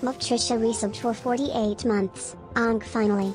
Look, Trisha resubbed for 48 months. Finally.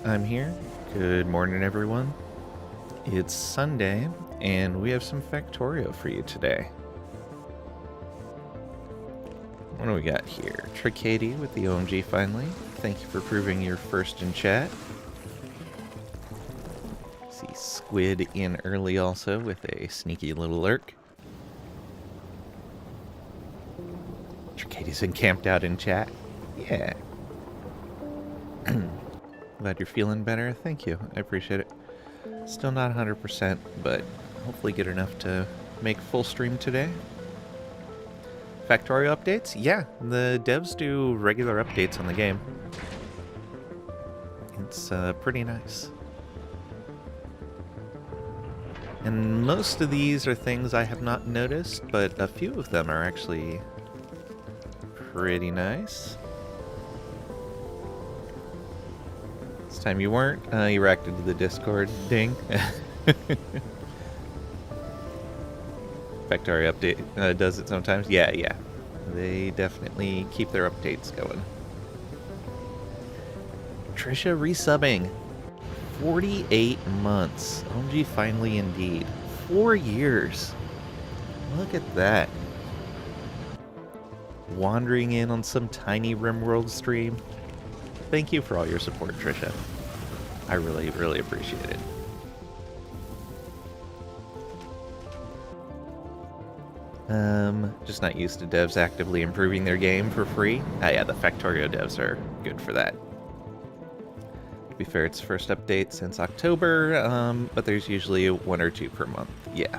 I'm here. Good morning, everyone. It's Sunday, and we have some Factorio for you today. What do we got here? Tricady with the OMG finally. Thank you for proving you're first in chat. See Squid in early also with a sneaky little lurk. Tricady's encamped out in chat. Yeah. Glad you're feeling better. Thank you. I appreciate it. Still not 100%, but hopefully get enough to make full stream today. Factorio updates? Yeah, the devs do regular updates on the game. It's pretty nice. And most of these are things I have not noticed, but a few of them are actually pretty nice. This time you weren't. You reacted to the Discord ding. Factorio update does it sometimes. Yeah. They definitely keep their updates going. Trisha resubbing. 48 months. OMG finally indeed. 4 years. Look at that. Wandering in on some tiny RimWorld stream. Thank you for all your support, Trisha. I really, really appreciate it. Just not used to devs actively improving their game for free. Ah, yeah, the Factorio devs are good for that. To be fair, it's first update since October, but there's usually 1 or 2 per month. Yeah.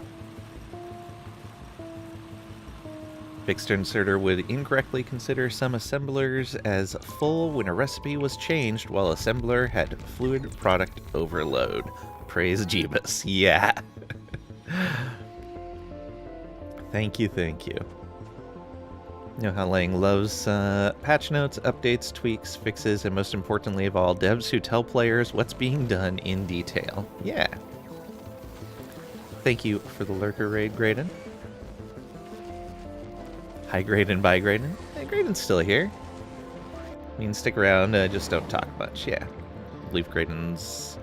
Fixed inserter would incorrectly consider some assemblers as full when a recipe was changed while assembler had fluid product overload. Praise Jeebus. Yeah. Thank you, thank you. You know how Lang loves patch notes, updates, tweaks, fixes, and most importantly of all, devs who tell players what's being done in detail. Yeah. Thank you for the lurker raid, Graydon. Hi, Graydon. Bye, Graydon. Hey, Graydon's still here. You can stick around, just don't talk much. Yeah. I believe Graydon's...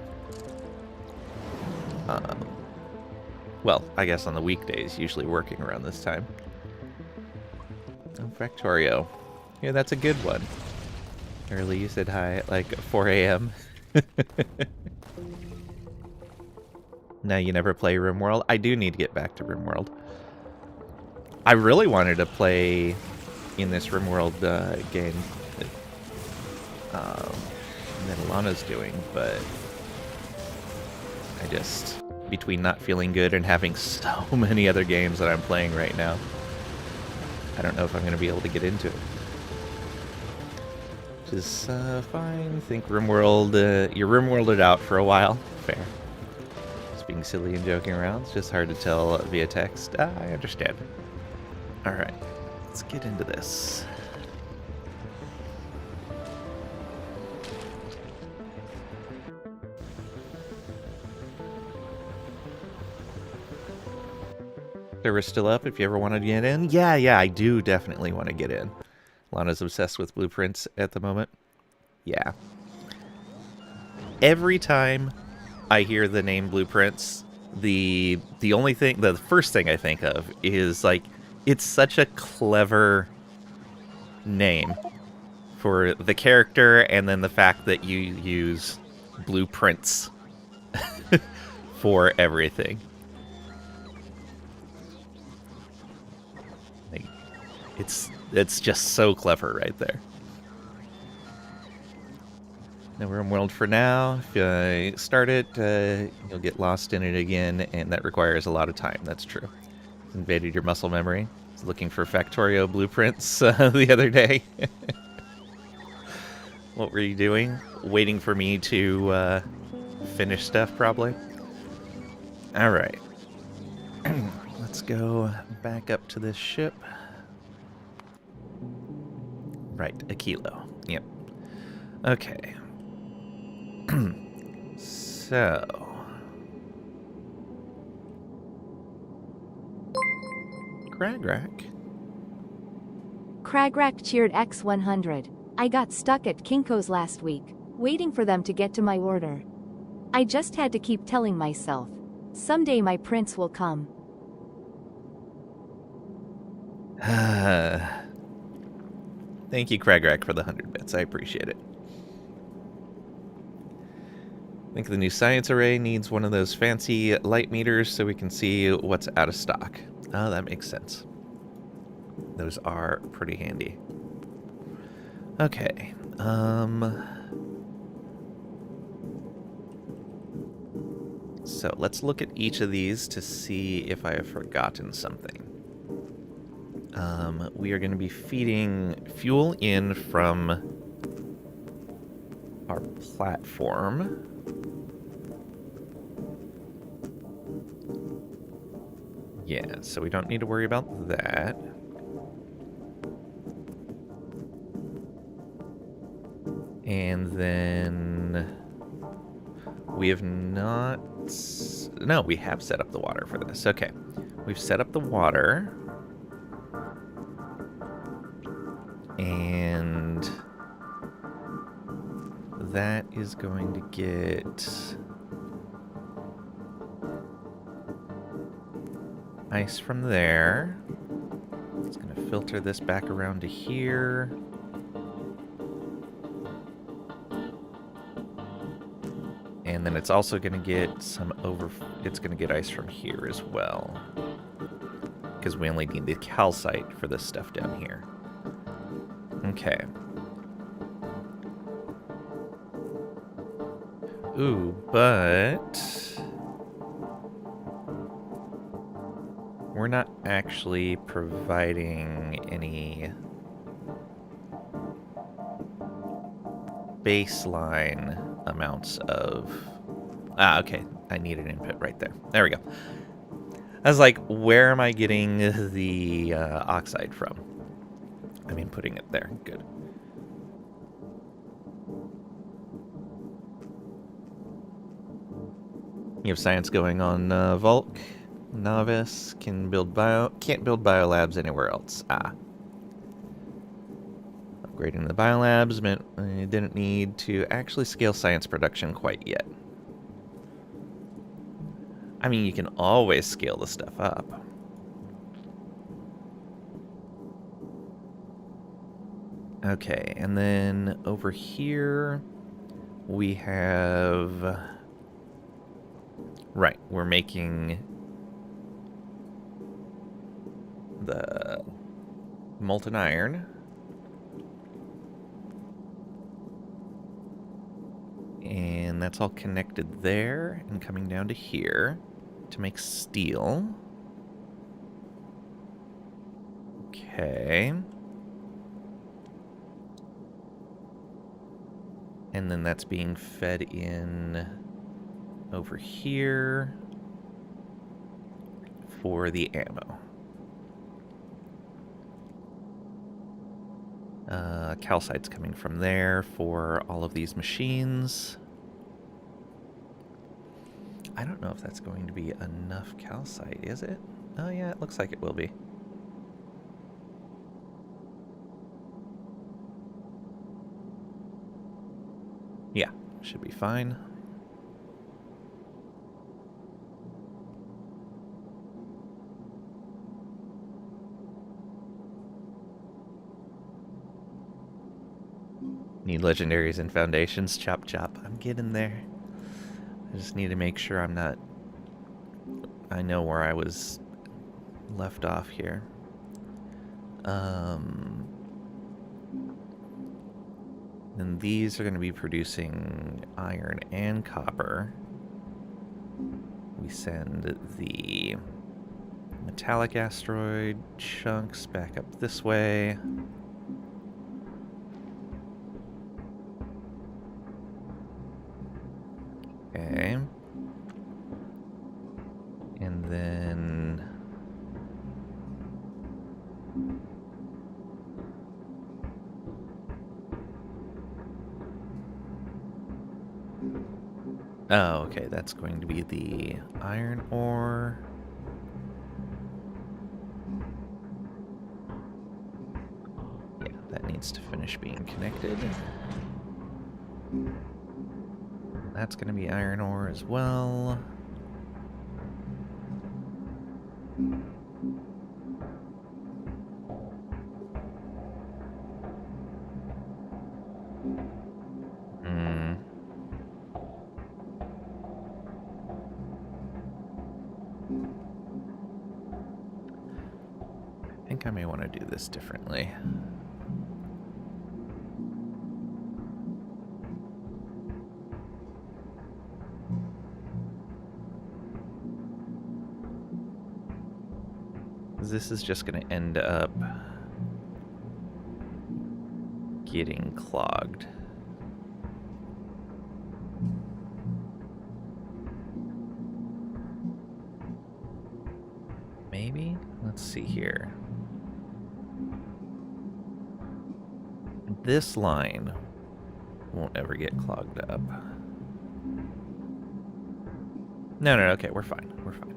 well, I guess on the weekdays, usually working around this time. Oh, Factorio. Yeah, that's a good one. Early, you said hi at like 4 a.m. Now you never play RimWorld? I do need to get back to RimWorld. I really wanted to play in this RimWorld game that Alana's doing, but I just, between not feeling good and having so many other games that I'm playing right now, I don't know if I'm going to be able to get into it. Which is fine. I think RimWorld, you're RimWorlded out for a while. Fair. Just being silly and joking around. It's just hard to tell via text. I understand. Alright, let's get into this. Server's still up if you ever want to get in? Yeah, I do definitely want to get in. Lana's obsessed with blueprints at the moment. Yeah. Every time I hear the name blueprints, the first thing I think of is like, it's such a clever name for the character, and then the fact that you use blueprints for everything. Like, it's just so clever right there. Now we're in world for now. If you start it, you'll get lost in it again, and that requires a lot of time. That's true. Invaded your muscle memory. I was looking for Factorio blueprints the other day. What were you doing? Waiting for me to finish stuff, probably. Alright. Let's go back up to this ship. Right, a kilo. Yep. Okay. So... Cragrack cheered X100. I got stuck at Kinko's last week, waiting for them to get to my order. I just had to keep telling myself, someday my prince will come. Thank you, Cragrack, for the 100 bits. I appreciate it. I think the new science array needs one of those fancy light meters so we can see what's out of stock. Oh, that makes sense. Those are pretty handy. Okay. So let's look at each of these to see if I have forgotten something. We are going to be feeding fuel in from our platform. Yeah, so we don't need to worry about that. And then we have not... No, we have set up the water for this. Okay. We've set up the water. And that is going to get ice from there. It's going to filter this back around to here. And then it's also going to get it's going to get ice from here as well. Because we only need the calcite for this stuff down here. Okay. Ooh, but we're not actually providing any baseline amounts of... Ah, okay. I need an input right there. There we go. I was like, where am I getting the oxide from? I'm inputting it there. Good. You have science going on Volk. Novice can't build biolabs anywhere else. Ah. Upgrading the biolabs meant I didn't need to actually scale science production quite yet. I mean, you can always scale the stuff up. Okay, and then over here we have... Right, we're making the molten iron. And that's all connected there and coming down to here to make steel. Okay. And then that's being fed in over here for the ammo. Calcite's coming from there for all of these machines. I don't know if that's going to be enough calcite, is it? Oh yeah, it looks like it will be. Yeah, should be fine. Need legendaries and foundations. Chop chop. I'm getting there. I just need to make sure I'm not... I know where I was left off here. And these are going to be producing iron and copper. We send the metallic asteroid chunks back up this way. Okay. And then... Oh, okay, that's going to be the iron ore. Yeah, that needs to finish being connected. That's going to be iron ore as well. I think I may want to do this differently. This is just going to end up getting clogged. Maybe? Let's see here. This line won't ever get clogged up. No, okay, we're fine. We're fine.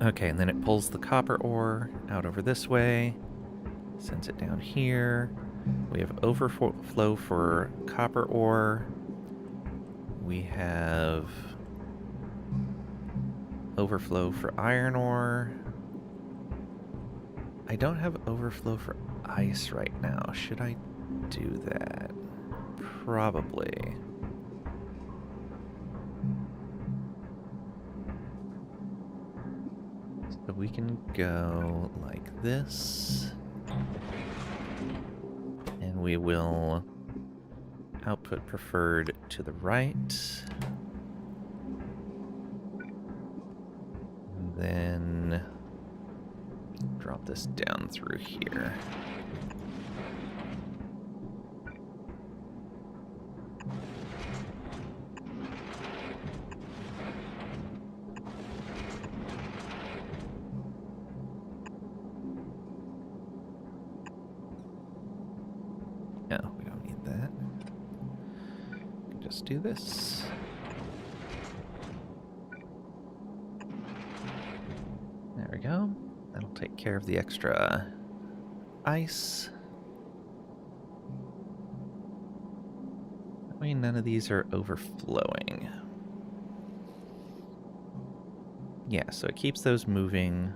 Okay, and then it pulls the copper ore out over this way, sends it down here. We have overflow for copper ore. We have overflow for iron ore. I don't have overflow for ice right now. Should I do that? Probably. So we can go like this. And we will Output preferred to the right. And then drop this down through here. No, we don't need that. Just do this. There we go. That'll take care of the extra ice. That way none of these are overflowing. Yeah, so it keeps those moving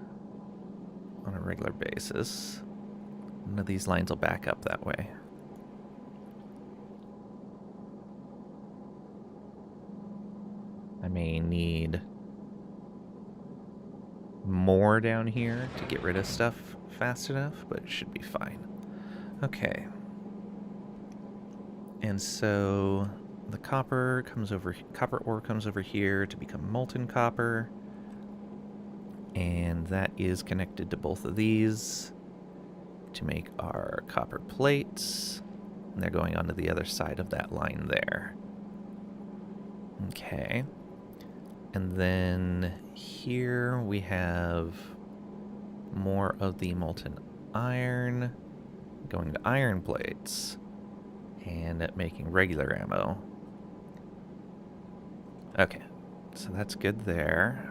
on a regular basis. None of these lines will back up that way. I may need more down here to get rid of stuff fast enough, but it should be fine. Okay. And so the copper ore comes over here to become molten copper. And that is connected to both of these to make our copper plates. And they're going onto the other side of that line there. Okay. And then here we have more of the molten iron going to iron plates and making regular ammo. Okay, so that's good there.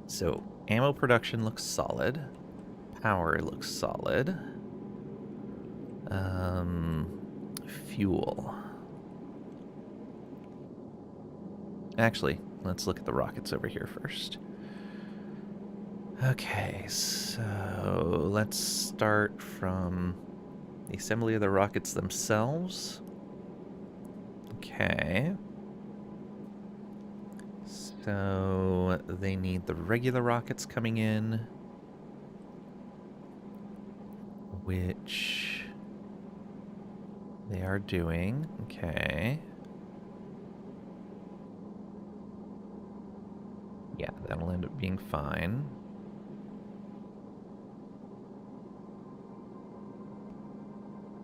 So ammo production looks solid. Power looks solid. Fuel. Actually, let's look at the rockets over here first. Okay, so let's start from the assembly of the rockets themselves. Okay. So they need the regular rockets coming in, which they are doing. Okay. Yeah, that'll end up being fine.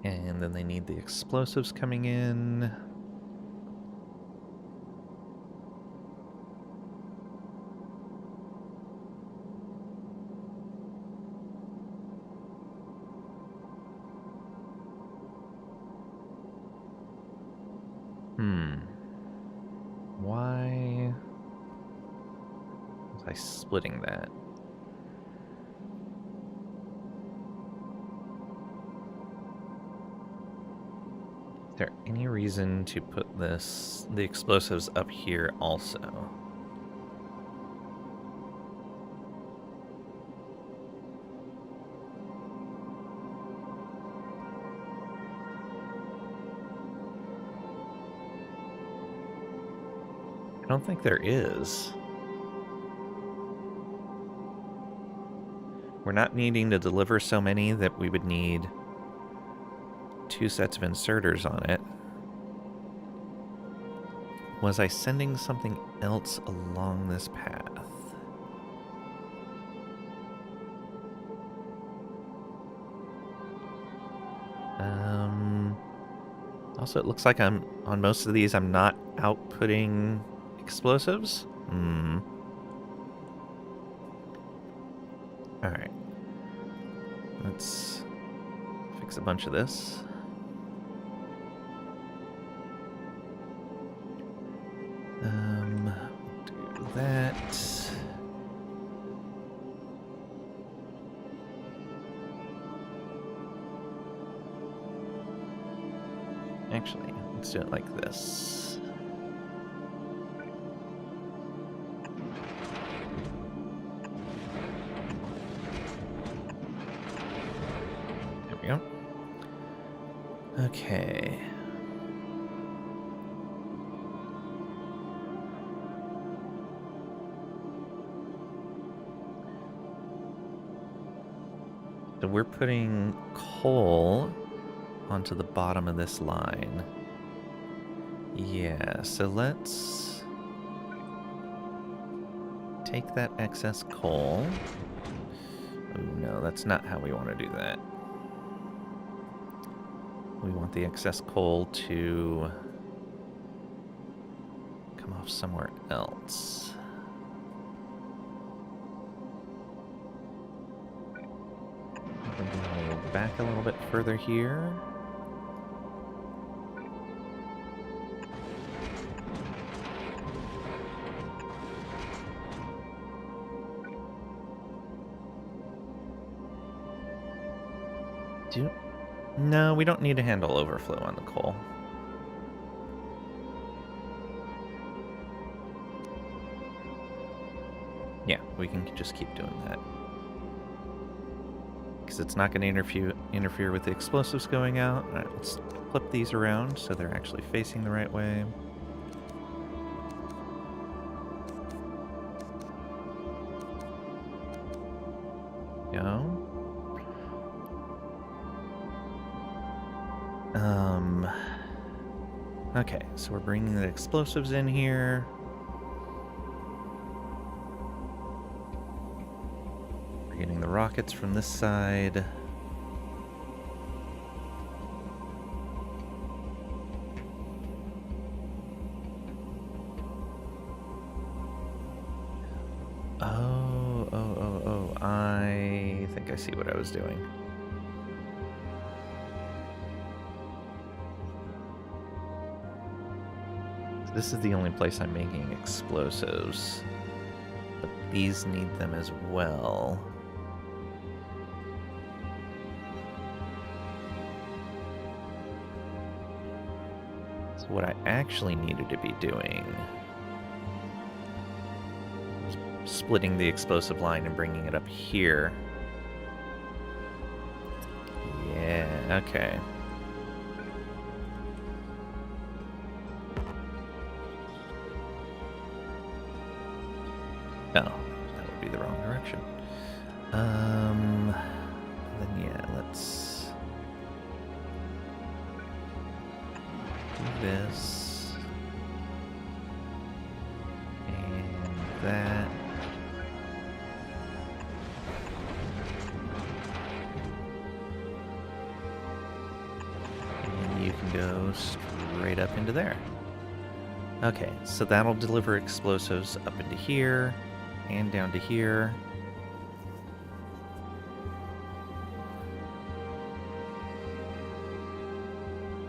And then they need the explosives coming in. Why was I splitting that? Is there any reason to put the explosives up here also? I don't think there is. We're not needing to deliver so many that we would need 2 sets of inserters on it. Was I sending something else along this path? Also, it looks like I'm on most of these. I'm not outputting explosives. All right. Let's fix a bunch of this. Do that. Actually, let's do it like this. There we go. Okay. So we're putting coal onto the bottom of this line. Yeah, so let's take that excess coal. Oh, no, that's not how we want to do that. We want the excess coal to come off somewhere else. We're going to go back a little bit further here. No, we don't need to handle overflow on the coal. Yeah, we can just keep doing that. Because it's not going to interfere with the explosives going out. All right, let's flip these around so they're actually facing the right way. Go. Okay, so we're bringing the explosives in here. We're getting the rockets from this side. Oh, I think I see what I was doing. This is the only place I'm making explosives, but these need them as well. So what I actually needed to be doing was splitting the explosive line and bringing it up here. Yeah, okay. No, that would be the wrong direction. Then yeah, let's do this. And that. And you can go straight up into there. Okay, so that'll deliver explosives up into here. And down to here.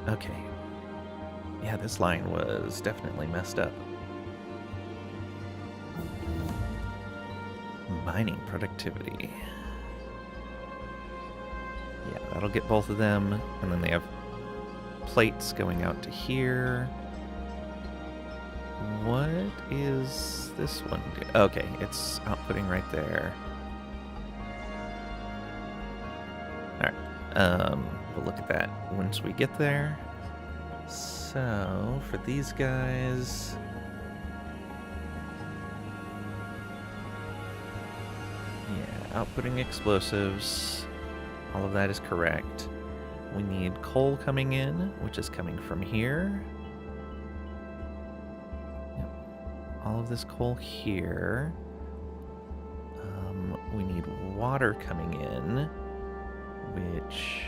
Okay. Yeah, this line was definitely messed up. Mining productivity. Yeah, that'll get both of them. And then they have plates going out to here. What is this one? Okay, it's outputting right there. Alright, we'll look at that once we get there. So, for these guys... Yeah, outputting explosives. All of that is correct. We need coal coming in, which is coming from here. All of this coal here. We need water coming in, which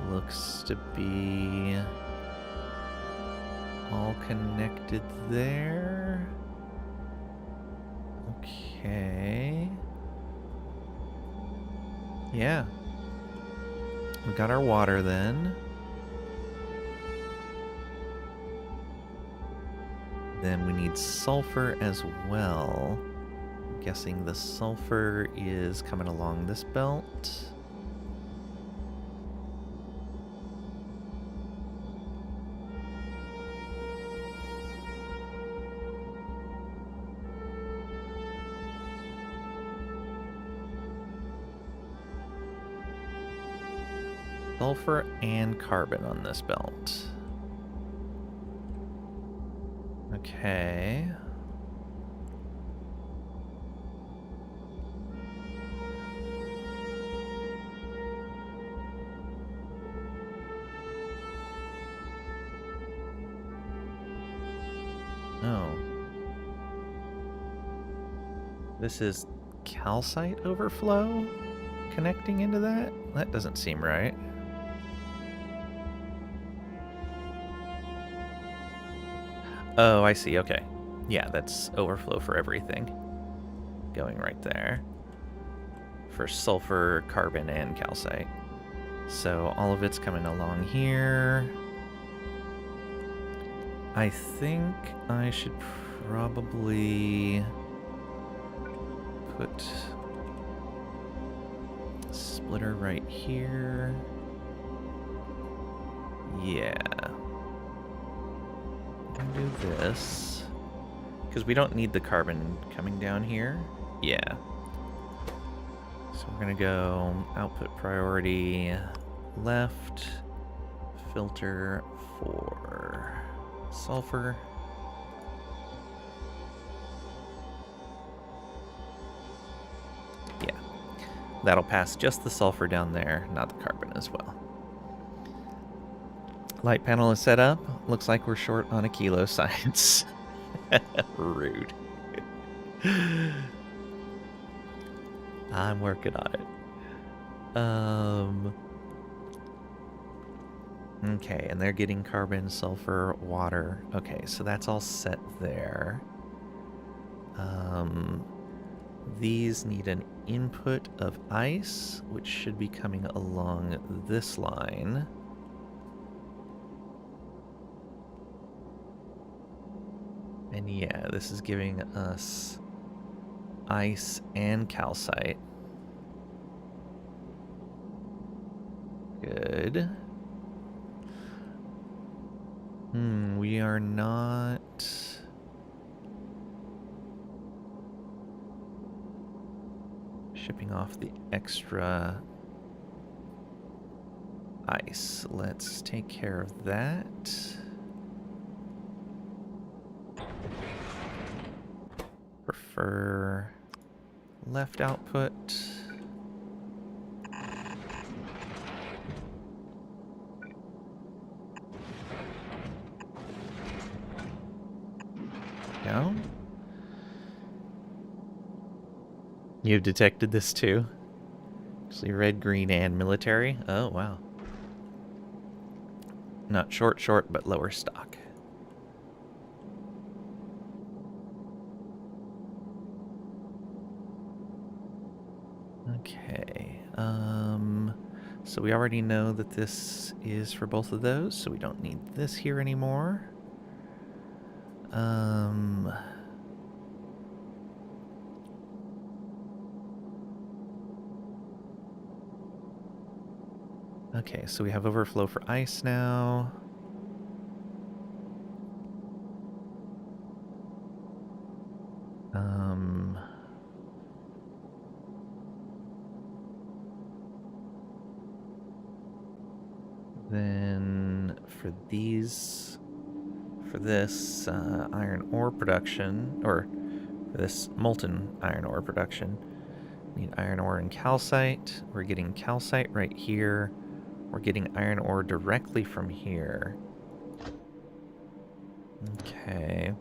looks to be all connected there. Okay. Yeah. We got our water then. Then we need sulfur as well. I'm guessing the sulfur is coming along this belt. Sulfur and carbon on this belt. Okay. This is calcite overflow connecting into that? That doesn't seem right. Oh, I see. Okay. Yeah, that's overflow for everything. Going right there. For sulfur, carbon, and calcite. So all of it's coming along here. I think I should probably put a splitter right here. Yeah. I'm gonna do this. Because we don't need the carbon coming down here. Yeah. So we're gonna go output priority left, filter for sulfur. Yeah. That'll pass just the sulfur down there, not the carbon as well. Light panel is set up. Looks like we're short on a kilo science. Rude. I'm working on it. Okay, and they're getting carbon, sulfur, water. Okay, so that's all set there. These need an input of ice, which should be coming along this line. And yeah, this is giving us ice and calcite. Good. We are not... shipping off the extra ice. Let's take care of that. Prefer left output. Go. You've detected this too? Actually, red, green, and military. Oh, wow. Not short, but lower stock. Okay. So we already know that this is for both of those, so we don't need this here anymore. Okay, so we have overflow for ice now. Then for these, for this iron ore production, or for this molten iron ore production, need iron ore and calcite. We're getting calcite right here. We're getting iron ore directly from here. Okay.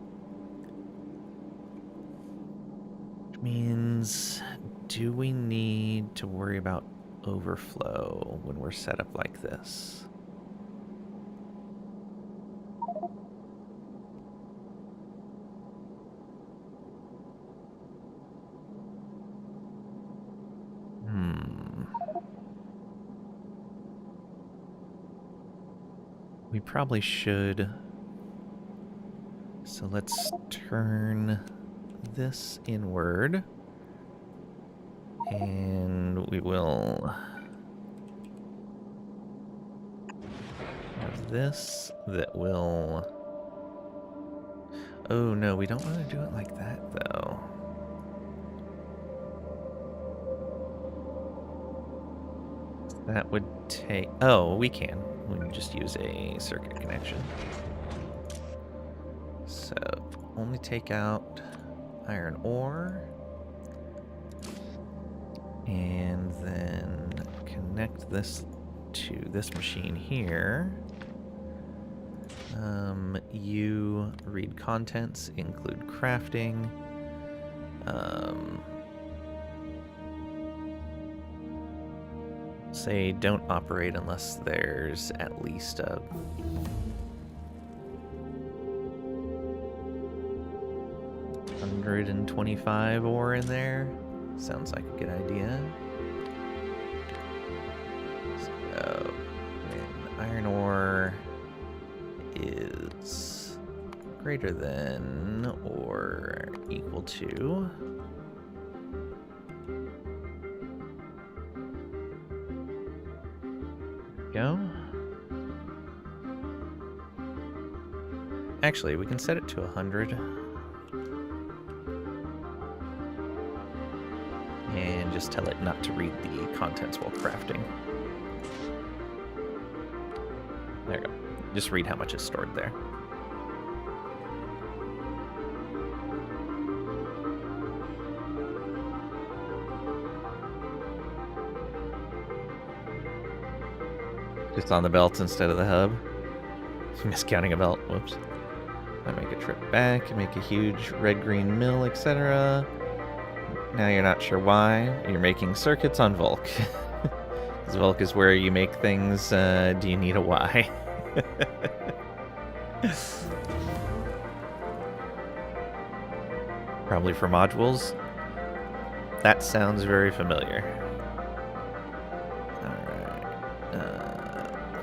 Which means, do we need to worry about overflow when we're set up like this? We probably should. So let's turn this inward. And we will have this that will... Oh no, we don't want to do it like that though. That would take... Oh, we can. We can just use a circuit connection. So, only take out iron ore. And then connect this to this machine here. You read contents, include crafting. Say don't operate unless there's at least a... $125 ore in there. Sounds like a good idea. So, when iron ore is greater than or equal to go. Actually, we can set it to 100. And just tell it not to read the contents while crafting. There you go. Just read how much is stored there. Just on the belts instead of the hub. Miscounting a belt. Whoops. I make a trip back and make a huge red-green mill, etc. Now you're not sure why. You're making circuits on Volk. Because Volk is where you make things. Do you need a why? Probably for modules. That sounds very familiar.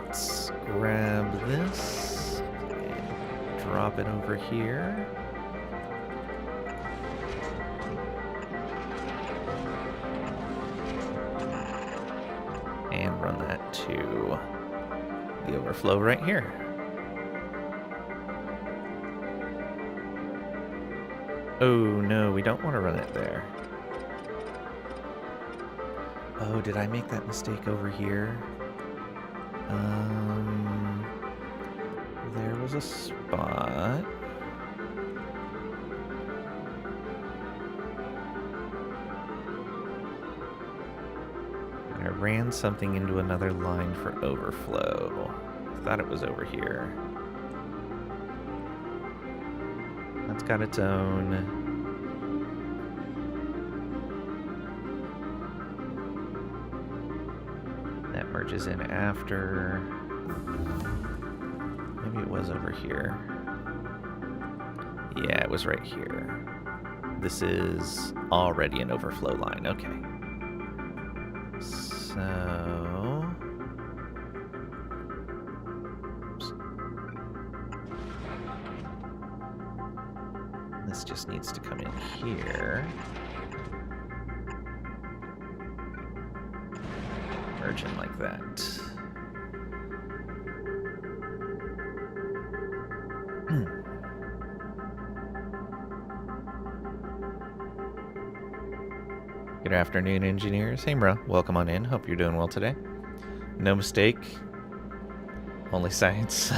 Let's grab this and drop it over here. And run that to the overflow right here. Oh no, we don't want to run it there. Oh, did I make that mistake over here? There was a spot. I ran something into another line for overflow. I thought it was over here. That's got its own. That merges in after. Maybe it was over here. Yeah, it was right here. This is already an overflow line. Okay. So... Oops. This just needs to come in here. Merge in like that. Good afternoon, engineers. Hey, bro. Welcome on in. Hope you're doing well today. No mistake. Only science.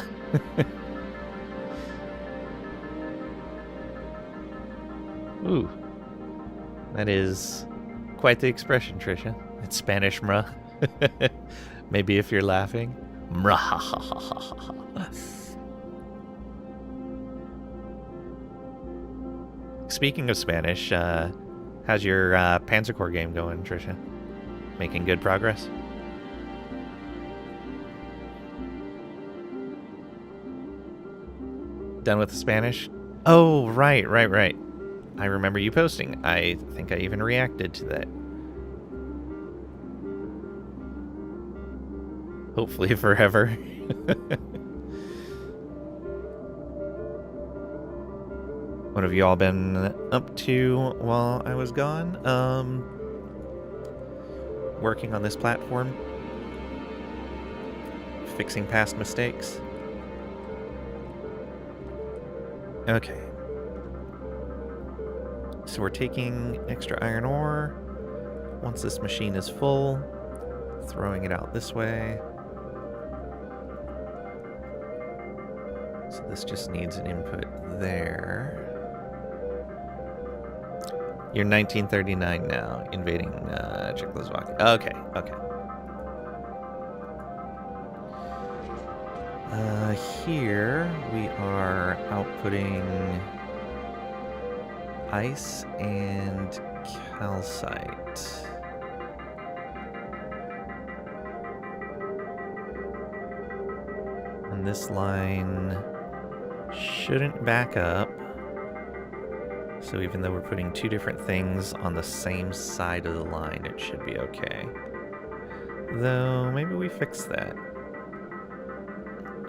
Ooh. That is quite the expression, Trisha. It's Spanish, mruh. Maybe if you're laughing. Mruh. Speaking of Spanish, how's your Panzer Corps game going, Trisha? Making good progress? Done with the Spanish? Oh, right. I remember you posting. I think I even reacted to that. Hopefully forever. What have you all been up to while I was gone? Working on this platform. Fixing past mistakes. Okay. So we're taking extra iron ore. Once this machine is full, throwing it out this way. So this just needs an input there. You're 1939 now, invading Czechoslovakia. Okay. Here we are outputting ice and calcite. And this line shouldn't back up. So even though we're putting two different things on the same side of the line, it should be okay. Though, maybe we fix that.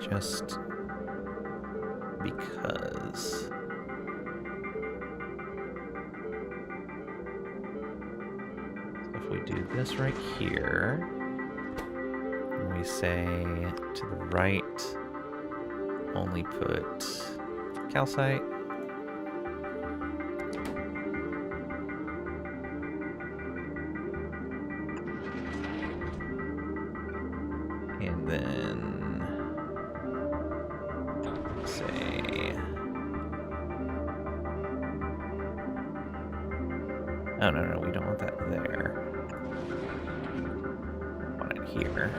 Just because. If we do this right here, and we say to the right, only put calcite. And then say, oh no, we don't want that there. We want it here.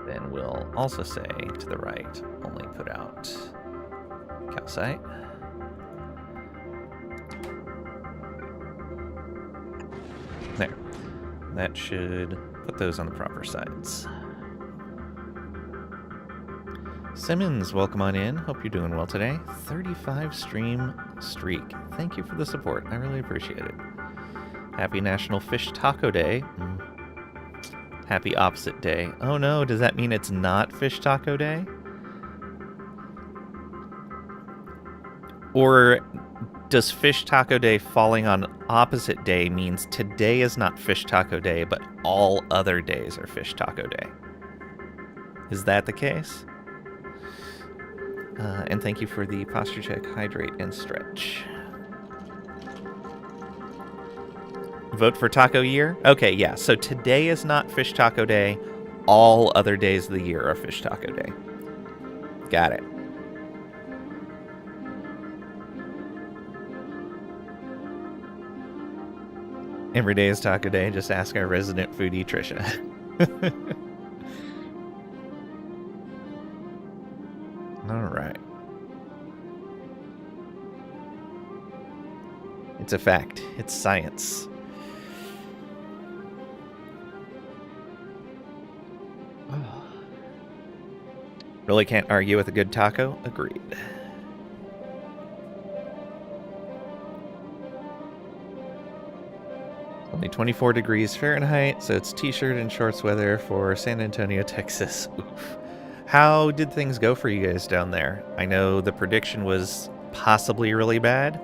Then we'll also say to the right, only put out calcite. There. That should put those on the proper sides. Simmons, welcome on in. Hope you're doing well today. 35 stream streak. Thank you for the support. I really appreciate it. Happy National Fish Taco Day. Happy opposite day. Oh no, does that mean it's not Fish Taco Day? Or does Fish Taco Day falling on opposite day means today is not Fish Taco Day, but all other days are Fish Taco Day? Is that the case? And thank you for the posture check, hydrate, and stretch. Vote for Taco Year? Okay, yeah, so today is not Fish Taco Day. All other days of the year are Fish Taco Day. Got it. Every day is Taco Day. Just ask our resident foodie, Trisha. All right. It's a fact. It's science. Really can't argue with a good taco? Agreed. Only 24 degrees Fahrenheit, so it's t-shirt and shorts weather for San Antonio, Texas. Oof. How did things go for you guys down there? I know the prediction was possibly really bad.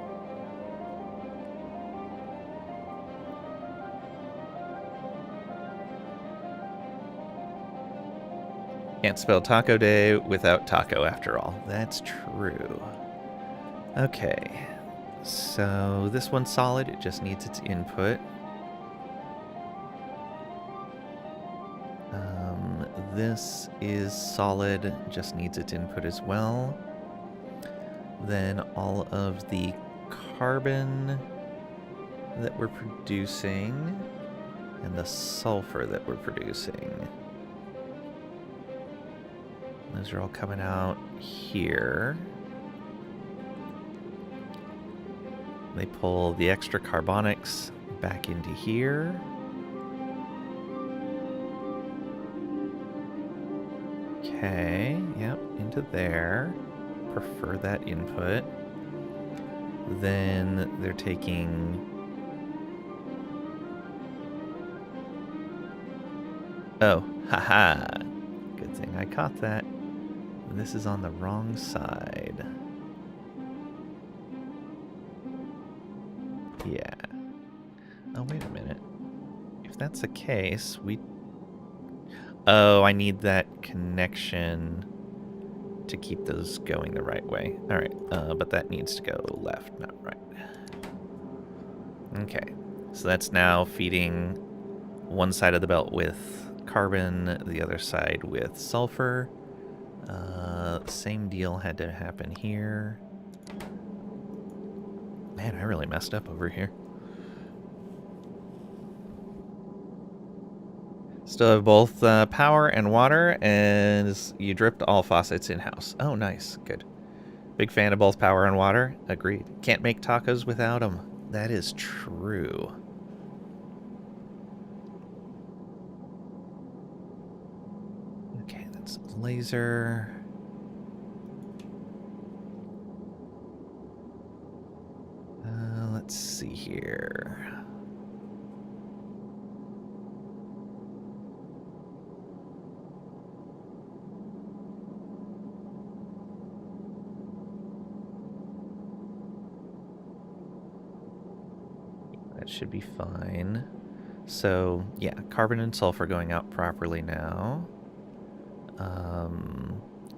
Can't spell Taco Day without taco, after all. That's true. Okay. So this one's solid. It just needs its input. This is solid. Just needs its input as well. Then all of the carbon that we're producing and the sulfur that we're producing. Those are all coming out here. They pull the extra carbonics back into here. Okay, yep, into there. Prefer that input. Then they're taking... Oh, haha. Good thing I caught that. This is on the wrong side. Yeah. Oh, wait a minute. If that's the case, we... Oh, I need that connection to keep those going the right way. Alright, but that needs to go left, not right. Okay, so that's now feeding one side of the belt with carbon, the other side with sulfur. Same deal had to happen here. Man, I really messed up over here. Still have both power and water, and you dripped all faucets in-house. Oh, nice. Good. Big fan of both power and water. Agreed. Can't make tacos without them. That is true. Okay, that's laser. Let's see here. That should be fine. So, yeah, carbon and sulfur going out properly now.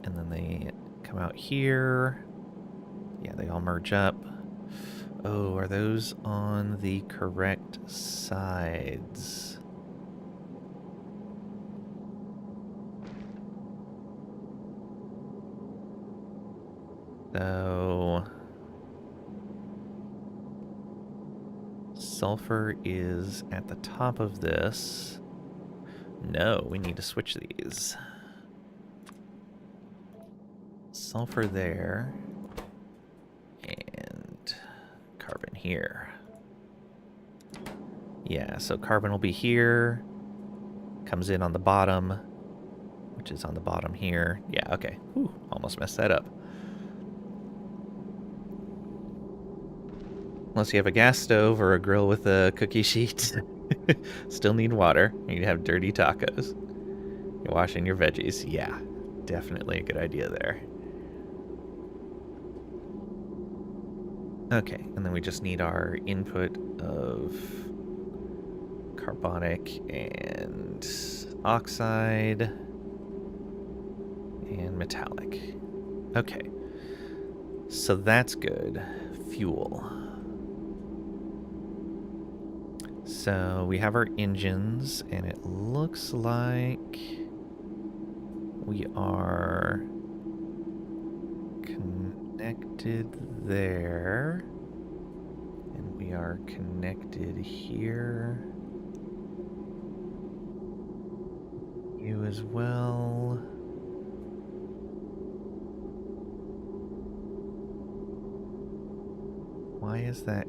And then they come out here. Yeah, they all merge up. Oh, are those on the correct sides? So... sulfur is at the top of this. No, we need to switch these. Sulfur there. And carbon here. Yeah, so carbon will be here. Comes in on the bottom, which is on the bottom here. Yeah, okay. Whew, almost messed that up. Unless you have a gas stove or a grill with a cookie sheet. Still need water. You'd have dirty tacos. You're washing your veggies. Yeah, definitely a good idea there. Okay, and then we just need our input of carbonic and oxide and metallic. Okay, so that's good. Fuel. So we have our engines, and it looks like we are connected there, and we are connected here. You as well. Why is that?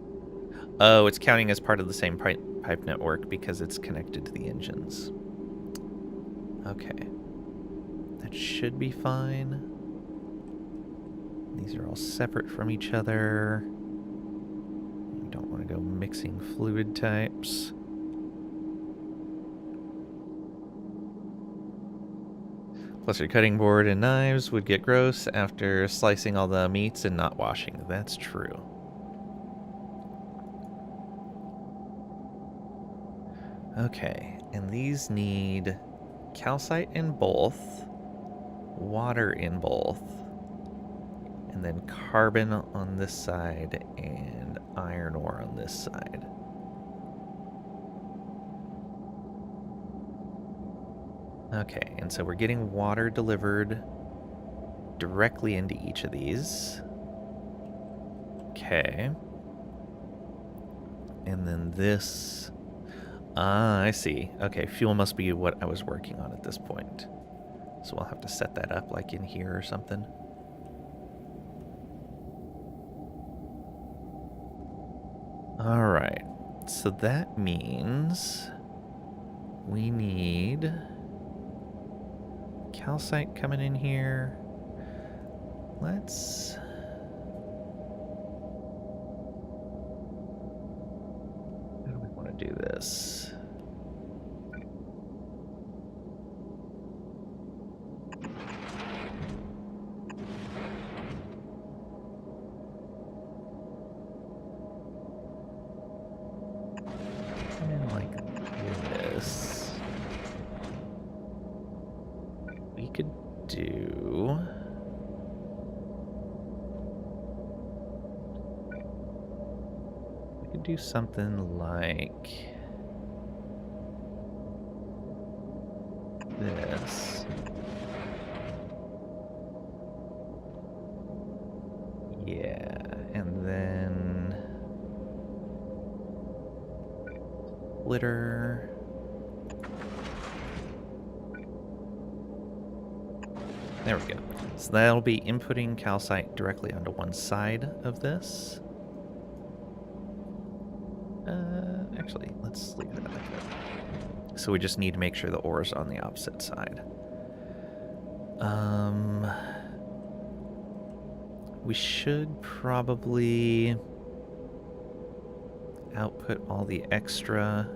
Oh, it's counting as part of the same pipe network because it's connected to the engines. Okay. That should be fine. These are all separate from each other. We don't want to go mixing fluid types. Plus your cutting board and knives would get gross after slicing all the meats and not washing. That's true. Okay, and these need calcite in both, water in both, and then carbon on this side and iron ore on this side. Okay, and so we're getting water delivered directly into each of these. Okay. And then this... Ah, I see. Okay, fuel must be what I was working on at this point. So I'll have to set that up like in here or something. Alright, so that means we need calcite coming in here. Let's... how do we want to do this? And like this. We could do... we could do something like this. Yeah, and then splitter. There we go. So that'll be inputting calcite directly onto one side of this. Actually, let's leave that like that. So we just need to make sure the ore is on the opposite side. We should probably output all the extra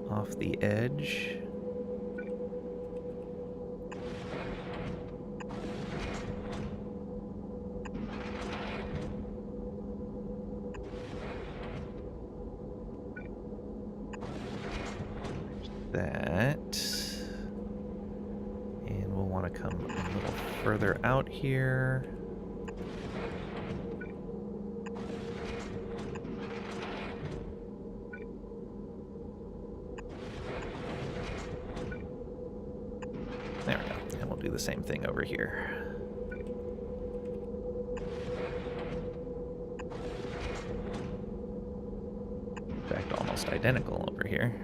off the edge. That. And we'll want to come a little further out here. There we go. And we'll do the same thing over here. In fact, almost identical over here.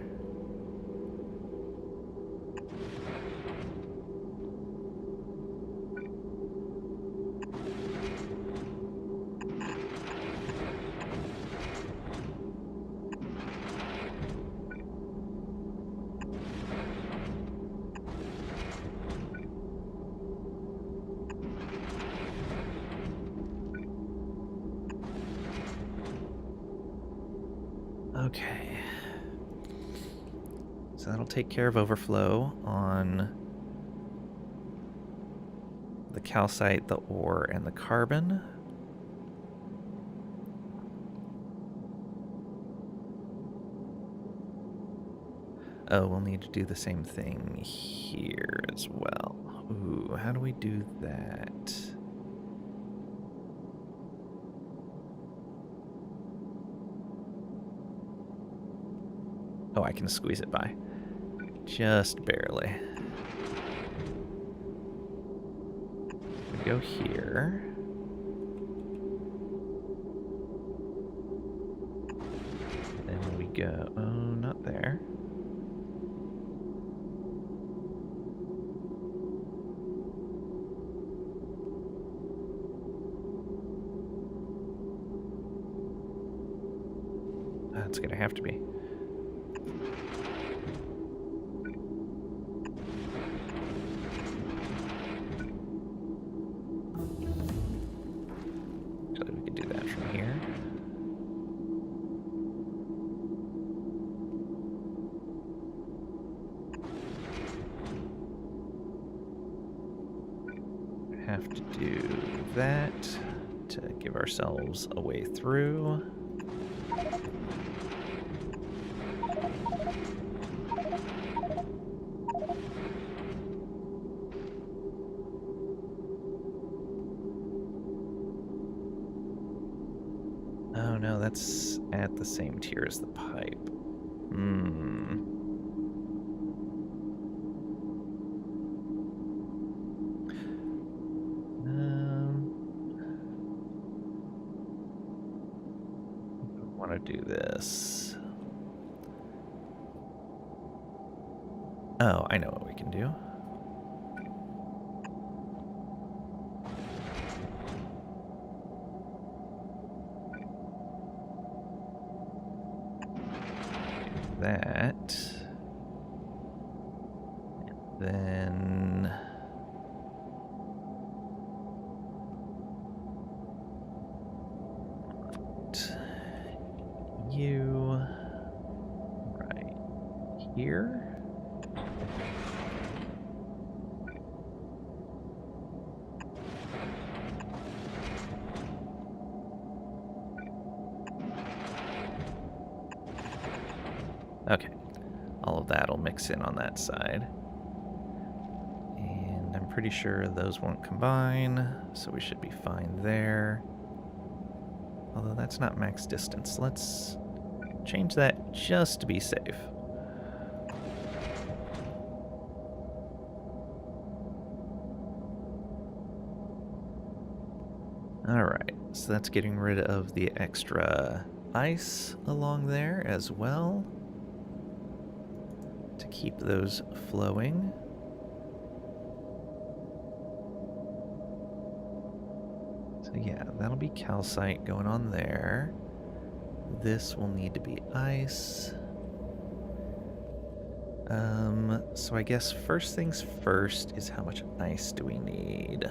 Okay. So that'll take care of overflow on the calcite, the ore, and the carbon. Oh, we'll need to do the same thing here as well. Ooh, how do we do that? Oh, I can squeeze it by. Just barely. We go here. Then we go... Oh, not there. That's gonna have to be. Actually, we could do that from here. Have to do that to give ourselves a way through. Oh no, that's at the same tier as the pipe. I want to do this. Oh, I know what we can do. That. And then you right here. Okay, all of that will mix in on that side. And I'm pretty sure those won't combine, so we should be fine there. Although that's not max distance. Let's change that just to be safe. Alright, so that's getting rid of the extra ice along there as well, to keep those flowing. So yeah, that'll be calcite going on there. This will need to be ice. So I guess first things first is how much ice do we need?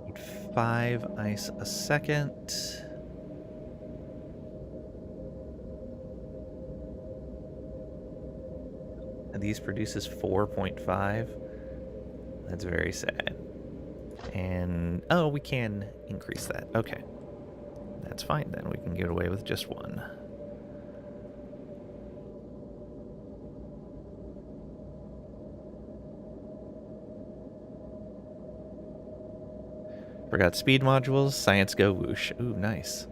Need 5 ice a second. And these produces 4.5. That's very sad. And, oh, we can increase that. Okay. That's fine then. We can get away with just 1. Forgot speed modules. Science go whoosh. Ooh, nice.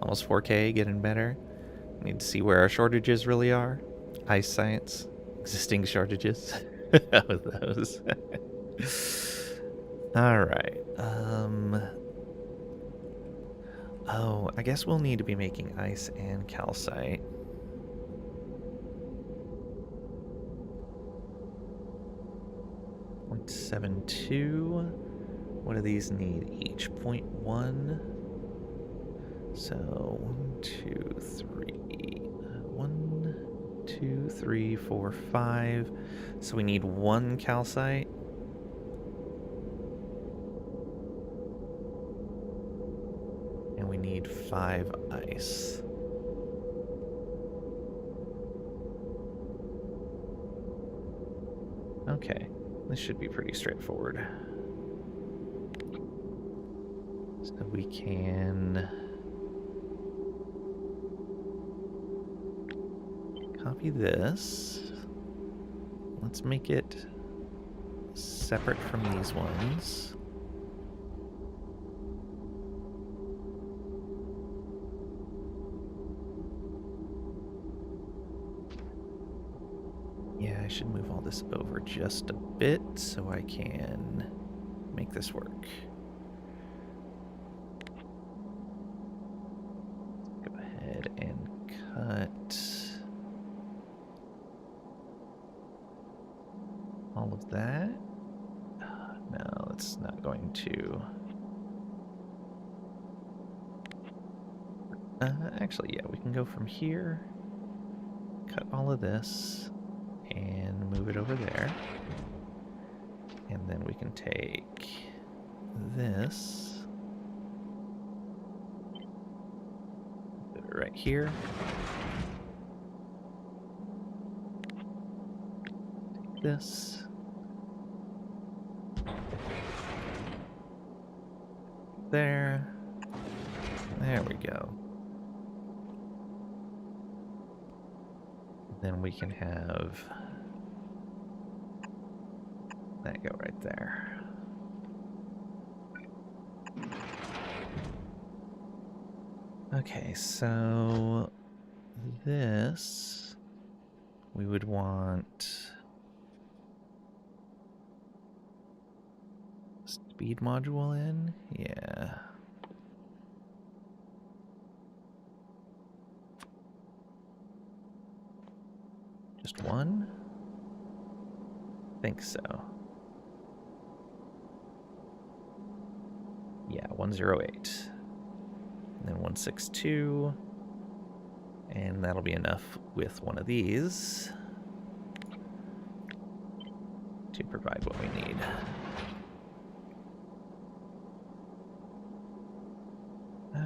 Almost 4K, getting better. Need to see where our shortages really are. Ice science. Existing shortages. Those. Alright. Oh, I guess we'll need to be making ice and calcite. .72. What do these need each? 0.1. So 1, 2, 3. 1, 2, 3, 4, 5. So we need 1 calcite. And we need 5 ice. Okay, this should be pretty straightforward. So we can copy this. Let's make it separate from these ones. Yeah, I should move all this over just a bit so I can make this work. Go ahead and cut all of that. No, that's not going to. Actually, yeah, we can go from here, cut all of this, and move it over there. And then we can take this, put it right here. Take this. There. There we go. Then we can have that go right there. Okay, so this we would want speed module in, yeah. Just 1? Think so. Yeah, 108. And then 162. And that'll be enough with one of these to provide what we need.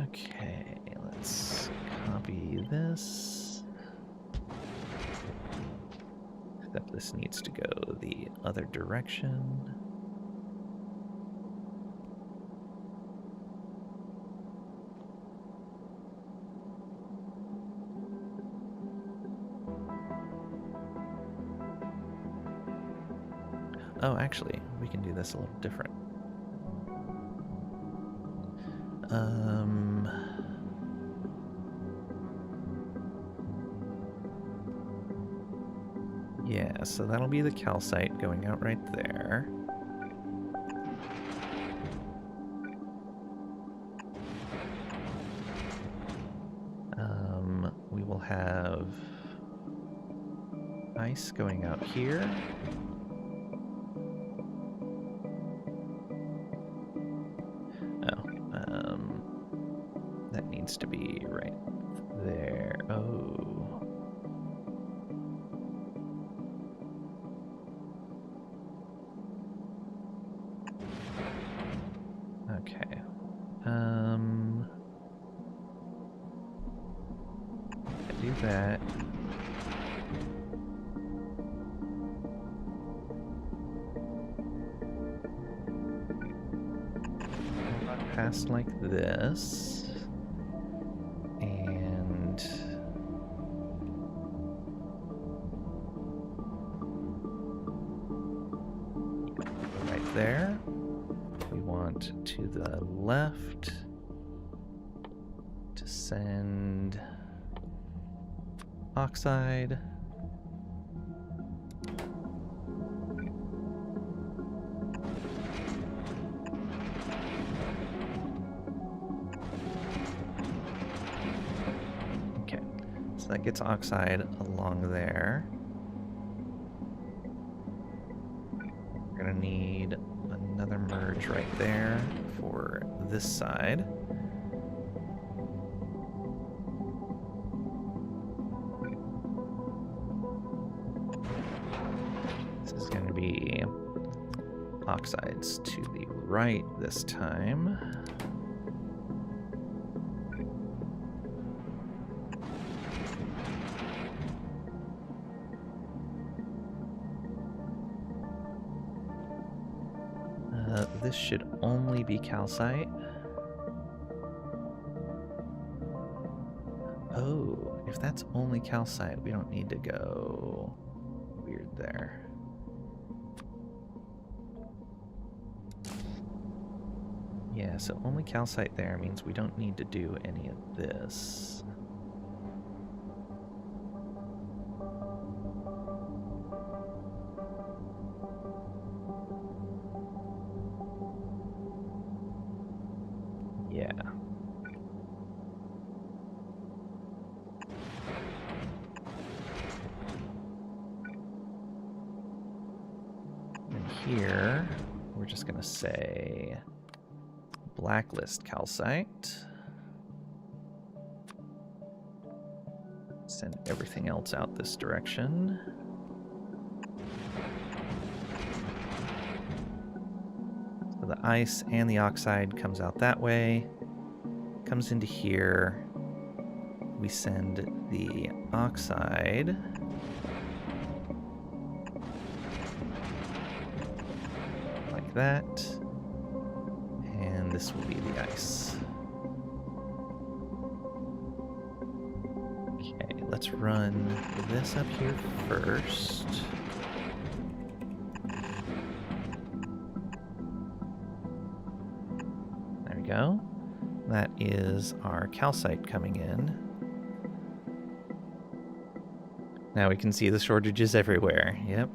Okay, let's copy this. Except this needs to go the other direction. Oh, actually, we can do this a little different. Yeah, so that'll be the calcite going out right there. We will have ice going out here. Oh, that needs to be right there. Oh. that. Run past like this. And right there. We want to the left to send oxide. Okay, so that gets oxide along there. We're gonna need another merge right there for this side. This is going to be oxides to the right this time. This should only be calcite. Oh, if that's only calcite, we don't need to go weird there. Yeah, so only calcite there means we don't need to do any of this. Yeah. And here, we're just going to say blacklist calcite. Send everything else out this direction. So the ice and the oxide comes out that way, comes into here. We send the oxide like that. And this will be the ice. Okay, let's run this up here first. There we go. That is our calcite coming in. Now we can see the shortages everywhere. Yep.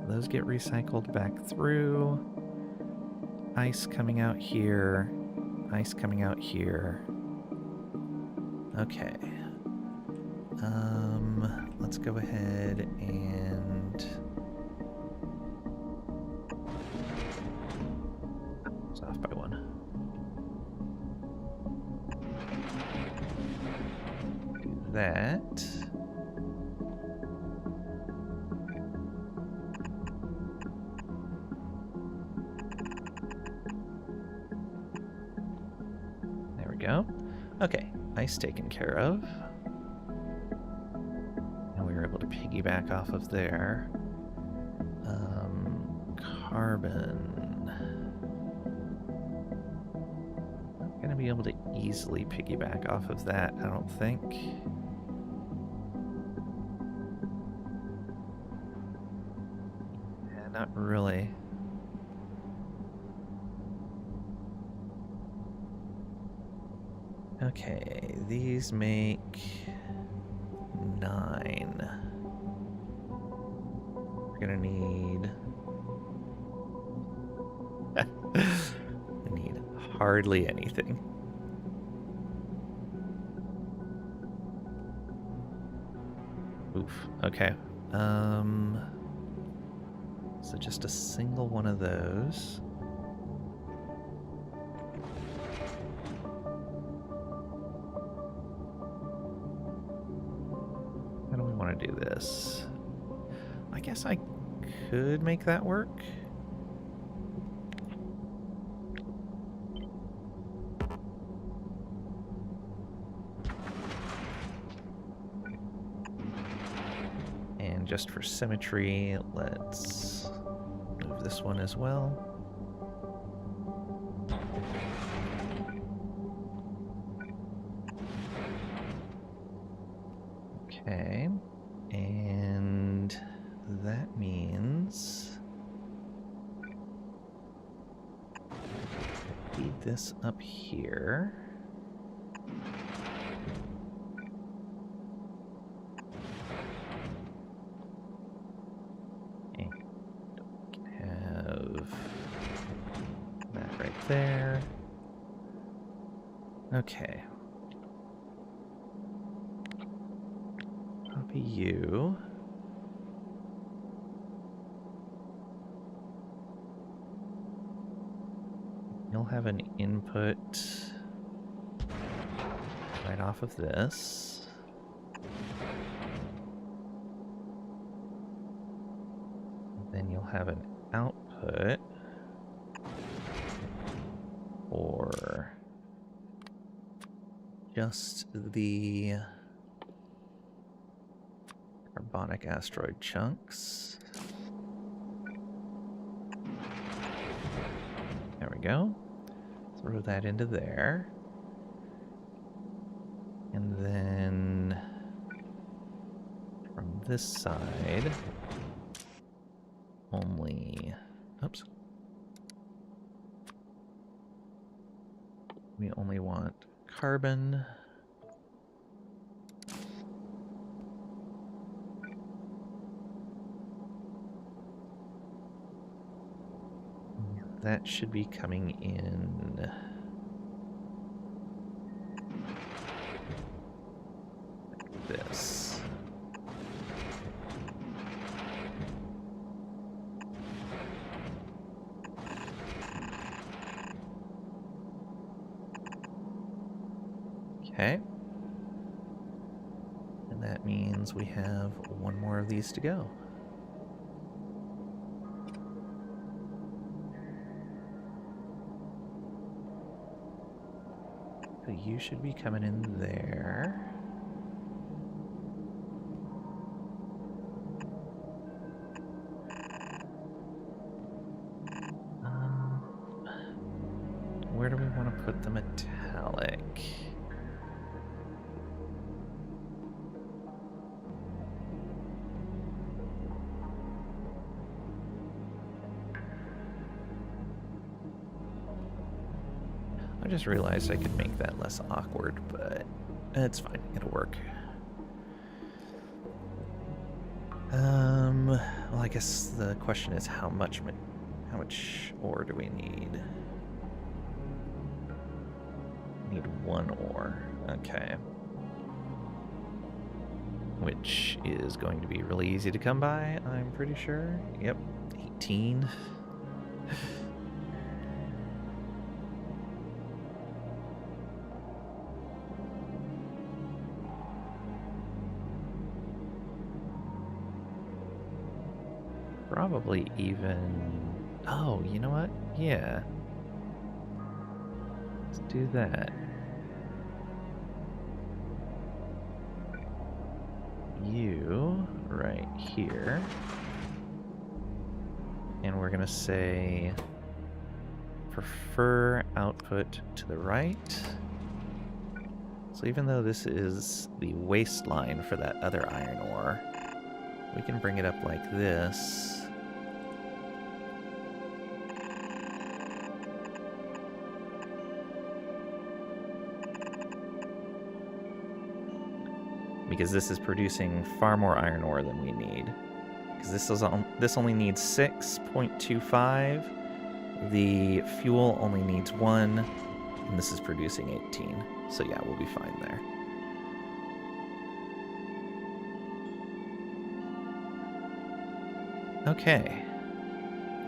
Those get recycled back through. Ice coming out here. Ice coming out here. Okay. Let's go ahead and... It's off by one. Do that. Go. Okay, ice taken care of. And we were able to piggyback off of there. Carbon. Not gonna be able to easily piggyback off of that, I don't think. Yeah, not really. Okay, these make 9. We're gonna need... we need hardly anything. Oof, okay. So just a single one of those. To do this. I guess I could make that work. I just for symmetry, let's move this one as well. Okay, and that means feed this up here. And have that right there. Okay. Copy you. You'll have an input right off of this. Then you'll have an output for just the carbonic asteroid chunks. There we go. Throw that into there. And then from this side, only... Oops. We only want carbon. That should be coming in like this. Okay. And that means we have one more of these to go. So you should be coming in there. Where do we want to put the metallic? I just realized I could make that less awkward, but it's fine. It'll work. Well, I guess the question is how much ore do we need? Need one ore. Okay. Which is going to be really easy to come by, I'm pretty sure. Yep, 18. Probably even... Oh, you know what? Yeah. Let's do that. You right here. And we're going to say prefer output to the right. So even though this is the waistline for that other iron ore, we can bring it up like this. Because this is producing far more iron ore than we need. Because this only needs 6.25. The fuel only needs 1, and this is producing 18. So yeah, we'll be fine there. Okay.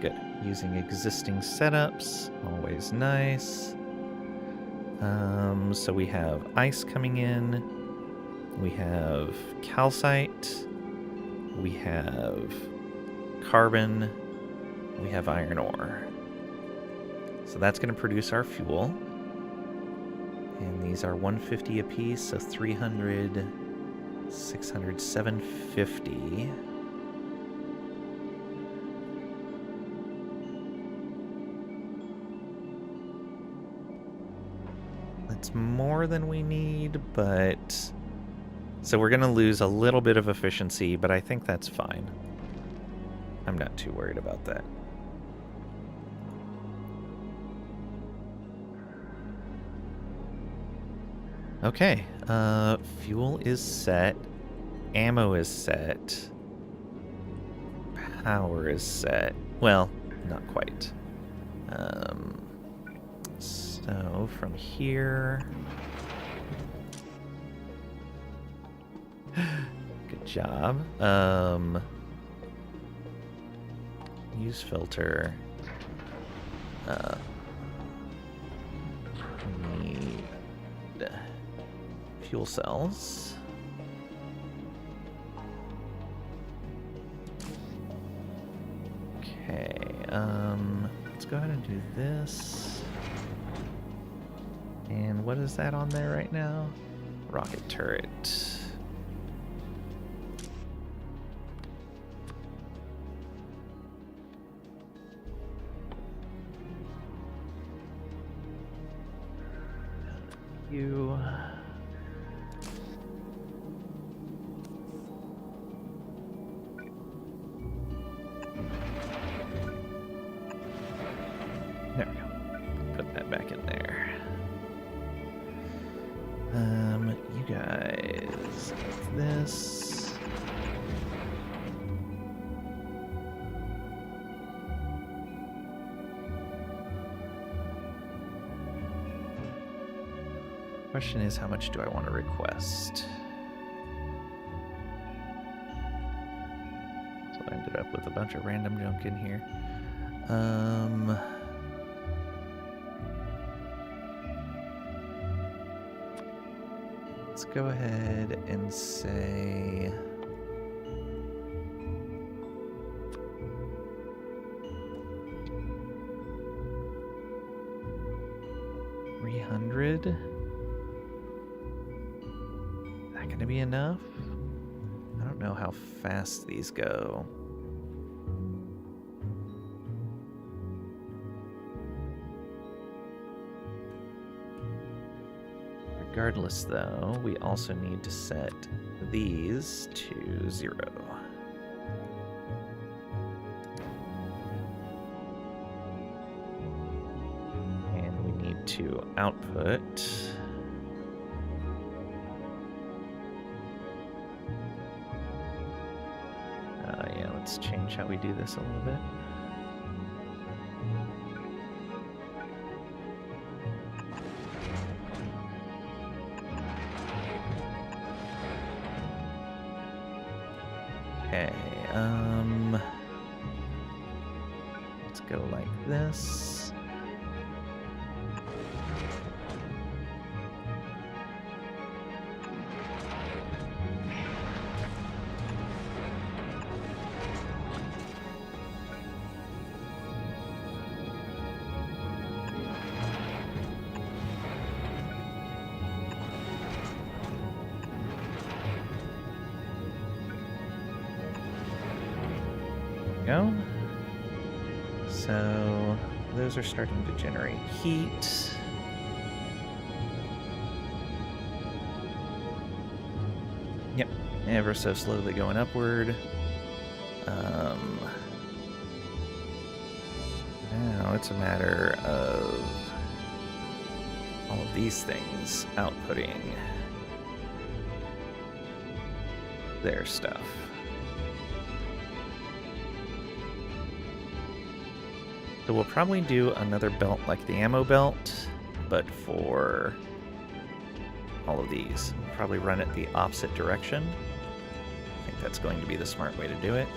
Good. Using existing setups, always nice. So we have ice coming in. We have calcite, we have carbon, we have iron ore. So that's going to produce our fuel. And these are 150 apiece, so 300, 600, 750. It's more than we need, but... So we're going to lose a little bit of efficiency, but I think that's fine. I'm not too worried about that. Okay, fuel is set. Ammo is set. Power is set. Well, not quite. So from here... Good job. Use filter. Need fuel cells. Okay, let's go ahead and do this. And what is that on there right now? Rocket turret. You. There we go. Put that back in there. You guys, like this. Question is, how much do I want to request? So I ended up with a bunch of random junk in here. Let's go ahead and say... $300. That gonna be enough? I don't know how fast these go. Regardless, though, we also need to set these to 0. And we need to output... yeah, let's change how we do this a little bit. Okay, let's go like this. Go. So those are starting to generate heat. Yep, ever so slowly going upward. Now it's a matter of all of these things outputting their stuff. So we'll probably do another belt like the ammo belt, but for all of these. We'll probably run it the opposite direction. I think that's going to be the smart way to do it.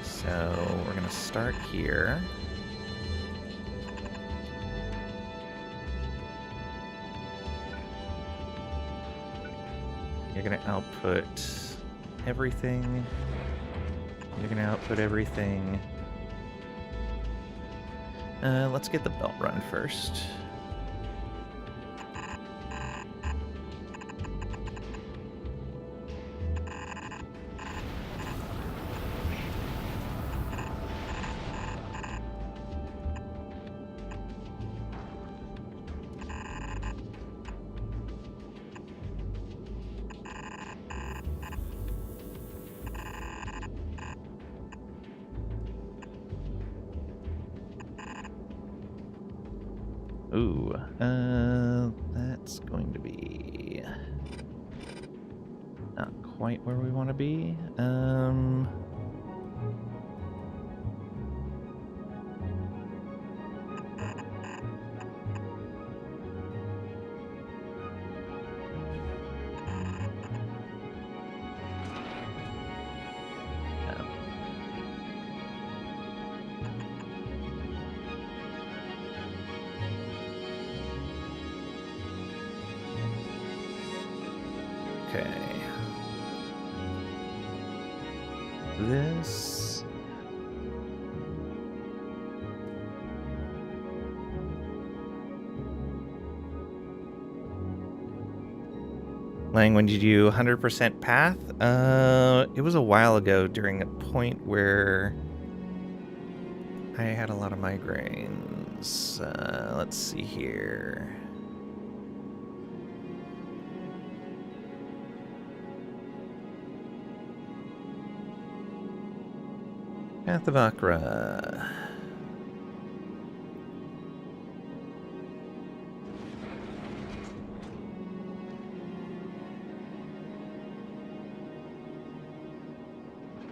So we're going to start here. You're going to output everything. You're going to output everything. Let's get the belt run first. Ooh, that's going to be not quite where we want to be. Okay. This. Lang, when did you 100% path? It was a while ago during a point where I had a lot of migraines. Let's see here. Path of Akra.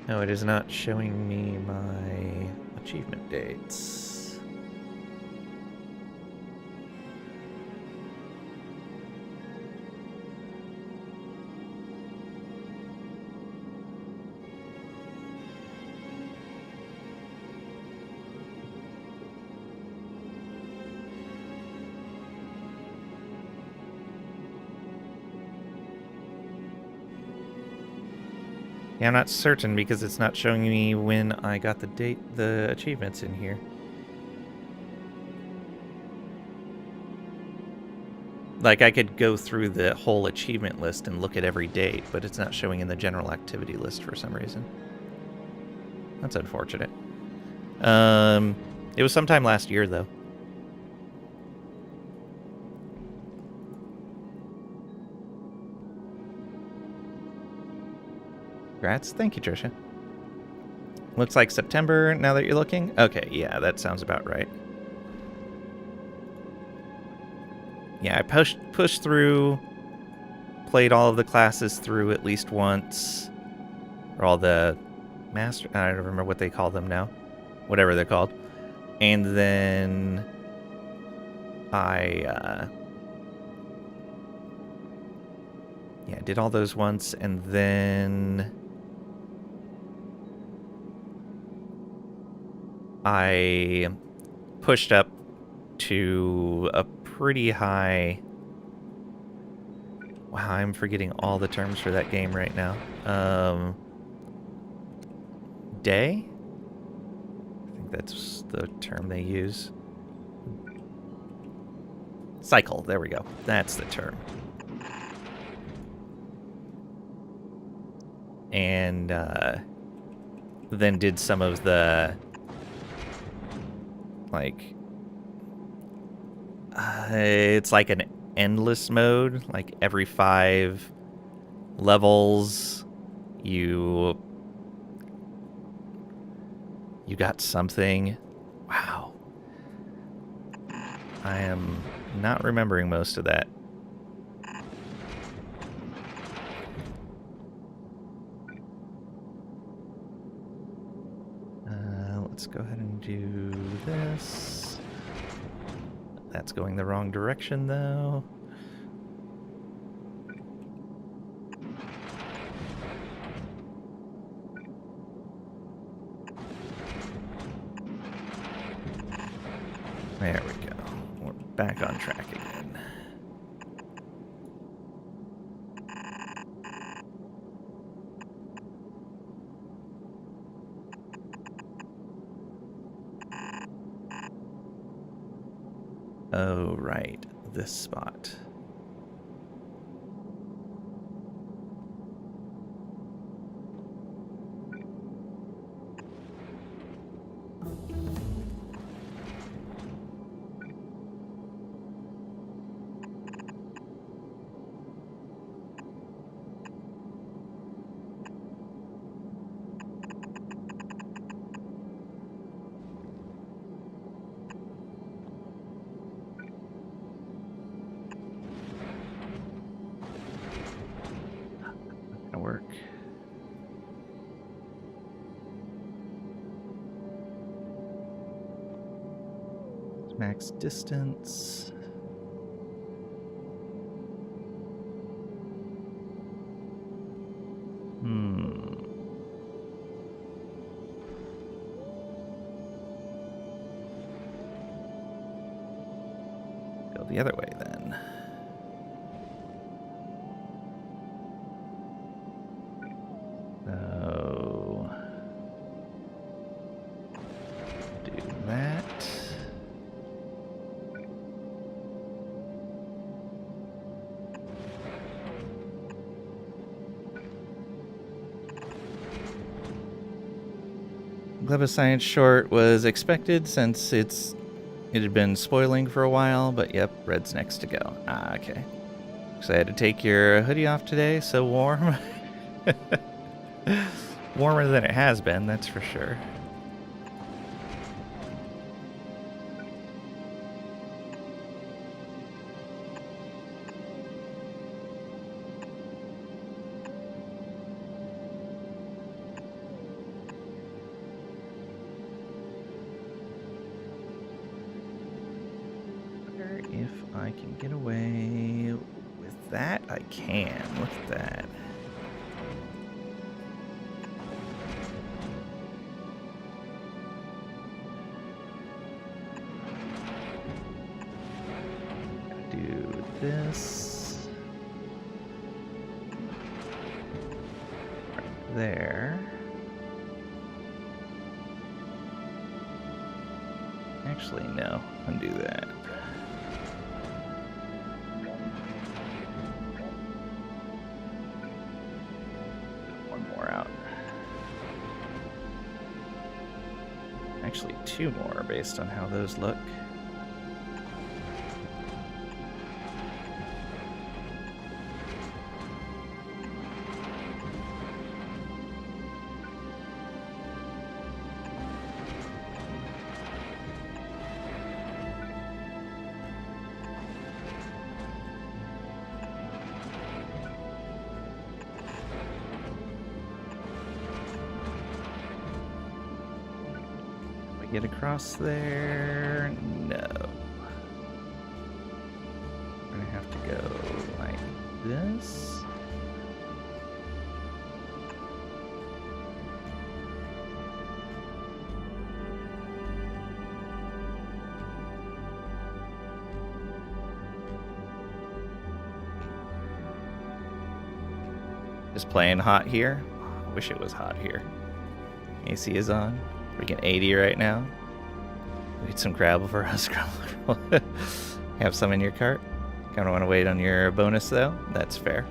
No, it is not showing me my achievement dates. Yeah, I'm not certain because it's not showing me when I got the achievements in here. Like, I could go through the whole achievement list and look at every date, but it's not showing in the general activity list for some reason. That's unfortunate. It was sometime last year, though. Congrats. Thank you, Trisha. Looks like September now that you're looking. Okay, yeah, that sounds about right. Yeah, I pushed through, played all of the classes through at least once. Or all the master... I don't remember what they call them now. Whatever they're called. And then I yeah, did all those once, and then I pushed up to a pretty high... Wow, I'm forgetting all the terms for that game right now. Day? I think that's the term they use. Cycle, there we go. That's the term. And then did some of the... like... it's like an endless mode. Like, every 5 levels, you got something. Wow. I am not remembering most of that. Let's go ahead and do this. That's going the wrong direction, though. There we go. We're back on track again. Oh, right. This spot. max distance. Go the other way then. So do that. Gleba Science short was expected since it had been spoiling for a while, but yep, red's next to go. Ah, okay. So I had to take your hoodie off today, so warm. Warmer than it has been, that's for sure. If I can get away with that, I can. Look at that. Do this. Right there. Actually, no. Undo that. Actually, 2 more based on how those look. Get across there? No. We're gonna have to go like this. Just playing hot here. Wish it was hot here. AC is on. Freaking 80 right now. We need some gravel for us. Have some in your cart. Kind of want to wait on your bonus though. That's fair.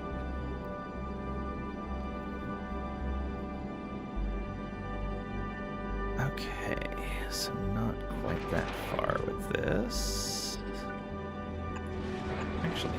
Okay, so not quite that far with this. Actually.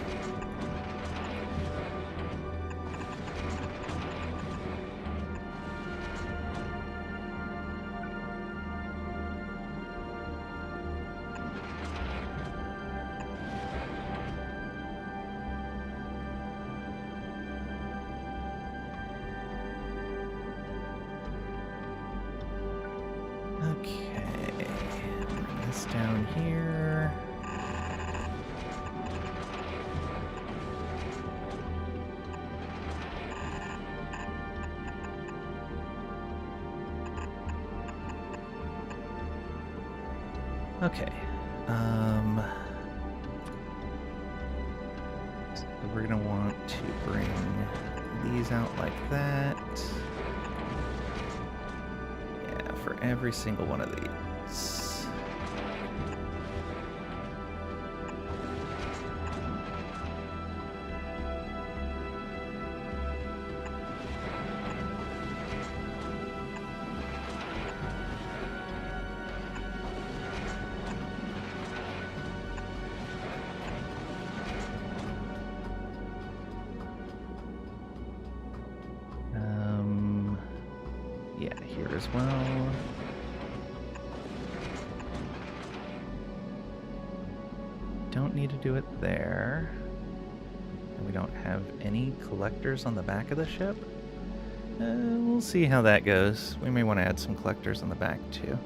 Down here. Okay. So we're gonna want to bring these out like that. Yeah, for every single one of these. Yeah, here as well. Don't need to do it there. And we don't have any collectors on the back of the ship. We'll see how that goes. We may want to add some collectors on the back too.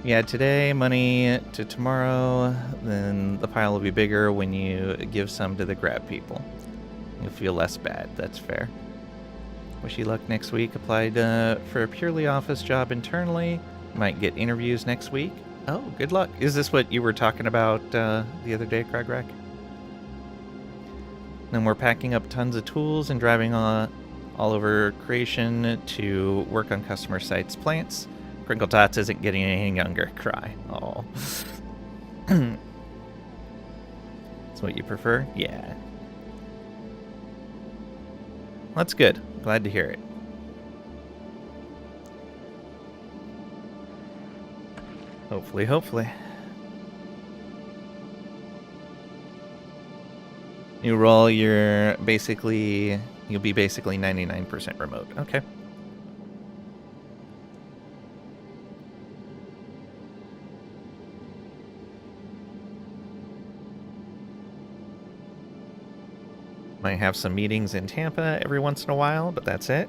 Yeah, today, money to tomorrow, then the pile will be bigger when you give some to the grab people. You'll feel less bad, that's fair. Wish you luck next week. Applied for a purely office job internally. Might get interviews next week. Oh, good luck. Is this what you were talking about the other day, Cragrack? Then we're packing up tons of tools and driving all over creation to work on customer sites' plants. Crinkle Tots isn't getting any younger. Cry. Oh. That's what you prefer? Yeah. That's good. Glad to hear it. Hopefully, hopefully. New role, you'll be basically 99% remote. Okay. Might have some meetings in Tampa every once in a while, but that's it.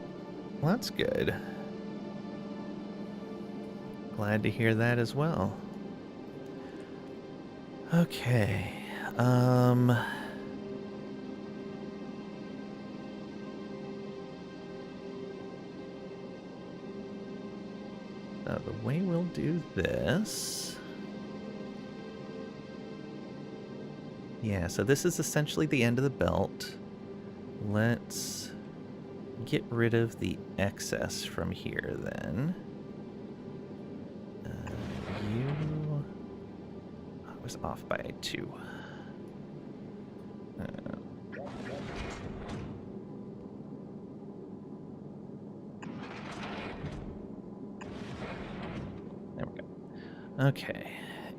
Well, that's good. Glad to hear that as well. Okay. The way we'll do this... Yeah, so this is essentially the end of the belt. Let's get rid of the excess from here, then. I was off by 2. There we go. Okay,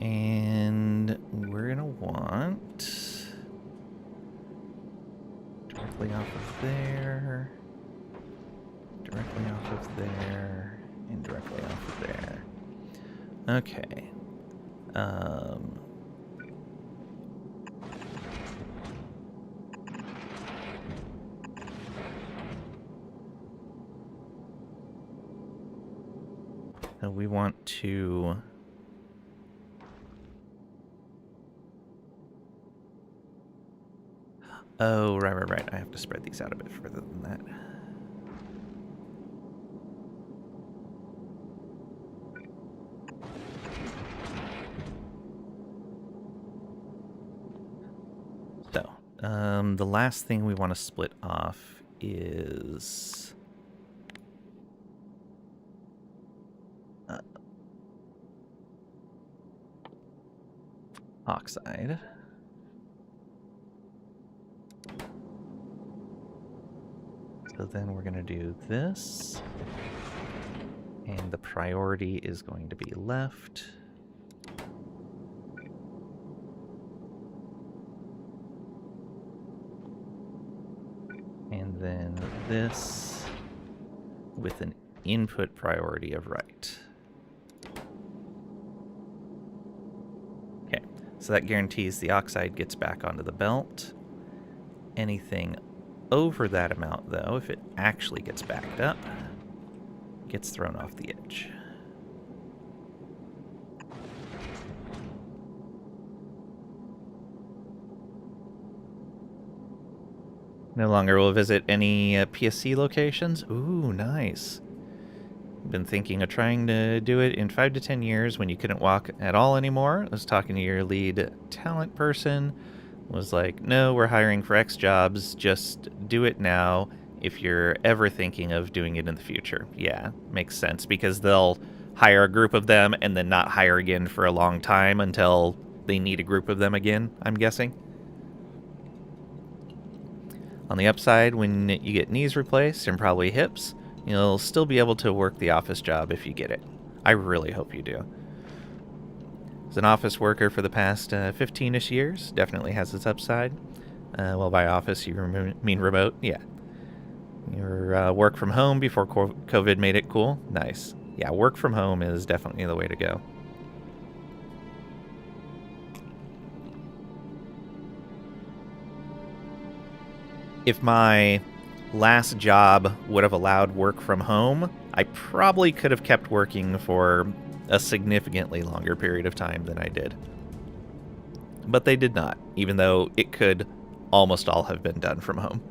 and we're gonna want directly off of there, directly off of there, and directly off of there. Okay. So we want to... Oh, right. I have to spread these out a bit further than that. So, the last thing we want to split off is... oxide. So then we're going to do this. And the priority is going to be left. And then this with an input priority of right. Okay, so that guarantees the oxide gets back onto the belt. Anything over that amount, though, if it actually gets backed up, gets thrown off the edge. No longer will visit any PSC locations. Ooh, nice. Been thinking of trying to do it in 5 to 10 years when you couldn't walk at all anymore. I was talking to your lead talent person. Was like, no, we're hiring for X jobs. Just do it now if you're ever thinking of doing it in the future. Yeah, makes sense because they'll hire a group of them and then not hire again for a long time until they need a group of them again, I'm guessing. On the upside, when you get knees replaced and probably hips, you'll still be able to work the office job if you get it. I really hope you do. As an office worker for the past 15-ish years, definitely has its upside. Well, by office, you mean remote? Yeah. Your work from home before COVID made it cool? Nice. Yeah, work from home is definitely the way to go. If my last job would have allowed work from home, I probably could have kept working for a significantly longer period of time than I did. But they did not, even though it could almost all have been done from home.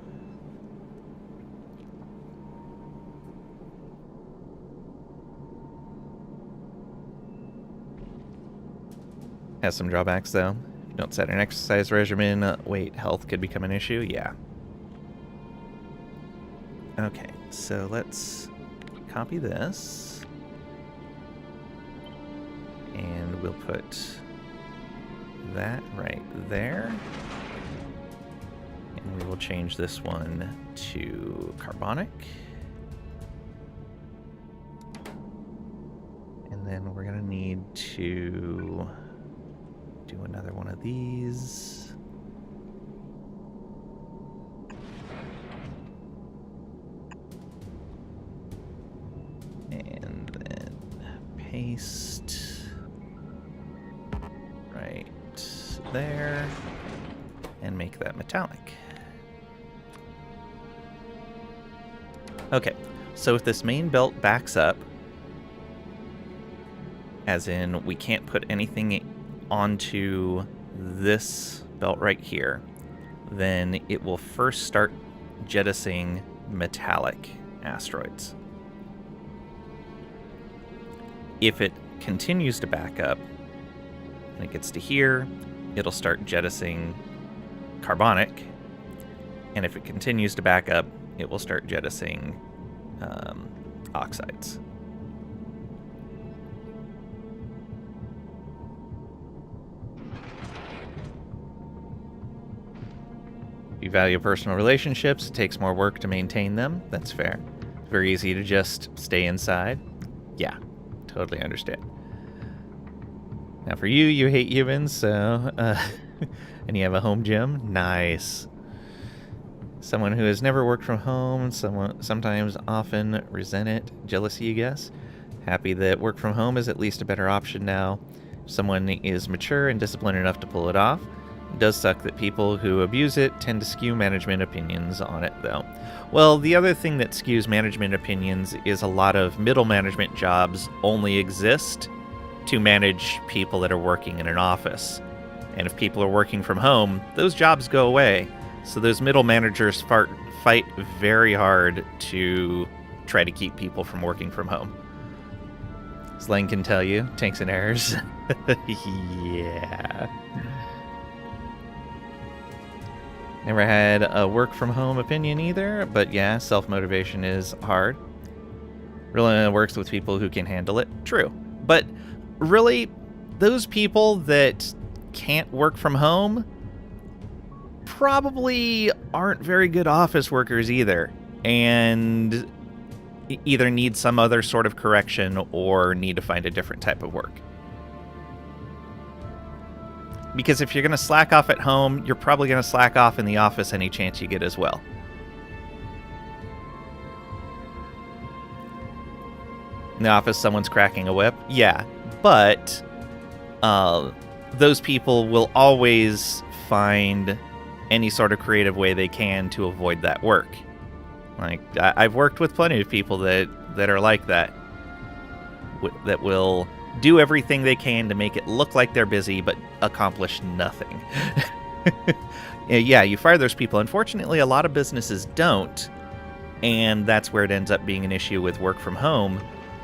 Has some drawbacks, though. If you don't set an exercise regimen, weight, health could become an issue. Yeah. Okay, so let's copy this. And we'll put that right there. And we will change this one to carbonic. And then we're going to need to do another one of these. And then paste right there and make that metallic. Okay, so if this main belt backs up, as in we can't put anything onto this belt right here, then it will first start jettisoning metallic asteroids. If it continues to back up and it gets to here, it'll start jettisoning carbonic, and if it continues to back up, it will start jettisoning oxides. If you value personal relationships, it takes more work to maintain them. That's fair. It's very easy to just stay inside. Yeah, totally understand. Now for you, you hate humans, so... and you have a home gym? Nice. Someone who has never worked from home, sometimes often resent it. Jealousy, you guess? Happy that work from home is at least a better option now. If someone is mature and disciplined enough to pull it off. It does suck that people who abuse it tend to skew management opinions on it, though. Well, the other thing that skews management opinions is a lot of middle management jobs only exist to manage people that are working in an office. And if people are working from home, those jobs go away. So those middle managers fight very hard to try to keep people from working from home. As Len can tell you, tanks and errors. Yeah. Never had a work from home opinion either, but yeah, self-motivation is hard. Really works with people who can handle it. True. But really, those people that can't work from home probably aren't very good office workers either, and either need some other sort of correction or need to find a different type of work. Because if you're going to slack off at home, you're probably going to slack off in the office any chance you get as well. In the office, someone's cracking a whip? Yeah, but those people will always find any sort of creative way they can to avoid that work. Like, I've worked with plenty of people that are like that. That will do everything they can to make it look like they're busy, but accomplish nothing. Yeah, you fire those people. Unfortunately, a lot of businesses don't. And that's where it ends up being an issue with work from home,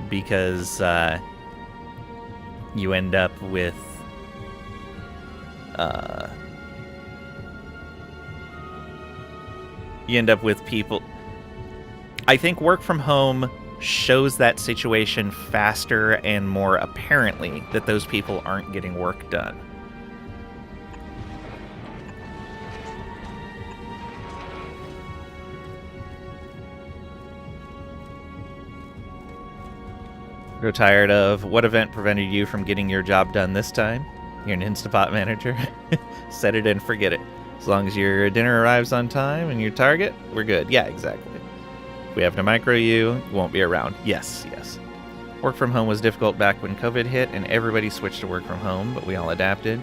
because you end up with people. I think work from home shows that situation faster and more apparently that those people aren't getting work done. Grow tired of what event prevented you from getting your job done this time? You're an Instapot manager. Set it and forget it. As long as your dinner arrives on time and your target, we're good. Yeah, exactly. If we have to micro you, you won't be around. Yes, yes. Work from home was difficult back when COVID hit and everybody switched to work from home, but we all adapted.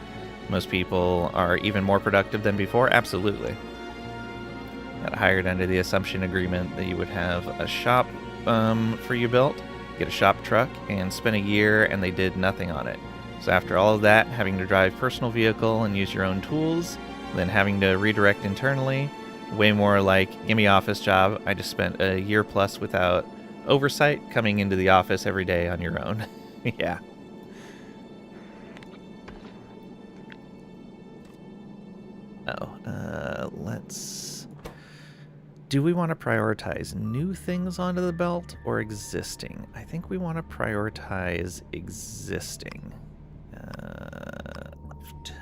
Most people are even more productive than before. Absolutely. Got hired under the assumption agreement that you would have a shop for you built. get a shop truck, and spent a year and they did nothing on it. So after all of that, having to drive personal vehicle and use your own tools, then having to redirect internally, way more like gimme office job. I just spent a year plus without oversight, coming into the office every day on your own. Yeah. Let's... Do we want to prioritize new things onto the belt or existing? I think we want to prioritize existing. Left.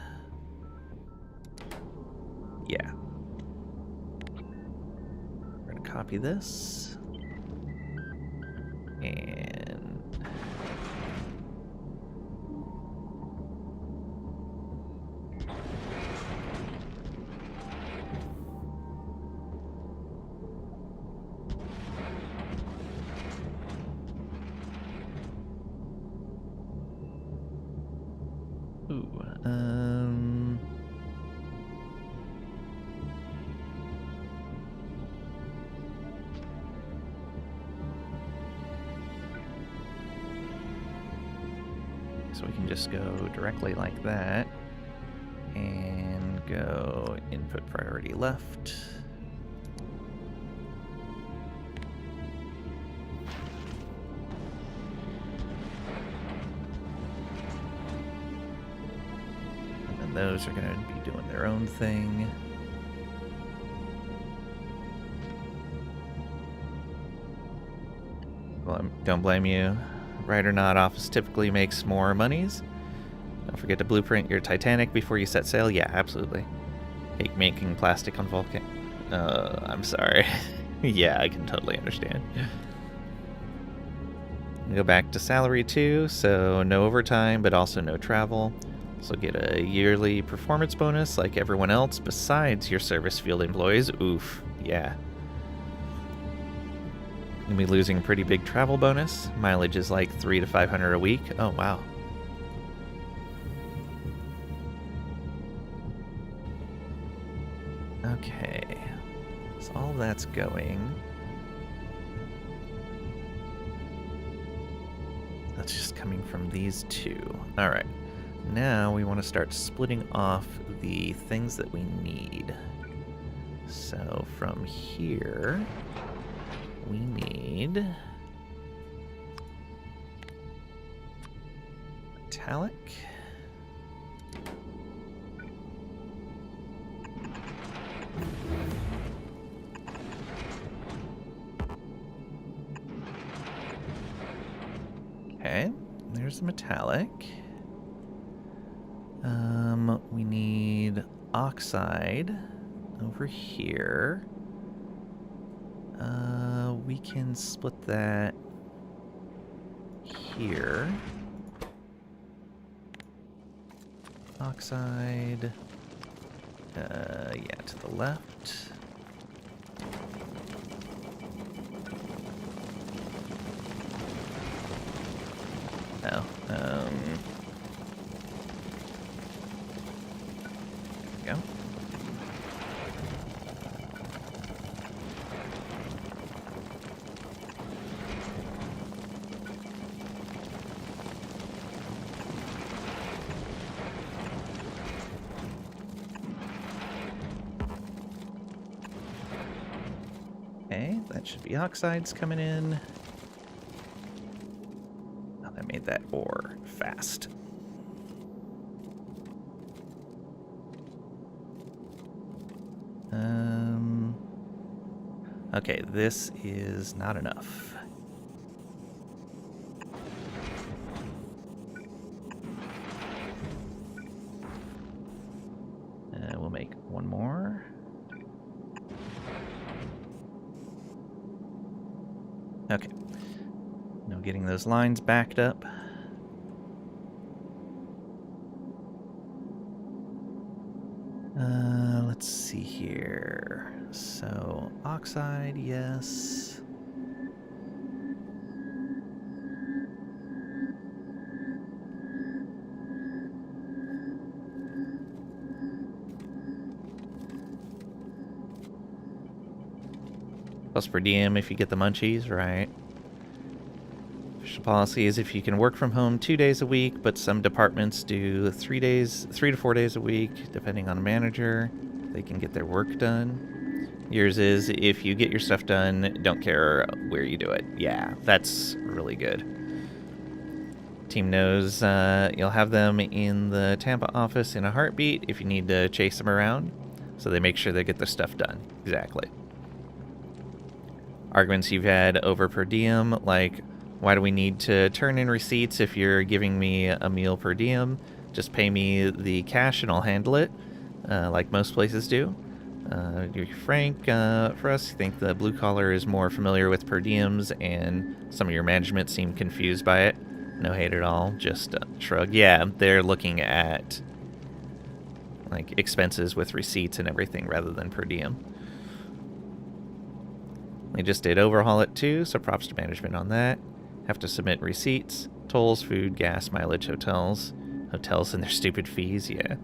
Yeah. We're going to copy this. And... So we can just go directly like that and go input priority left. And then those are going to be doing their own thing. Well, don't blame you. Right or not, office typically makes more monies. Don't forget to blueprint your Titanic before you set sail. Yeah, absolutely. Hate making plastic on Vulcan. I'm sorry. Yeah, I can totally understand. Go back to salary too, so no overtime, but also no travel. So get a yearly performance bonus like everyone else besides your service field employees. Oof, yeah. You'll be losing a pretty big travel bonus. Mileage is like $300 to $500 a week. Oh, wow. Okay. So all that's going. That's just coming from these two. All right. Now we want to start splitting off the things that we need. So from here... we need metallic. Okay, there's the metallic. We need oxide over here. We can split that here. Oxide. Yeah, to the left. Oh, there we go. Okay, that should be oxides coming in. Oh, that made that ore fast. Okay, this is not enough. We'll make one more. Okay. Now getting those lines backed up. Let's see here. So, oxide, yes. Plus per diem if you get the munchies, right? For policy is if you can work from home 2 days a week, but some departments do 3 to 4 days a week, depending on the manager. They can get their work done. Yours is if you get your stuff done, don't care where you do it. Yeah, that's really good. Team knows you'll have them in the Tampa office in a heartbeat if you need to chase them around, so they make sure they get their stuff done. Exactly. Arguments you've had over per diem, like, why do we need to turn in receipts if you're giving me a meal per diem? Just pay me the cash and I'll handle it, like most places do. To be frank, for us, I think the blue collar is more familiar with per diems, and some of your management seem confused by it. No hate at all, just shrug. Yeah, they're looking at like expenses with receipts and everything rather than per diem. They just did overhaul it too, so props to management on that. Have to submit receipts, tolls, food, gas, mileage, hotels and their stupid fees, yeah.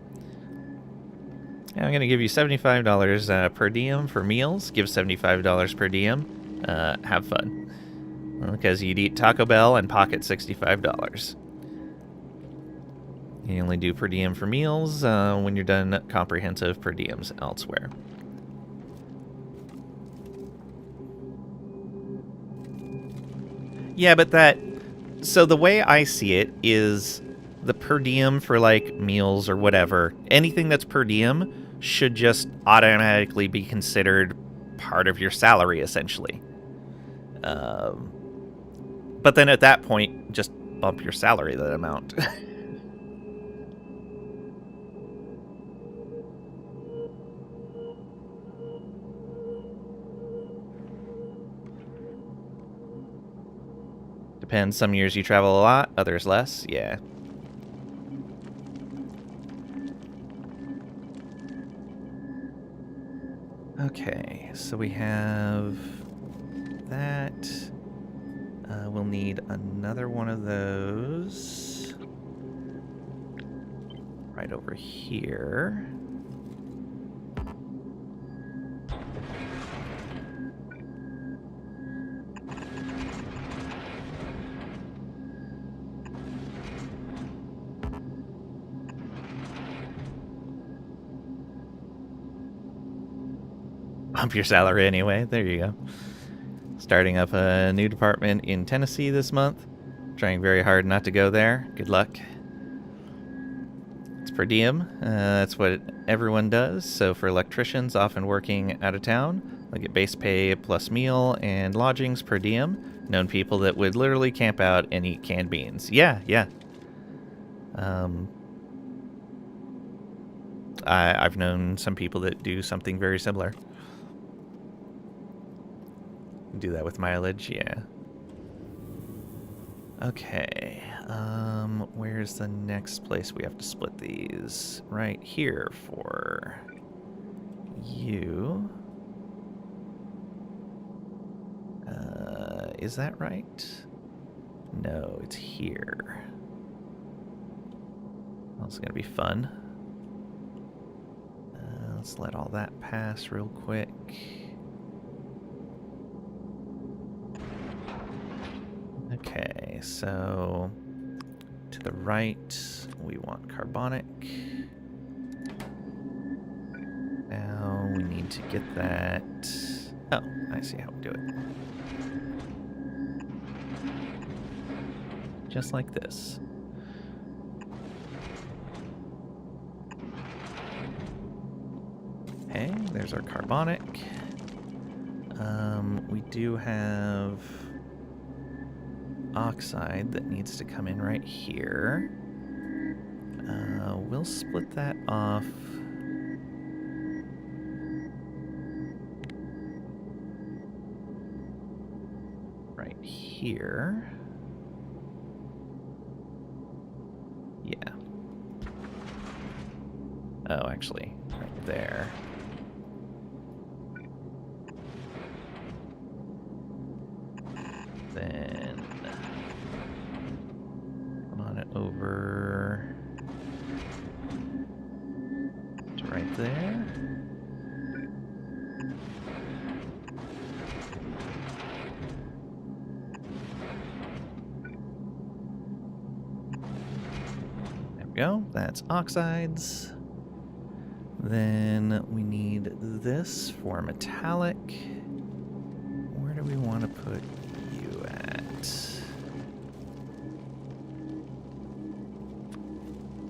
I'm going to give you $75 per diem for meals. Give $75 per diem. Have fun. Because you'd eat Taco Bell and pocket $65. You only do per diem for meals when you're done comprehensive per diems elsewhere. Yeah, but so the way I see it is the per diem for like meals or whatever, anything that's per diem should just automatically be considered part of your salary, essentially. But then at that point, just bump your salary that amount. Depends. Some years you travel a lot, others less. Yeah. Okay, so we have that. We'll need another one of those right over here. Bump your salary anyway. There you go. Starting up a new department in Tennessee this month. Trying very hard not to go there. Good luck. It's per diem. That's what everyone does. So for electricians often working out of town, they'll get base pay plus meal and lodgings per diem. Known people that would literally camp out and eat canned beans. Yeah. I've known some people that do something very similar. Do that with mileage, yeah. Okay, where's the next place we have to split these? Right here for you. Is that right? No, it's here. Well, it's gonna be fun. Let's let all that pass real quick. Okay, so to the right, we want carbonic. Now we need to get that. Oh, I see how we do it. Just like this. Okay, there's our carbonic. We do have oxide that needs to come in right here. We'll split that off right here. Yeah. Oh, actually, right there. Then come on it over to right there. go. That's oxides. Then we need this for metallic. Where do we want to put you at?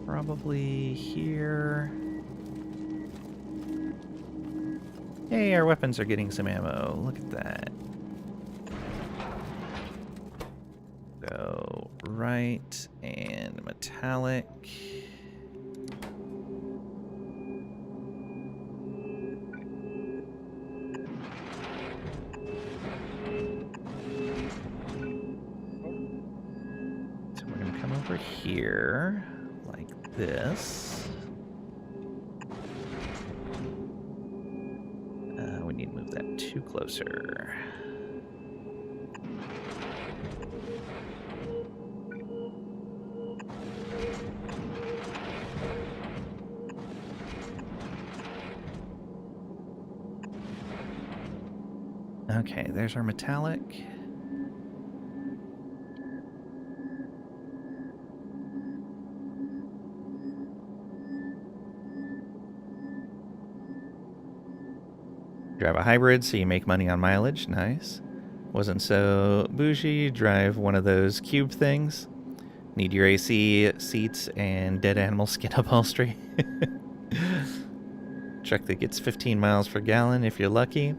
Probably here. Hey, our weapons are getting some ammo. Look at that. Go right and metallic. So we're going to come over here like this. We need to move that 2 closer. Okay, there's our metallic. Drive a hybrid so you make money on mileage. Nice. Wasn't so bougie. Drive one of those cube things. Need your AC, seats, and dead animal skin upholstery. Truck that gets 15 miles per gallon if you're lucky.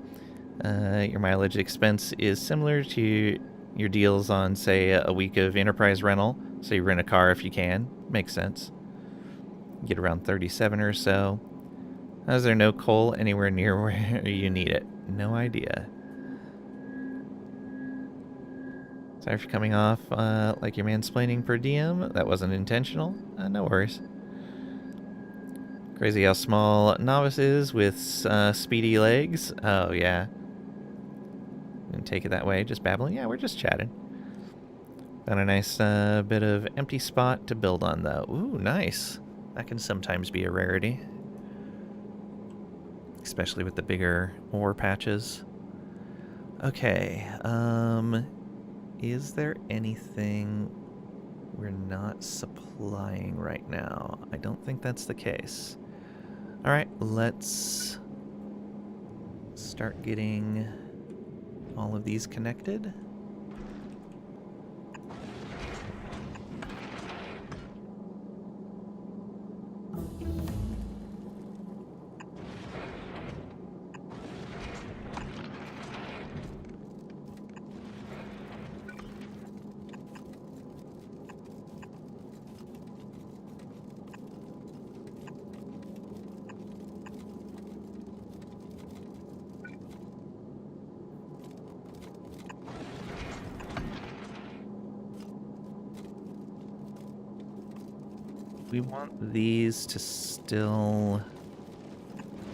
Your mileage expense is similar to your deals on, say, a week of enterprise rental. So you rent a car if you can. Makes sense. Get around 37 or so. Is there no coal anywhere near where you need it? No idea. Sorry for coming off like you're mansplaining per diem. That wasn't intentional. No worries. Crazy how small Novice is with speedy legs. Oh, yeah. Didn't take it that way. Just babbling. Yeah, we're just chatting. Found a nice bit of empty spot to build on, though. Ooh, nice. That can sometimes be a rarity. Especially with the bigger ore patches. Okay, is there anything we're not supplying right now? I don't think that's the case. Alright, let's start getting all of these connected. We want these to still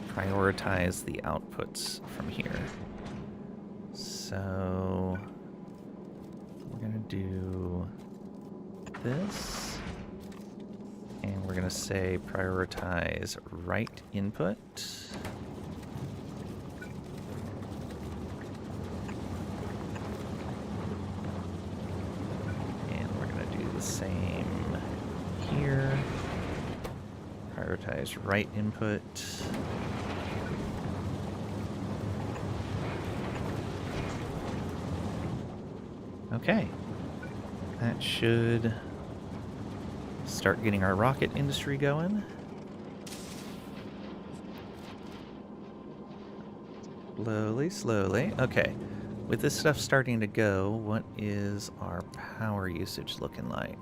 prioritize the outputs from here. So we're going to do this. And we're going to say prioritize write input. And we're going to do the same here. Prioritize write input. Okay. That should start getting our rocket industry going. Slowly, slowly. Okay. With this stuff starting to go, what is our power usage looking like?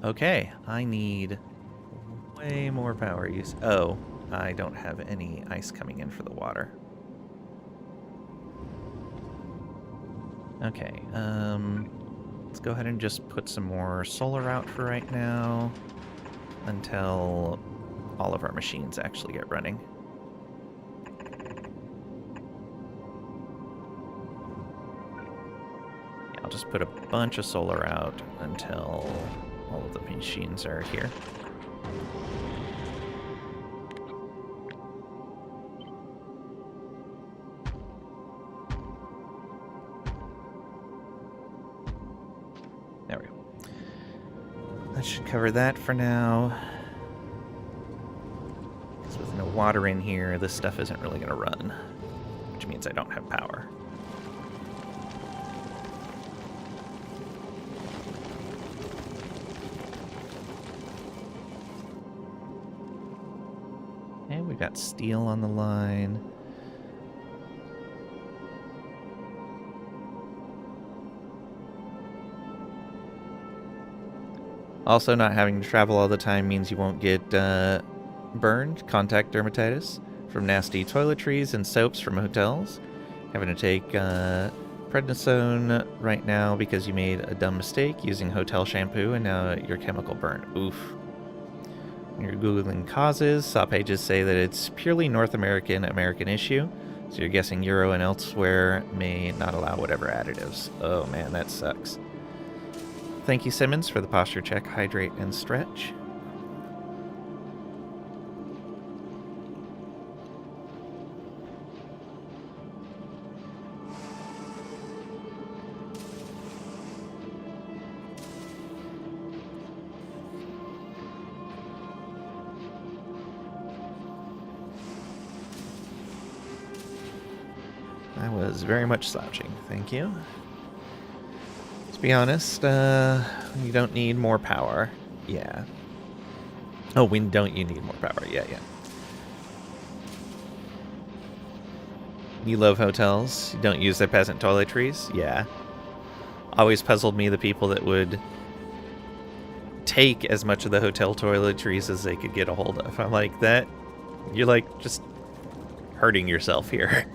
Okay, I need way more power use. Oh, I don't have any ice coming in for the water. Okay, let's go ahead and just put some more solar out for right now until all of our machines actually get running. Yeah, I'll just put a bunch of solar out until all of the machines are here. There we go. cover that for now. Because with no water in here, this stuff isn't really going to run. Which means I don't have power. And we've got steel on the line. Also, not having to travel all the time means you won't get burned, contact dermatitis, from nasty toiletries and soaps from hotels. Having to take prednisone right now because you made a dumb mistake using hotel shampoo and now you're chemical burn. Oof. When you're Googling causes, saw pages say that it's purely North American issue, so you're guessing Euro and elsewhere may not allow whatever additives. Oh man, that sucks. Thank you, Simmons, for the posture check, hydrate, and stretch. I was very much slouching. Thank you. To be honest, you don't need more power. Yeah. Oh, when don't you need more power? Yeah. You love hotels? You don't use their peasant toiletries? Yeah. Always puzzled me the people that would take as much of the hotel toiletries as they could get a hold of. I'm like, that... You're like, just hurting yourself here.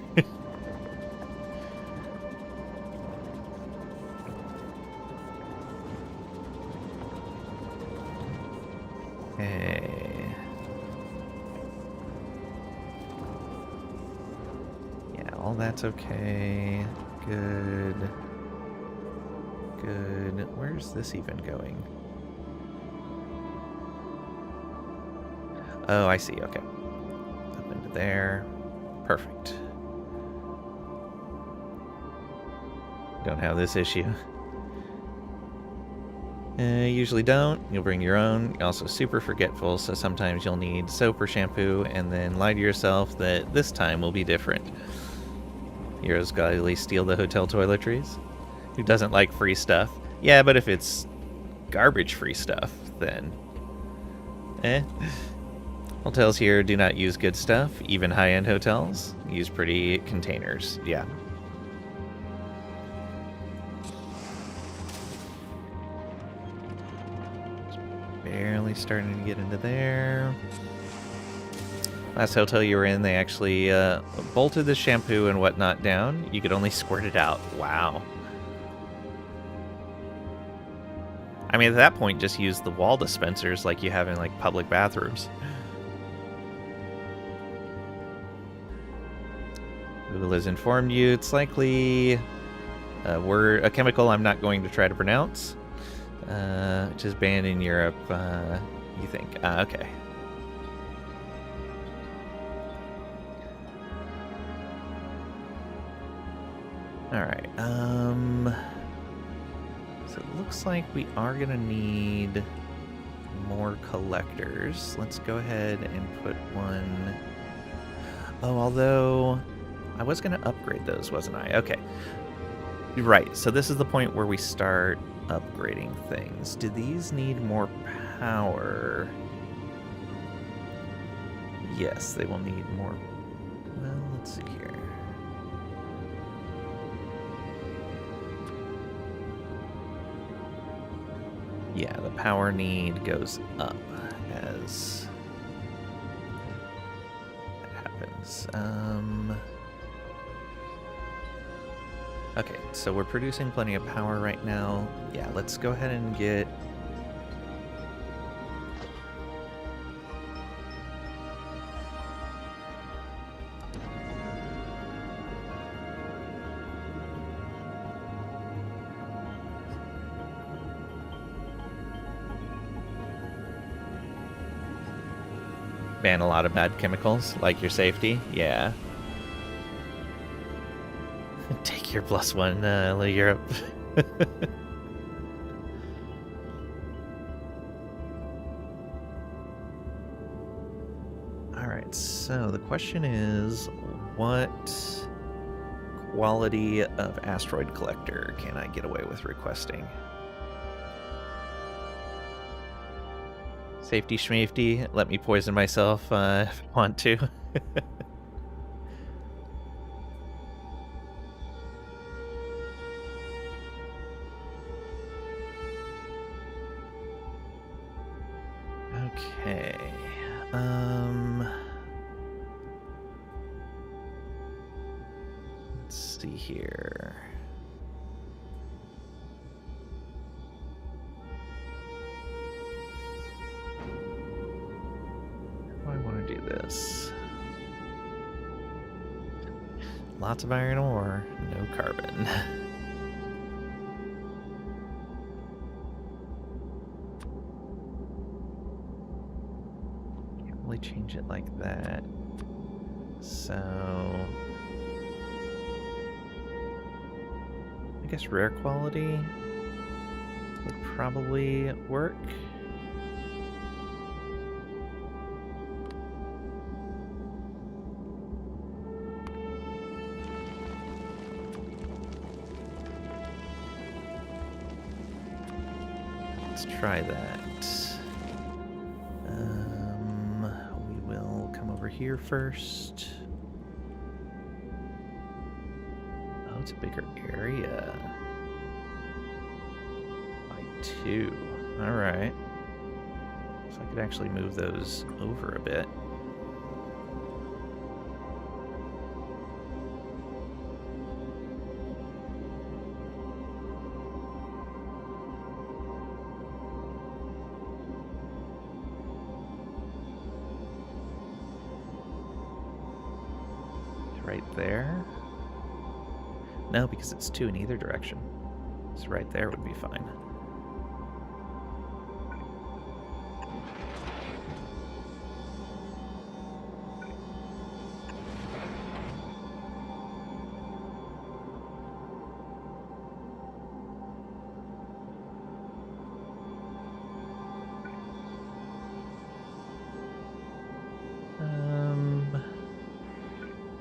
Hey. Yeah, all that's okay. Good. Good. Where's this even going? Oh, I see. Okay. Up into there. Perfect. Don't have this issue. Usually don't. You'll bring your own. You're also super forgetful, so sometimes you'll need soap or shampoo, and then lie to yourself that this time will be different. Heroes gladly steal the hotel toiletries. Who doesn't like free stuff? Yeah, but if it's garbage-free stuff, then... Hotels here do not use good stuff, even high-end hotels. Use pretty containers, yeah. Barely starting to get into there. Last hotel you were in, they actually bolted the shampoo and whatnot down. You could only squirt it out. Wow. I mean, at that point, just use the wall dispensers like you have in like public bathrooms. Google has informed you it's likely a chemical I'm not going to try to pronounce. Which is banned in Europe, you think. Okay. Alright, so it looks like we are gonna need more collectors. Let's go ahead and put one... Oh, although... I was gonna upgrade those, wasn't I? Okay. Right, so this is the point where we start upgrading things. Do these need more power? Yes, they will need more. Well, let's see here. Yeah, the power need goes up as that happens. Okay, so we're producing plenty of power right now. Yeah, let's go ahead and get... ban a lot of bad chemicals, like your safety. Yeah. Take your +1, Europe. So the question is, what quality of asteroid collector can I get away with requesting? Safety schmafety, let me poison myself if I want to. Okay. Let's see here. How do I want to do this? Lots of iron ore, no carbon. Can't really change it like that. So I guess rare quality would probably work. Let's try that. We will come over here first. Oh, it's a bigger area. By 2. Alright. So I could actually move those over a bit. Right there. No, because it's 2 in either direction. So right there would be fine.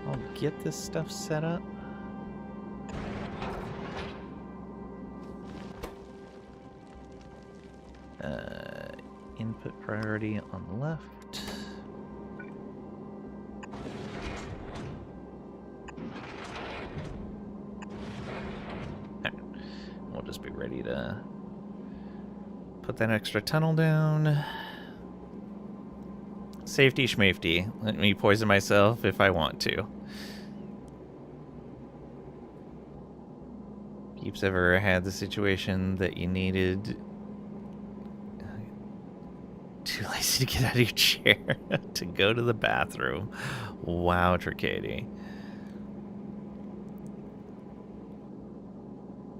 I'll get this stuff set up. Input priority on the left. We'll just be ready to put that extra tunnel down. Safety schmafety. Let me poison myself if I want to. Peeps ever had the situation that you needed... Too lazy to get out of your chair to go to the bathroom. Wow, Tricady.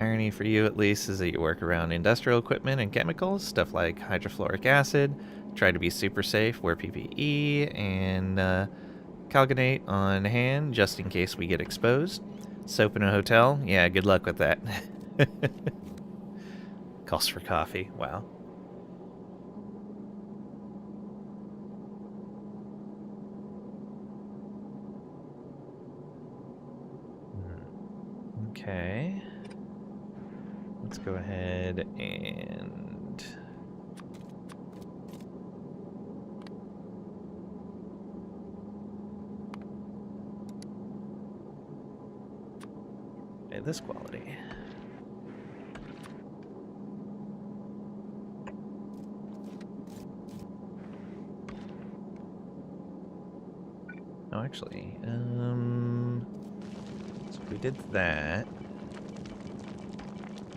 Irony for you, at least, is that you work around industrial equipment and chemicals, stuff like hydrofluoric acid, try to be super safe, wear PPE, and calgonate on hand just in case we get exposed. Soap in a hotel? Yeah, good luck with that. Calls for coffee. Wow. Okay. Let's go ahead and... this quality. Oh, actually, so if we did that,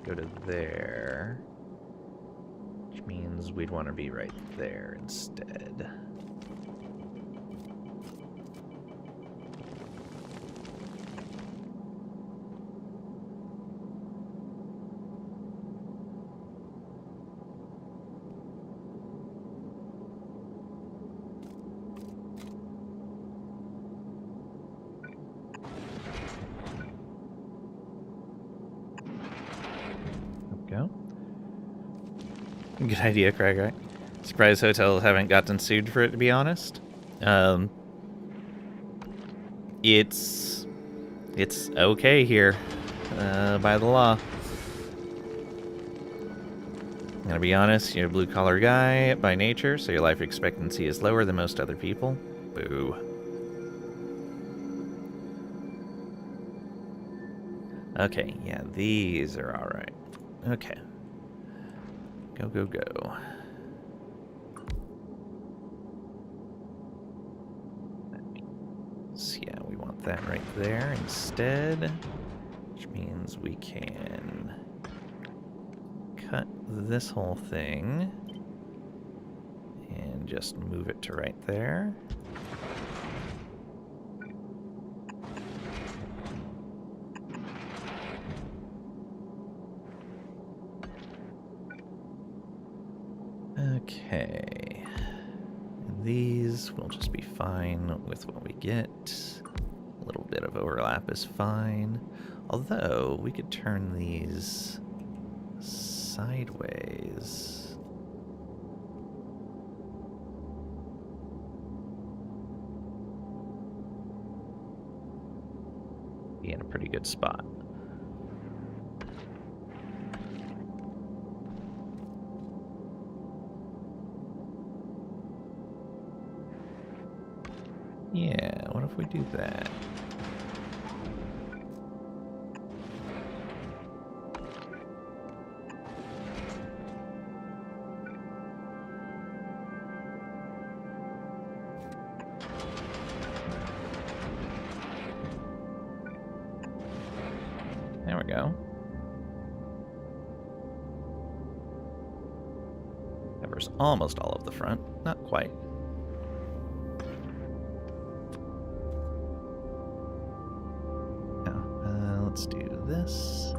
go to there, which means we'd want to be right there instead. Go. Good idea, Craig, right? Surprised hotels haven't gotten sued for it, to be honest. It's okay here, by the law. I'm gonna be honest, you're a blue-collar guy by nature, so your life expectancy is lower than most other people. Boo. Okay, yeah, these are alright. Okay. Go, go, go. So yeah, we want that right there instead, which means we can cut this whole thing and just move it to right there. Okay. And these will just be fine with what we get. A little bit of overlap is fine. Although, we could turn these sideways. Be in a pretty good spot. Yeah, what if we do that? There we go. Covers almost all of the front, not quite. Let's do this.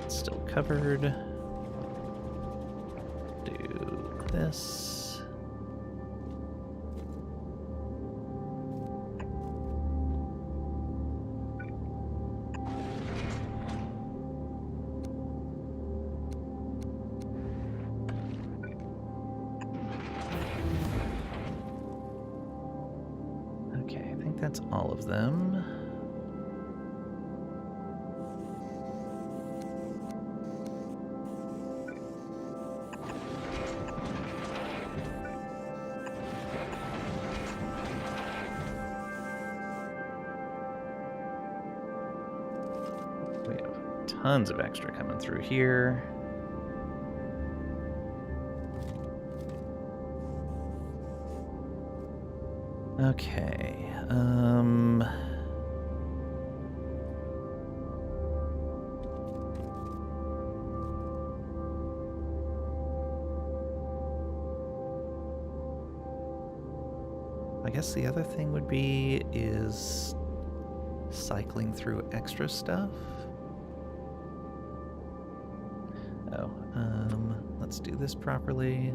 It's still covered. Do this. That's all of them. We have tons of extra coming through here. Okay. I guess the other thing would be is cycling through extra stuff. Oh, let's do this properly.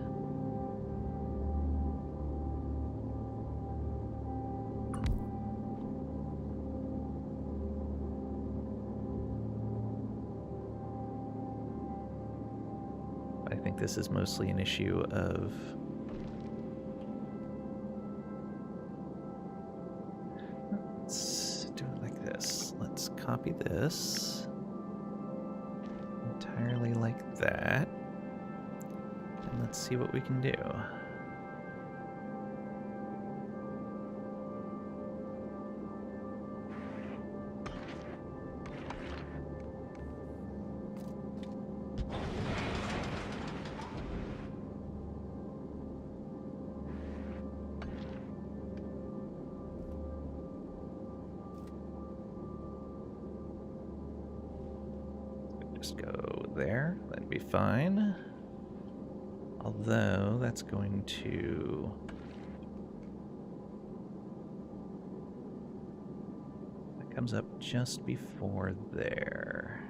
I think this is mostly an issue of copy this entirely like that, and let's see what we can do. Just go there, that'd be fine. Although, that's going to... That comes up just before there.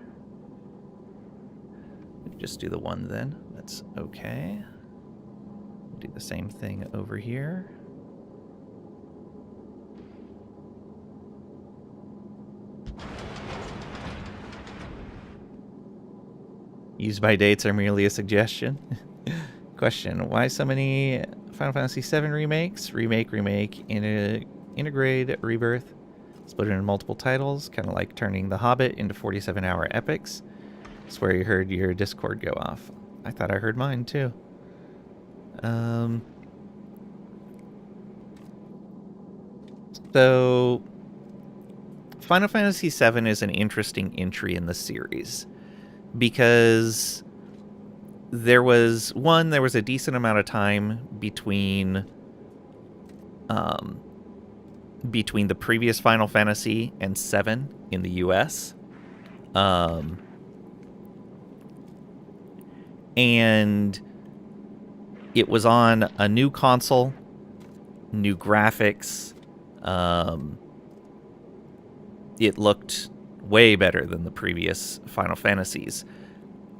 Just do the one then, that's okay. Do the same thing over here. Use by dates are merely a suggestion. Question: why so many Final Fantasy VII remakes? Remake, integrate, rebirth, split into multiple titles, kind of like turning The Hobbit into 47-hour epics. Swear you heard your Discord go off. I thought I heard mine too. So Final Fantasy VII is an interesting entry in the series because there was a decent amount of time between the previous Final Fantasy and 7 in the US. And it was on a new console, new graphics. It looked way better than the previous Final Fantasies.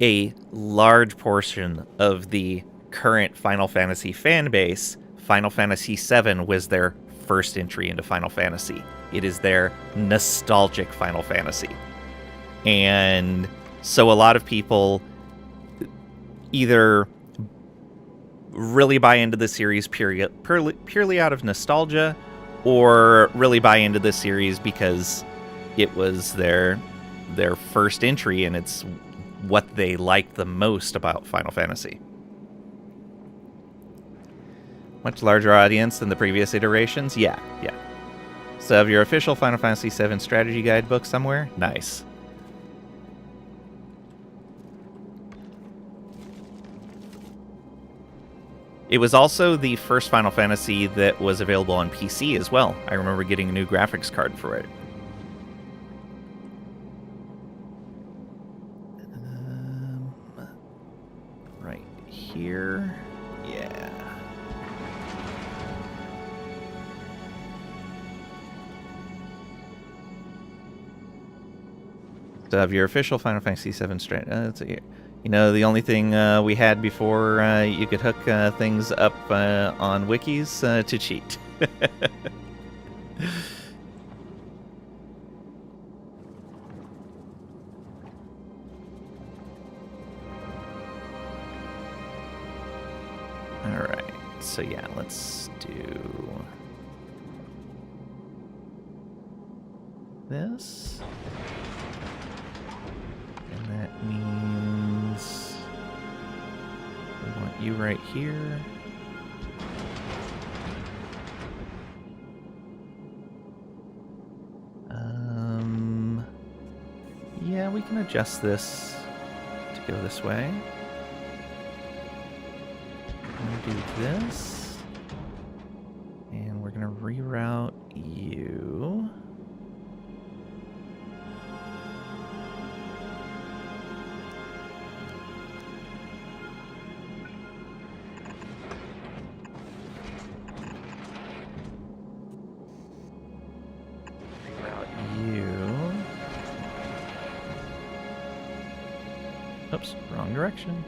A large portion of the current Final Fantasy fan base, Final Fantasy VII was their first entry into Final Fantasy. It is their nostalgic Final Fantasy. And so a lot of people either really buy into the series purely out of nostalgia, or really buy into the series because it was their first entry and it's what they liked the most about Final Fantasy. Much larger audience than the previous iterations? Yeah. So have your official Final Fantasy VII strategy guidebook somewhere? Nice. It was also the first Final Fantasy that was available on PC as well. I remember getting a new graphics card for it. Right here. Yeah. So have your official Final Fantasy VII strategy. You know, the only thing we had before you could hook things up on wikis to cheat. Alright, so yeah, let's do this. And that means we want you right here. Yeah, we can adjust this to go this way. I'm gonna do this. And we're gonna reroute you. Oops, wrong direction.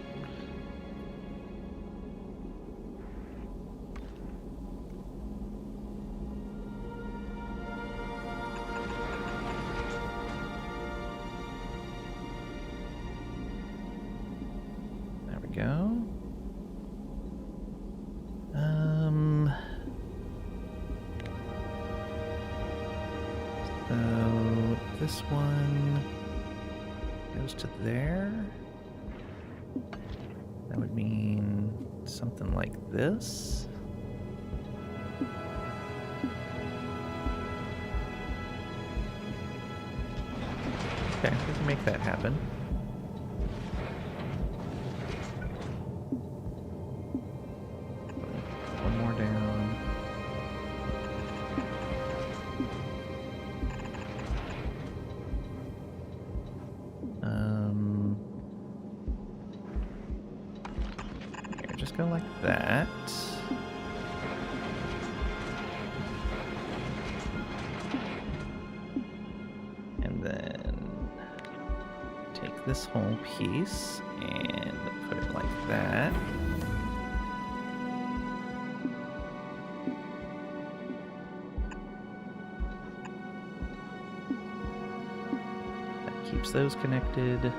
There we go. So this one goes to there. That would mean something like this. Okay, we can make that happen. One more down. Just go like that. And then take this whole piece and put it like that. That keeps those connected.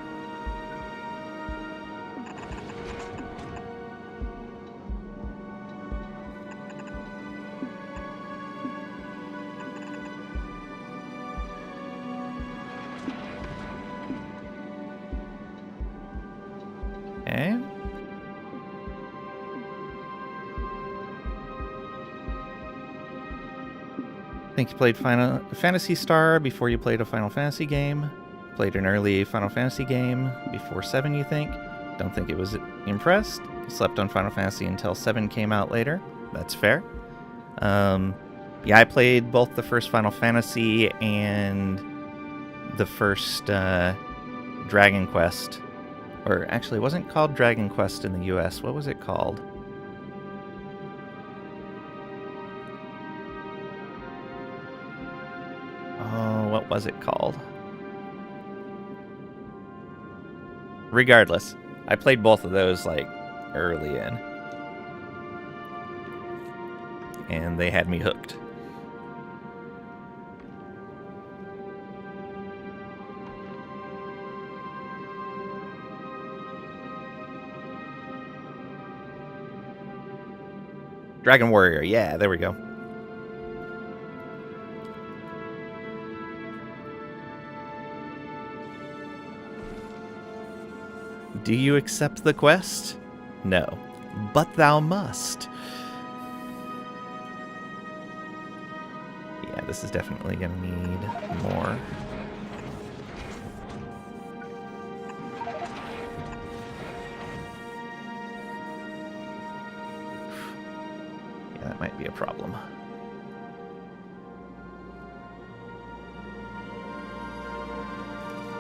Think you played Final Fantasy Star before you played a Final Fantasy game? Played an early Final Fantasy game before 7, you think? Don't think it was impressed? Slept on Final Fantasy until 7 came out later? That's fair. Yeah, I played both the first Final Fantasy and the first Dragon Quest. Or actually, it wasn't called Dragon Quest in the US. What was it called? Oh, what was it called? Regardless, I played both of those like early in. And they had me hooked. Dragon Warrior, yeah, there we go. Do you accept the quest? No, but thou must. Yeah, this is definitely gonna need more. Yeah, that might be a problem.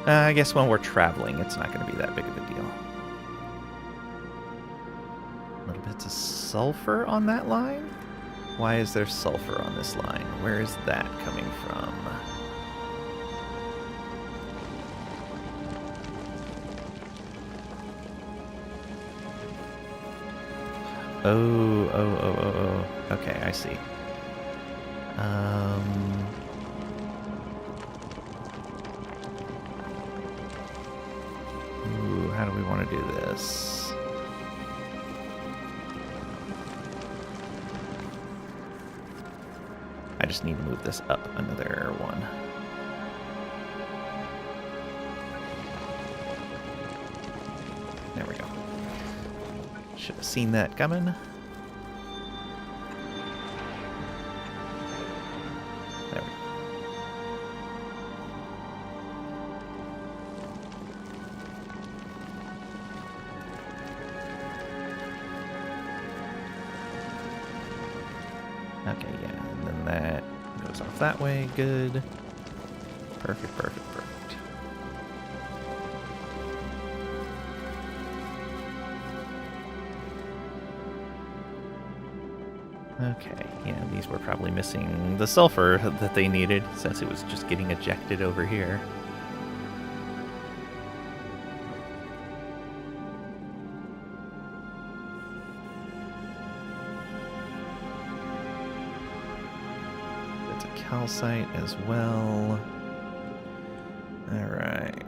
I guess when we're traveling, it's not going to be that big of a deal. Little bits of sulfur on that line? Why is there sulfur on this line? Where is that coming from? Oh. Okay, I see. Ooh, how do we want to do this? I just need to move this up another one. There we go. Should have seen that coming. There we go. Okay, yeah, and then that goes off that way. Good. Perfect. Okay, yeah, these were probably missing the sulfur that they needed, since it was just getting ejected over here. It's a calcite as well. Alright.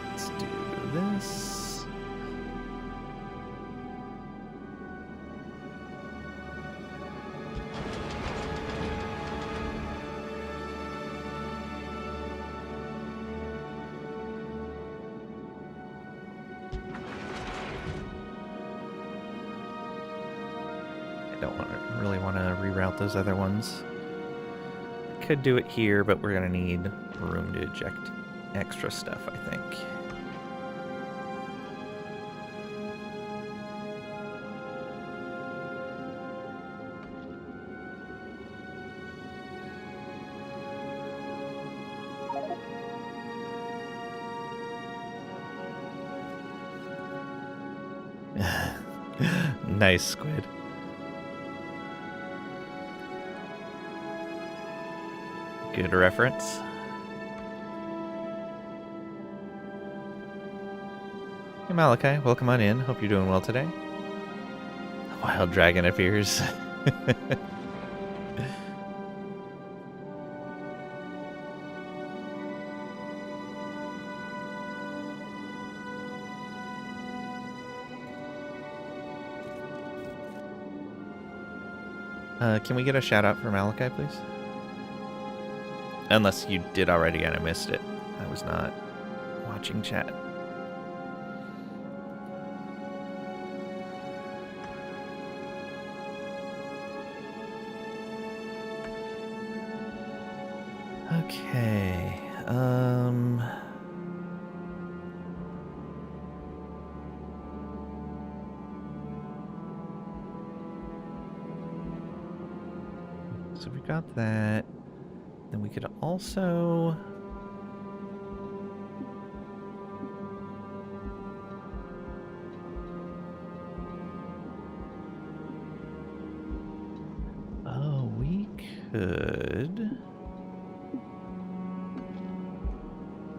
Let's do this. Really want to reroute those other ones. Could do it here, but we're going to need room to eject extra stuff, I think. Nice, Squid. Good reference. Hey Malachi, welcome on in. Hope you're doing well today. A wild dragon appears. Can we get a shout out for Malachi, please? Unless you did already and I missed it. I was not watching chat. Okay. So we got that. Then we could also... Oh, we could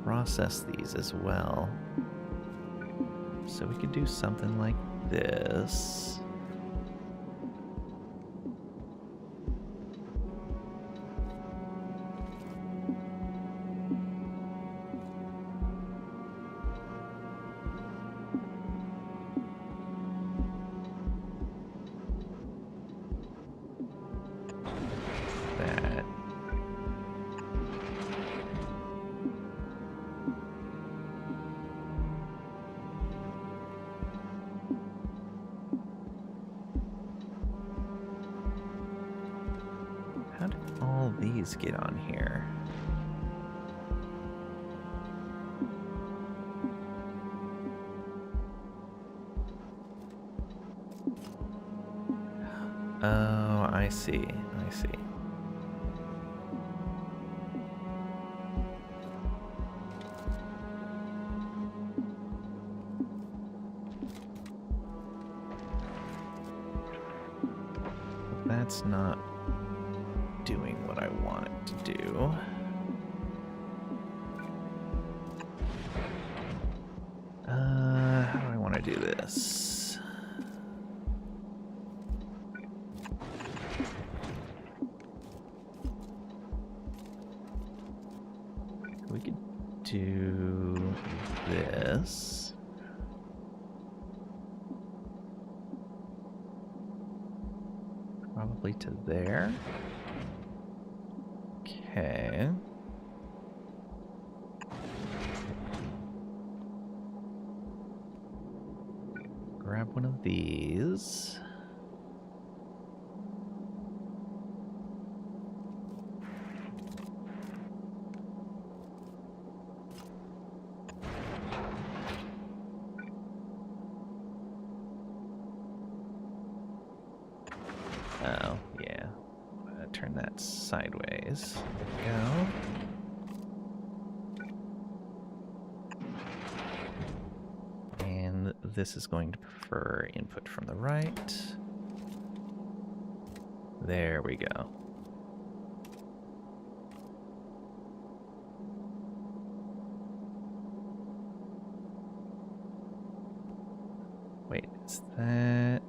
process these as well. So we could do something like this. That. How did all these get on here? Oh, I see. I see. That's not doing what I want it to do. How do I want to do this? We could do this. Probably to there. Okay. Grab one of these. Oh, yeah. Turn that sideways. There we go. And this is going to prefer input from the right. There we go. Wait, is that...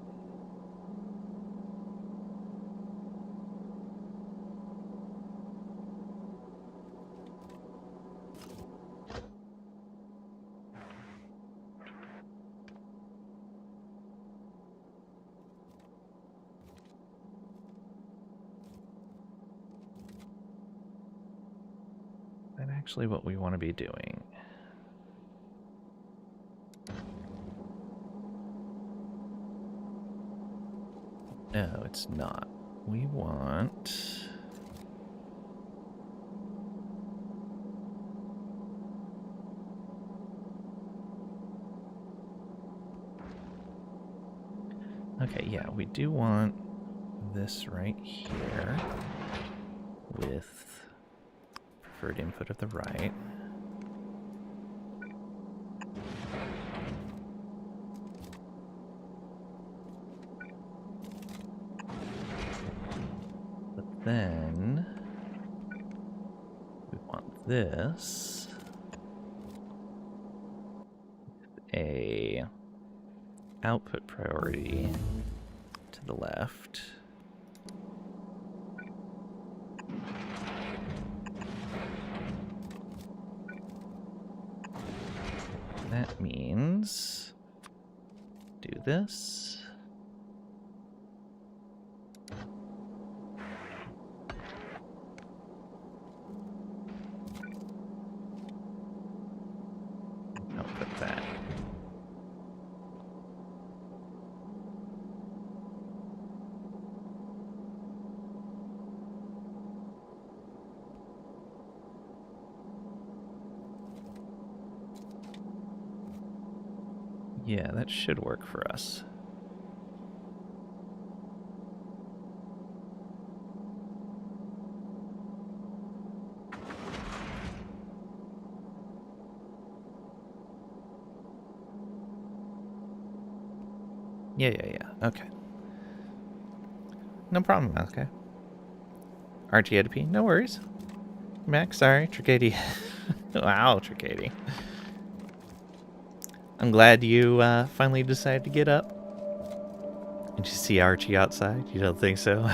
Is that actually what we want to be doing? No, it's not. We want... Okay, yeah, we do want this right here with preferred input of the right. But then we want this with a output priority to the left. That means do this. Output that. Yeah, that should work for us. Yeah. Okay. No problem, okay. Archie had to pee? No worries. Max, sorry. Tricady. Wow, Tricady. I'm glad you finally decided to get up. Did you see Archie outside? You don't think so?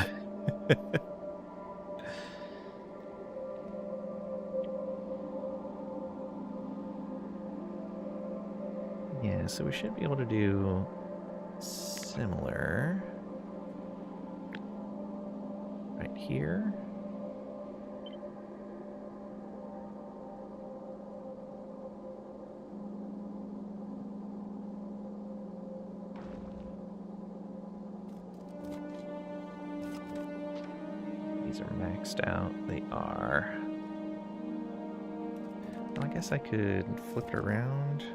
Yeah, so we should be able to do similar right here. These are maxed out. They are. Well, I guess I could flip it around.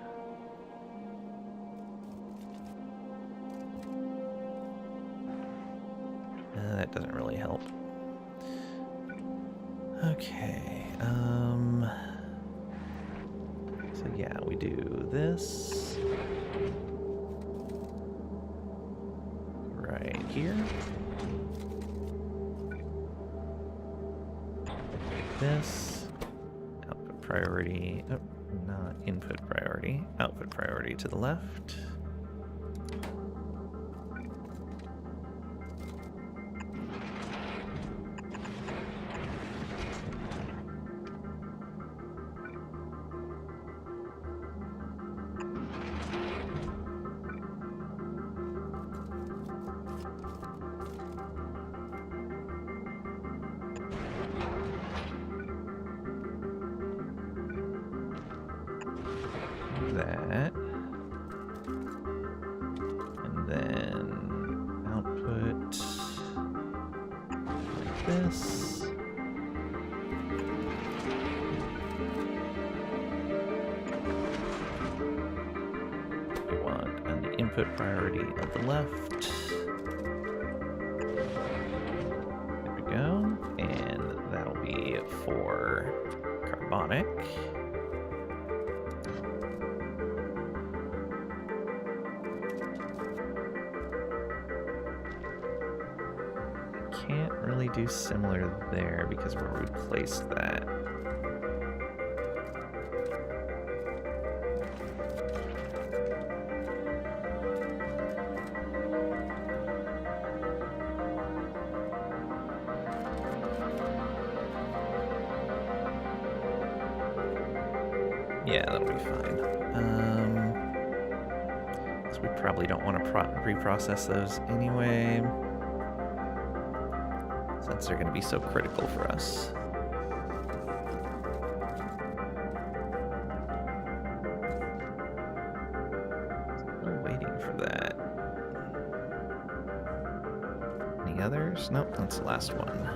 That doesn't really help. Okay. So yeah, we do this right here. This output priority. Oh, not input priority. Output priority to the left. That. And then output like this. We want an input priority of the left. There we go. And that'll be for carbonic. Can't really do similar there because where we placed that. Yeah, that'll be fine. So we probably don't want to reprocess those anyway, since they're going to be so critical for us. Still waiting for that. Any others? Nope, that's the last one.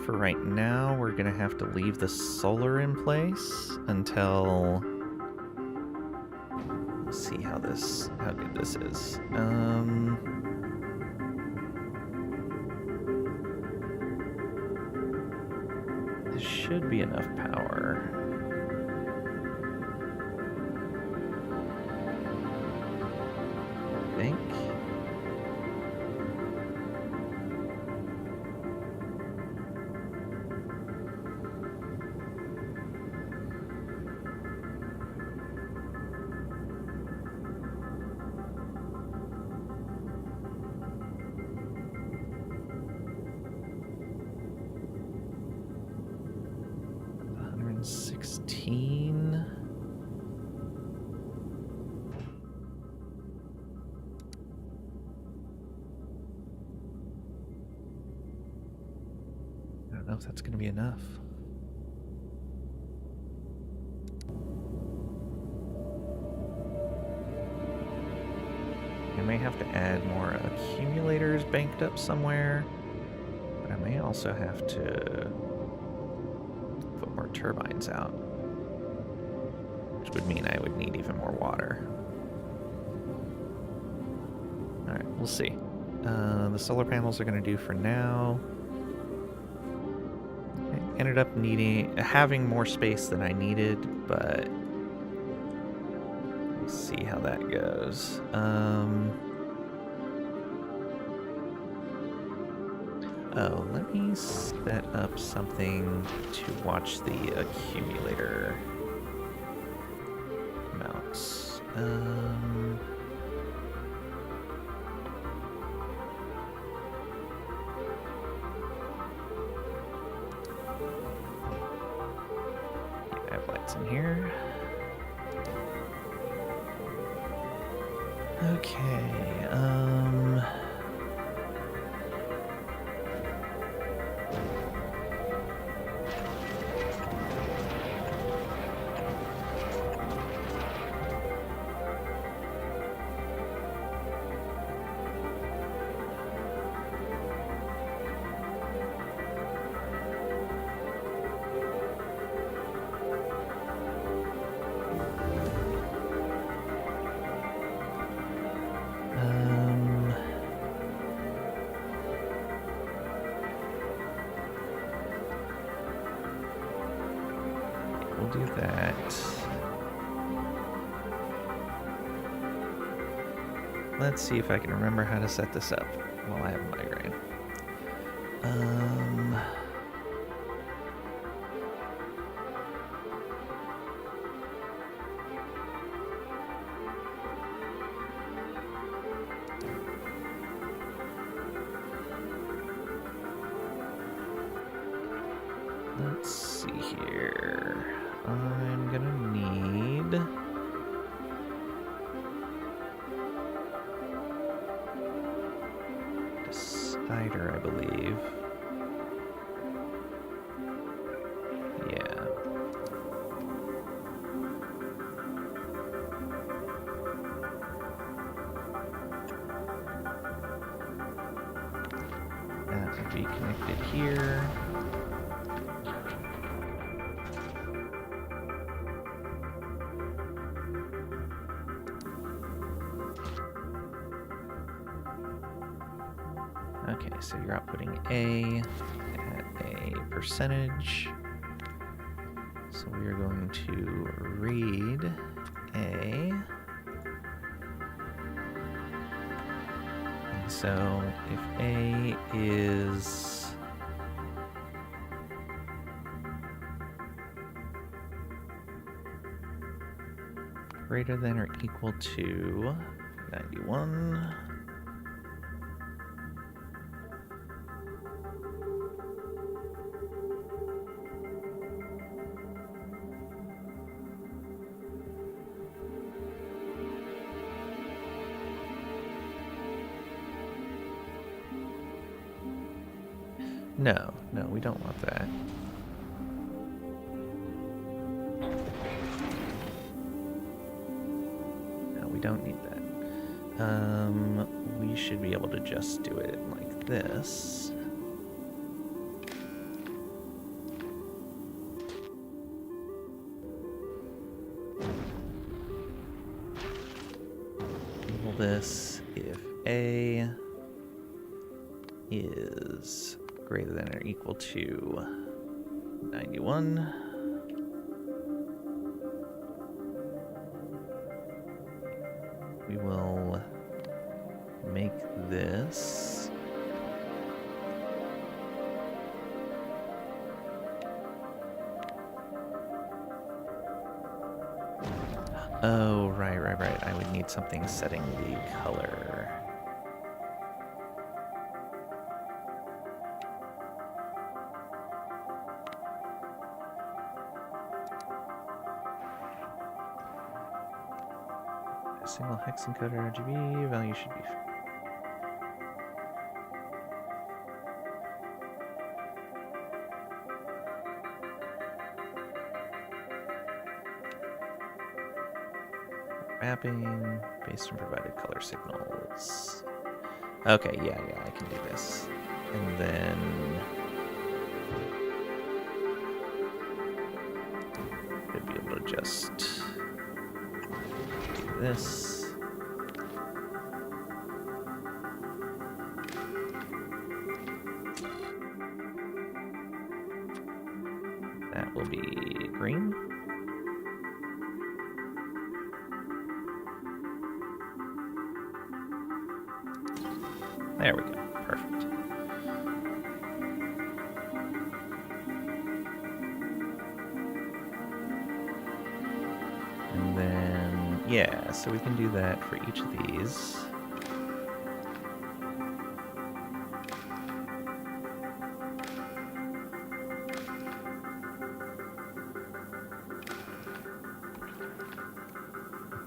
For right now, we're gonna have to leave the solar in place until see how good this is. This should be enough power. I think. know if that's going to be enough. I may have to add more accumulators banked up somewhere, but I may also have to put more turbines out, which would mean I would need even more water. Alright, we'll see. The solar panels are going to do for now. I ended up having more space than I needed, but we'll see how that goes. Oh, let me set up something to watch the accumulator amounts. I have lights in here. Okay, we'll do that. Let's see if I can remember how to set this up while I have a migraine. Let's see here. I'm gonna need decider, I believe. Yeah. That would be connected here. Okay, so you're outputting A at a percentage. So we are going to read A. And so if A is greater than or equal to 91, no, we don't want that. No, we don't need that. We should be able to just do it like this. Enable this if A is greater than or equal to 91. We will make this oh, right. I would need something setting the color. A single hex encoded RGB value should be Mapping based on provided color signals. Okay, yeah, I can do this. And then should be able to just do this. That will be green. There we go. Perfect. And then, yeah, so we can do that for each of these.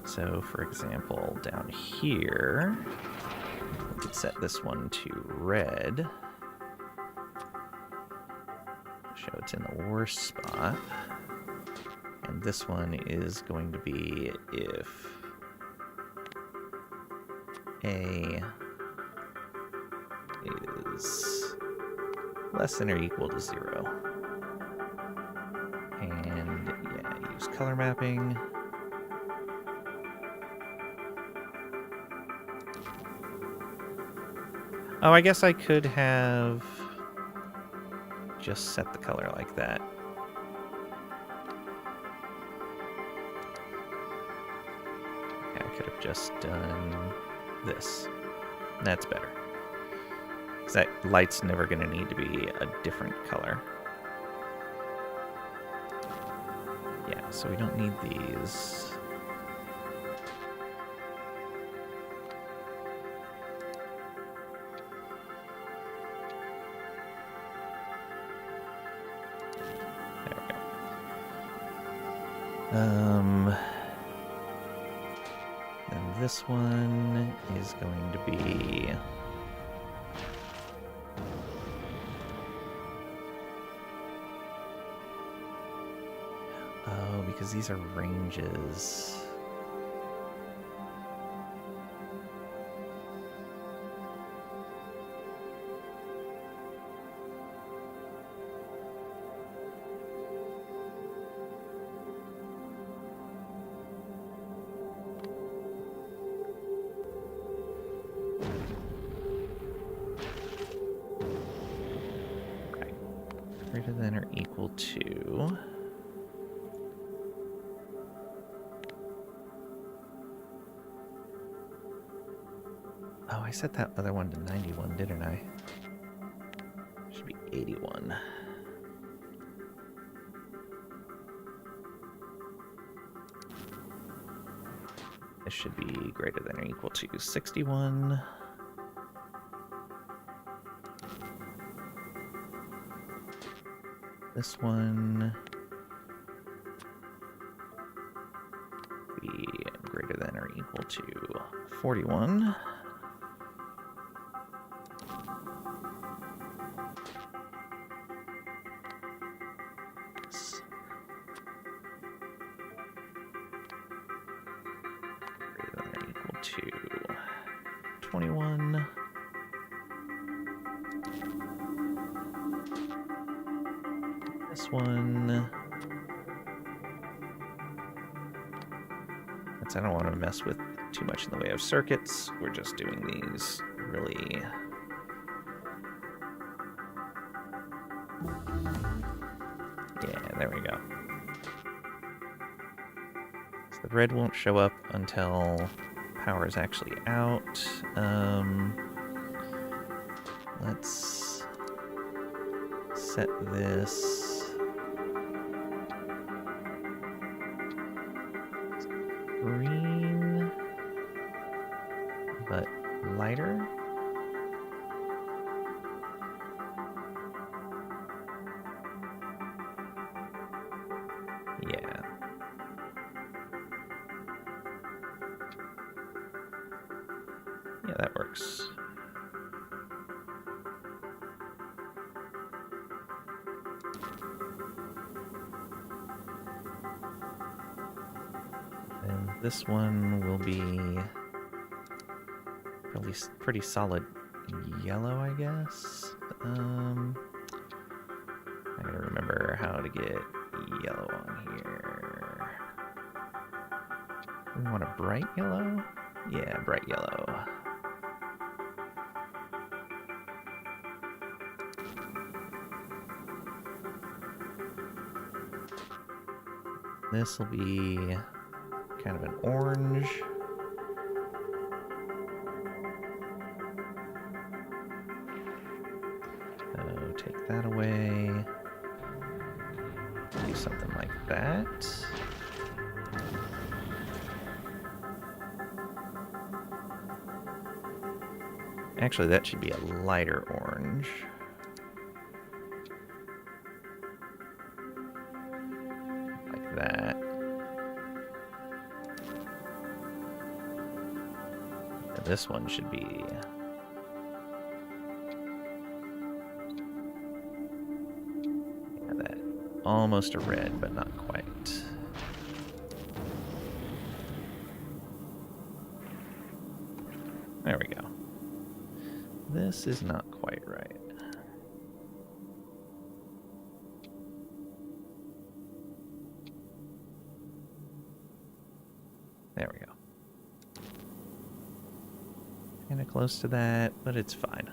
So, for example, down here, we could set this one to red. Show it's in the worst spot. And this one is going to be if A is less than or equal to 0. And yeah, use color mapping. Oh, I guess I could have just set the color like that. I could have just done this. That's better. Because that light's never going to need to be a different color. Yeah, so we don't need these. There we go. And this one is going to be because these are ranges. Okay. Greater than or equal to. Oh, I set that other one to 91, didn't I? Should be 81. This should be greater than or equal to 61. This one be greater than or equal to 41. Greater than or equal to 21. This one. I don't want to mess with too much in the way of circuits. We're just doing these really. Yeah, there we go. So the red won't show up until power is actually out. Let's set this. Green, but lighter. Yeah. Yeah, that works. And this one will be pretty solid yellow, I guess. I gotta remember how to get yellow on here. We want a bright yellow? Yeah, bright yellow. This will be kind of an orange. So take that away. Do something like that. Actually, that should be a lighter orange. Like that. And this one should be... yeah, that. Almost a red, but not quite. There we go. This is not quite right. There we go. Kind of close to that, but it's fine.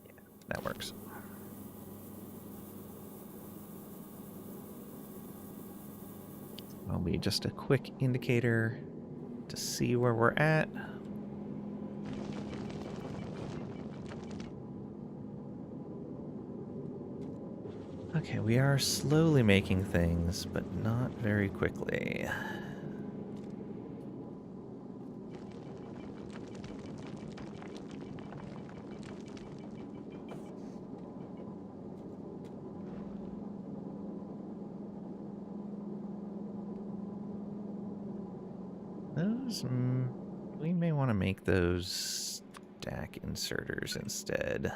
Yeah, that works. Will be just a quick indicator to see where we're at. Okay, we are slowly making things, but not very quickly. Those, we may want to make those stack inserters instead.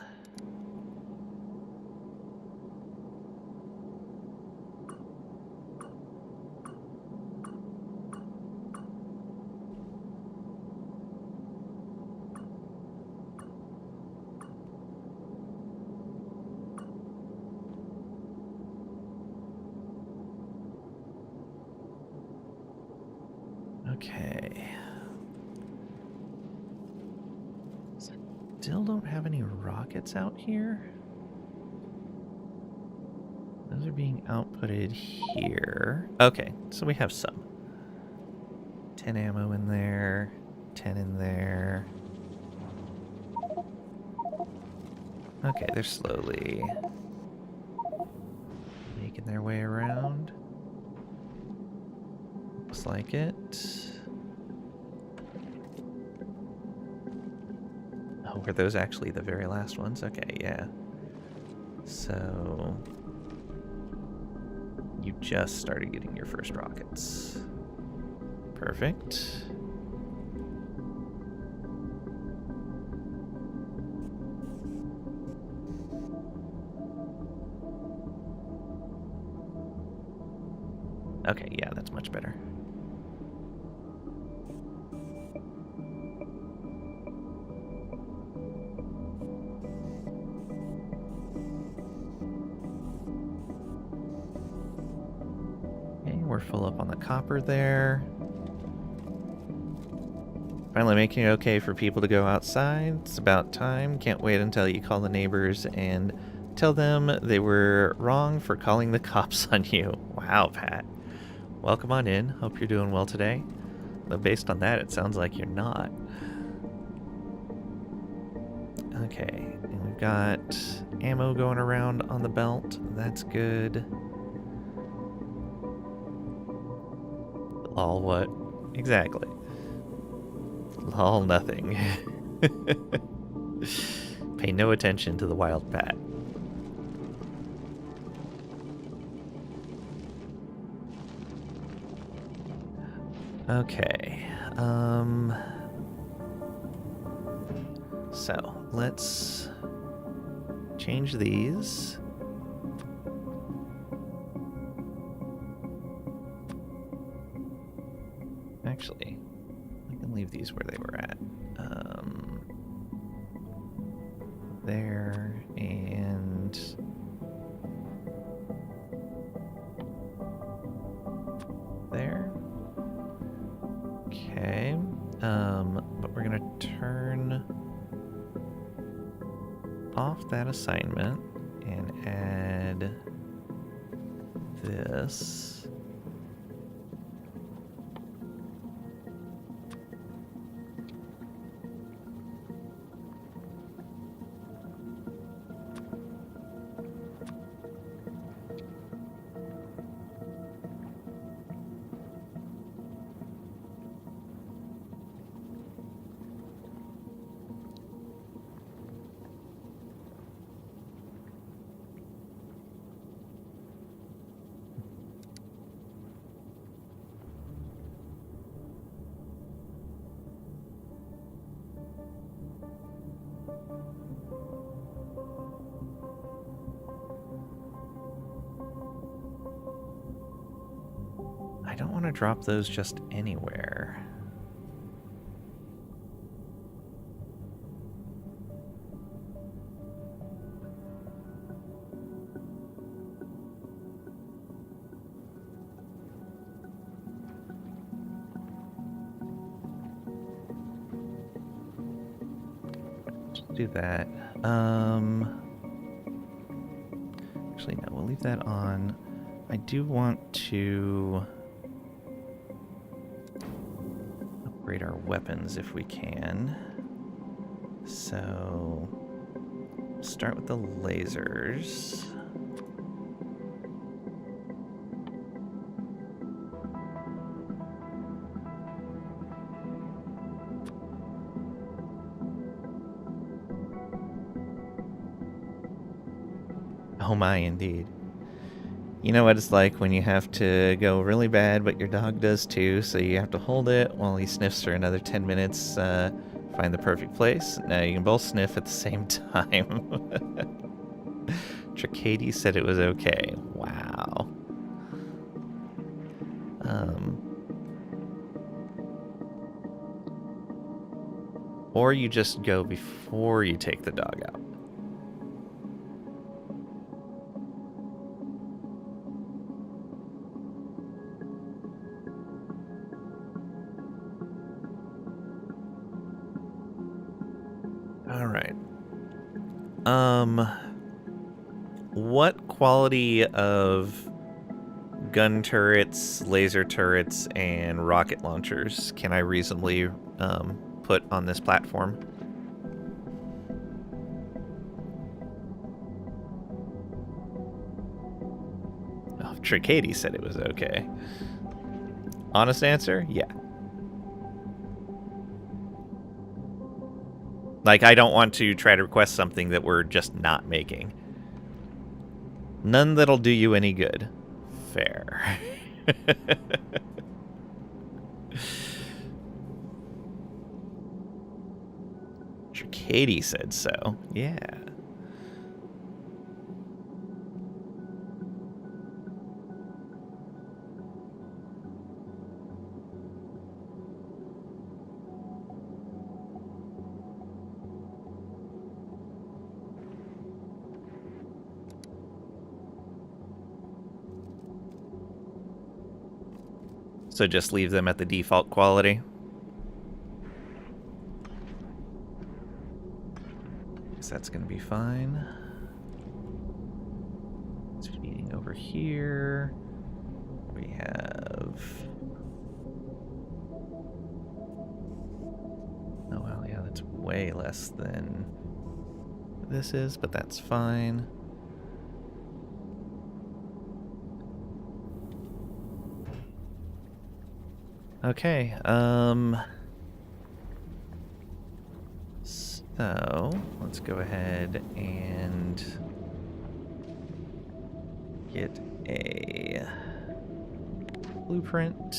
Okay. Still don't have any rockets out here. Those are being outputted here. Okay, so we have some. 10 ammo in there. 10 in there. Okay, they're slowly making their way around. Looks like it. Oh, were those actually the very last ones? Okay, yeah. So... you just started getting your first rockets. Perfect. Okay, yeah, that's much better. We're full up on the copper there. Finally making it okay for people to go outside. It's about time. Can't wait until you call the neighbors and tell them they were wrong for calling the cops on you. Wow, Pat. Welcome on in. Hope you're doing well today. But based on that, it sounds like you're not. Okay, and we've got ammo going around on the belt. That's good. All what? Exactly. All nothing. Pay no attention to the wild Pat. Okay. So let's change these. Actually, I can leave these where they were at. There and there. Okay. But we're gonna turn off that assignment and add this. I don't want to drop those just anywhere. Just do that. Actually, no, we'll leave that on. I do want to upgrade our weapons if we can. So, start with the lasers. Oh my, indeed. You know what it's like when you have to go really bad, but your dog does too, so you have to hold it while he sniffs for another 10 minutes, find the perfect place. Now you can both sniff at the same time. Tricady said it was okay. Wow. Or you just go before you take the dog out. Alright. What quality of gun turrets, laser turrets, and rocket launchers can I reasonably put on this platform? Oh, Tricady said it was okay. Honest answer? Yeah. Like, I don't want to try to request something that we're just not making. None that'll do you any good. Fair. Tricady said so. Yeah. So just leave them at the default quality. Guess that's gonna be fine. It's feeding over here. We have... Oh well, yeah, that's way less than this is, but that's fine. Okay, so let's go ahead and get a blueprint.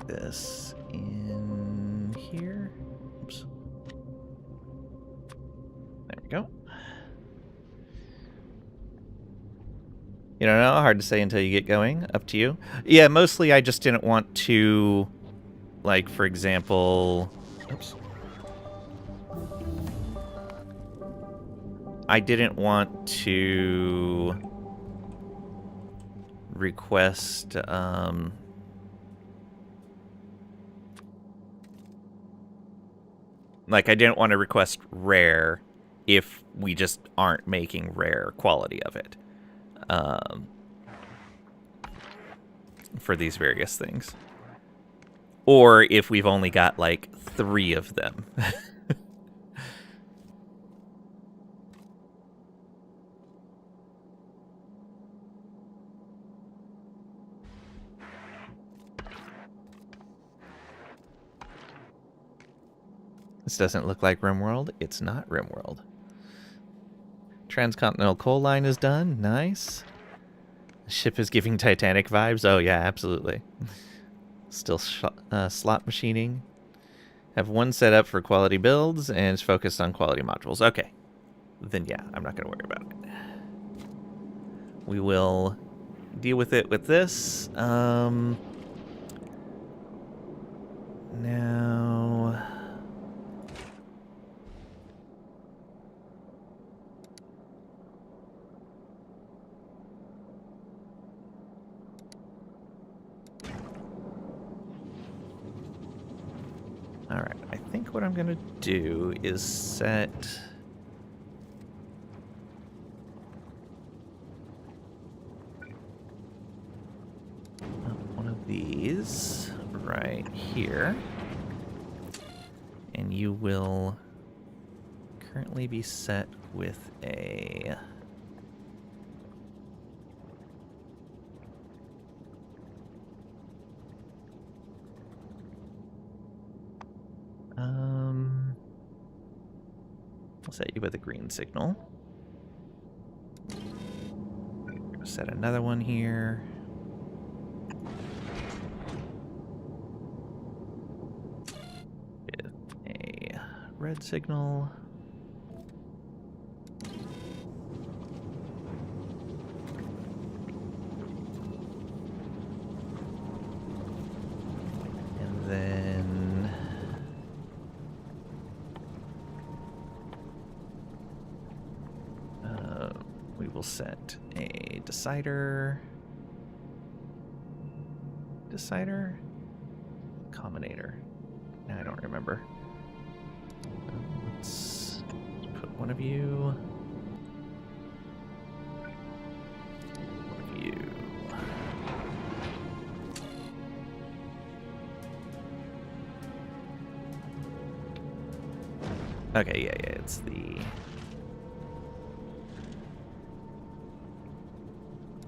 this in here. Oops. There we go. You don't know, hard to say until you get going. Up to you. Yeah, mostly I just didn't want to, like, for example... Oops. I didn't want to request, like, I didn't want to request rare if we just aren't making rare quality of it. For these various things. Or if we've only got, like, 3 of them. This doesn't look like RimWorld. It's not RimWorld. Transcontinental coal line is done. Nice. Ship is giving Titanic vibes. Oh, yeah, absolutely. Still slot machining. Have one set up for quality builds and is focused on quality modules. Okay. Then, yeah, I'm not going to worry about it. We will deal with it with this. Now... Alright, I think what I'm going to do is set... one of these right here. And you will currently be set with a... I'll set you with a green signal. Set another one here. With a red signal. And then we will set a decider. Decider? Combinator. Now I don't remember. Let's put one of you. One of you. Okay, yeah, it's the...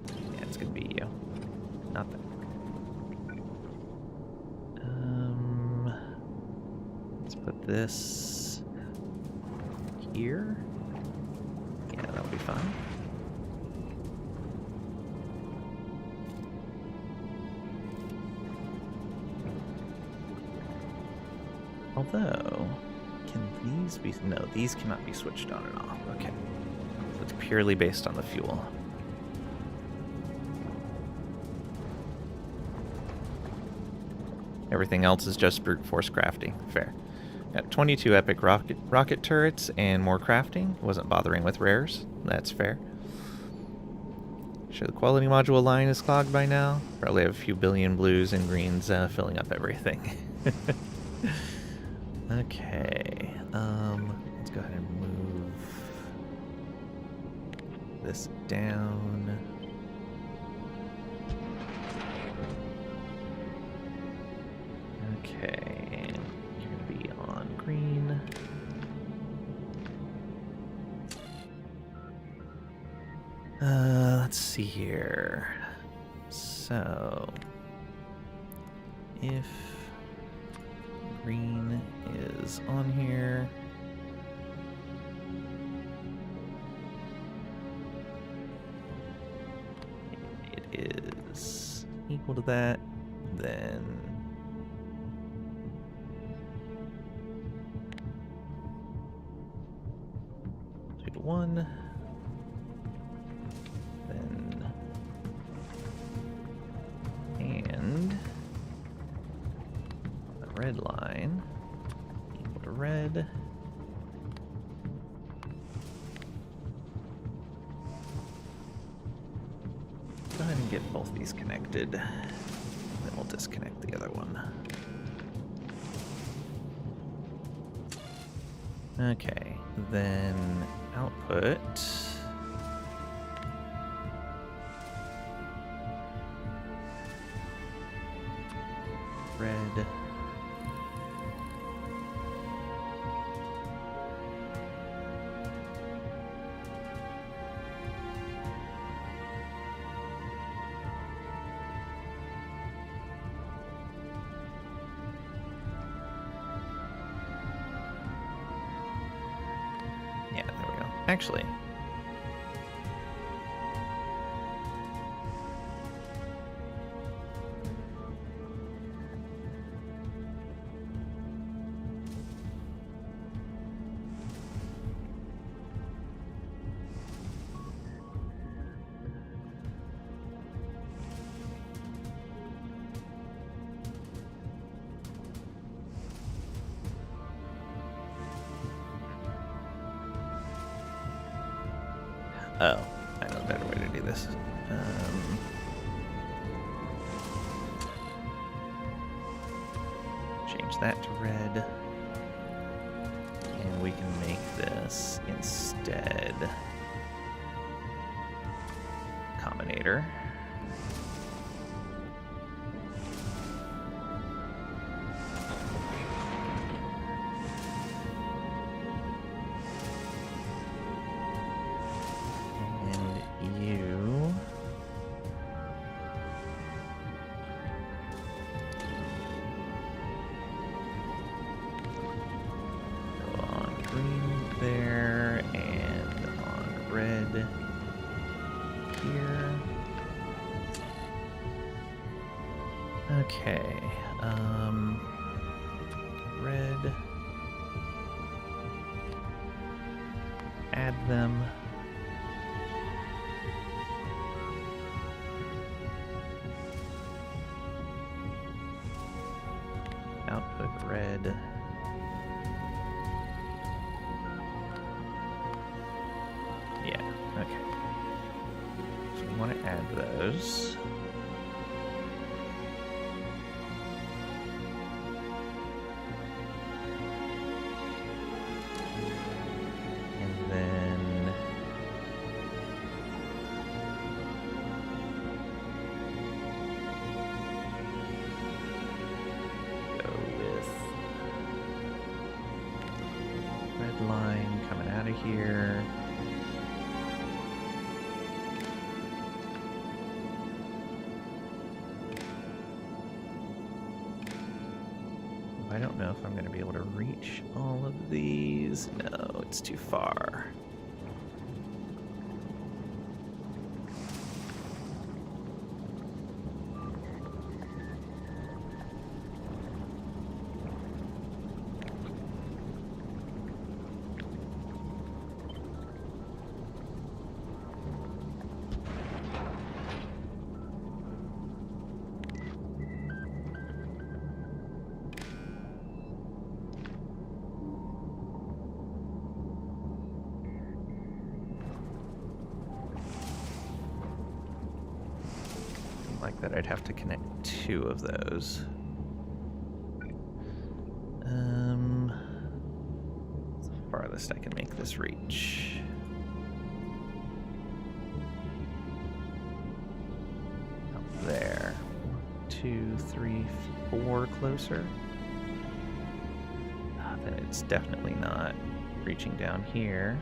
Yeah, it's gonna be you. Not that. Let's put this here. Yeah, that'll be fine. Although, can these be... No, these cannot be switched on and off. Okay. So it's purely based on the fuel. Everything else is just brute force crafting. Fair. Got 22 epic rocket turrets and more crafting. Wasn't bothering with rares. That's fair. Sure, the quality module line is clogged by now. Probably have a few billion blues and greens filling up everything. Okay. Let's go ahead and move this down. Okay. You're going to be on green. Let's see here. So, if green is on here, it is equal to that, then 1. Then... And... on the red line, equal to red. Go ahead and get both these connected. Then we'll disconnect the other one. Okay, then output. Red. Yeah, there we go. Actually, oh, I know a better way to do this. Change that to red. And we can make this instead combinator. There and on red here. Okay, red. Add them. Output red. Okay. So we want to add those. And then go with red line coming out of here. I don't know if I'm going to be able to reach all of these. No, it's too far. Like that, I'd have to connect 2 of those. It's the farthest I can make this reach. Up there. 2, 3, 4 closer. Then it's definitely not reaching down here.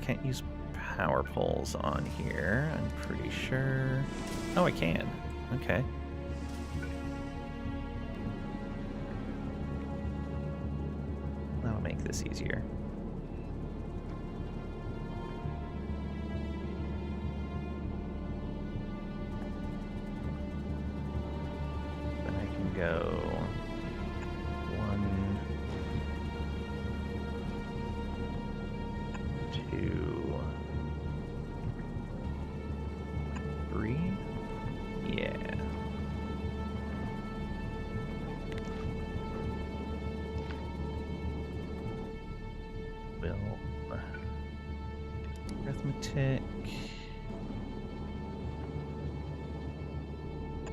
Can't use power poles on here, I'm pretty sure. Oh, I can. Okay. That'll make this easier. Then I can go 1, 2, 3. Yeah. Will arithmetic.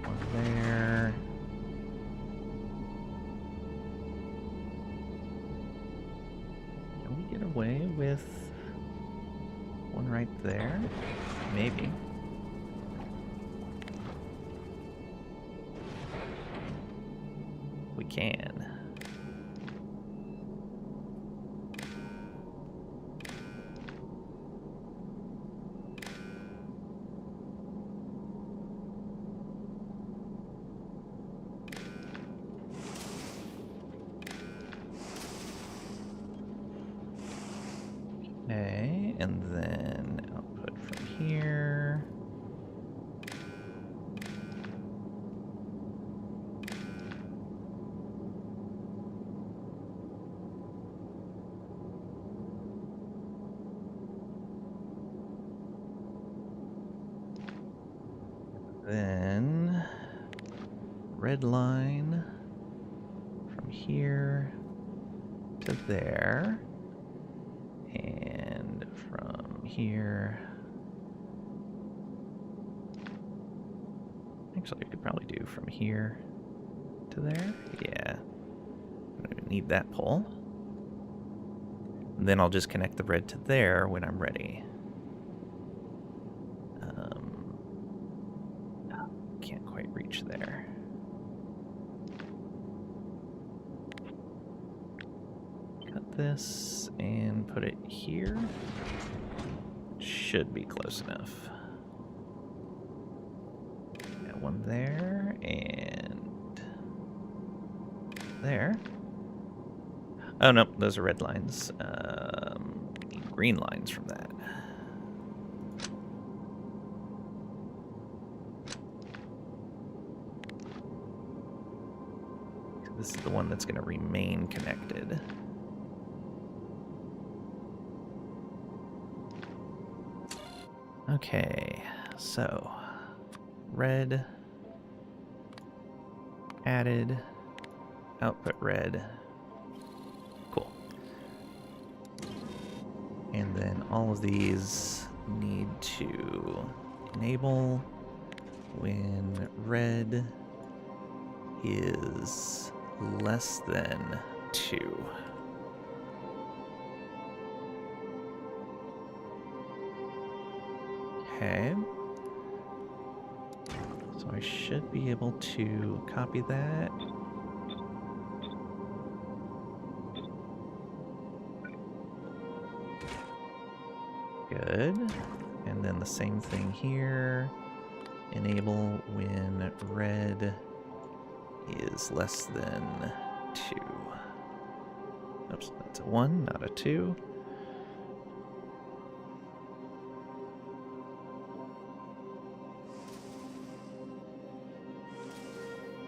One there. Can we get away with one right there? Maybe. We can. Okay, and then output from here. Then red line from here to there, and from here. Actually, I could probably do from here to there. Yeah, I don't even need that pole. And then I'll just connect the red to there when I'm ready. Can't quite reach there. Cut this and put it here. Should be close enough. Got one there and there. Oh no, those are red lines. Need green lines from that. This is the one that's going to remain connected. Okay, so red, added, output red. Cool. And then all of these need to enable when red is less than 2. Okay. So I should be able to copy that. Good. And then the same thing here. Enable when red is less than 2. Oops, that's a 1, not a 2.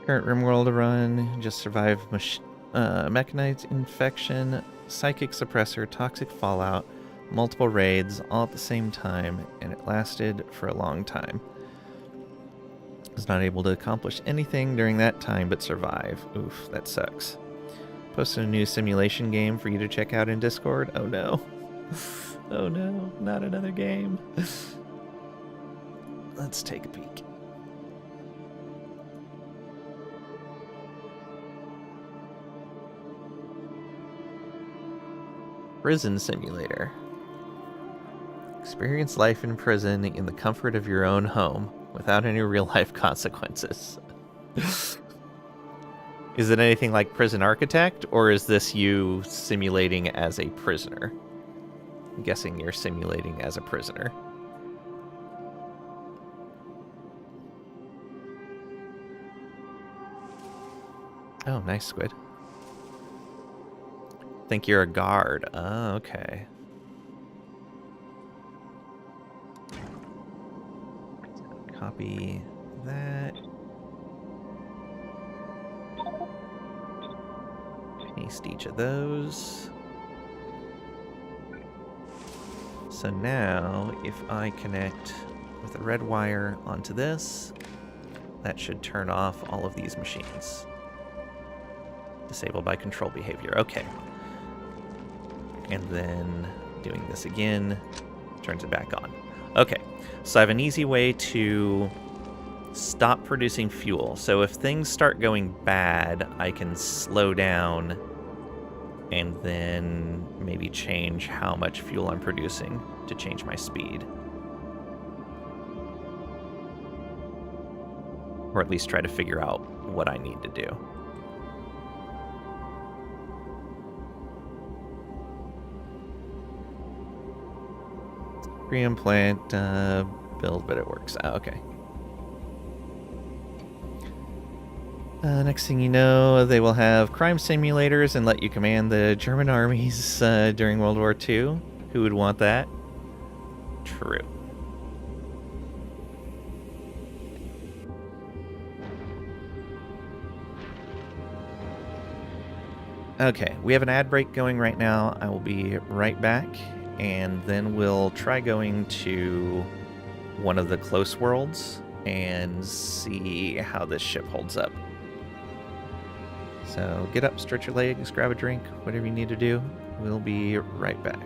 Current RimWorld to run. Just survived mechanite infection, psychic suppressor, toxic fallout, multiple raids, all at the same time, and it lasted for a long time. Was not able to accomplish anything during that time but survive. Oof, that sucks. Posted a new simulation game for you to check out in Discord. Oh no. Oh no, not another game. Let's take a peek. Prison Simulator. Experience life in prison in the comfort of your own home, without any real-life consequences. Is it anything like Prison Architect, or is this you simulating as a prisoner? I'm guessing you're simulating as a prisoner. Oh, nice squid. Think you're a guard. Oh, okay. Copy that. Paste each of those. So now, if I connect with a red wire onto this, that should turn off all of these machines. Disabled by control behavior. Okay. And then doing this again turns it back on. Okay. So I have an easy way to stop producing fuel. So if things start going bad, I can slow down and then maybe change how much fuel I'm producing to change my speed. Or at least try to figure out what I need to do. Pre-implant, build, but it works. Oh, okay. Next thing you know, they will have crime simulators and let you command the German armies during World War II. Who would want that? True. Okay, we have an ad break going right now. I will be right back, and then we'll try going to one of the close worlds and see how this ship holds up. So get up, stretch your legs, grab a drink, whatever you need to do. We'll be right back.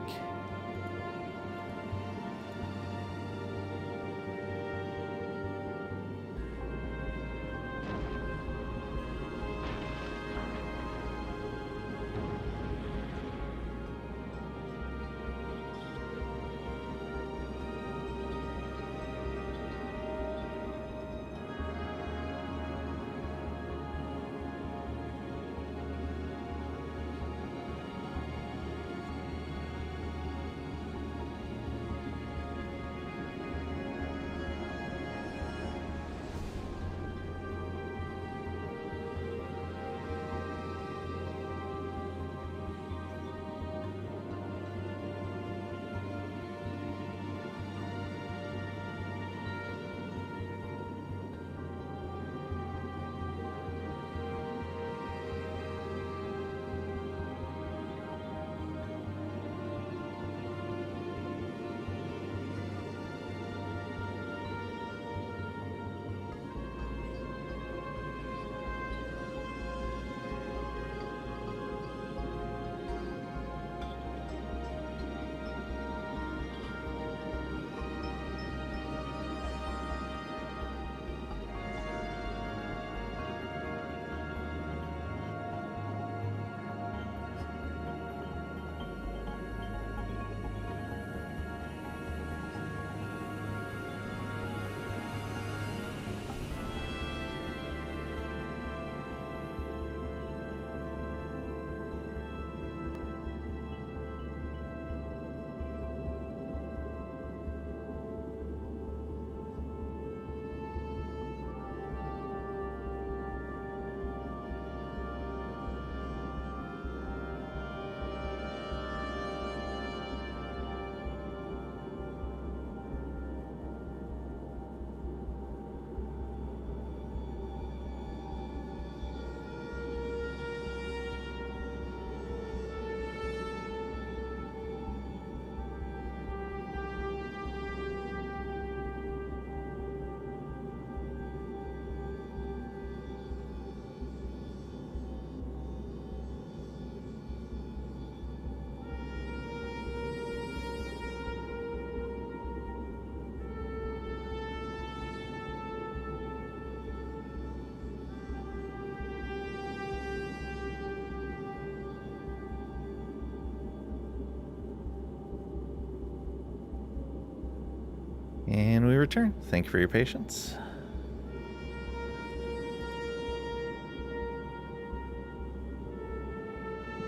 And we return. Thank you for your patience.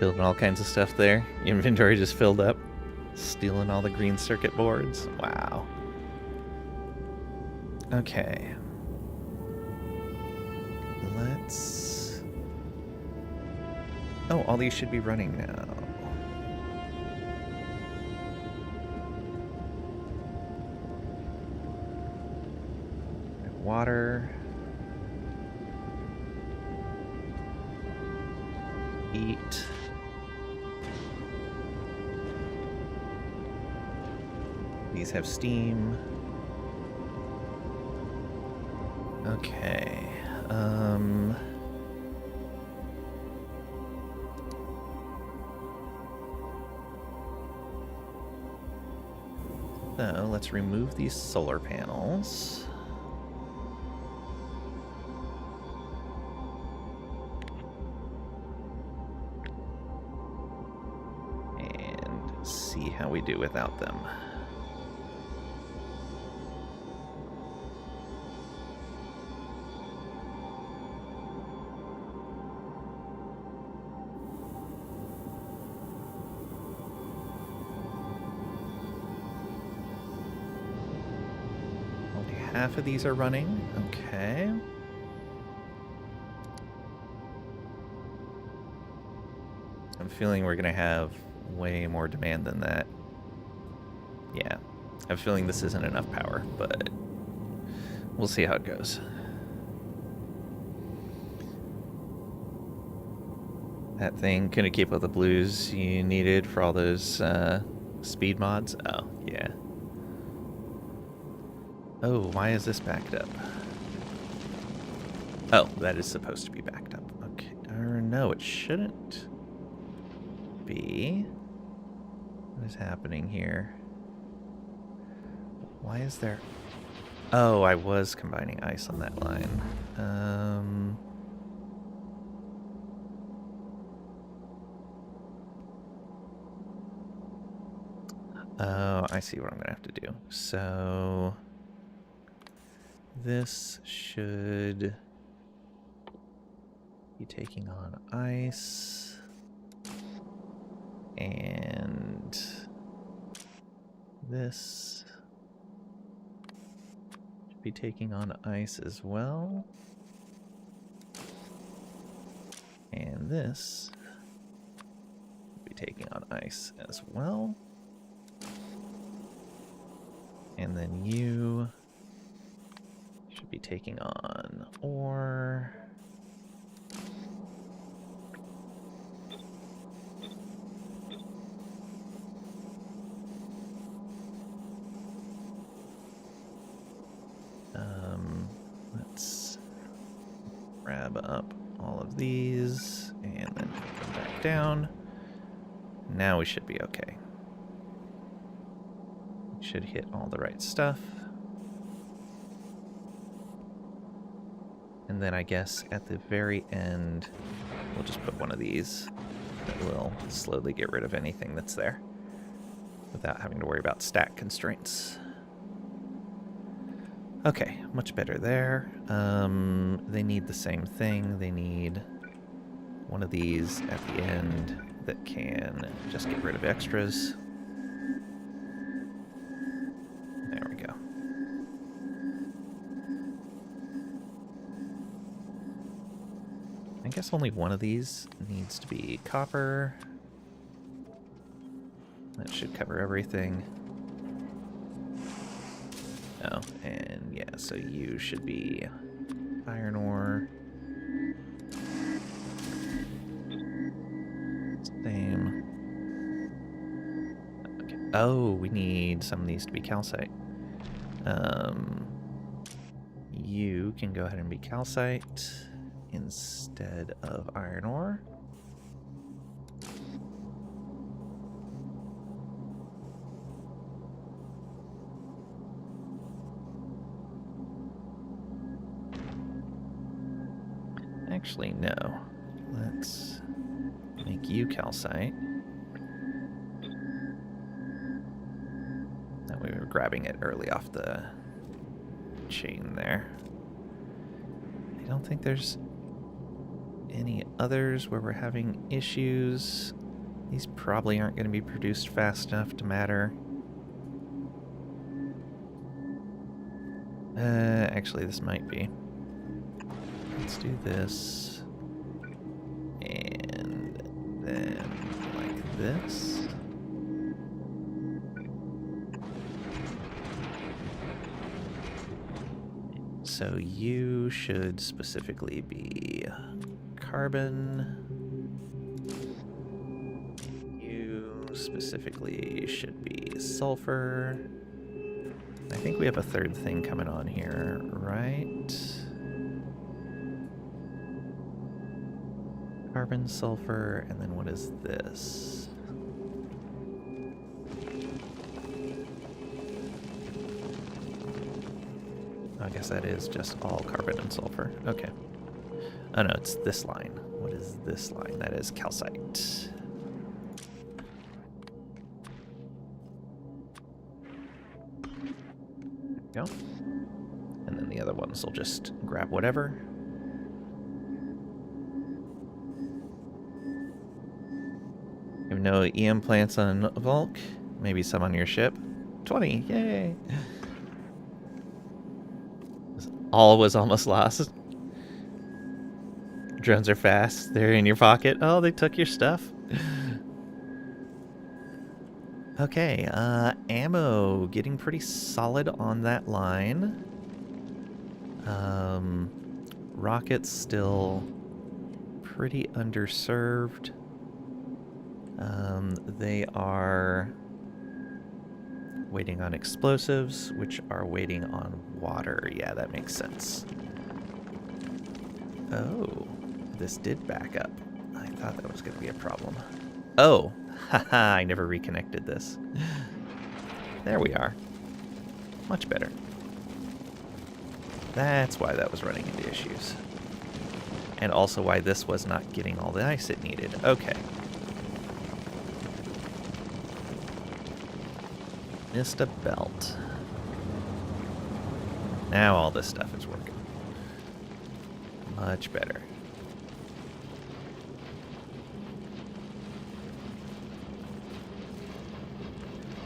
Building all kinds of stuff there. Inventory just filled up. Stealing all the green circuit boards. Wow. Okay. Let's... Oh, all these should be running now. Water. Eat. These have steam. Okay. So let's remove these solar panels. And see how we do without them. Half of these are running. Okay. I'm feeling we're going to have way more demand than that. Yeah. I'm feeling this isn't enough power, but we'll see how it goes. That thing couldn't keep up the blues you needed for all those speed mods? Oh, yeah. Oh, why is this backed up? Oh, that is supposed to be backed up. Okay. Or no, it shouldn't be. What is happening here? Why is there... Oh, I was combining ice on that line. Oh, I see what I'm going to have to do. So... This should be taking on ice, and this should be taking on ice as well, and this should be taking on ice as well, and then you should be taking on ore. Let's grab up all of these and then put them back down. Now we should be okay. We should hit all the right stuff. And then I guess at the very end, we'll just put one of these that will slowly get rid of anything that's there without having to worry about stack constraints. Okay, much better there. They need the same thing. They need one of these at the end that can just get rid of extras. There we go. I guess only one of these needs to be copper. That should cover everything. Oh, and yeah, so you should be iron ore. Same. Okay. Oh, we need some of these to be calcite. You can go ahead and be calcite instead of iron ore. Actually, no. Let's make you calcite. That way we were grabbing it early off the chain there. I don't think there's any others where we're having issues. These probably aren't going to be produced fast enough to matter. Actually, this might be. Let's do this. And then like this. So you should specifically be carbon. You specifically should be sulfur. I think we have a third thing coming on here, right? Carbon, sulfur, and then what is this? I guess that is just all carbon and sulfur. Okay. Oh no, it's this line. What is this line? That is calcite. Go. And then the other ones will just grab whatever. You have no EM plants on Volk. Maybe some on your ship. 20, yay! All was almost lost. Drones are fast. They're in your pocket. Oh, they took your stuff. Okay, ammo. Getting pretty solid on that line. Rockets still pretty underserved. They are waiting on explosives, which are waiting on water. Yeah, that makes sense. Oh, this did back up. I thought that was going to be a problem. Oh, haha, I never reconnected this. There we are. Much better. That's why that was running into issues. And also why this was not getting all the ice it needed. Okay. Missed a belt. Now all this stuff is working. Much better.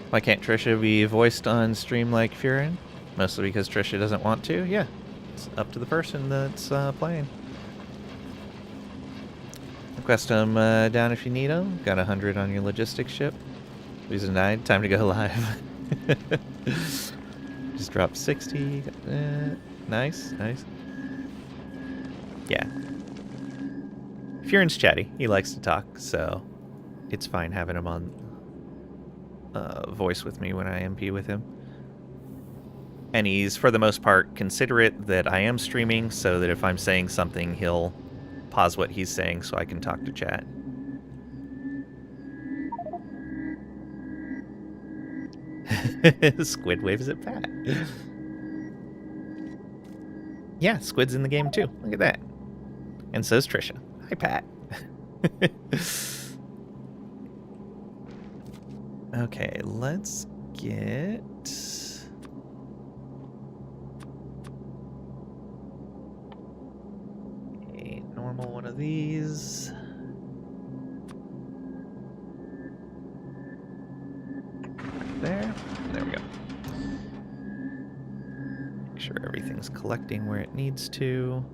Why can't Trisha be voiced on stream like Furin? Mostly because Trisha doesn't want to? Yeah. It's up to the person that's playing. Request them down if you need them. Got 100 on your logistics ship. Reason 9. Time to go live. Just dropped 60. Nice, nice. Yeah. Furin's chatty. He likes to talk, so it's fine having him on voice with me when I MP with him. And he's, for the most part, considerate that I am streaming, so that if I'm saying something, he'll pause what he's saying so I can talk to chat. Squid waves at Pat. Yeah, Squid's in the game too. Look at that. And so's Trisha. Hi, Pat. Okay, let's get... a normal one of these. There. There we go. Make sure everything's collecting where it needs to.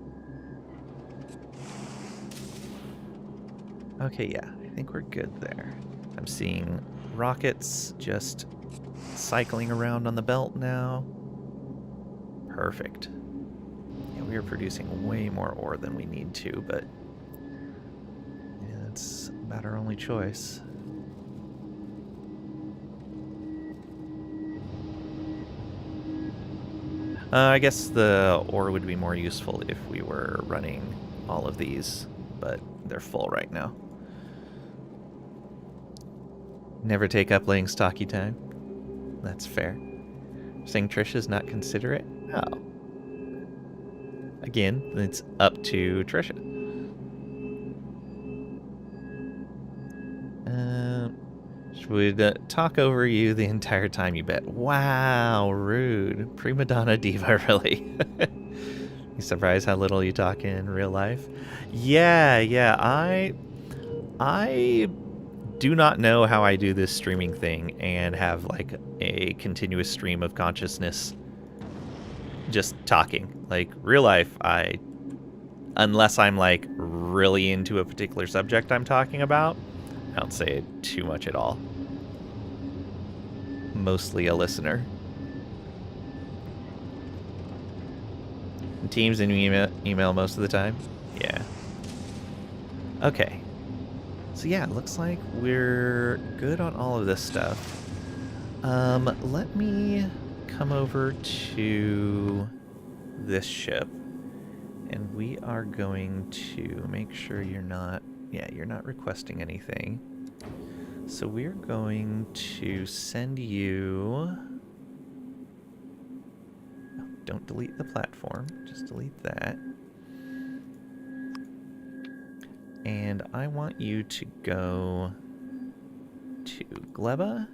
Okay, yeah, I think we're good there. I'm seeing rockets just cycling around on the belt now. Perfect. Yeah, we are producing way more ore than we need to, but yeah, that's about our only choice. I guess the ore would be more useful if we were running all of these, but they're full right now. Never take up laying stocky time. That's fair. Saying Trisha's not considerate? No. Again, it's up to Trisha. She would talk over you the entire time, you bet. Wow, rude. Prima donna diva, really. You surprised how little you talk in real life? Yeah, I do not know how I do this streaming thing and have like a continuous stream of consciousness just talking. Like real life, unless I'm like really into a particular subject I'm talking about, I don't say too much at all. Mostly a listener. Teams and email most of the time. Yeah. Okay. So yeah, it looks like we're good on all of this stuff. Let me come over to this ship, and we are going to make sure you're not requesting anything. So we're going to send you... Oh, don't delete the platform, just delete that. And I want you to go to Gleba,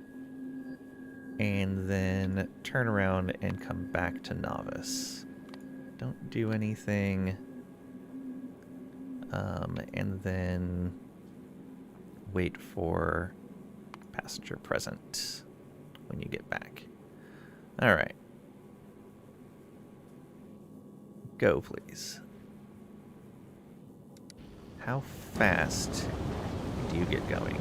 and then turn around and come back to Novice. Don't do anything. And then wait for passenger present when you get back. All right. Go, please. How fast do you get going?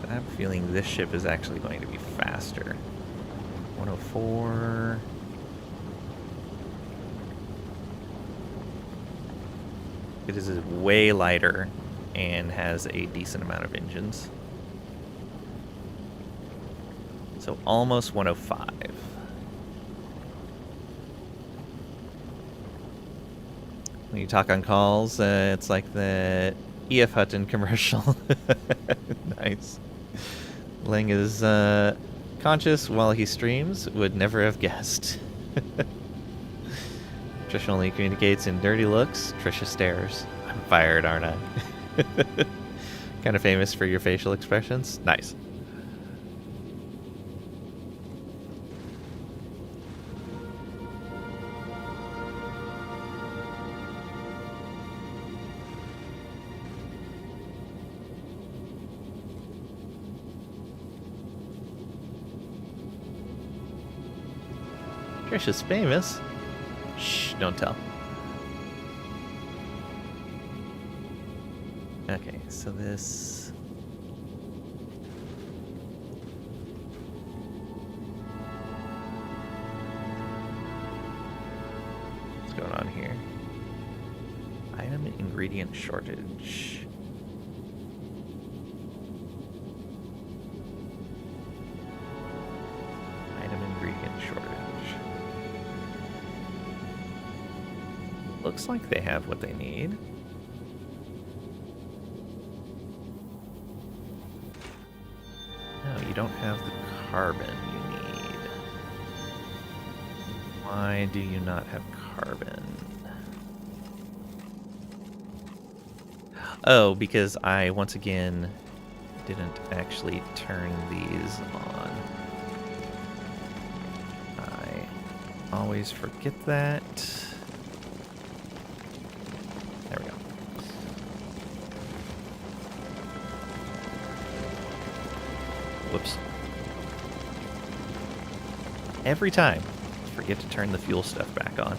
I have a feeling this ship is actually going to be faster. 104. It is way lighter and has a decent amount of engines. So almost 105. When you talk on calls, it's like the E.F. Hutton commercial. Nice. Lang is conscious while he streams. Would never have guessed. Trisha only communicates in dirty looks. Trisha stares. I'm fired, aren't I? Kind of famous for your facial expressions. Nice. Trisha's famous. Shh, don't tell. Okay, so this... What's going on here? Item ingredient shortage. Item ingredient shortage. Looks like they have what they need. No, you don't have the carbon you need. Why do you not have carbon? Oh, because I, once again, didn't actually turn these on. I always forget that. There we go. Whoops. Every time, forget to turn the fuel stuff back on.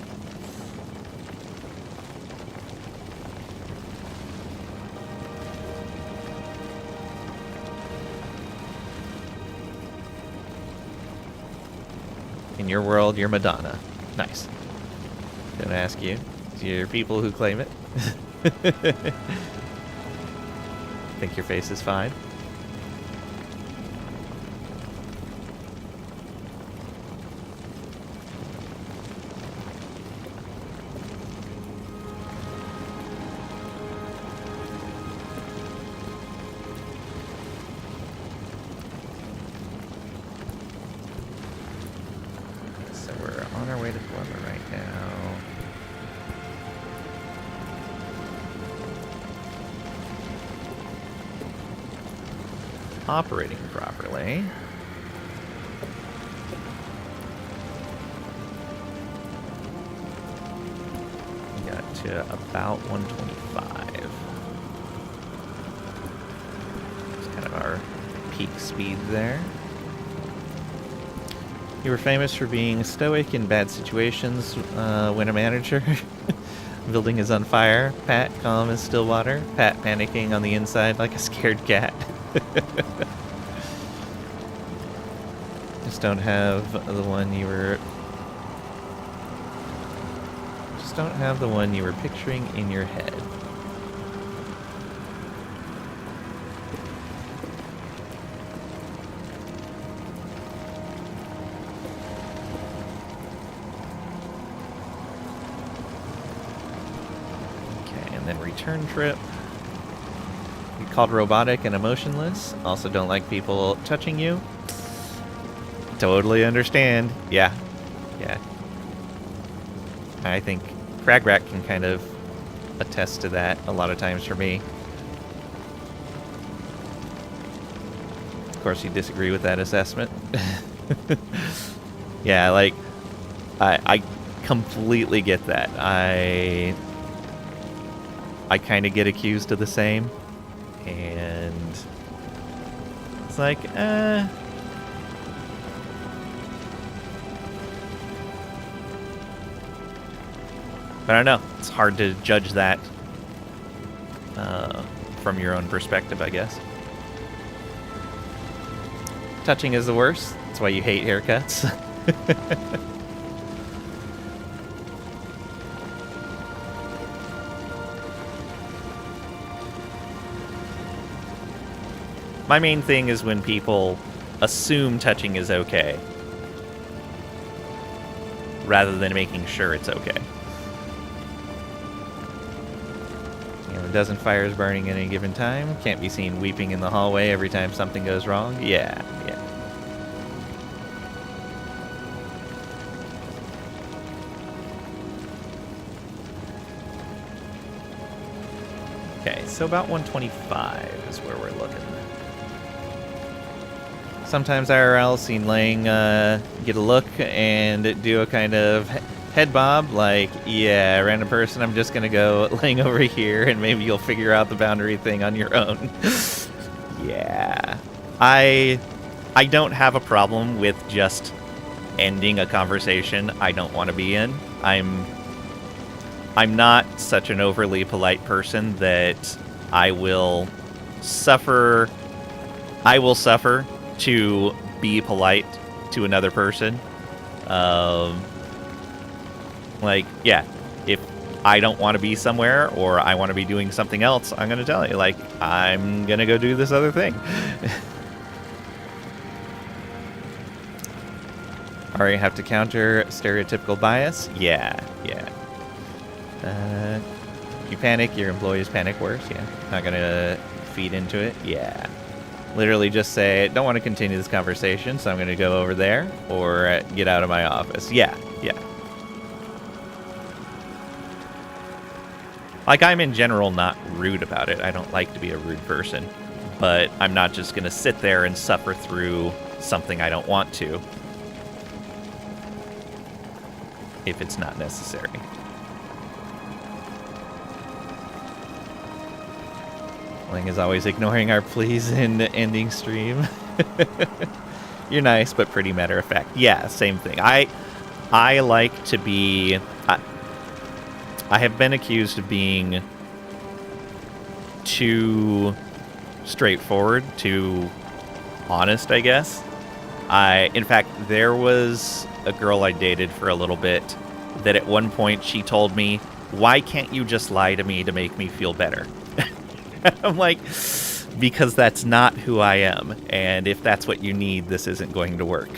In your world, you're Madonna. Nice. Gonna ask you. You're people who claim it. Think your face is fine? So we're on our way to Glover right now. Operating properly. to about 125. It's kind of our peak speed there. You were famous for being stoic in bad situations when a manager. Building is on fire. Pat, calm as still water. Pat, panicking on the inside like a scared cat. Just don't have the one you were... Just don't have the one you were picturing in your head. Return trip. You called robotic and emotionless. Also don't like people touching you. Totally understand. Yeah. I think Cragrat can kind of attest to that a lot of times for me. Of course, you disagree with that assessment. Yeah, like, I completely get that. I kind of get accused of the same, and it's like, but I don't know. It's hard to judge that from your own perspective, I guess. Touching is the worst. That's why you hate haircuts. My main thing is when people assume touching is okay, rather than making sure it's okay. You know, a dozen fires burning at any given time. Can't be seen weeping in the hallway every time something goes wrong. Yeah. Okay, so about 125 is where we're looking. Sometimes IRL seen Lang get a look and do a kind of head bob, like, yeah, random person, I'm just gonna go Lang over here and maybe you'll figure out the boundary thing on your own. Yeah. I don't have a problem with just ending a conversation I don't want to be in. I'm not such an overly polite person that I will suffer to be polite to another person. Like, yeah, if I don't want to be somewhere or I want to be doing something else, I'm going to tell you, like, I'm going to go do this other thing. Or you have to counter stereotypical bias? Yeah. You panic, your employees panic worse? Yeah. Not going to feed into it? Yeah. Literally just say, don't want to continue this conversation, so I'm going to go over there, or get out of my office. Yeah. Like, I'm in general not rude about it. I don't like to be a rude person. But I'm not just going to sit there and suffer through something I don't want to, if it's not necessary. Ling is always ignoring our pleas in the ending stream. You're nice, but pretty matter of fact. Yeah, same thing. I like to be... I have been accused of being too straightforward, too honest, I guess. In fact, there was a girl I dated for a little bit that at one point she told me, why can't you just lie to me to make me feel better? I'm like, because that's not who I am, and if that's what you need, this isn't going to work.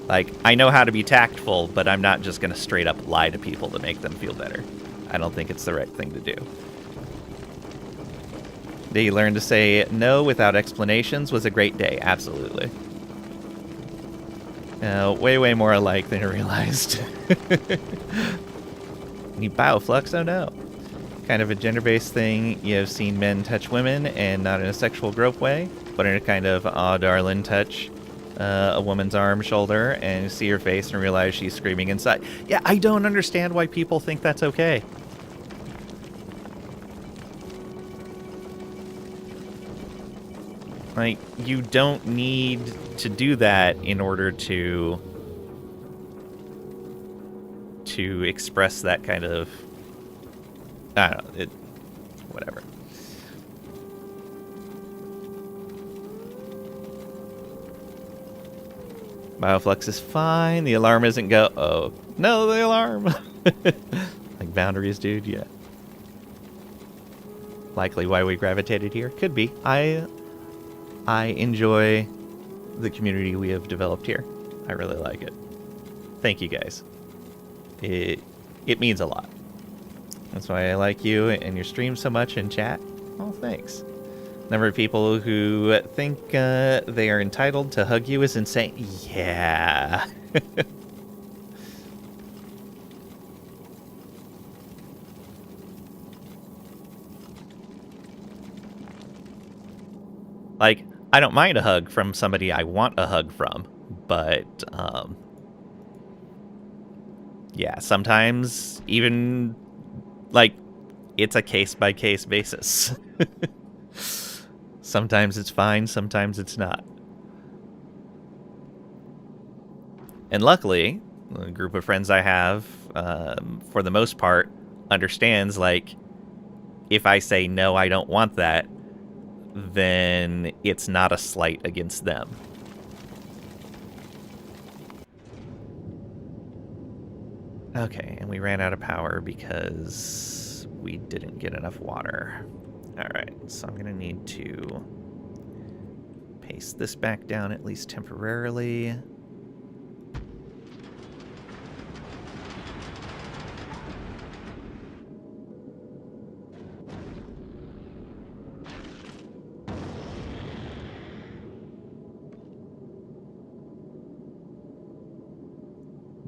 Like, I know how to be tactful, but I'm not just going to straight up lie to people to make them feel better. I don't think it's the right thing to do. Day you learned to say no without explanations was a great day. Absolutely. Way more alike than I realized. Need bioflux? Oh no. Kind of a gender-based thing. You have seen men touch women, and not in a sexual grope way, but in a kind of aw darlin' touch. a woman's arm, shoulder, and you see her face and realize she's screaming inside. Yeah, I don't understand why people think that's okay. Like, you don't need to do that in order to express that kind of, I don't know, whatever. Bioflux is fine. The alarm isn't go. Oh, no, the alarm. Like boundaries, dude. Yeah. Likely why we gravitated here. Could be. I enjoy the community we have developed here. I really like it. Thank you guys. It means a lot. That's why I like you and your stream so much in chat. Oh, thanks. Number of people who think they are entitled to hug you is insane. Yeah. Like, I don't mind a hug from somebody I want a hug from, but, yeah, sometimes even, like, it's a case-by-case basis. Sometimes it's fine, sometimes it's not. And luckily, the group of friends I have, for the most part, understands, like, if I say, no, I don't want that, then it's not a slight against them. Okay, and we ran out of power because we didn't get enough water. Alright, so I'm going to need to paste this back down at least temporarily.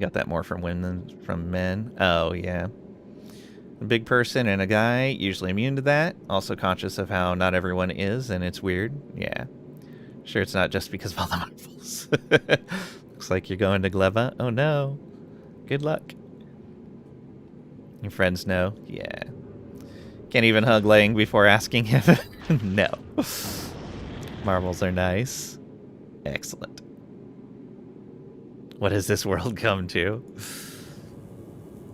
Got that more from women than from men. Oh, yeah. A big person and a guy, usually immune to that. Also conscious of how not everyone is, and it's weird. Yeah. Sure, it's not just because of all the marbles. Looks like you're going to Gleba. Oh, no. Good luck. Your friends know? Yeah. Can't even hug Lang before asking him? No. Marbles are nice. Excellent. What has this world come to?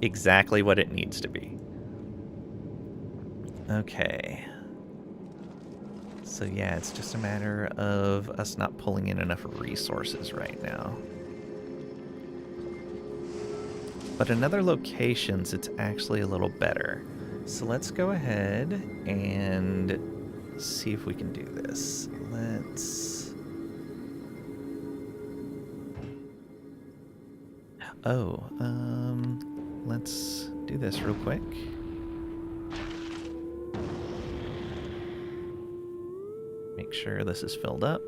Exactly what it needs to be. Okay. So yeah, it's just a matter of us not pulling in enough resources right now. But in other locations, it's actually a little better. So let's go ahead and see if we can do this. Let's do this real quick. Make sure this is filled up.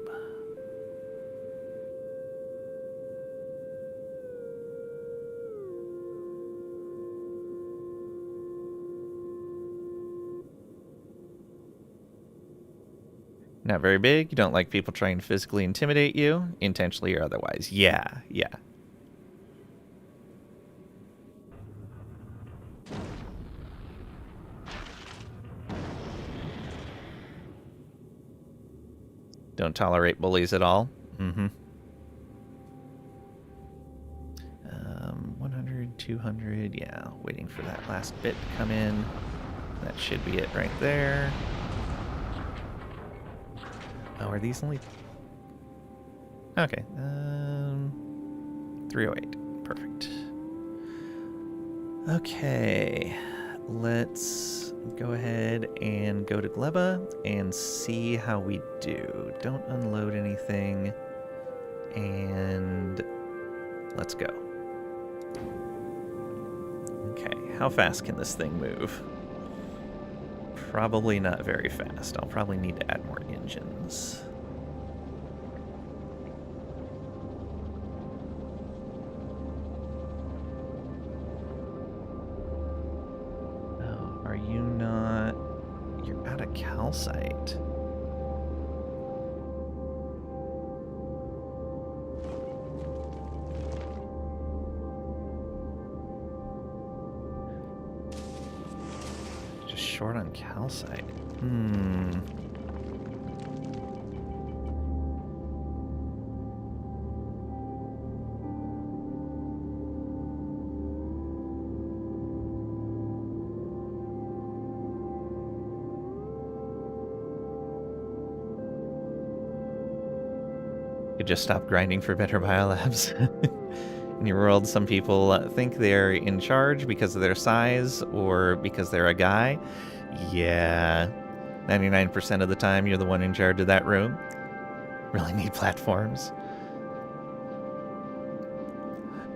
Not very big. You don't like people trying to physically intimidate you, intentionally or otherwise. Yeah, yeah. Don't tolerate bullies at all. Mm-hmm. 100, 200, yeah. Waiting for that last bit to come in. That should be it right there. Oh, are these only... Okay. 308. Perfect. Okay. Let's go ahead and go to Gleba and see how we do. Don't unload anything. And let's go. Okay, how fast can this thing move? Probably not very fast. I'll probably need to add more engines. Oh, are you not... You're out of calcite. short on calcite. Could just stop grinding for better biolabs. In your world, some people think they're in charge because of their size or because they're a guy. Yeah, 99% of the time you're the one in charge of that room. Really need platforms.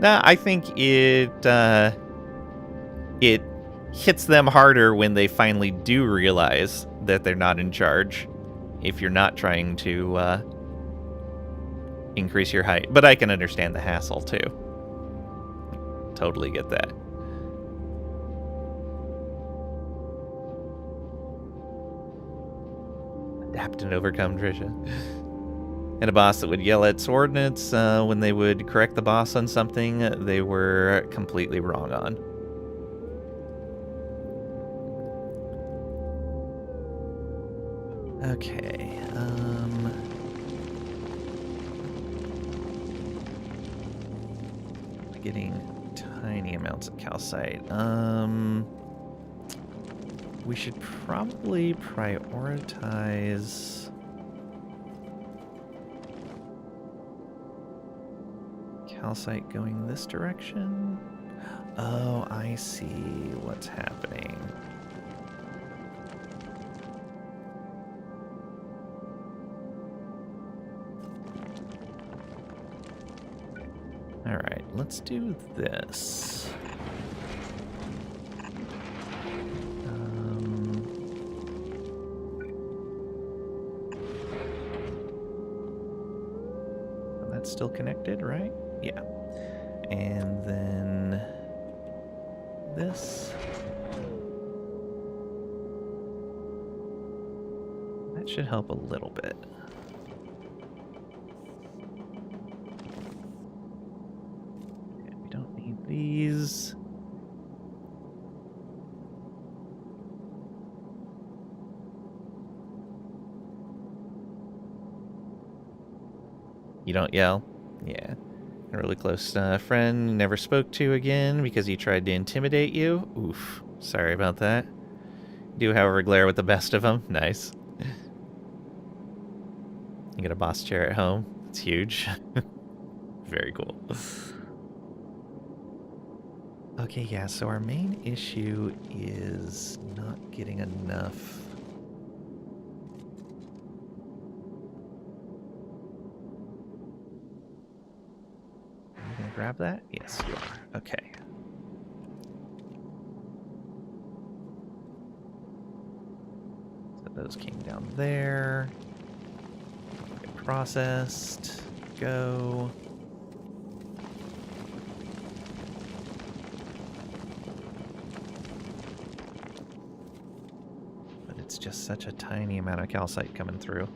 Nah, I think it hits them harder when they finally do realize that they're not in charge. If you're not trying to increase your height. But I can understand the hassle, too. Totally get that. Adapt and overcome, Trisha. And a boss that would yell at subordinates when they would correct the boss on something they were completely wrong on. Okay, getting tiny amounts of calcite. We should probably prioritize calcite going this direction. Oh, I see what's happening. All right, let's do this. That's still connected, right? Yeah. And then this. That should help a little bit. Okay, we don't need these. You don't yell? Yeah. A really close friend you never spoke to again because he tried to intimidate you? Oof. Sorry about that. Do, however, glare with the best of them. Nice. You get a boss chair at home. It's huge. Very cool. Okay, yeah, so our main issue is not getting enough. Are you gonna grab that? Yes, you are. Okay. So those came down there. Get processed. Go. But it's just such a tiny amount of calcite coming through.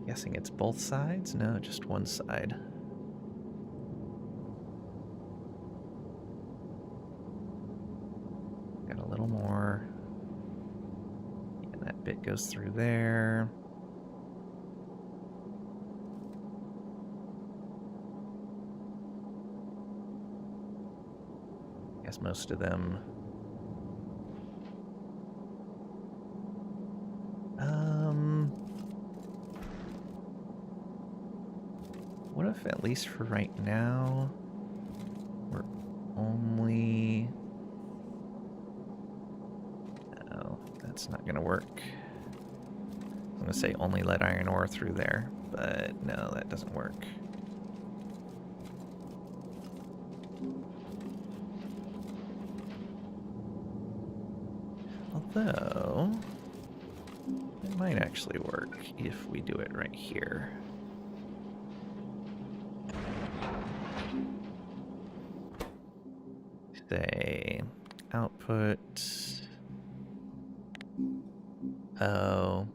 Guessing it's both sides? No, just one side. Got a little more. And that bit goes through there. Guess most of them. What if, at least for right now, we're only... No, that's not gonna work. I'm gonna say only let iron ore through there, but no, that doesn't work. Although, it might actually work if we do it right here. Say output. Oh,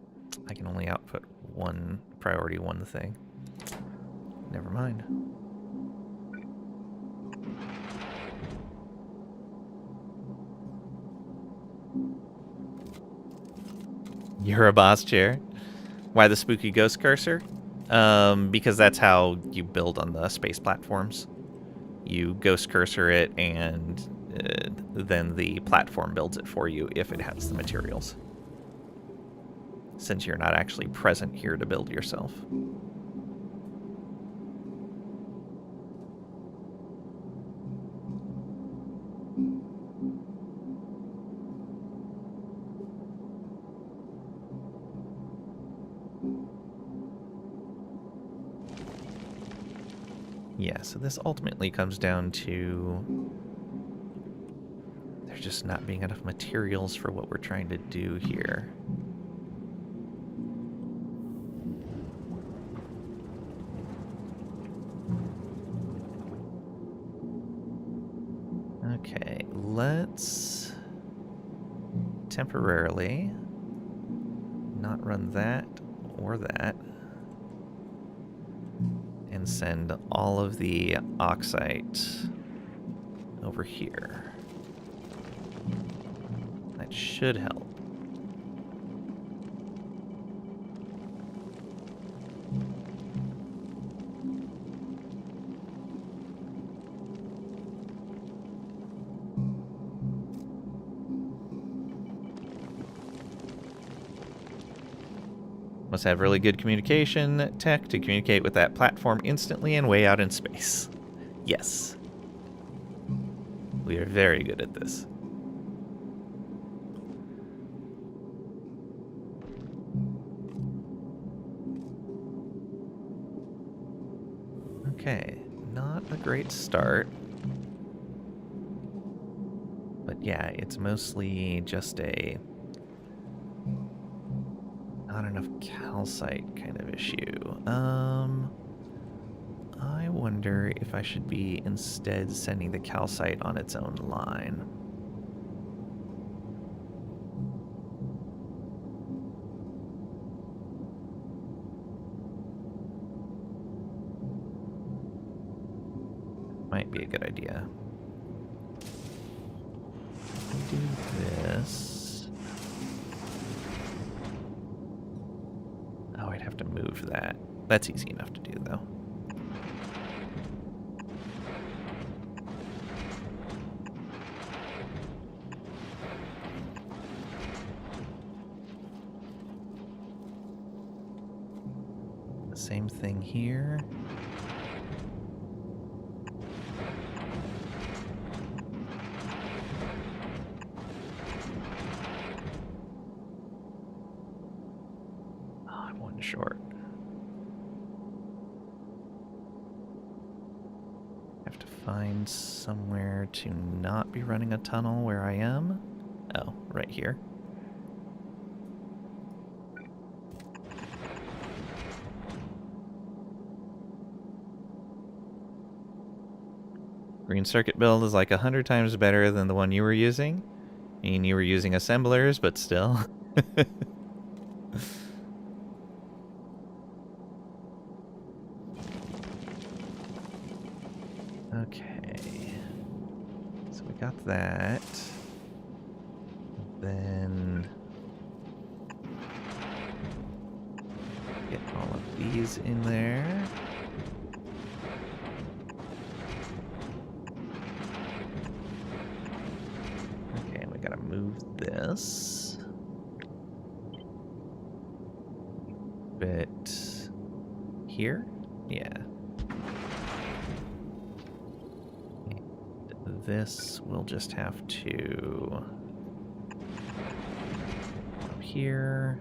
I can only output one priority one thing. Never mind. You're a boss chair. Why the spooky ghost cursor? Because that's how you build on the space platforms. You ghost cursor it, and then the platform builds it for you if it has the materials. Since you're not actually present here to build yourself. Yeah, so this ultimately comes down to there just not being enough materials for what we're trying to do here. Okay, let's temporarily not run that or that. And send all of the oxite over here. That should help. Must have really good communication tech to communicate with that platform instantly and way out in space. Yes. We are very good at this. Okay, not a great start. But yeah, it's mostly just a not enough calcite kind of issue. I wonder if I should be instead sending the calcite on its own line. Might be a good idea. Do this. Oh, I'd have to move that. That's easy enough to do, though. The same thing here. Oh, I'm one short. Have to find somewhere to not be running a tunnel where I am. Oh, right here. Green circuit build is like 100 times better than the one you were using. I mean, you were using assemblers, but still. Okay. So we got that. Then get all of these in there. Okay, we gotta move this. Bit here? Yeah. And this we'll just have to up here.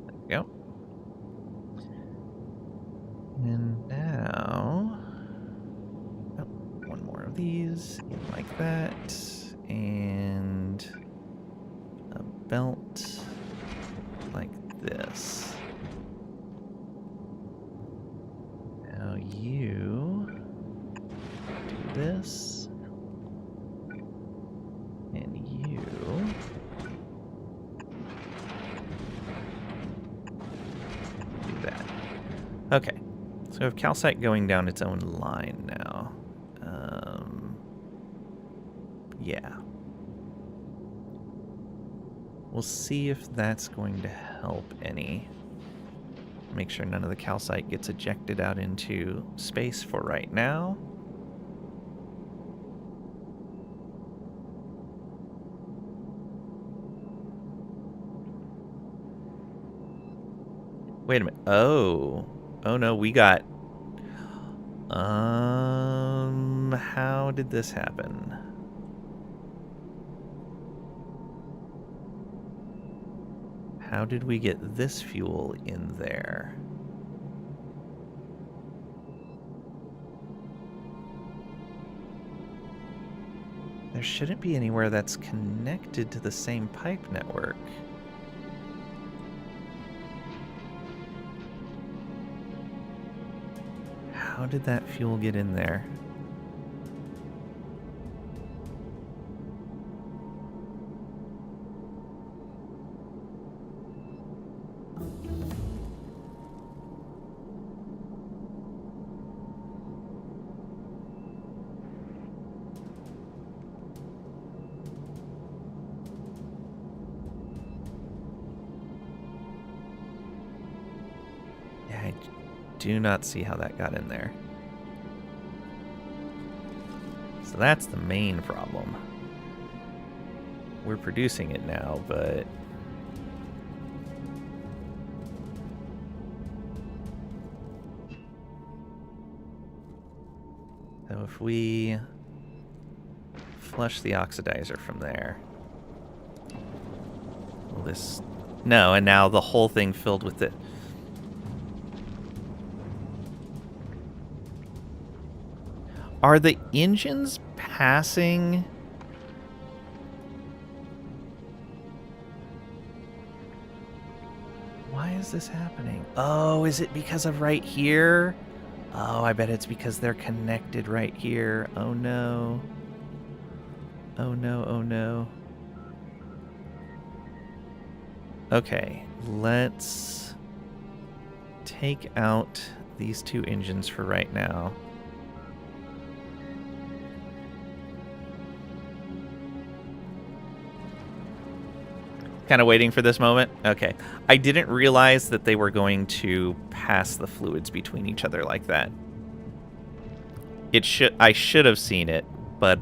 There we go. And now switches in like that, and a belt like this. Now you do this, and you do that. Okay, so we have calcite going down its own line now. Yeah. We'll see if that's going to help any. Make sure none of the calcite gets ejected out into space for right now. Wait a minute. Oh no, we got... how did this happen? How did we get this fuel in there? There shouldn't be anywhere that's connected to the same pipe network. How did that fuel get in there? Yeah, I do not see how that got in there. So that's the main problem. We're producing it now, but... So if we flush the oxidizer from there... Will this... No, and now the whole thing filled with it. Are the engines passing? Why is this happening? Oh, is it because of right here? Oh, I bet it's because they're connected right here. Oh no. Oh no, oh no. Okay, let's take out these two engines for right now. Kind of waiting for this moment. Okay. I didn't realize that they were going to pass the fluids between each other like that. I should have seen it, but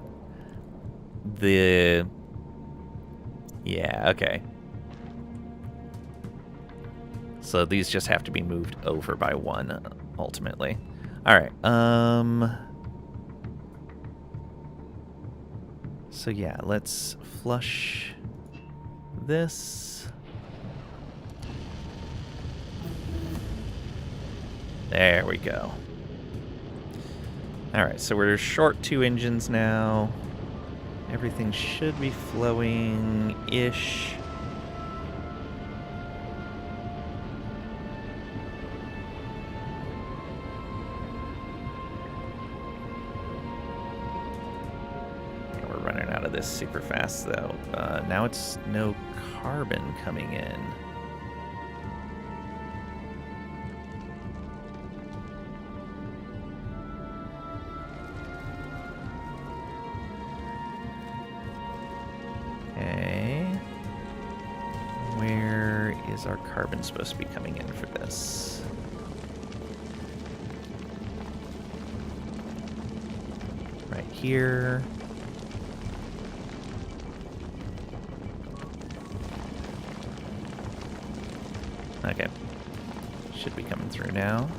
yeah, okay. So these just have to be moved over by one ultimately. All right. So yeah, let's flush this. There we go. Alright, so we're short 2 engines now. Everything should be flowing-ish. Yeah, we're running out of this super fast, though. Now it's no carbon coming in. Okay. Where is our carbon supposed to be coming in for this? Right here. Okay. Should be coming through now.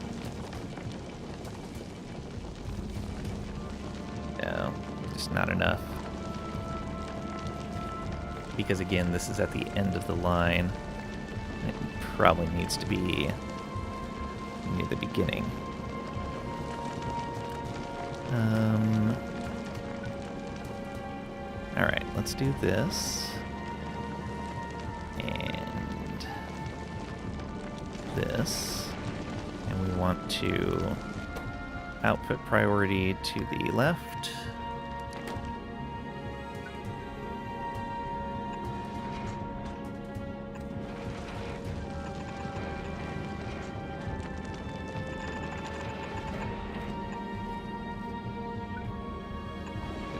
No, just not enough. Because again, this is at the end of the line. It probably needs to be near the beginning. Alright, let's do this. And this. And we want to output priority to the left.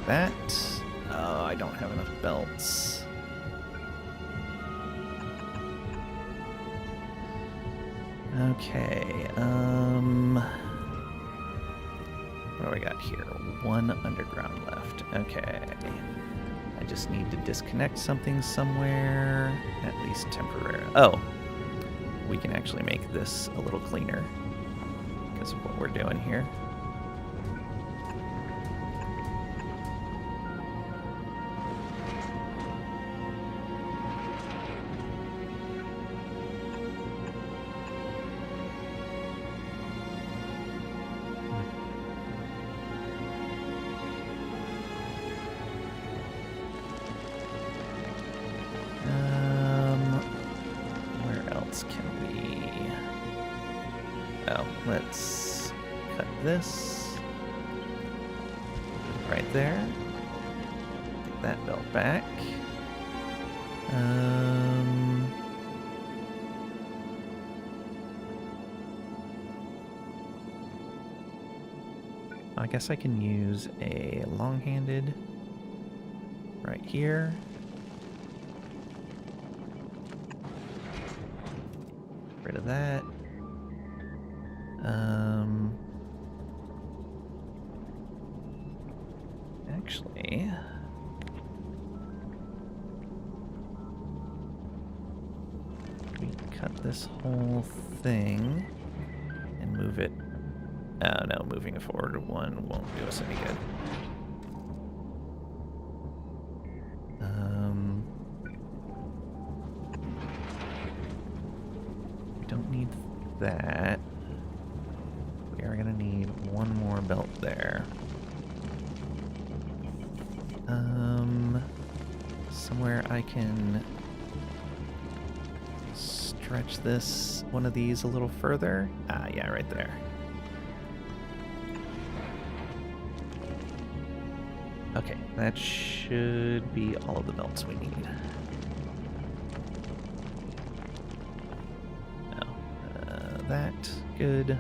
That. Oh, I don't have enough belts. Okay, what do I got here? One underground left. Okay. I just need to disconnect something somewhere, at least temporarily. Oh, we can actually make this a little cleaner because of what we're doing here. Let's cut this right there. Get that belt back. I guess I can use a long-handed right here. Get rid of that. Actually, we cut this whole thing and move it. Oh no, moving it forward one won't do us any good. We don't need that. We are gonna need one more belt there. Somewhere I can stretch this, one of these a little further. Ah, yeah, right there. Okay, that should be all of the belts we need. No, that, good.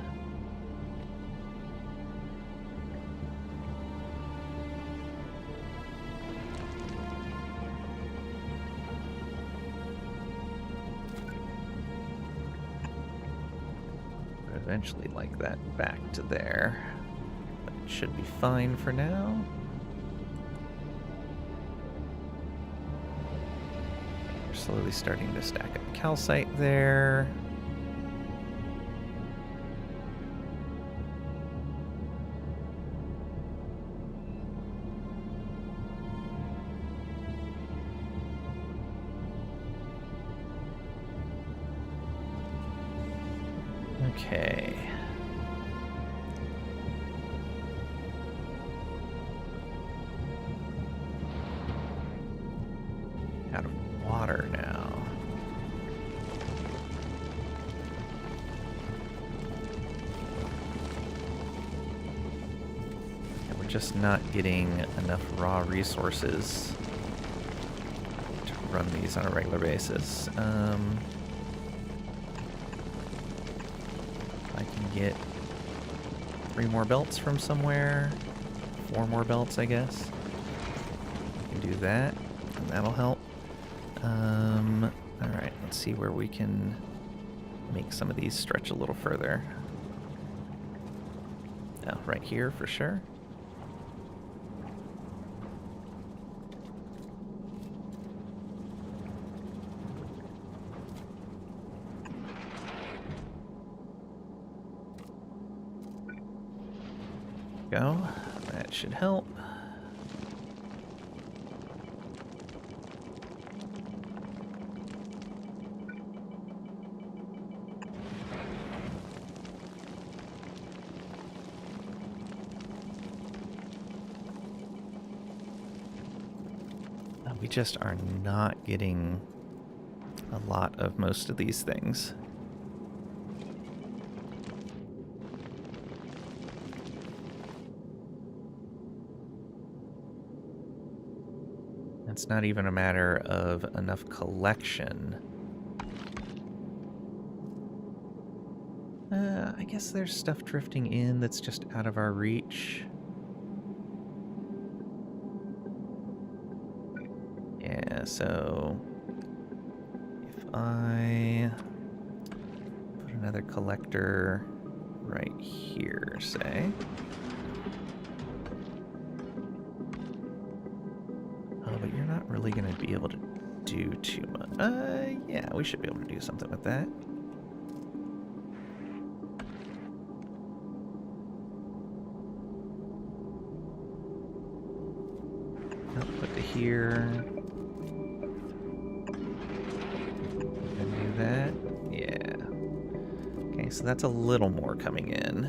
Eventually like that back to there. But it should be fine for now. We're slowly starting to stack up calcite there. Okay. Out of water now. And we're just not getting enough raw resources to run these on a regular basis. Get 3 more belts from somewhere, 4 more belts, I guess. We can do that, and that'll help. Alright, let's see where we can make some of these stretch a little further. Oh, right here for sure. Go. That should help. We just are not getting a lot of most of these things. It's not even a matter of enough collection. I guess there's stuff drifting in that's just out of our reach. Yeah, so if I put another collector right here, say. Oh, but you're not really going to be able to do too much. Yeah, we should be able to do something with that. Put to here. And do that. Yeah. Okay, so that's a little more coming in.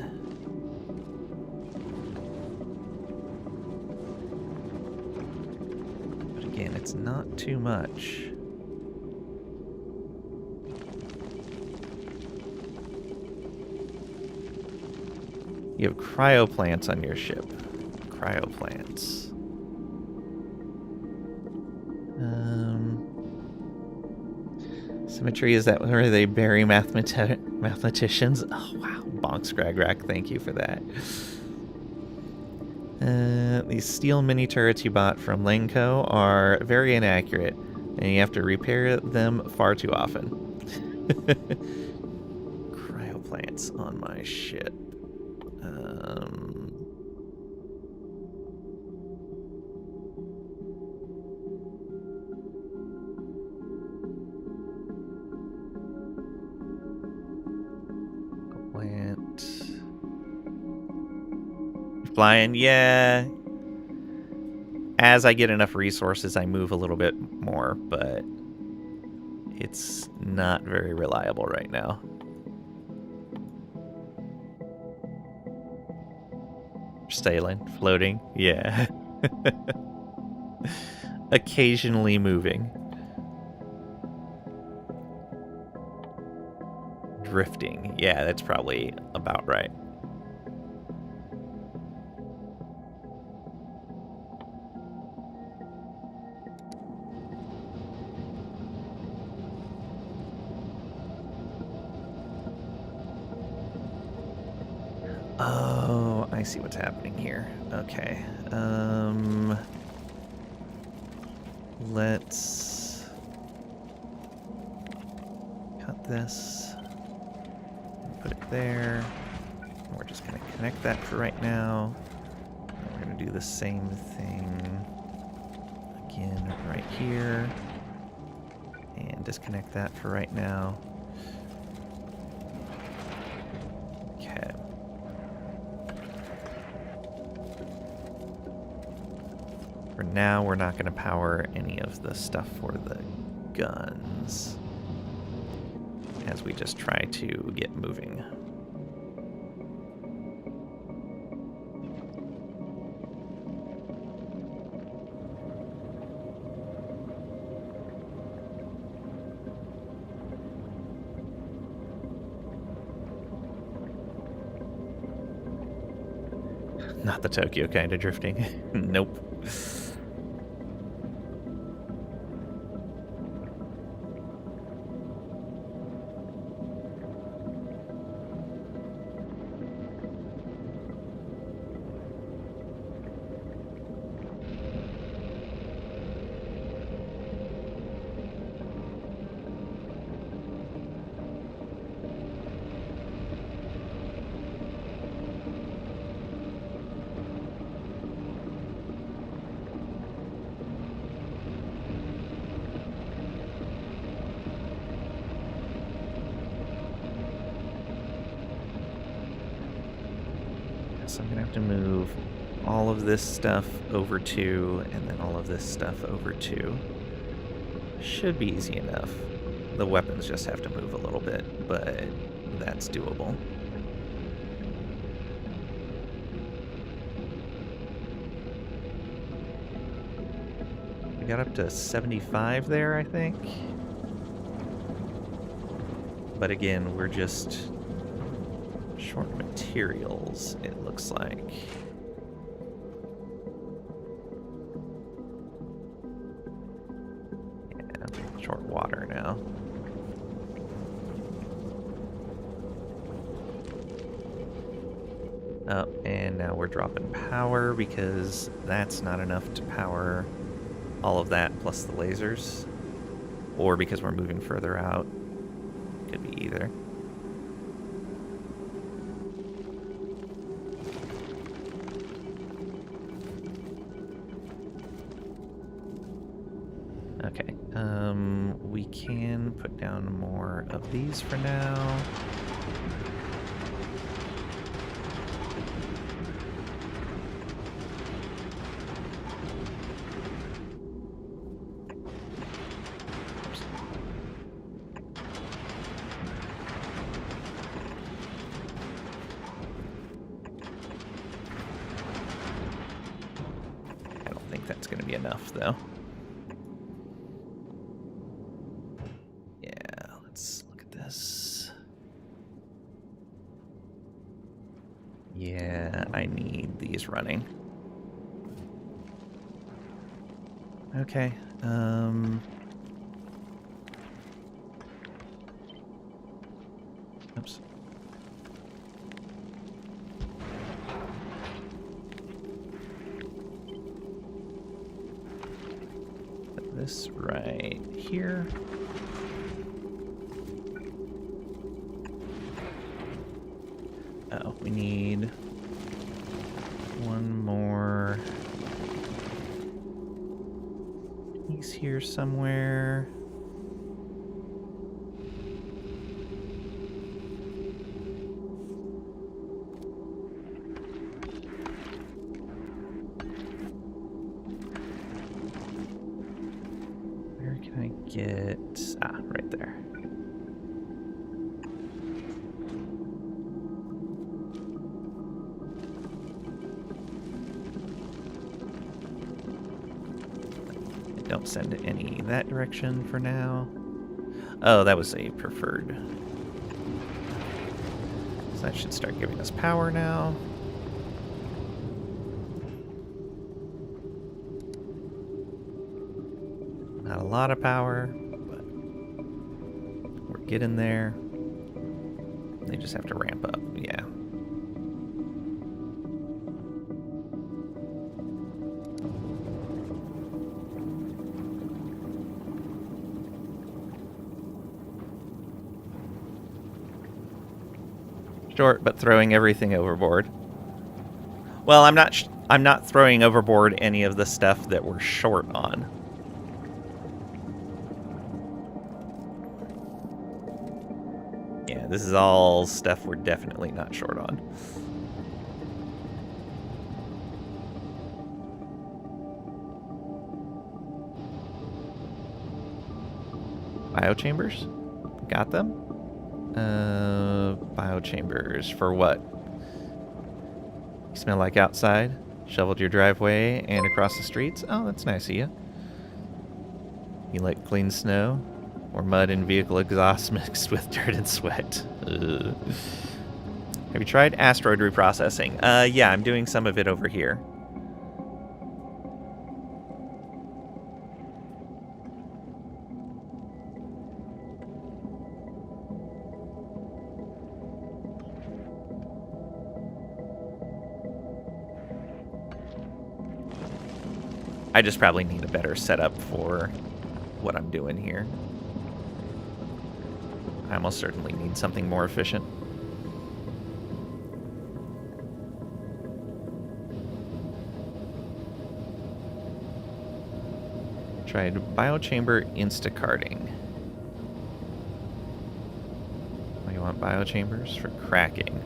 But again, it's not too much. You have cryoplants on your ship. Cryoplants. Symmetry, is that where they bury mathematicians? Oh, wow. Bonk Scrag Rack, thank you for that. These steel mini turrets you bought from Lenco are very inaccurate, and you have to repair them far too often. Cryoplants on my ship. Flying, yeah. As I get enough resources, I move a little bit more, but it's not very reliable right now. Sailing, floating, yeah. Occasionally moving. Drifting, yeah, that's probably about right. Oh, I see what's happening here. Okay. Let's cut this. Put it there. We're just going to connect that for right now. And we're going to do the same thing again right here. And disconnect that for right now. Okay. For now, we're not going to power any of the stuff for the guns as we just try to get moving. Not the Tokyo kind of drifting. Nope. So I'm going to have to move all of this stuff over to, and then all of this stuff over to. Should be easy enough. The weapons just have to move a little bit, but that's doable. We got up to 75 there, I think. But again, we're just short materials, it looks like. Yeah, short water now. Oh, and now we're dropping power because that's not enough to power all of that plus the lasers. Or because we're moving further out. Could be either. Okay, we can put down more of these for now. I don't think that's going to be enough, though. Yeah, I need these running. Okay, oops. Put this right here. Oh, we need one more piece here somewhere. Where can I get... Ah, right there. Don't send any that direction for now. Oh, that was a preferred. So that should start giving us power now. Not a lot of power, but we're getting there. They just have to ramp up, yeah. Short, but throwing everything overboard. Well, I'm not throwing overboard any of the stuff that we're short on. Yeah, this is all stuff we're definitely not short on. Biochambers? Got them? Biochambers for what? You smell like outside? Shoveled your driveway and across the streets? Oh, that's nice of you. You like clean snow? Or mud and vehicle exhaust mixed with dirt and sweat? Ugh. Have you tried asteroid reprocessing? Yeah, I'm doing some of it over here. I just probably need a better setup for what I'm doing here. I almost certainly need something more efficient. Tried biochamber instacarting. Oh, you want biochambers for cracking?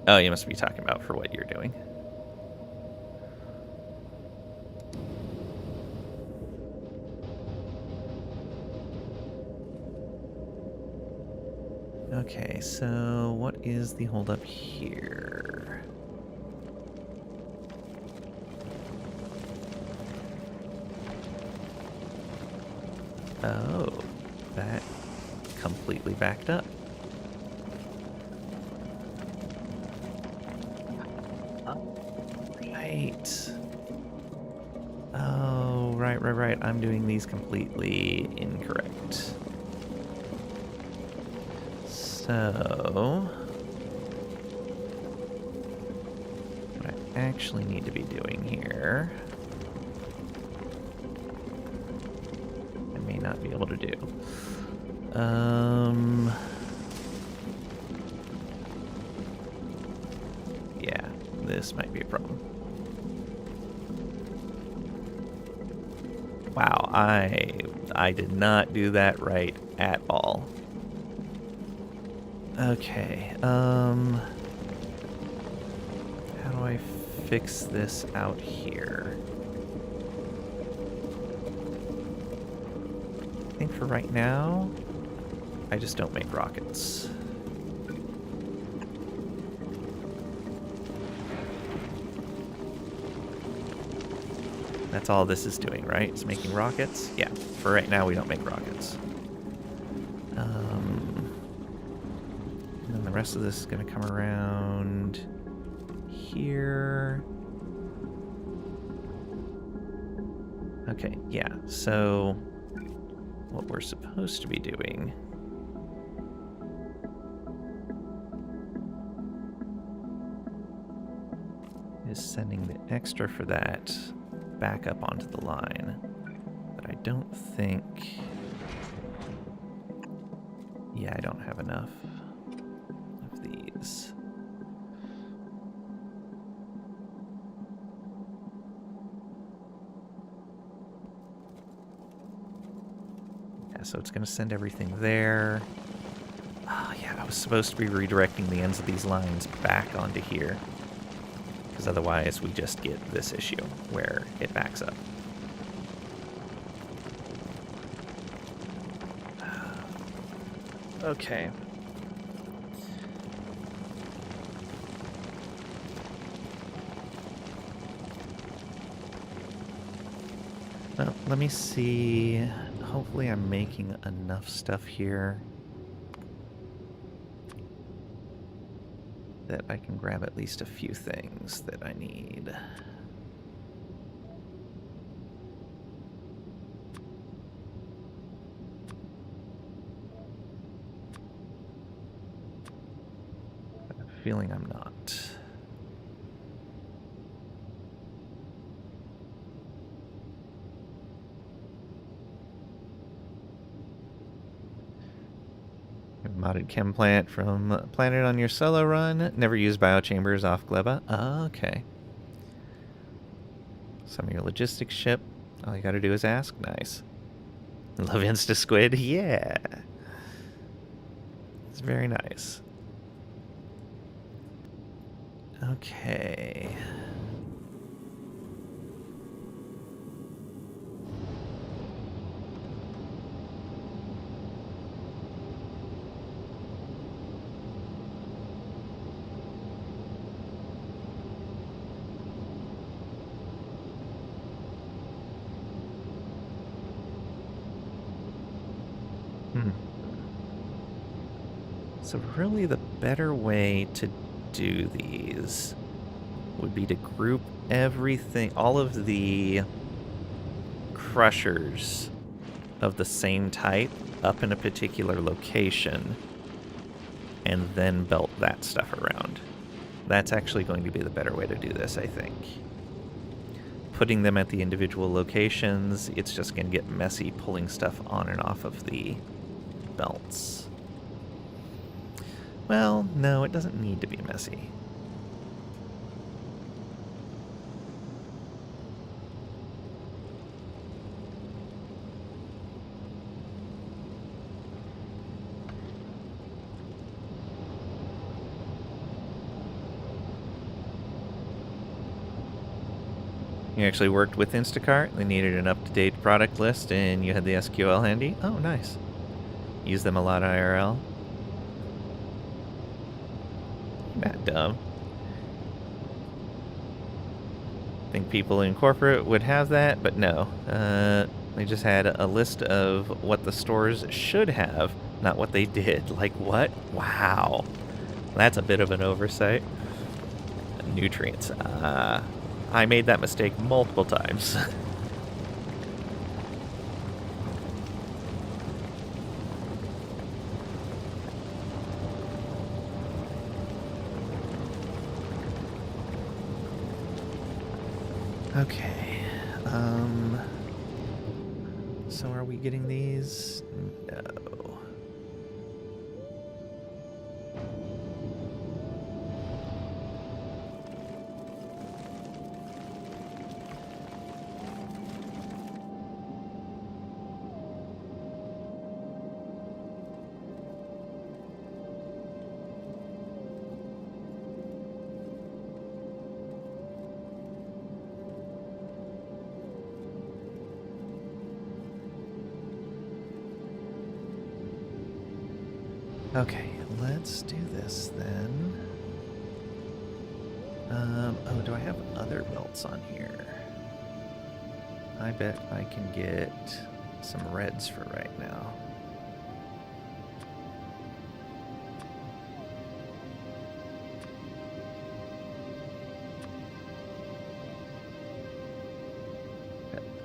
Oh, you must be talking about for what you're doing. Okay, so what is the holdup here? Oh, that completely backed up. Right. Oh, right. I'm doing these completely incorrect. So, what I actually need to be doing here, I may not be able to do. Yeah, this might be a problem. Wow, I did not do that right at all. Okay, how do I fix this out here? I think for right now, I just don't make rockets. That's all this is doing, right? It's making rockets? Yeah, for right now we don't make rockets. And then the rest of this is going to come around here. Okay, yeah, so what we're supposed to be doing is sending the extra for that back up onto the line. But I don't think... Yeah, I don't have enough of these. Yeah, so it's going to send everything there. Oh, yeah, I was supposed to be redirecting the ends of these lines back onto here. Because otherwise we just get this issue where it backs up. Okay. Well, let me see. Hopefully I'm making enough stuff here that I can grab at least a few things that I need. I have a feeling I'm not. Modded chem plant from Planet on your solo run. Never use biochambers off Gleba. Oh, okay. Some of your logistics ship. All you gotta do is ask. Nice. Love Insta Squid. Yeah. It's very nice. Okay. So really the better way to do these would be to group everything, all of the crushers of the same type up in a particular location and then belt that stuff around. That's actually going to be the better way to do this, I think. Putting them at the individual locations, it's just going to get messy pulling stuff on and off of the belts. Well, no, it doesn't need to be messy. You actually worked with Instacart. They needed an up-to-date product list, and you had the SQL handy. Oh, nice. Use them a lot IRL. Not dumb. Think people in corporate would have that, but no. They just had a list of what the stores should have, not what they did. Like what? Wow. That's a bit of an oversight. Nutrients. I made that mistake multiple times. Okay. So are we getting these? No. Okay, let's do this then. Oh, do I have other belts on here? I bet I can get some reds for right now.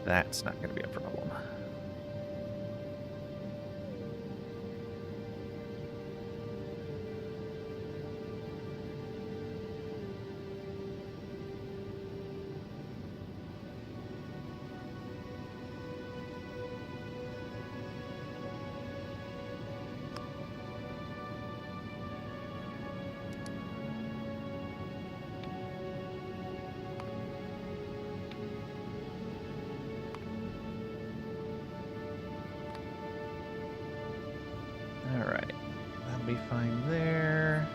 That's not going to be a problem. Alright, that'll be fine there.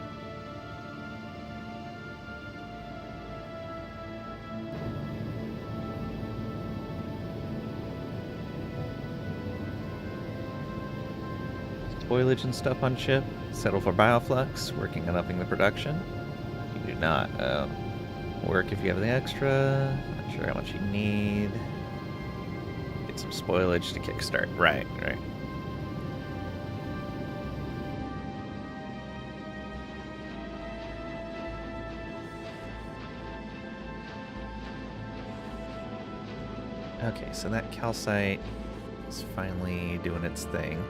Spoilage and stuff on ship. Settle for bioflux. Working on upping the production. You do not. Work if you have the extra. Not sure how much you need. Get some spoilage to kickstart. Right, right. Okay, so that calcite is finally doing its thing.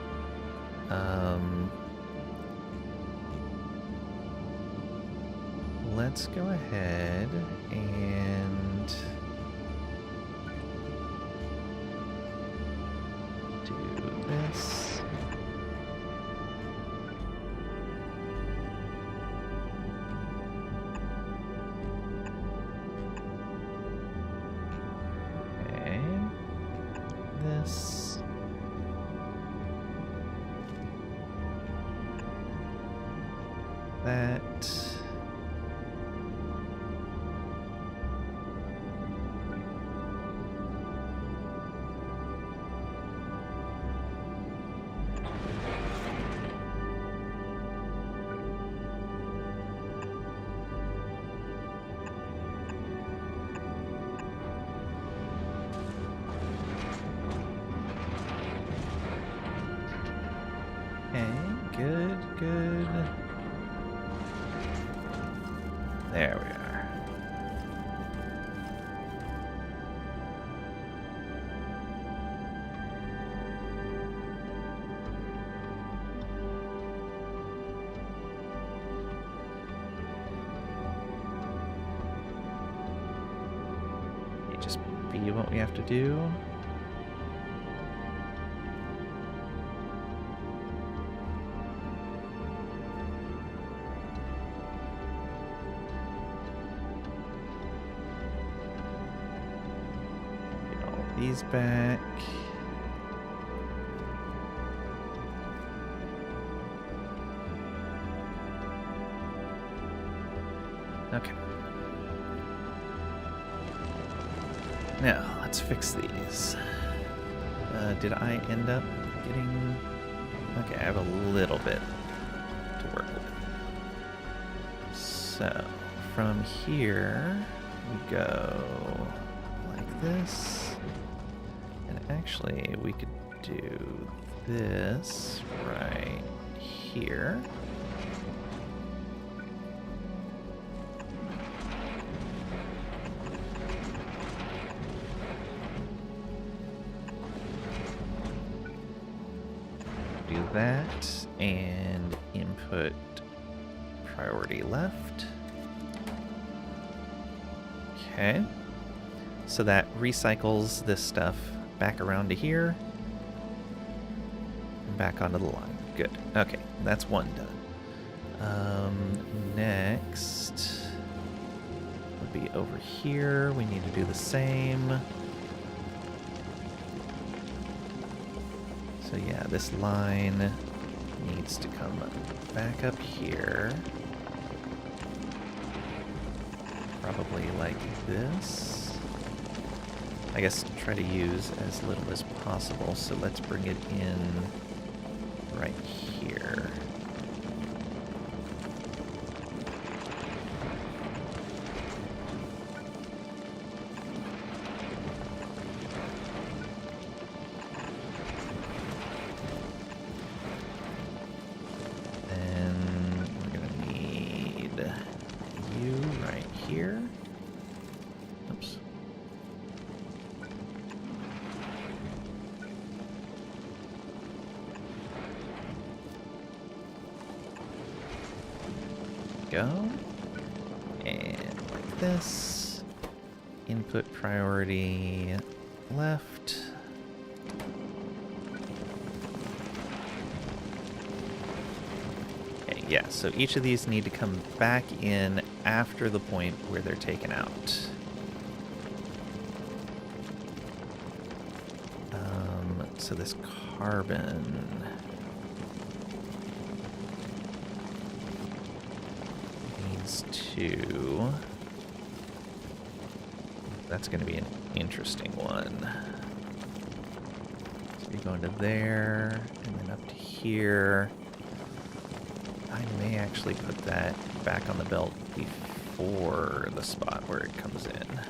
Let's go ahead and do this. Okay. This. That. Okay, good, good. There we are. You just be what we have to do. These back. Okay. Now, let's fix these. Did I end up getting... Okay, I have a little bit to work with. So, from here, we go like this. And actually, we could do this right here. Do that and input priority left. Okay. So that recycles this stuff back around to here. And back onto the line. Good. Okay, that's one done. Next would be over here. We need to do the same. So yeah, this line needs to come back up here. Probably like this. I guess try to use as little as possible, so let's bring it in right here. Then we're gonna need you right here. Oops. Go. And like this. Input priority left. Okay, yeah, so each of these need to come back in after the point where they're taken out. So this carbon needs to... That's going to be an interesting one. So you go into there, and then up to here. I may actually put that back on the belt before the spot where it comes in.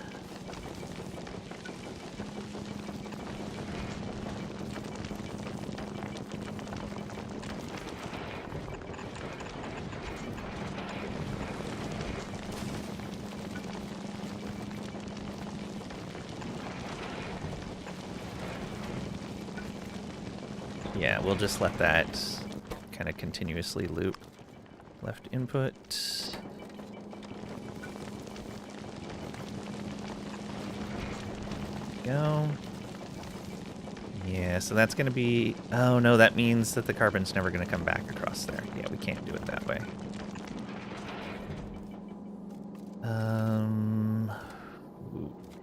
Yeah, we'll just let that kind of continuously loop. Left input. Go. Yeah, so that's going to be... Oh, no, that means that the carbon's never going to come back across there. Yeah, we can't do it that way.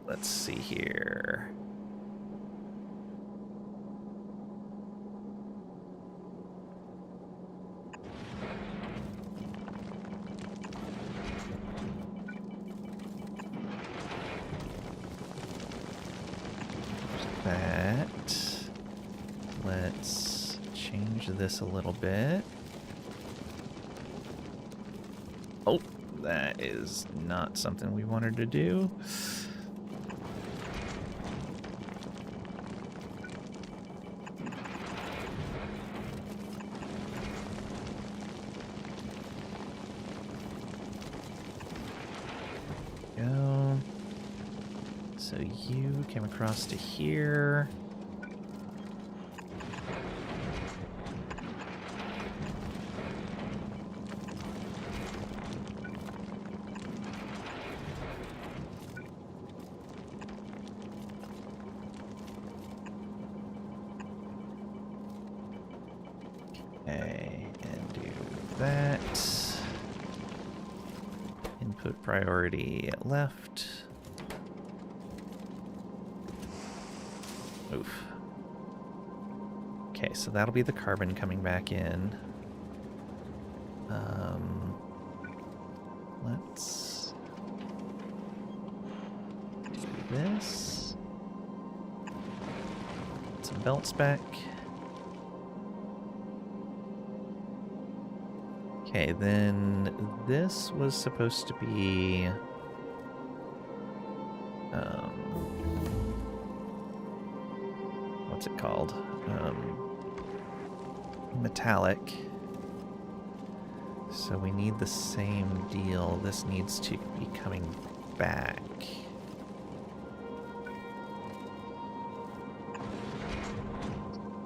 Let's see here. That. Let's change this a little bit. Oh, that is not something we wanted to do. Go. So you came across to here. Okay, and do that. Input priority left. Oof. Okay, so that'll be the carbon coming back in. Let's do this. Put some belts back. Okay, then this was supposed to be... what's it called? Metallic. So we need the same deal. This needs to be coming back.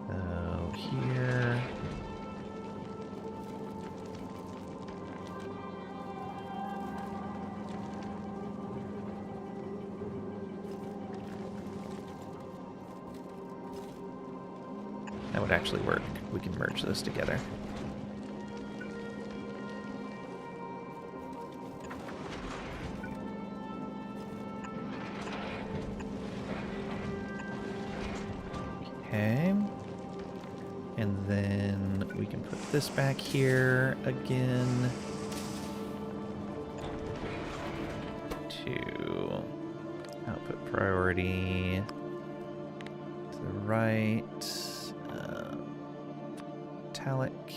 So here... that would actually work. We can merge those together. Okay. And then we can put this back here again to output priority to the right. Metallic.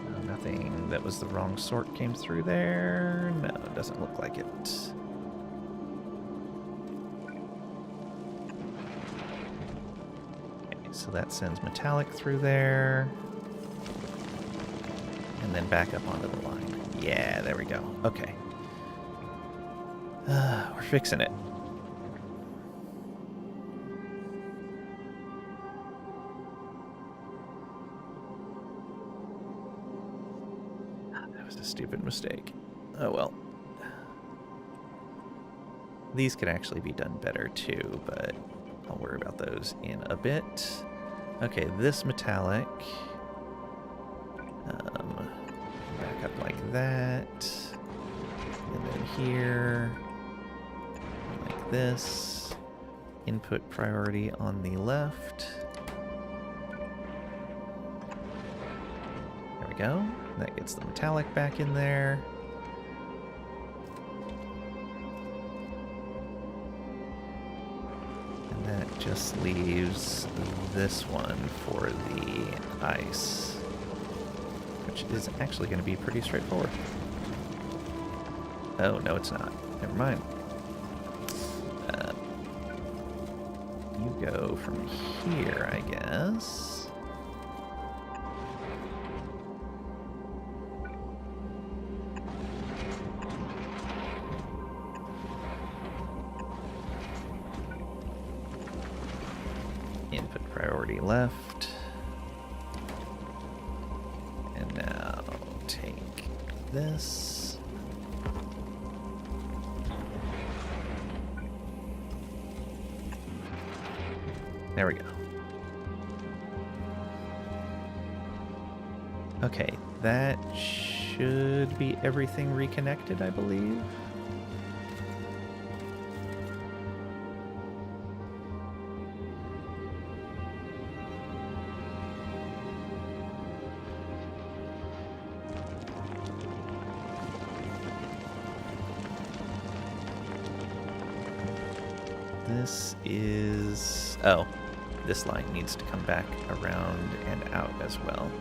Oh, nothing that was the wrong sort came through there. No, it doesn't look like it. Okay, so that sends metallic through there. And then back up onto the line. Yeah, there we go. Okay. We're fixing it. Stupid mistake. Oh well. These could actually be done better too, but I'll worry about those in a bit. Okay, this metallic. Back up like that. And then here. Like this. Input priority on the left. There we go. That gets the metallic back in there. And that just leaves this one for the ice, which is actually going to be pretty straightforward. Oh, no, it's not. Never mind. You go from here, I guess. Input priority left. And now take this. There we go. Okay, that should be everything reconnected, I believe. This is... oh, this line needs to come back around and out as well.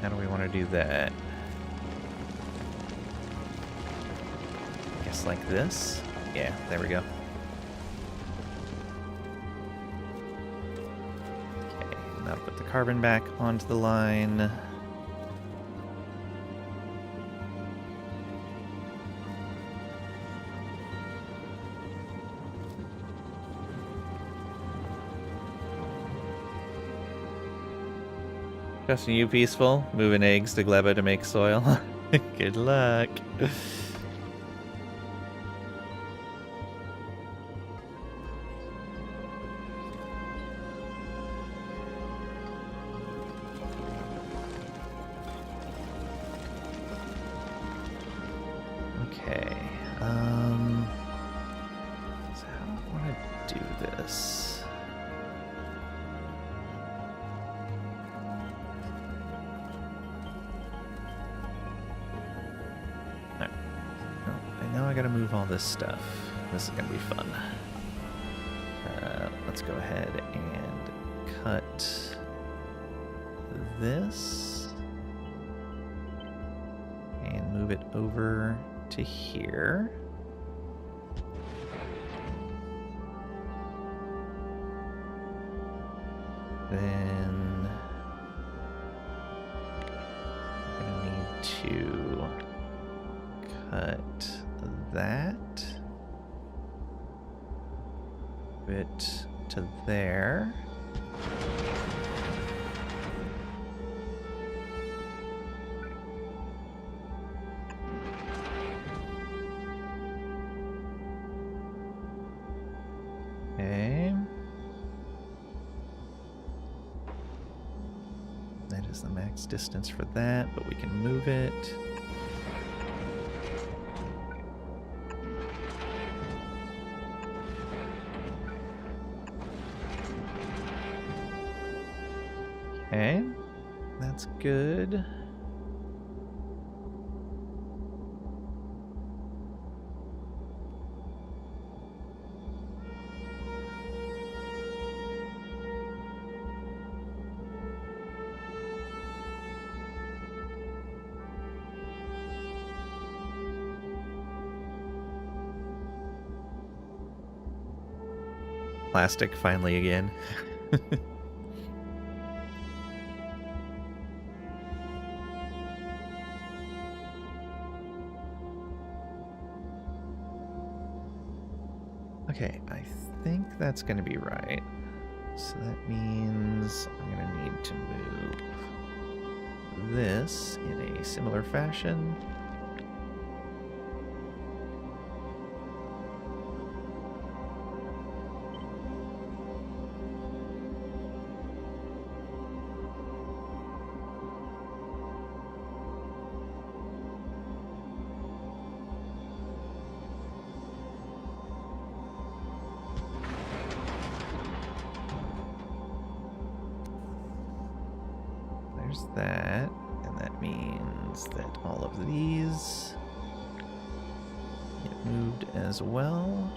How do we want to do that? I guess like this? Yeah, there we go. Okay, now put the carbon back onto the line. Trusting you, Peaceful. Moving eggs to Gleba to make soil. Good luck. Okay. So how do I want to do this? move all this stuff. This is going to be fun. Let's go ahead and cut this and move it over to here. Then I'm going to need to cut that. It to there. Okay. That is the max distance for that, but we can move it. Okay, that's good. Plastic finally again. Okay, I think that's going to be right. So that means I'm going to need to move this in a similar fashion. There's that, and that means that all of these get moved as well.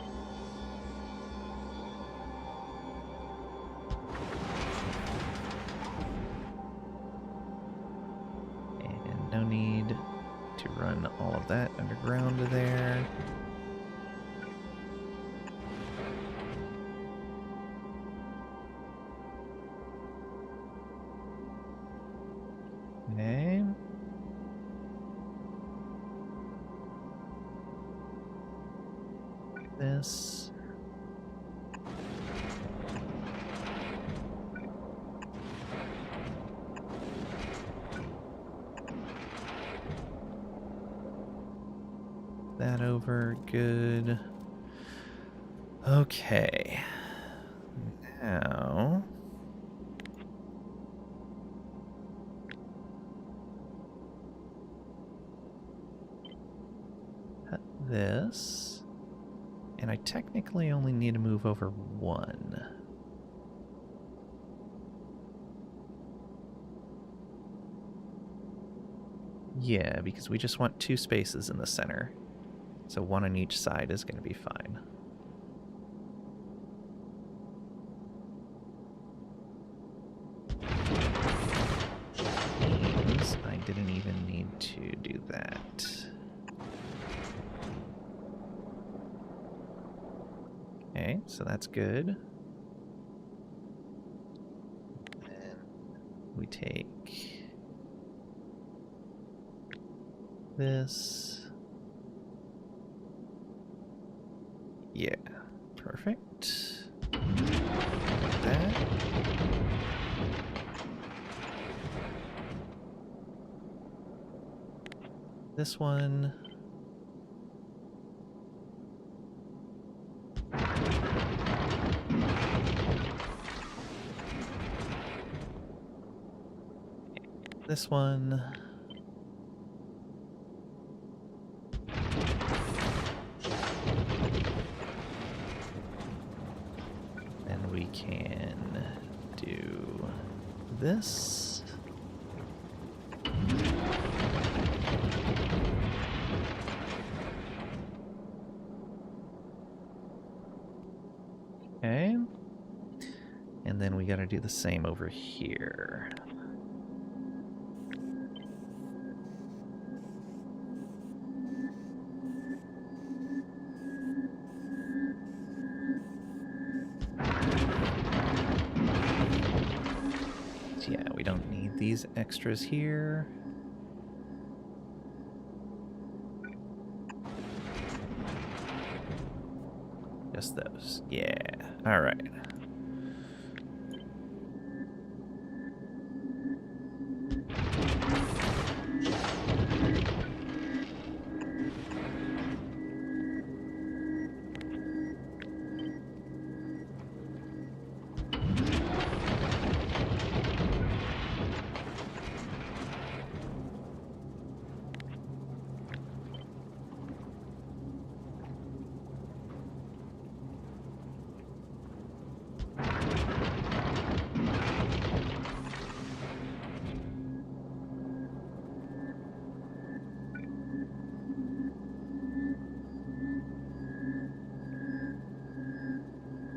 And no need to run all of that underground there. Okay. This. That over, good. Okay. Now. This, and I technically only need to move over one. Yeah, because we just want 2 spaces in the center, so 1 on each side is going to be fine. I didn't even need to do that. Okay, so that's good. Then we take this. Yeah, perfect. That. This one. This one. And we can do this. And then we gotta do the same over here. So yeah, we don't need these extras here. Just those. Yeah. All right.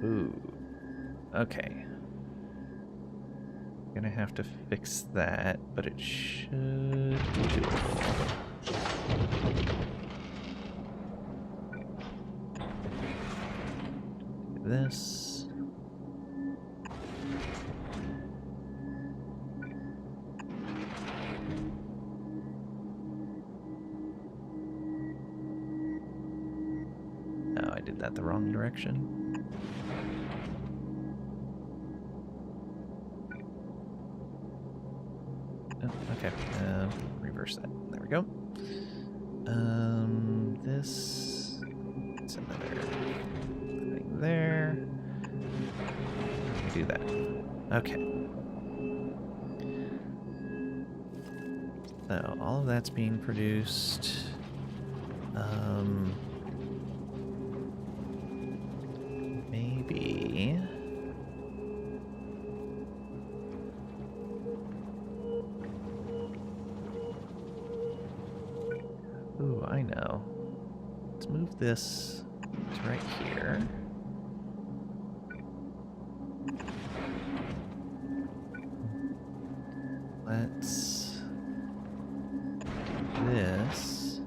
Ooh. Okay. Gonna have to fix that, but it should be doable. Do this. Oh, I did that the wrong direction. Oh, okay. Reverse that. There we go. This. It's another thing there. Do that. Okay. So all of that's being produced. Maybe. Ooh, I know. Let's move this to right here. Let's do this.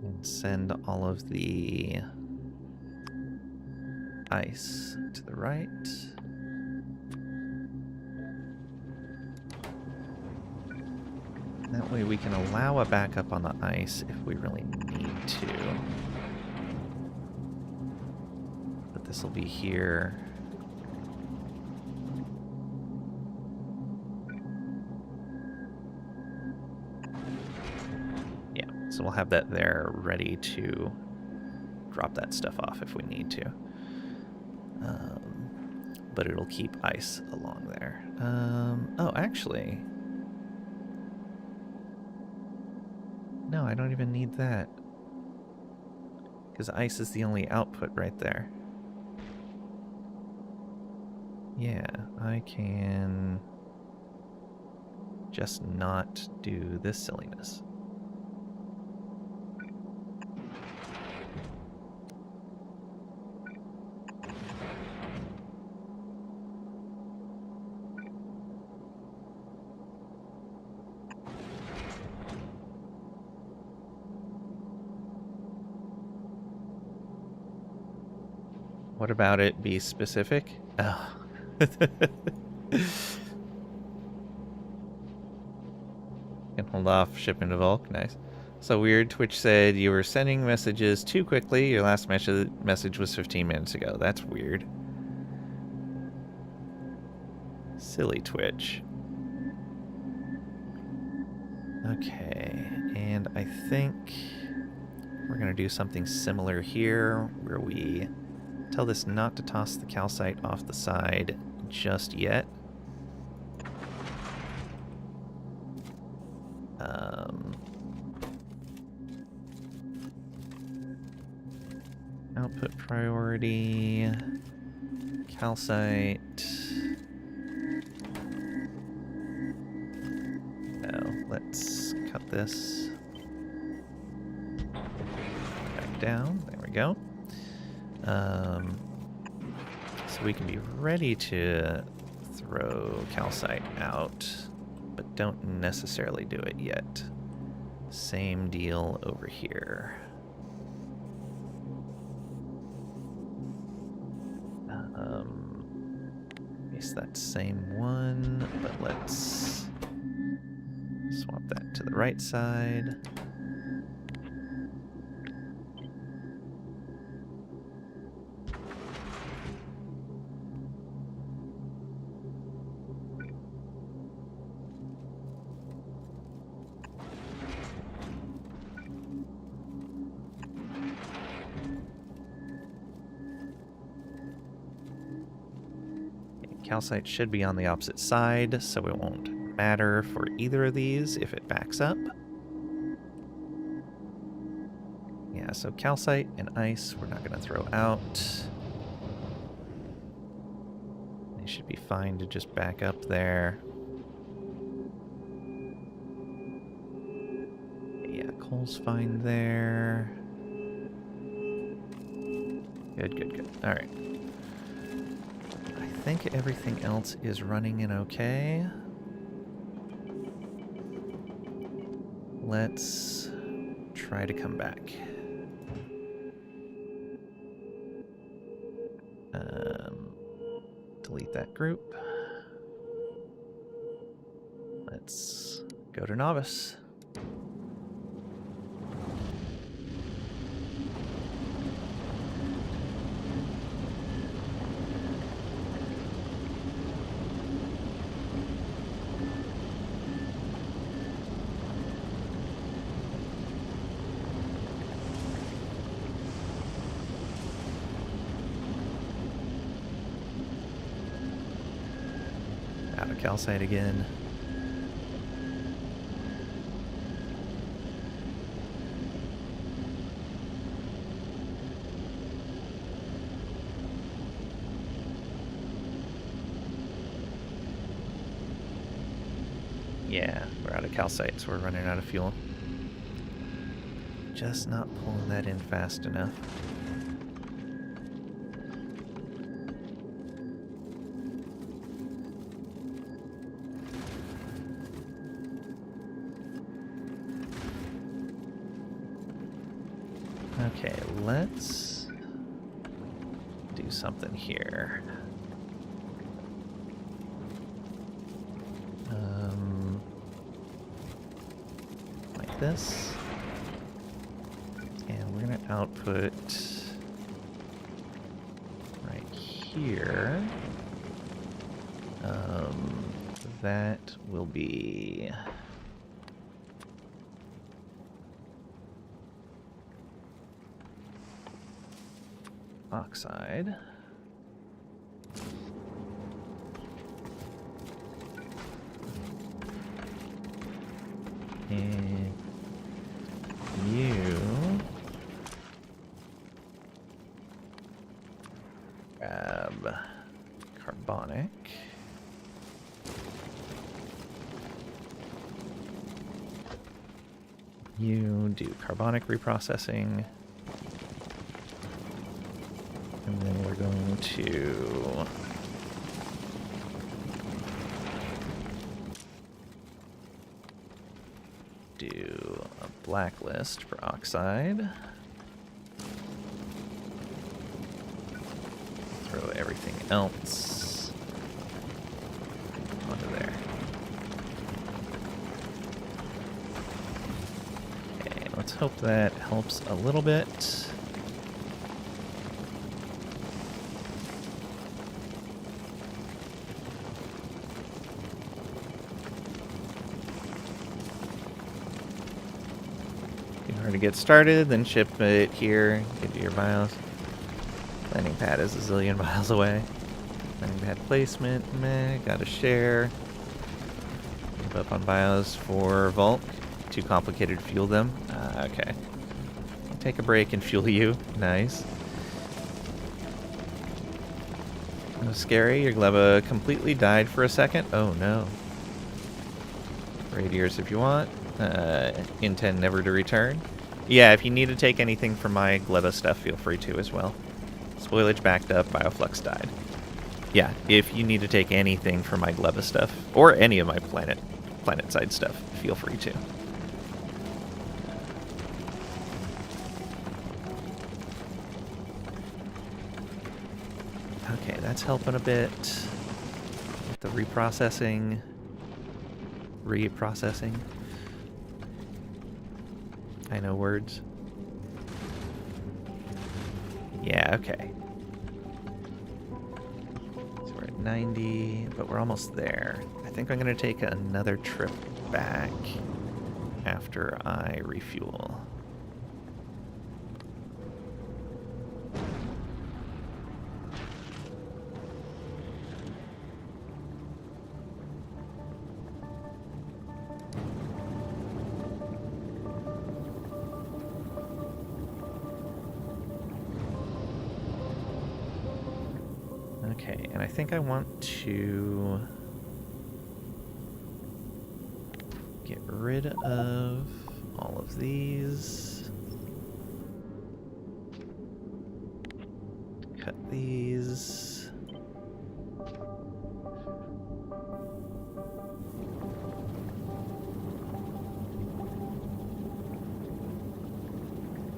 And send all of the ice to the right. That way we can allow a backup on the ice if we really need to. But this will be here. Yeah, so we'll have that there ready to drop that stuff off if we need to. But it'll keep ice along there. Oh, actually... No, I don't even need that. Because ice is the only output right there. Yeah, I can just not do this silliness. What about it be specific? Oh. Can hold off shipping to Volk. Nice. So weird. Twitch said you were sending messages too quickly. Your last message was 15 minutes ago. That's weird. Silly Twitch. Okay. And I think we're going to do something similar here where we tell this not to toss the calcite off the side just yet. Output priority, calcite. Oh, let's cut this. down. There we go. So we can be ready to throw calcite out, but don't necessarily do it yet. Same deal over here. Is that same one, but let's swap that to the right side. Calcite should be on the opposite side, so it won't matter for either of these if it backs up. Yeah, so calcite and ice we're not going to throw out. They should be fine to just back up there. Yeah, coal's fine there. Good, good, good. All right. I think everything else is running in okay. Let's try to come back. Delete that group. Let's go to Novice. Out of calcite again. Yeah, we're out of calcite, so we're running out of fuel. Just not pulling that in fast enough. Okay, let's do something here. Like this. And we're going to output right here. That will be... oxide. And you grab carbonic. You do carbonic reprocessing. And then we're going to do a blacklist for oxide. Throw everything else onto there. Okay, let's hope that helps a little bit. To get started, then ship it here, get to your BIOS. Landing pad is a zillion miles away. Landing pad placement, meh, gotta share. Move up on BIOS for Volk. Too complicated to fuel them. Okay. I'll take a break and fuel you. Nice. That was scary. Your Gleba completely died for a second. Oh no. Radiators if you want. Intend never to return. Yeah, if you need to take anything from my Gleba stuff, feel free to as well. Spoilage backed up, Bioflux died. Yeah, if you need to take anything from my Gleba stuff, or any of my planet side stuff, feel free to. Okay, that's helping a bit. With the reprocessing. I know words. Yeah, okay. So we're at 90, but we're almost there. I think I'm going to take another trip back after I refuel. Okay, and I think I want to get rid of all of these. Cut these.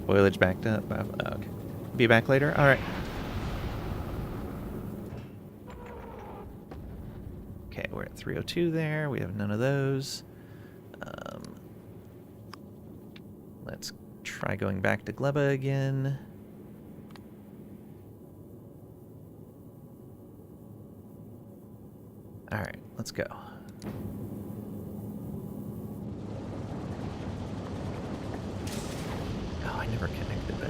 Spoilage backed up. Oh, okay. Be back later? Alright. Okay, we're at 302 there. We have none of those. Let's try going back to Gleba again. Alright, let's go. Oh, I never connected that.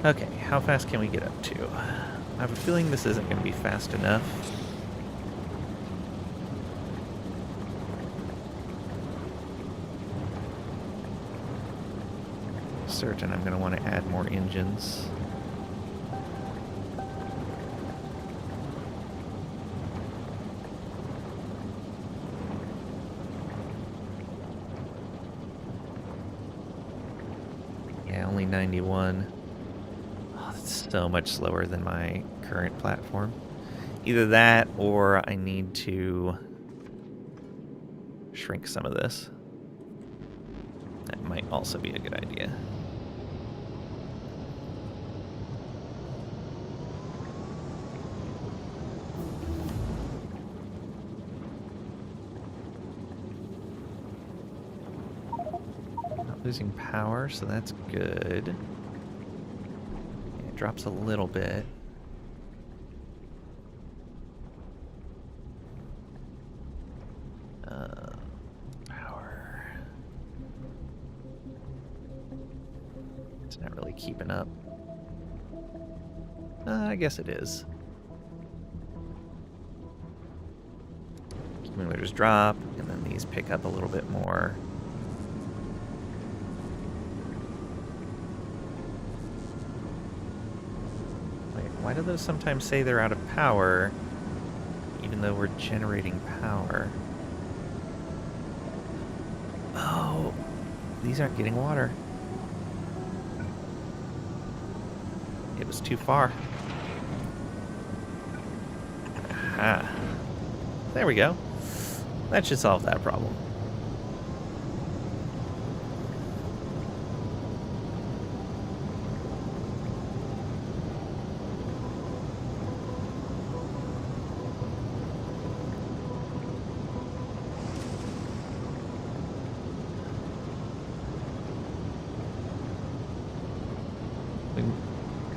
Okay, how fast can we get up to? I have a feeling this isn't going to be fast enough. Certain I'm going to want to add more engines. Yeah, only 91. So much slower than my current platform. Either that or I need to shrink some of this. That might also be a good idea. Not losing power, so that's good. Drops a little bit. Power. It's not really keeping up. I guess it is. Accumulators drop, and then these pick up a little bit more. Why do those sometimes say they're out of power, even though we're generating power? Oh, these aren't getting water. It was too far. Aha. There we go. That should solve that problem.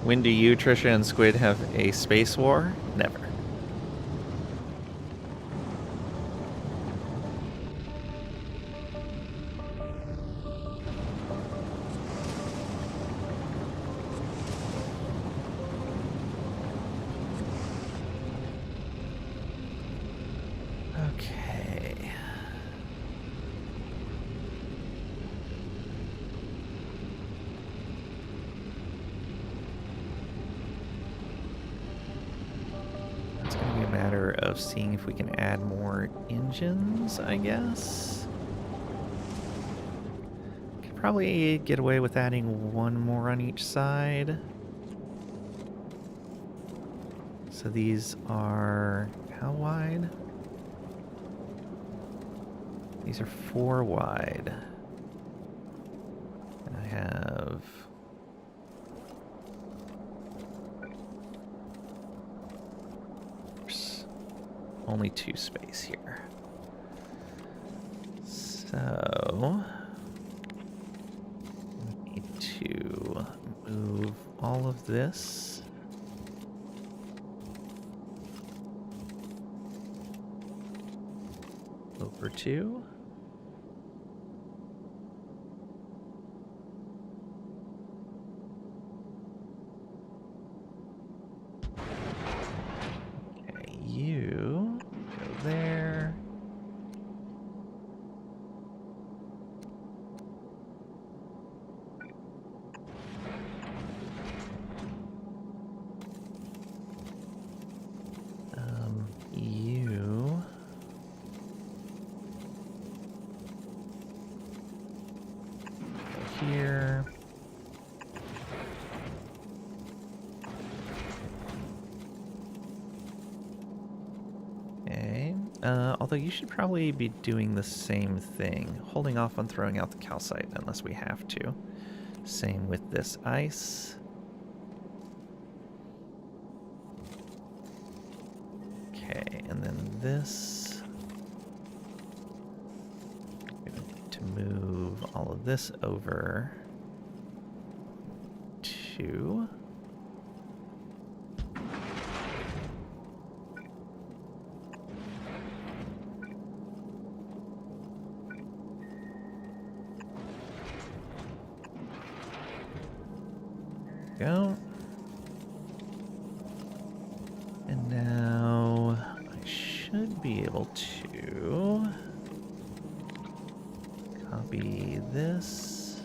When do you, Trisha, and Squid have a space war? Never. Okay. of seeing if we can add more engines, I guess. Could probably get away with adding one more on each side. So these are how wide? These are 4 wide. And I have... only 2 space here. So... we need to move all of this. Over 2. Okay, you go there. You go here. Okay. Although you should probably be doing the same thing, holding off on throwing out the calcite unless we have to. Same with this ice. Okay, and then this. We're going to move all of this over to... go. And now I should be able to copy this.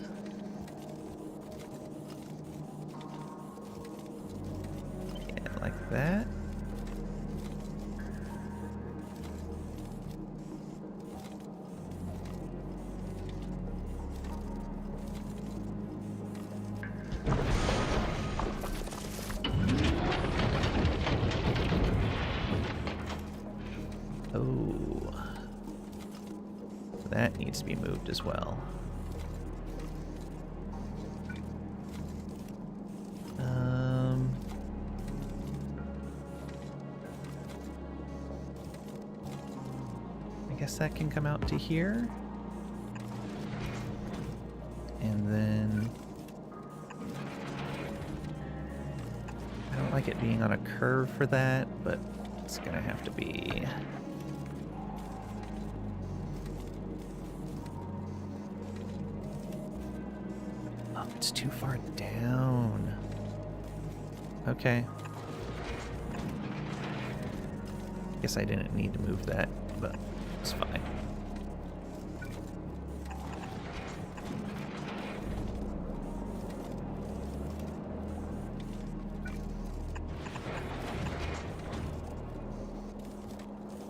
Yeah, like that. Oh, that needs to be moved as well. I guess that can come out to here. And then I don't like it being on a curve for that, but it's gonna have to be. Oh, it's too far down. Okay. Guess I didn't need to move that, but it's fine.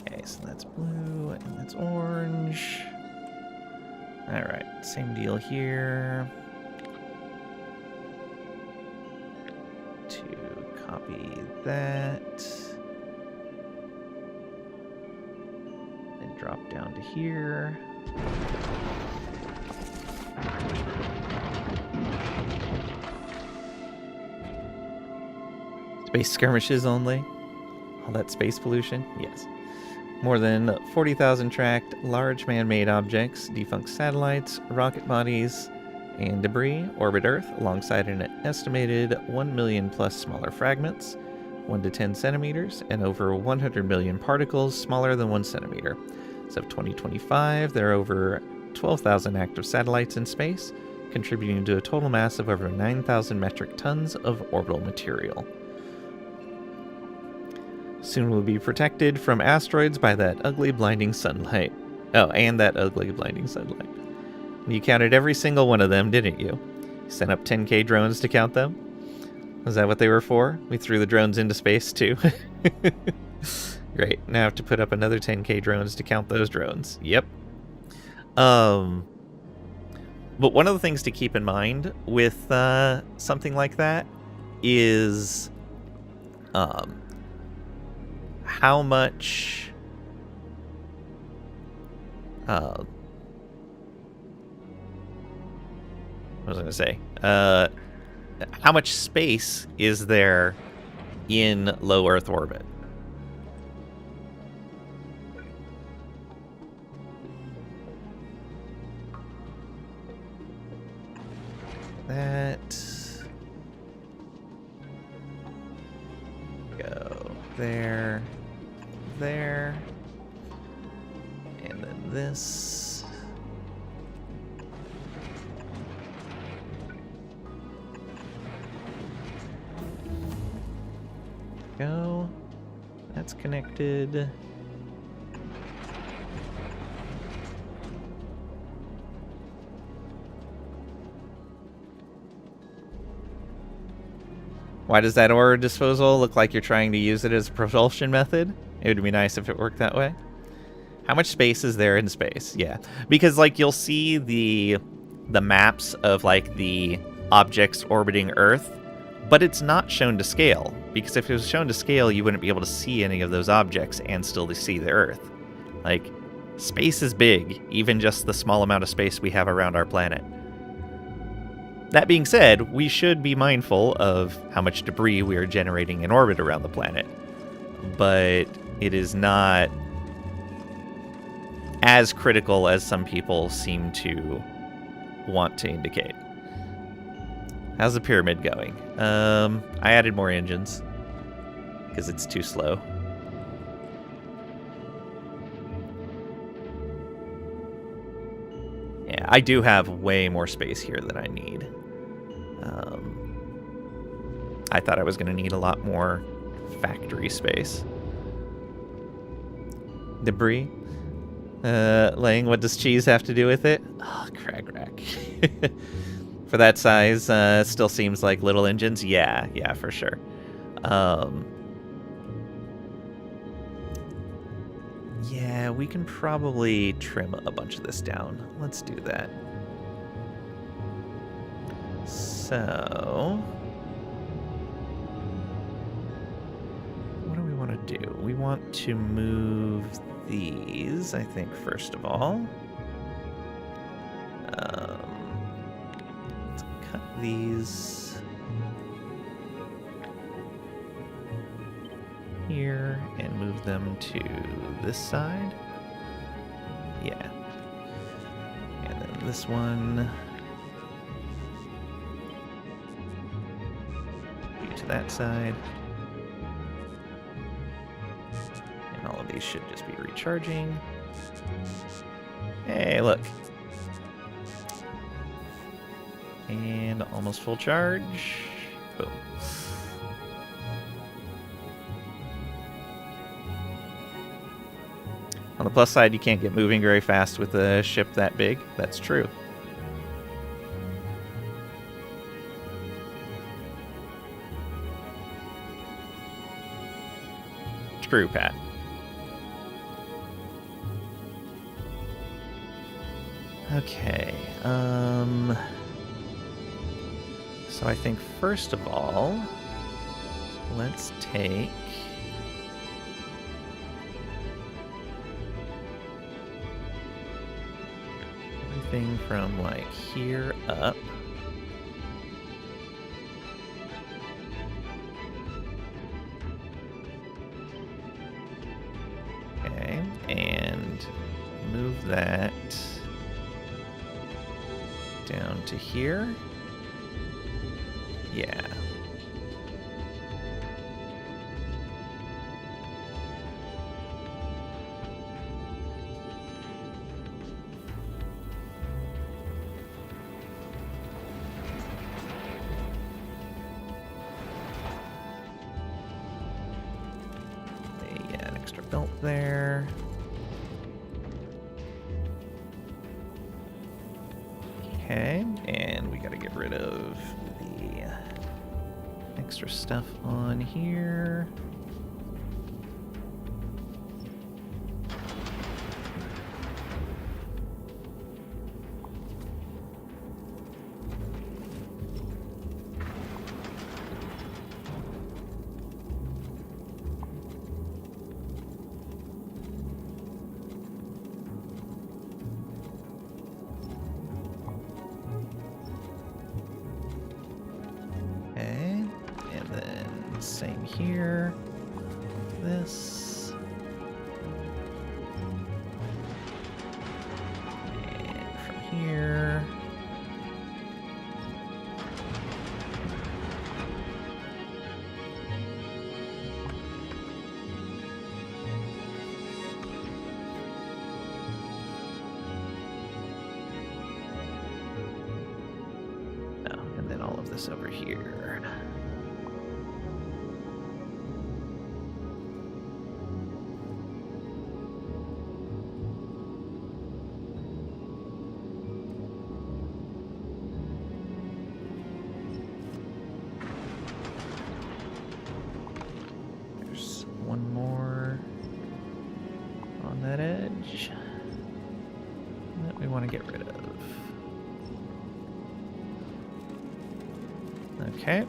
Okay, so that's blue and that's orange. Alright, same deal here. To copy that. And drop down to here. Space skirmishes only? All that space pollution? Yes. More than 40,000 tracked large man-made objects, defunct satellites, rocket bodies, and debris orbit Earth alongside an estimated 1 million plus smaller fragments, 1 to 10 centimeters, and over 100 million particles smaller than 1 centimeter. As of 2025, there are over 12,000 active satellites in space, contributing to a total mass of over 9,000 metric tons of orbital material. Soon we'll be protected from asteroids by that ugly blinding sunlight. Oh, and that ugly blinding sunlight. You counted every single one of them, didn't you? Sent up 10K drones to count them? Was that what they were for? We threw the drones into space too. You're Great. Now I have to put up another 10k drones to count those drones. Yep. But one of the things to keep in mind with something like that is how much what was I going to say? How much space is there in low Earth orbit? That go there, there, and then this. Go. That's connected. Why does that ore disposal look like you're trying to use it as a propulsion method? It would be nice if it worked that way. How much space is there in space? Yeah, because like you'll see the maps of like the objects orbiting Earth, but it's not shown to scale, because if it was shown to scale, you wouldn't be able to see any of those objects and still to see the Earth. Like, space is big, even just the small amount of space we have around our planet. That being said, we should be mindful of how much debris we are generating in orbit around the planet, but it is not as critical as some people seem to want to indicate. How's the pyramid going? I added more engines because it's too slow. Yeah, I do have way more space here than I need. I thought I was going to need a lot more factory space. Debris. Laying, what does cheese have to do with it? Oh, crag rack. For that size, still seems like little engines. Yeah, for sure. Yeah, we can probably trim a bunch of this down. Let's do that. So, what do we want to do? We want to move these, I think, first of all. Let's cut these here and move them to this side. Yeah. And then this one to that side. And all of these should just be recharging. Hey, look. And almost full charge. Boom. On the plus side, you can't get moving very fast with a ship that big. That's true. True, Pat. Okay, so I think first of all, let's take everything from like here up. Okay, and move that down to here. Yeah. Yeah, an extra belt there. Okay, and we gotta get rid of the extra stuff on here. Okay. And then same here. This. And from here. And then all of this over here. There's one more on that edge that we want to get rid of. Okay.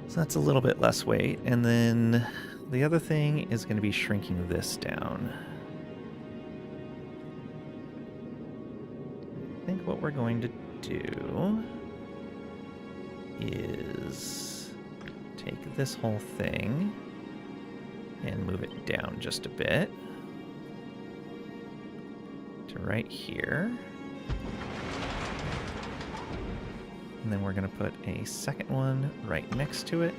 So that's a little bit less weight. And then the other thing is going to be shrinking this down. I think what we're going to do is take this whole thing and move it down just a bit to right here. And then we're going to put a second one right next to it.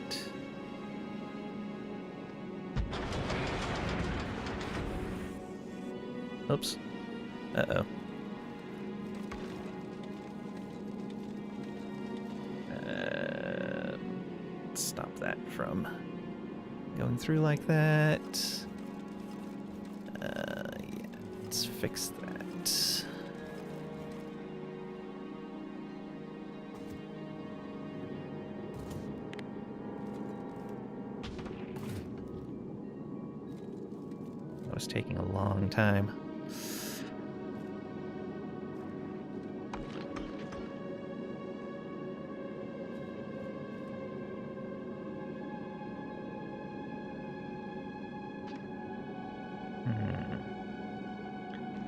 Oops. Uh-oh. Stop that from going through like that. Yeah, let's fix that. Was taking a long time.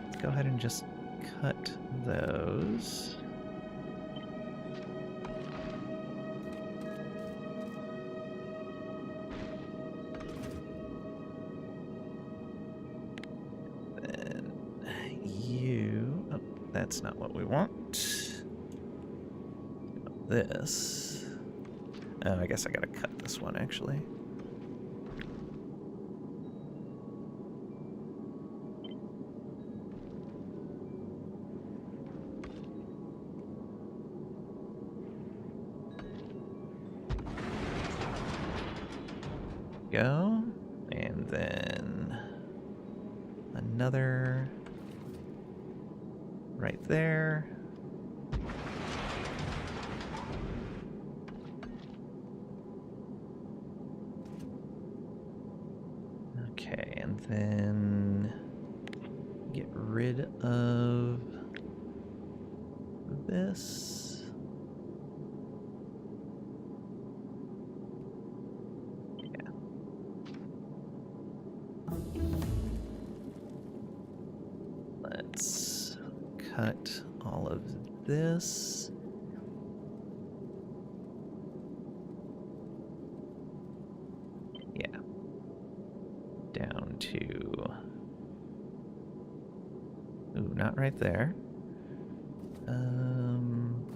Let's go ahead and just cut those. That's not what we want. This. Oh, I guess I gotta cut this one actually. Go. And then another right there. Okay, and then get rid of this. Yeah. Let's cut all of this. Yeah. Down to... Ooh, not right there.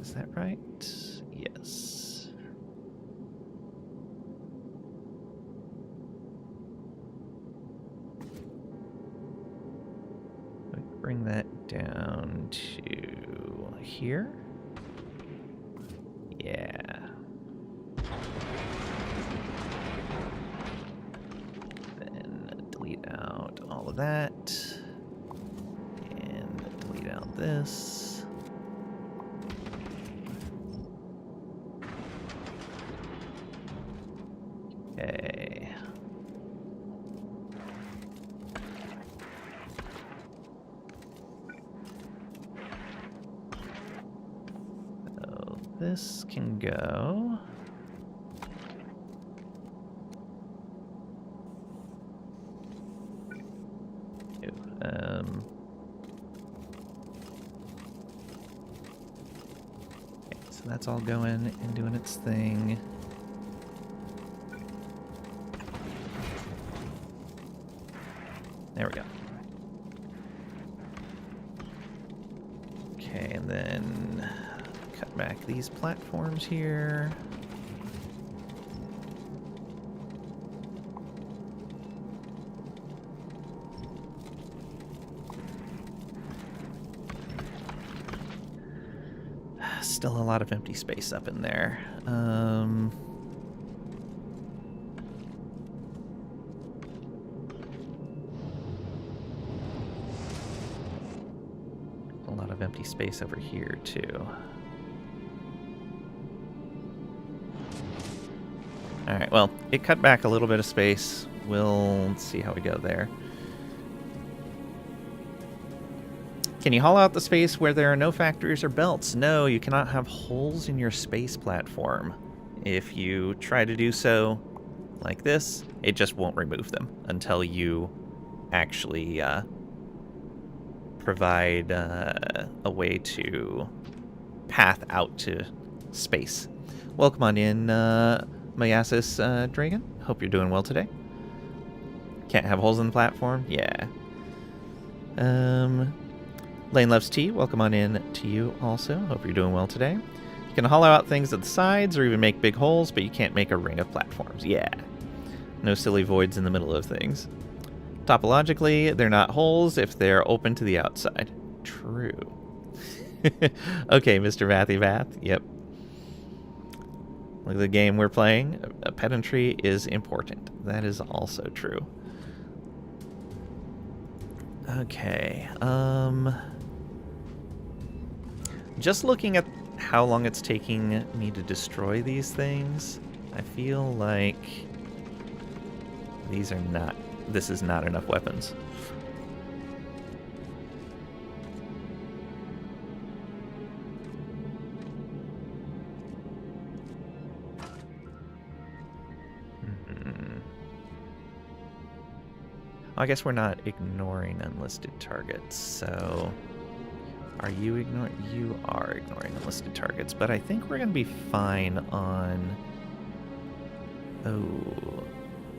Is that right? Yes. Bring that down to here. Yeah. Then delete out all of that. And delete out this. Okay. So this can go. Ew, okay, so that's it's all going and doing its thing. There we go. Okay, and then cut back these platforms here. Still a lot of empty space up in there. A lot of empty space over here, too. Alright, well, it cut back a little bit of space. We'll see how we go there. Can you haul out the space where there are no factories or belts? No, you cannot have holes in your space platform. If you try to do so like this, it just won't remove them until you actually provide a way to path out to space. Welcome on in, Mayasis Dragon. Hope you're doing well today. Can't have holes in the platform? Yeah. Lane Loves Tea, welcome on in to you also. Hope you're doing well today. You can hollow out things at the sides or even make big holes, but you can't make a ring of platforms. Yeah. No silly voids in the middle of things. Topologically, they're not holes if they're open to the outside. True. Okay, Mr. Vathy Vath. Yep. Look at the game we're playing. Pedantry is important. That is also true. Okay, just looking at how long it's taking me to destroy these things, I feel like this is not enough weapons. I guess we're not ignoring unlisted targets, so... Are you ignoring? You are ignoring unlisted targets, but I think we're going to be fine on... Oh,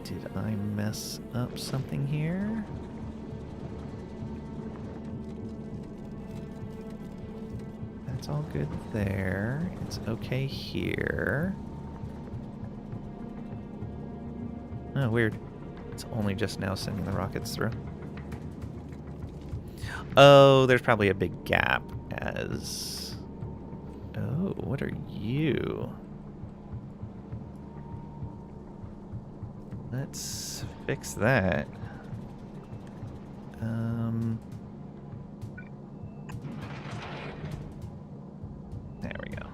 did I mess up something here? That's all good there. It's okay here. Oh, weird. It's only just now sending the rockets through. Oh, there's probably a big gap as... Oh, what are you? Let's fix that. There we go.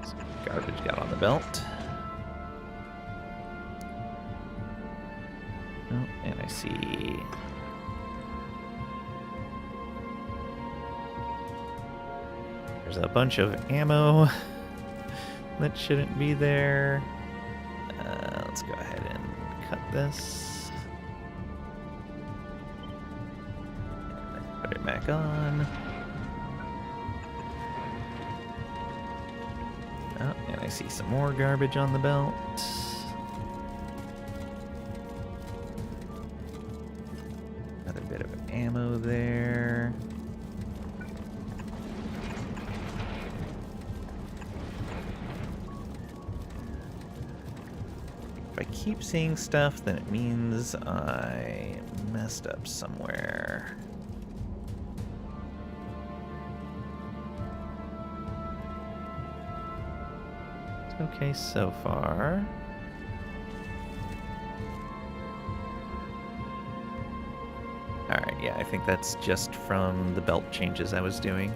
Some garbage got on the belt. Oh, and I see... There's a bunch of ammo that shouldn't be there. Let's go ahead and cut this. Put it back on. Oh, and I see some more garbage on the belt. Another bit of ammo there. If I keep seeing stuff, then it means I messed up somewhere. It's okay so far. Alright, yeah, I think that's just from the belt changes I was doing.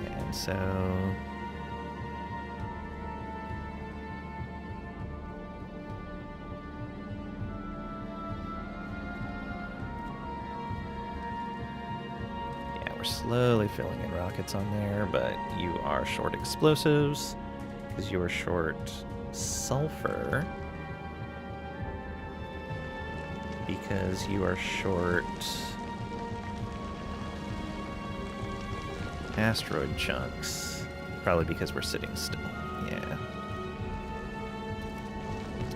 And so... slowly filling in rockets on there, but you are short explosives because you are short sulfur because you are short Asteroid chunks. Probably because we're sitting still. Yeah.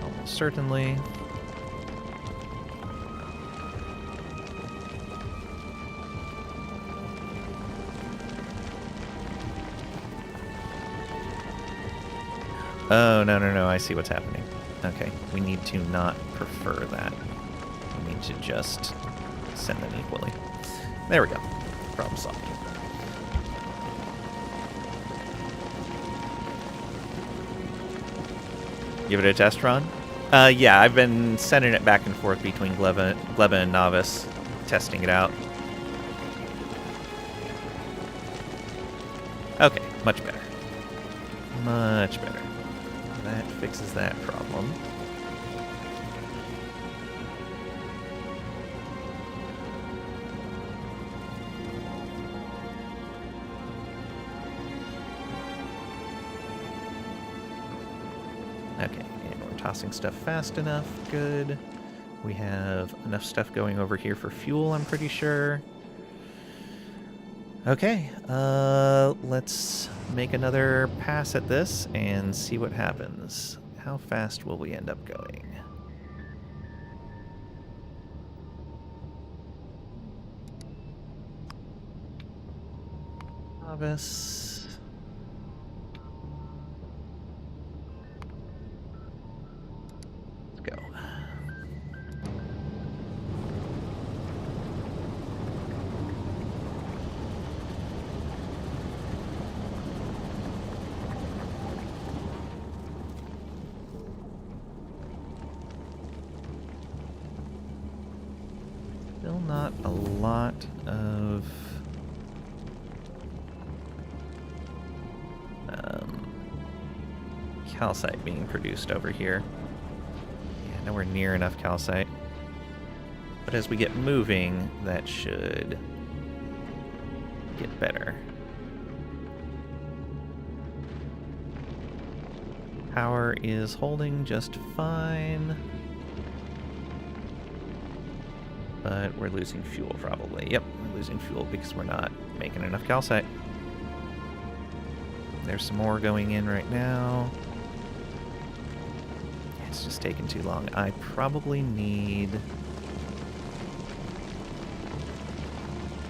Almost certainly. Oh, no, I see what's happening. Okay, we need to not prefer that. We need to just send them equally. There we go. Problem solved. Give it a test run? Yeah, I've been sending it back and forth between Gleba and Novice, testing it out. Okay, much better. Much better. That fixes that problem. Okay, and we're tossing stuff fast enough. Good. We have enough stuff going over here for fuel, I'm pretty sure. Okay, let's make another pass at this and see what happens. How fast will we end up going? Novice. Let's go. Still not a lot of calcite being produced over here. Yeah, nowhere near enough calcite. But as we get moving, that should get better. Power is holding just fine. But we're losing fuel, probably. Yep, we're losing fuel because we're not making enough calcite. There's some more going in right now. It's just taking too long. I probably need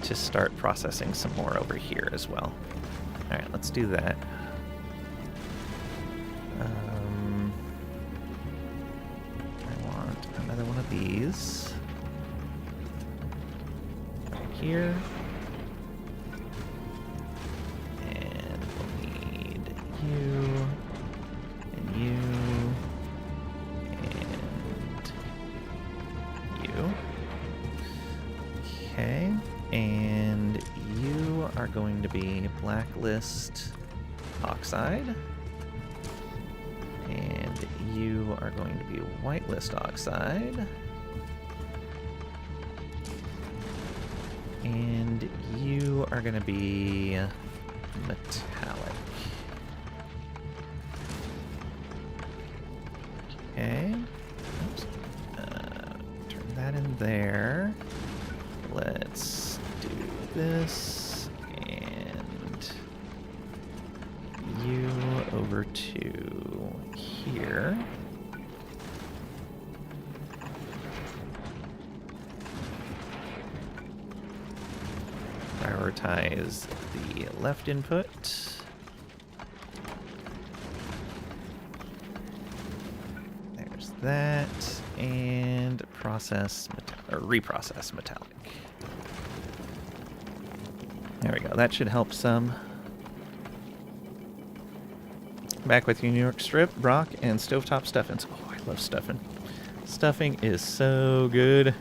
to start processing some more over here as well. Alright, let's do that. I want another one of these. Here. And we'll need you, and you, and you. Okay, and you are going to be blacklist oxide. And you are going to be whitelist oxide. And you are going to be metallic. Okay. Oops. Turn that in there. Let's do this. And you over to here. Prioritize the left input. There's that, and reprocess metallic. There we go. That should help some. Back with you, New York Strip, Brock, and Stovetop Stuffins. Oh, I love stuffing. Stuffing is so good.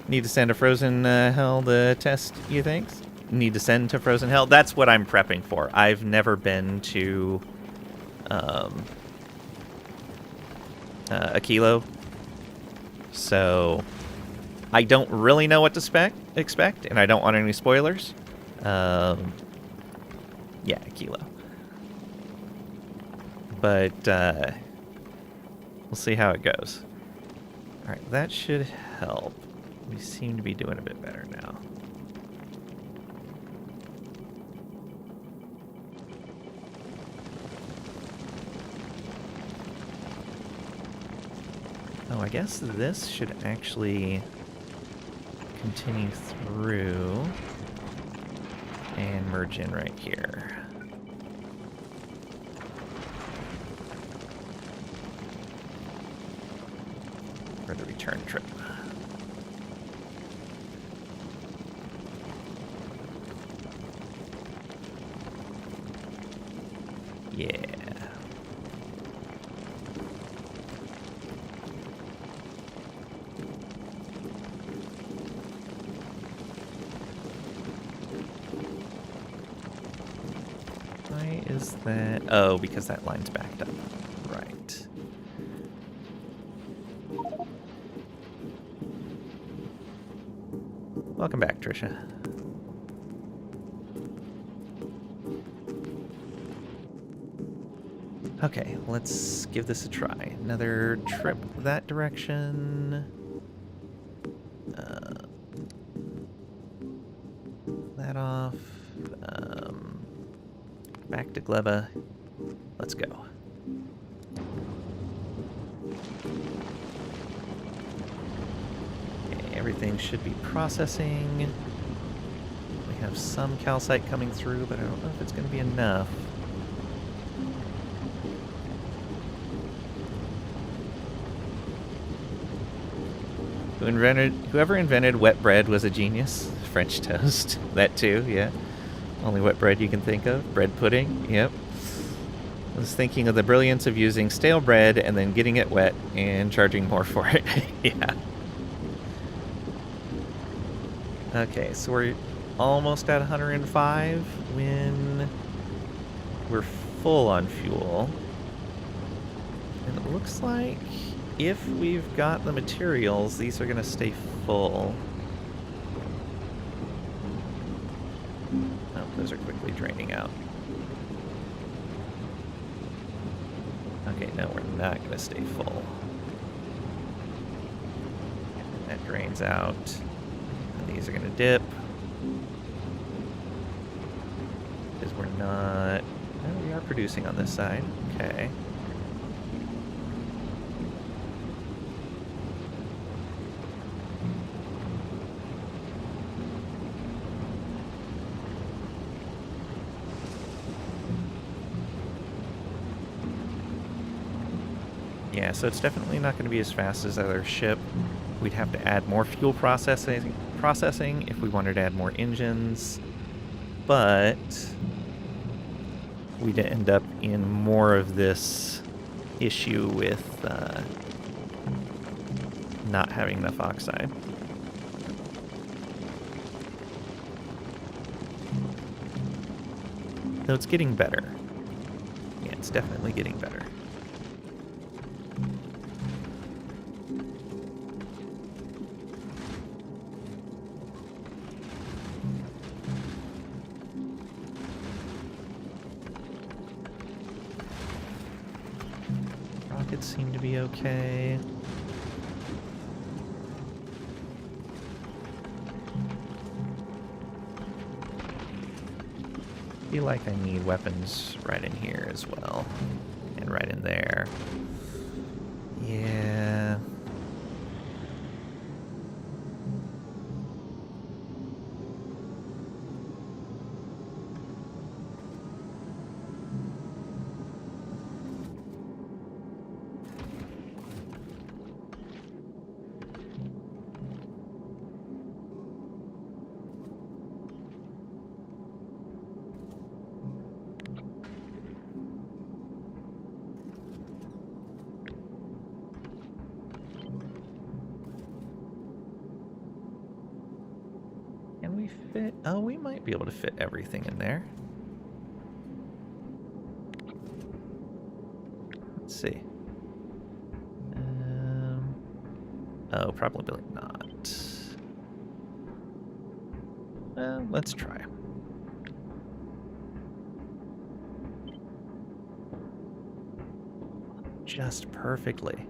Need to send to Frozen Hell the test, you think? Need to send to Frozen Hell? That's what I'm prepping for. I've never been to a kilo, so I don't really know what to expect, and I don't want any spoilers. Yeah, a kilo. But we'll see how it goes. Alright, that should help. We seem to be doing a bit better now. I guess this should actually continue through and merge in right here. For the return trip. Yeah. Why is that? Oh, because that line's backed up. Right. Welcome back, Trisha. Okay, let's give this a try. Another trip that direction. That off. Back to Gleba. Let's go. Okay, everything should be processing. We have some calcite coming through, but I don't know if it's going to be enough. Whoever invented wet bread was a genius. French toast. That too, yeah. Only wet bread you can think of. Bread pudding, yep. I was thinking of the brilliance of using stale bread and then getting it wet and charging more for it. Yeah. Okay, so we're almost at 105 when we're full on fuel. And it looks like if we've got the materials, these are going to stay full. Oh, those are quickly draining out. Okay, no, we're not going to stay full. That drains out. And these are going to dip. Because we're not... Oh, we are producing on this side. Okay. Yeah, so it's definitely not going to be as fast as other ship. We'd have to add more fuel processing if we wanted to add more engines, but we'd end up in more of this issue with not having enough oxide. Though it's getting better. Yeah, it's definitely getting better. Rockets seem to be okay. I feel like I need weapons right in here as well. And right in there. Yeah. Can we fit? Oh, we might be able to fit everything in there. Let's see. Oh, probably not. Well, let's try. Just perfectly.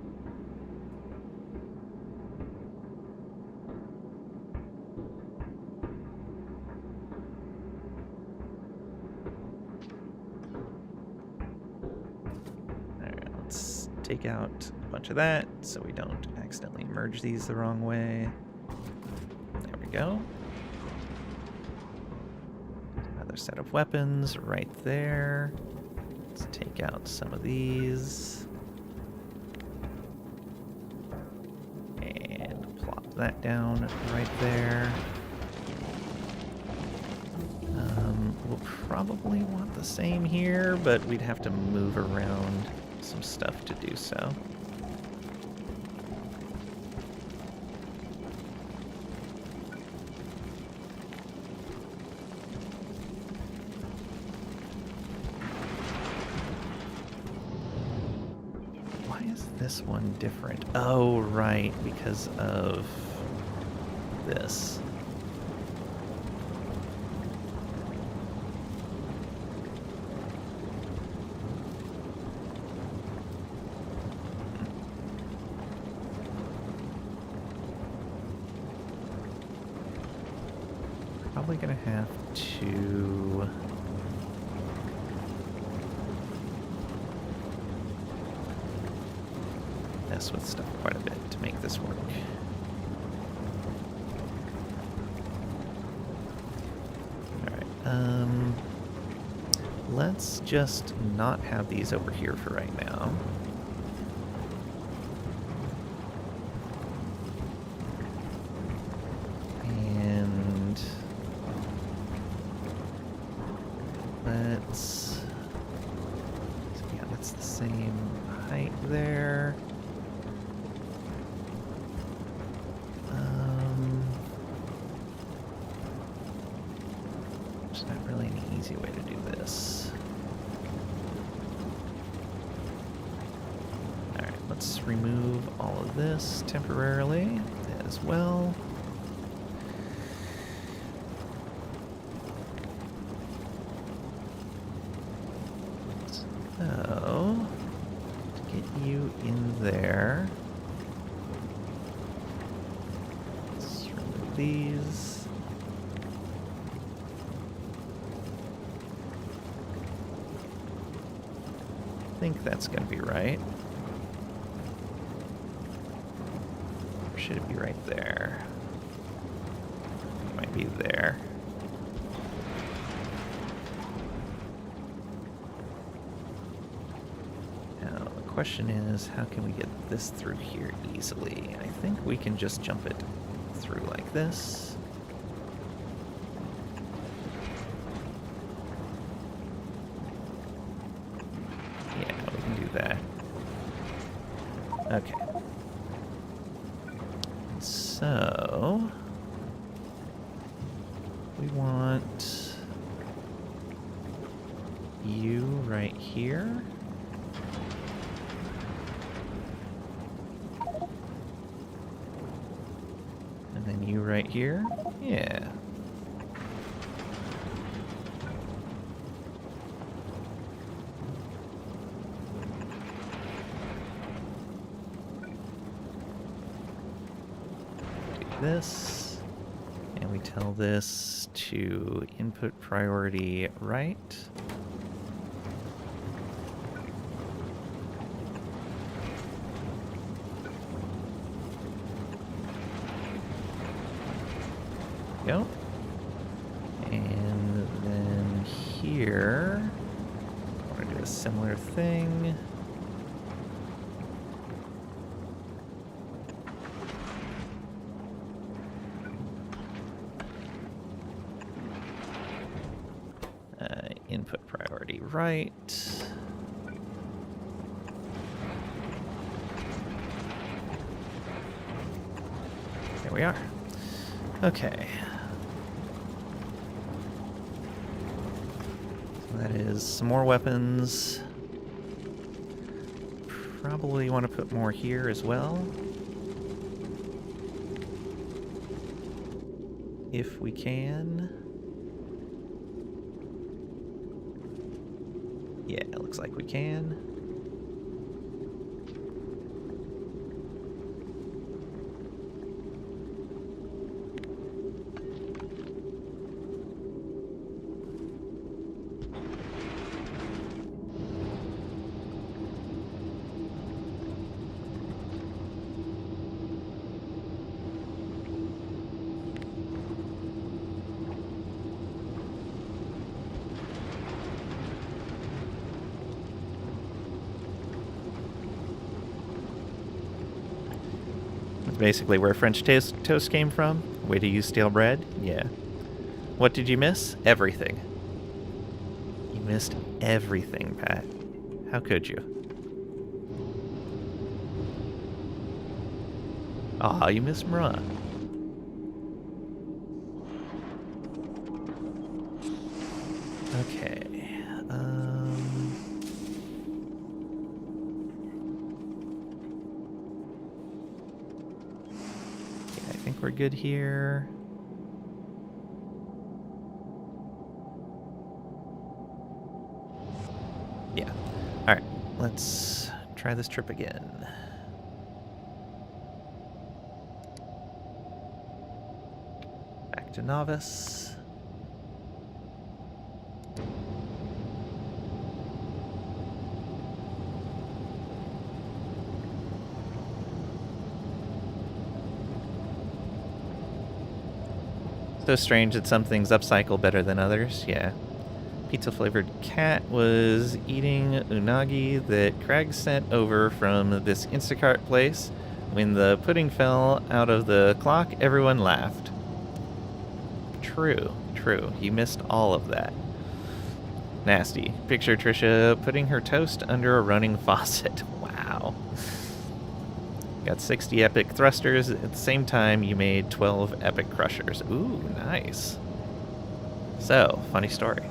Alright, let's take out bunch of that so we don't accidentally merge these the wrong way. There we go. Another set of weapons right there. Let's take out some of these. And plop that down right there. We'll probably want the same here, but we'd have to move around some stuff to do so. Why is this one different? Oh, right, because of this. Probably gonna have to mess with stuff quite a bit to make this work. Alright, let's just not have these over here for right now. Yeah, that's the same height there. There's not really an easy way to do this. Alright, let's remove all of this temporarily as well. So, to get you in there, let's remove these. I think that's going to be right. Or should it be right there? It might be there. Question is, how can we get this through here easily? I think we can just jump it through like this. Yeah, we can do that. Okay. So, we want you right here. And then you right here? Yeah. Do this. And we tell this to input priority right. Go. And then here, I want to do a similar thing. Input priority right. There we are. Okay. That is some more weapons. Probably want to put more here as well. If we can. Yeah, it looks like we can. basically where French toast came from. Way to use stale bread? Yeah. What did you miss? Everything. You missed everything, Pat. How could you? Aw, you missed Mra. Okay. Yeah, I think we're good here. Yeah. Alright, let's try this trip again. Back to Novice. So strange that some things upcycle better than others, yeah. Pizza-flavored cat was eating unagi that Craig sent over from this Instacart place. When the pudding fell out of the clock, everyone laughed. True, true. You missed all of that. Nasty. Picture Trisha putting her toast under a running faucet. Wow. Got 60 epic thrusters. At the same time, you made 12 epic crushers. Ooh, nice. So, funny story.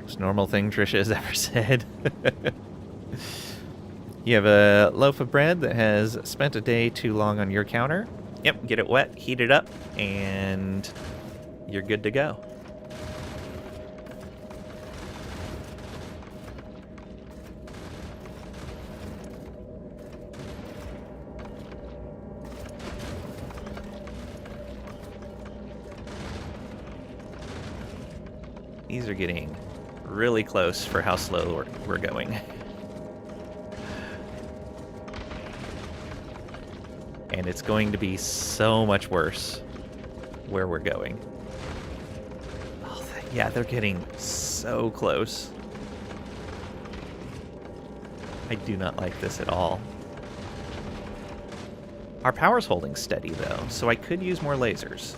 Most normal thing Trisha has ever said. You have a loaf of bread that has spent a day too long on your counter. Yep, get it wet, heat it up, and you're good to go. These are getting really close for how slow we're going. And it's going to be so much worse where we're going. Oh, yeah, they're getting so close. I do not like this at all. Our power's holding steady, though, so I could use more lasers.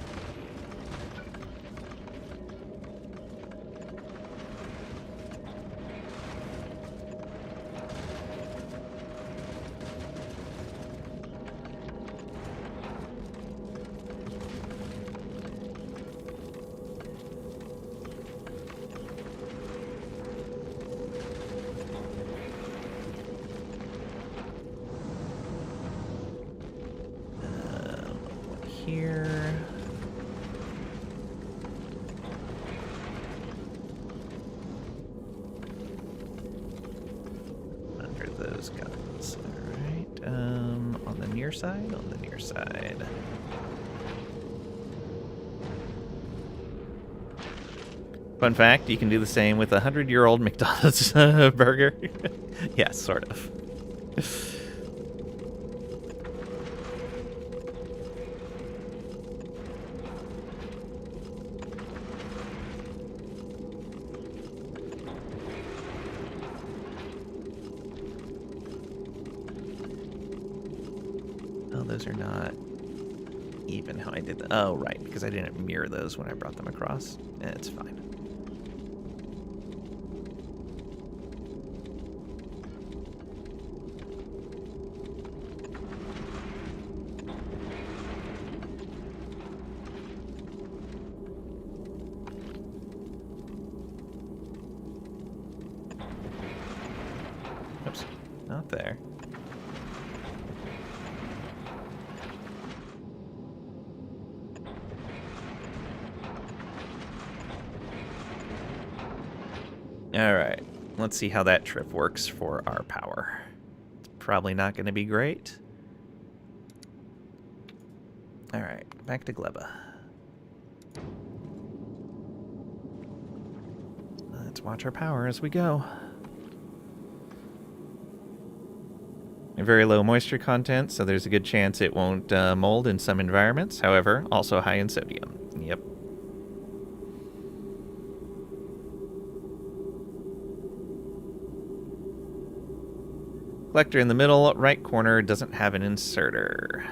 Here. Under those guns. Alright. On the near side? On the near side. Fun fact, you can do the same with a 100-year-old McDonald's burger. Yeah, sort of. Those are not even how I did that. Oh, right, because I didn't mirror those when I brought them across. It's fine. Oops, not there. Alright, let's see how that trip works for our power. It's probably not going to be great. Alright, back to Gleba. Let's watch our power as we go. A very low moisture content, so there's a good chance it won't mold in some environments. However, also high in sodium. Yep. Collector in the middle right corner doesn't have an inserter.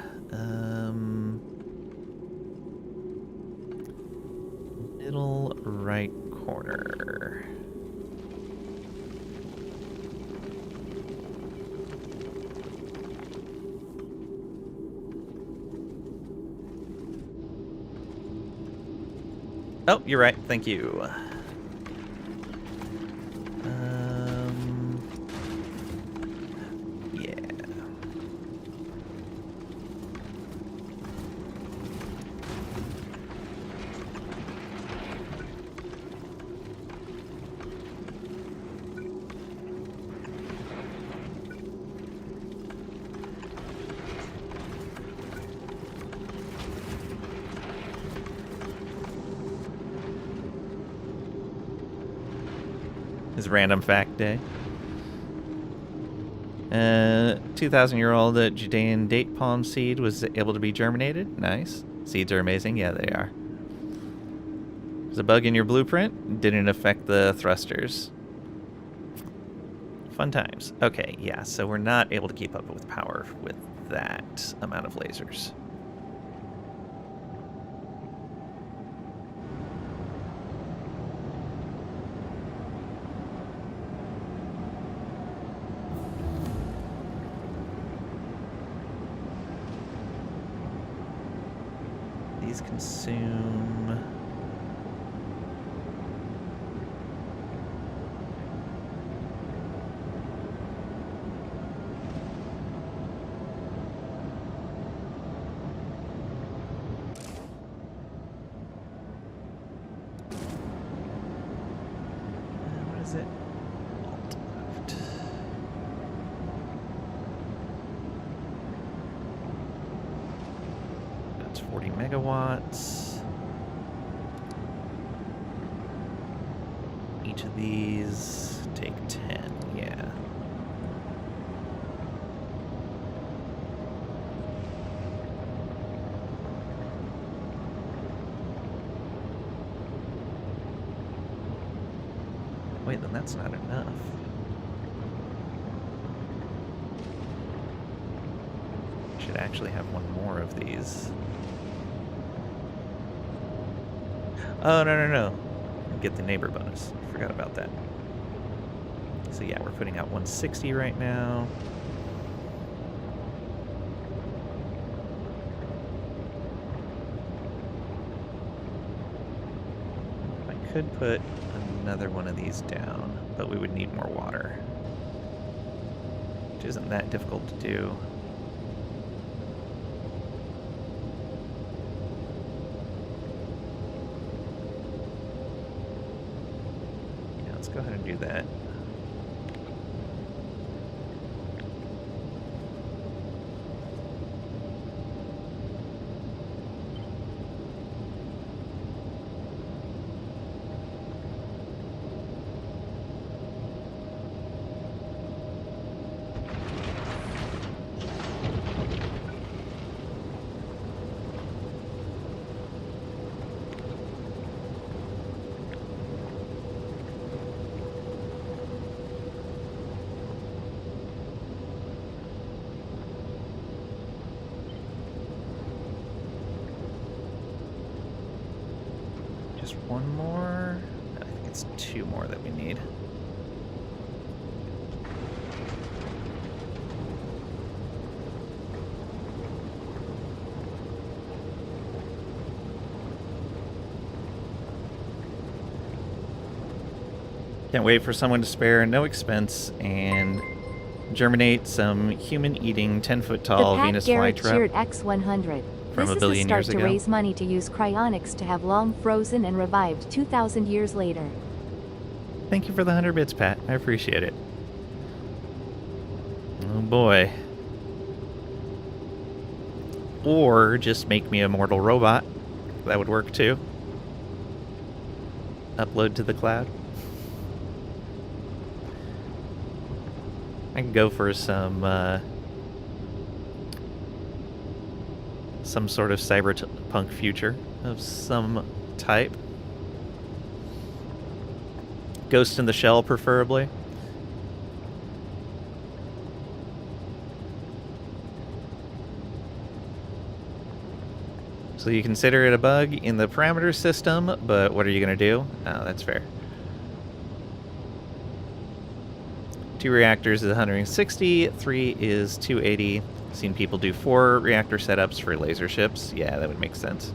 Middle right corner. Oh, you're right. Thank you. Yeah. Is random fact day. 2,000-year-old Judean date palm seed was able to be germinated. Nice. Seeds are amazing. Yeah, they are. There's a bug in your blueprint. Didn't affect the thrusters. Fun times. Okay, yeah, so we're not able to keep up with power with that amount of lasers. These consume... what is it? Alt left. That's 40 megawatts. Each of these take 10, yeah. Wait, then that's not enough. Should actually have one more of these. Oh, no. Get the neighbor bonus. Forgot about that. So yeah, we're putting out 160 right now. I could put another one of these down, but we would need more water, which isn't that difficult to do. Yeah, let's go ahead and do that. Just one more? I think it's two more that we need. Can't wait for someone to spare no expense and germinate some human-eating 10-foot tall the Pat Venus Garrett flytrap cheered X100. from This a billion is a start years to ago. raise money to use cryonics to have long frozen and revived 2,000 years later. Thank you for the 100 bits, Pat. I appreciate it. Oh boy. Or just make me a mortal robot. That would work too. Upload to the cloud. I can go for some sort of cyberpunk future of some type. Ghost in the Shell, preferably. So you consider it a bug in the parameter system, but what are you going to do? Oh, that's fair. 2 reactors is 160, 3 is 280. Seen people do 4 reactor setups for laser ships. Yeah, that would make sense.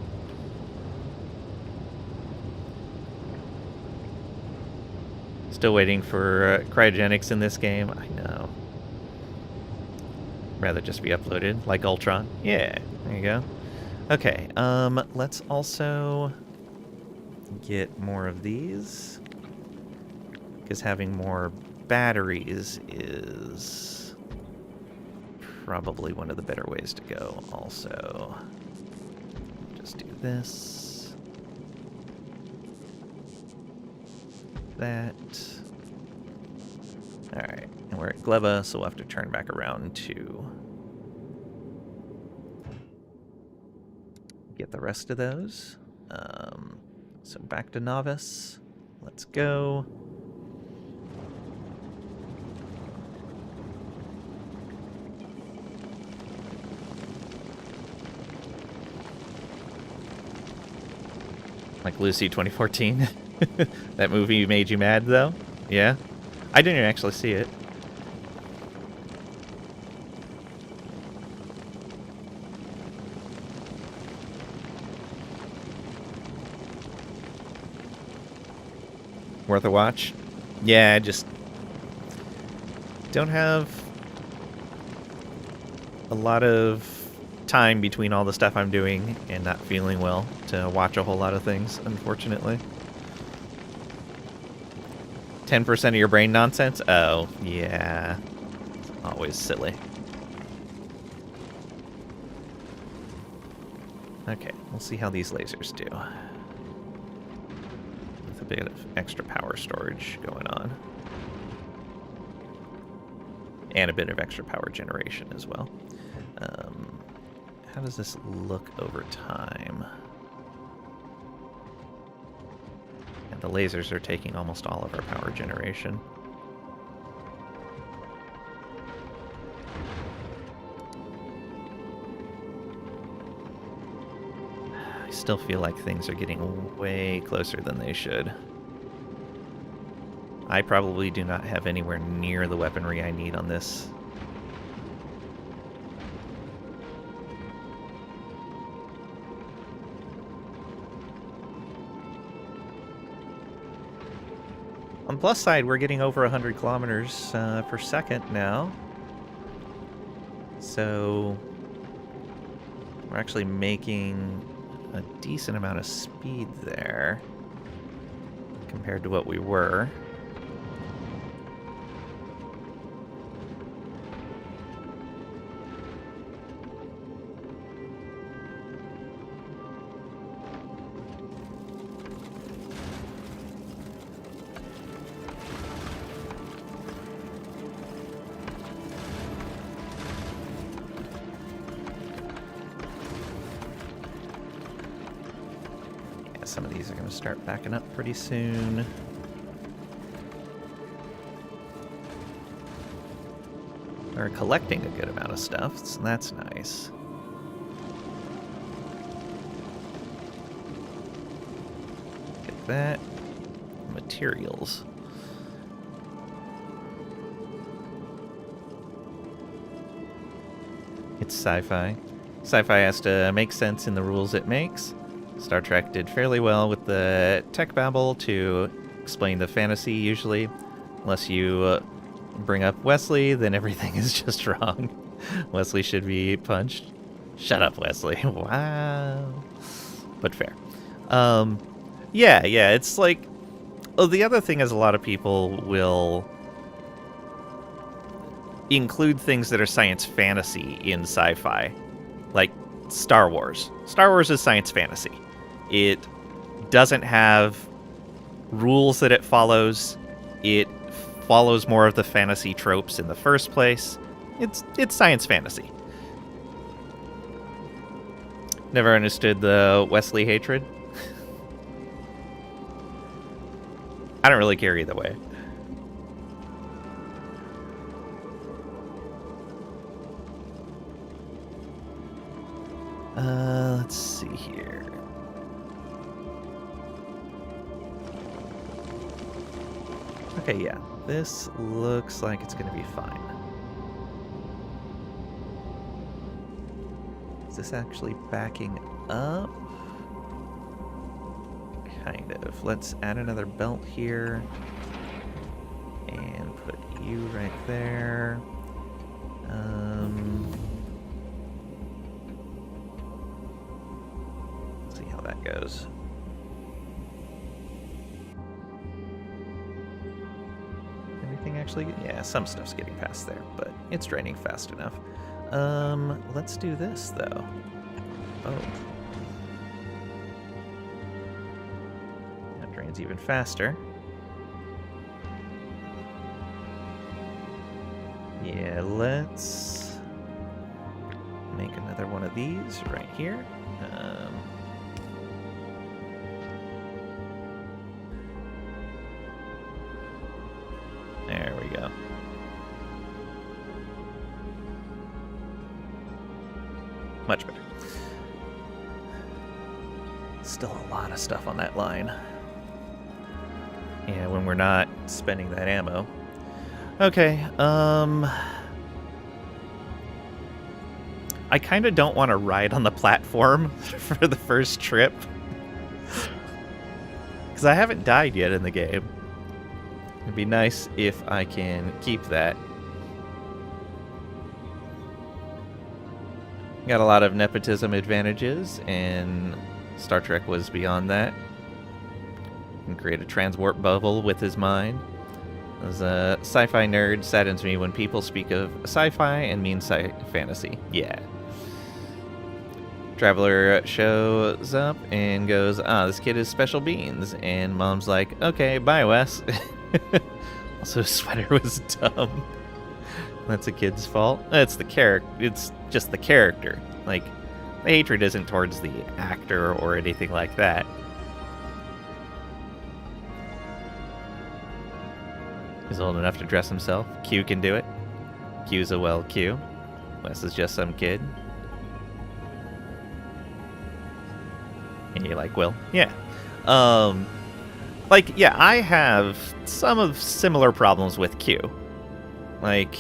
Still waiting for cryogenics in this game. I know. Rather just be uploaded, like Ultron. Yeah, there you go. Okay, let's also get more of these. Because having more batteries is probably one of the better ways to go also. Just do this. That. Alright, and we're at Gleba, so we'll have to turn back around to get the rest of those. So back to Novice. Let's go. Like Lucy 2014. That movie made you mad, though? Yeah? I didn't actually see it. Worth a watch? Yeah, I just don't have a lot of time between all the stuff I'm doing and not feeling well to watch a whole lot of things, unfortunately. 10% of your brain nonsense? Oh, yeah. Always silly. Okay, we'll see how these lasers do. With a bit of extra power storage going on. And a bit of extra power generation as well. How does this look over time? And the lasers are taking almost all of our power generation. I still feel like things are getting way closer than they should. I probably do not have anywhere near the weaponry I need on this. On the plus side, we're getting over 100 kilometers per second now. So we're actually making a decent amount of speed there compared to what we were. Some of these are going to start backing up pretty soon. They're collecting a good amount of stuff, so that's nice. Get that. Materials. It's sci-fi. Sci-fi has to make sense in the rules it makes. Star Trek did fairly well with the tech babble to explain the fantasy, usually. Unless you bring up Wesley, then everything is just wrong. Wesley should be punched. Shut up, Wesley. Wow. But fair. Yeah, it's like... Oh, the other thing is a lot of people will include things that are science fantasy in sci-fi. Like Star Wars. Star Wars is science fantasy. It doesn't have rules that it follows. It follows more of the fantasy tropes in the first place. It's science fantasy. Never understood the Wesley hatred. I don't really care either way. Let's see here. Okay, yeah. This looks like it's going to be fine. Is this actually backing up? Kind of. Let's add another belt here. And put you right there. See how that goes. Anything actually? Yeah, some stuff's getting past there, but it's draining fast enough. Let's do this though. Oh. That drains even faster. Yeah, let's make another one of these right here. There we go. Much better. Still a lot of stuff on that line. Yeah, when we're not spending that ammo. Okay, I kind of don't want to ride on the platform for the first trip. Because I haven't died yet in the game. It'd be nice if I can keep that. Got a lot of nepotism advantages, and Star Trek was beyond that. Can create a transwarp bubble with his mind. As a sci-fi nerd, saddens me when people speak of sci-fi and mean fantasy. Yeah. Traveler shows up and goes, this kid is special beans. And Mom's like, okay, bye, Wes. Also, his sweater was dumb. That's a kid's fault. It's the character. It's just the character. Like, the hatred isn't towards the actor or anything like that. He's old enough to dress himself. Q can do it. Q's a well Q. Wes is just some kid. And you're like, well, yeah. Like, yeah, I have some of similar problems with Q. Like,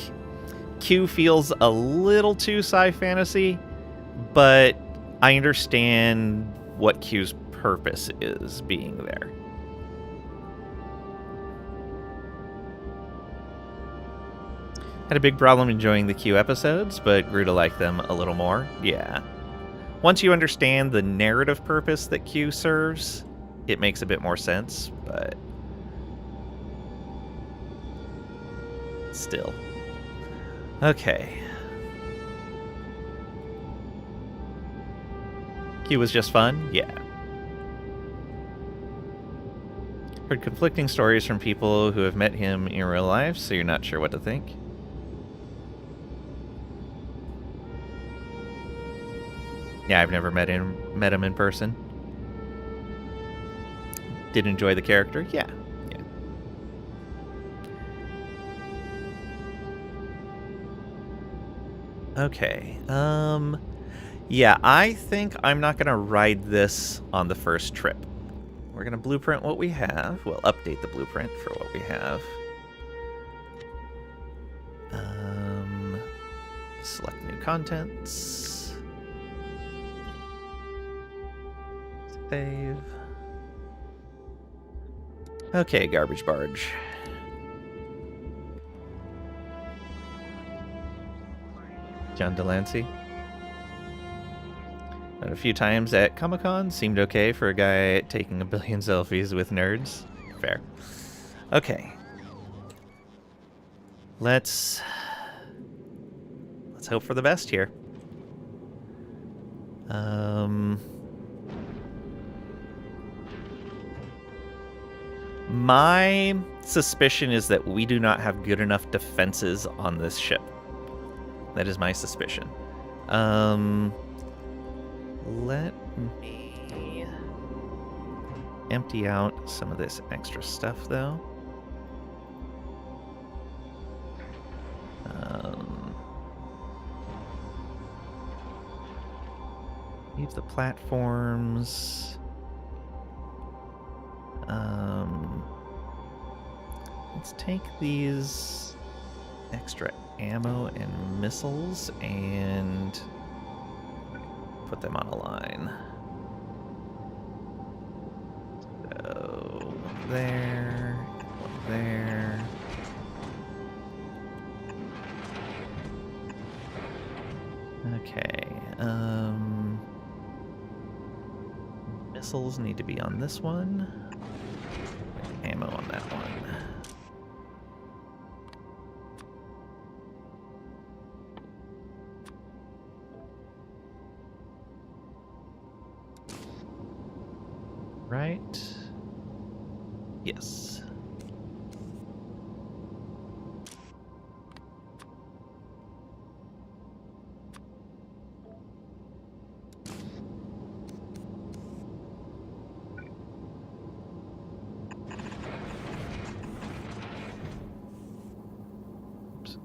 Q feels a little too sci-fantasy, but I understand what Q's purpose is being there. Had a big problem enjoying the Q episodes, but grew to like them a little more. Yeah. Once you understand the narrative purpose that Q serves, it makes a bit more sense, but still. Okay. Q was just fun? Yeah. Heard conflicting stories from people who have met him in real life, so you're not sure what to think. Yeah, I've never met him in person. Did enjoy the character? Yeah. Okay. Yeah, I think I'm not going to ride this on the first trip. We're going to blueprint what we have. We'll update the blueprint for what we have. Select new contents. Save. Okay, garbage barge. John Delancey. Met a few times at Comic-Con. Seemed okay for a guy taking a billion selfies with nerds. Fair. Okay. Let's hope for the best here. My suspicion is that we do not have good enough defenses on this ship. That is my suspicion. Let me empty out some of this extra stuff, though. Leave the platforms. Let's take these extra ammo and missiles and put them on a line. So, one there, one there. Okay, missiles need to be on this one. Ammo on that one. Right? Yes. Oops.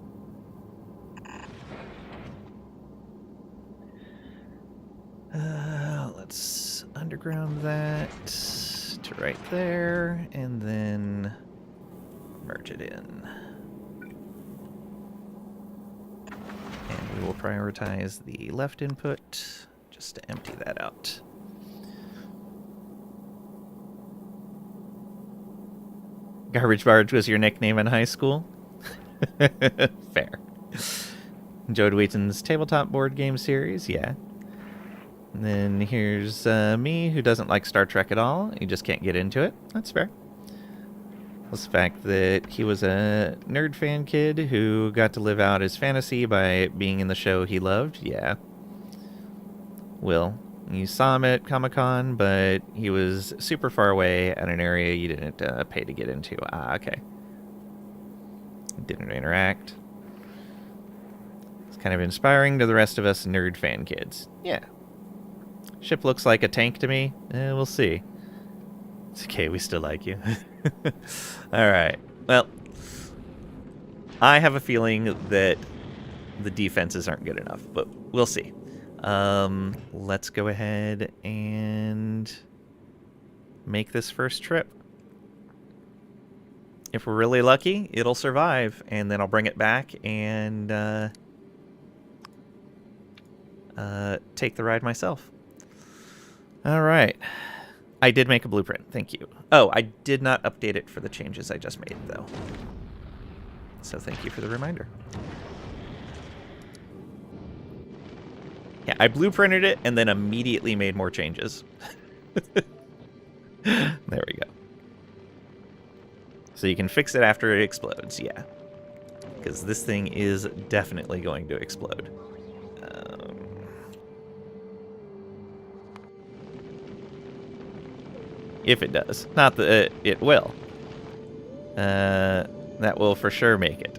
Let's underground that to right there, and then merge it in. And we will prioritize the left input just to empty that out. Garbage Barge was your nickname in high school? Fair. Joe Wheaton's tabletop board game series, yeah. And then here's me, who doesn't like Star Trek at all. He just can't get into it. That's fair. Plus the fact that he was a nerd fan kid who got to live out his fantasy by being in the show he loved. Yeah. Will. You saw him at Comic-Con, but he was super far away at an area you didn't pay to get into. Ah, okay. Didn't interact. It's kind of inspiring to the rest of us nerd fan kids. Yeah. Ship looks like a tank to me. We'll see. It's okay, we still like you. Alright. Well, I have a feeling that the defenses aren't good enough, but we'll see. Let's go ahead and make this first trip. If we're really lucky, it'll survive, and then I'll bring it back and take the ride myself. All right. I did make a blueprint. Thank you. Oh, I did not update it for the changes I just made, though. So thank you for the reminder. Yeah, I blueprinted it and then immediately made more changes. There we go. So you can fix it after it explodes, yeah. Because this thing is definitely going to explode. If it does. Not that it will. That will for sure make it.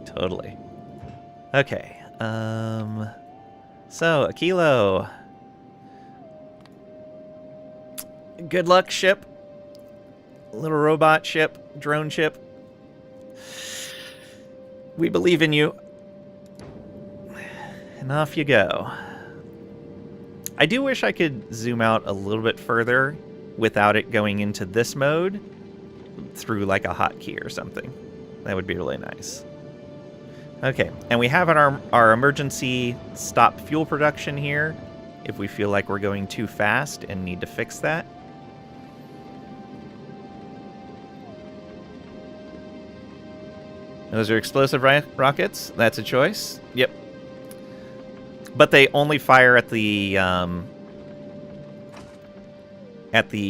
Totally. Okay. So, a kilo. Good luck, ship. Little robot ship. Drone ship. We believe in you. And off you go. I do wish I could zoom out a little bit further without it going into this mode through like a hotkey or something. That would be really nice. Okay, and we have our emergency stop fuel production here if we feel like we're going too fast and need to fix that. Those are explosive rockets. That's a choice. Yep. But they only fire at the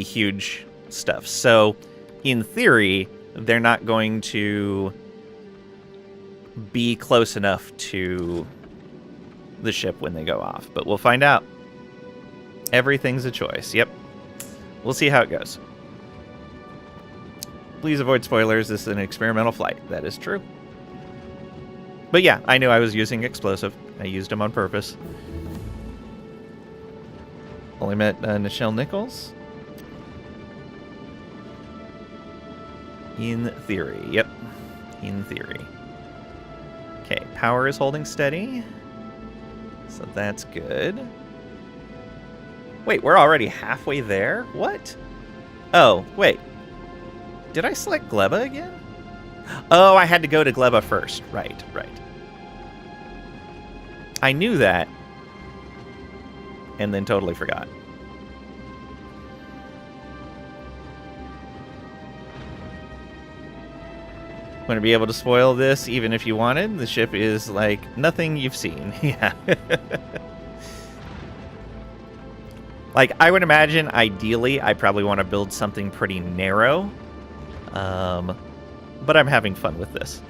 huge stuff. So, in theory, they're not going to be close enough to the ship when they go off. But we'll find out. Everything's a choice. Yep. We'll see how it goes. Please avoid spoilers. This is an experimental flight. That is true. But yeah, I knew I was using explosive. I used them on purpose. Only met Nichelle Nichols. In theory. Yep. In theory. Okay, power is holding steady. So that's good. Wait, we're already halfway there? What? Oh, wait. Did I select Gleba again? Oh, I had to go to Gleba first. Right, right. I knew that. And then totally forgot. Going to be able to spoil this even if you wanted. The ship is like nothing you've seen. Yeah. Like, I would imagine, ideally, I probably want to build something pretty narrow. But I'm having fun with this.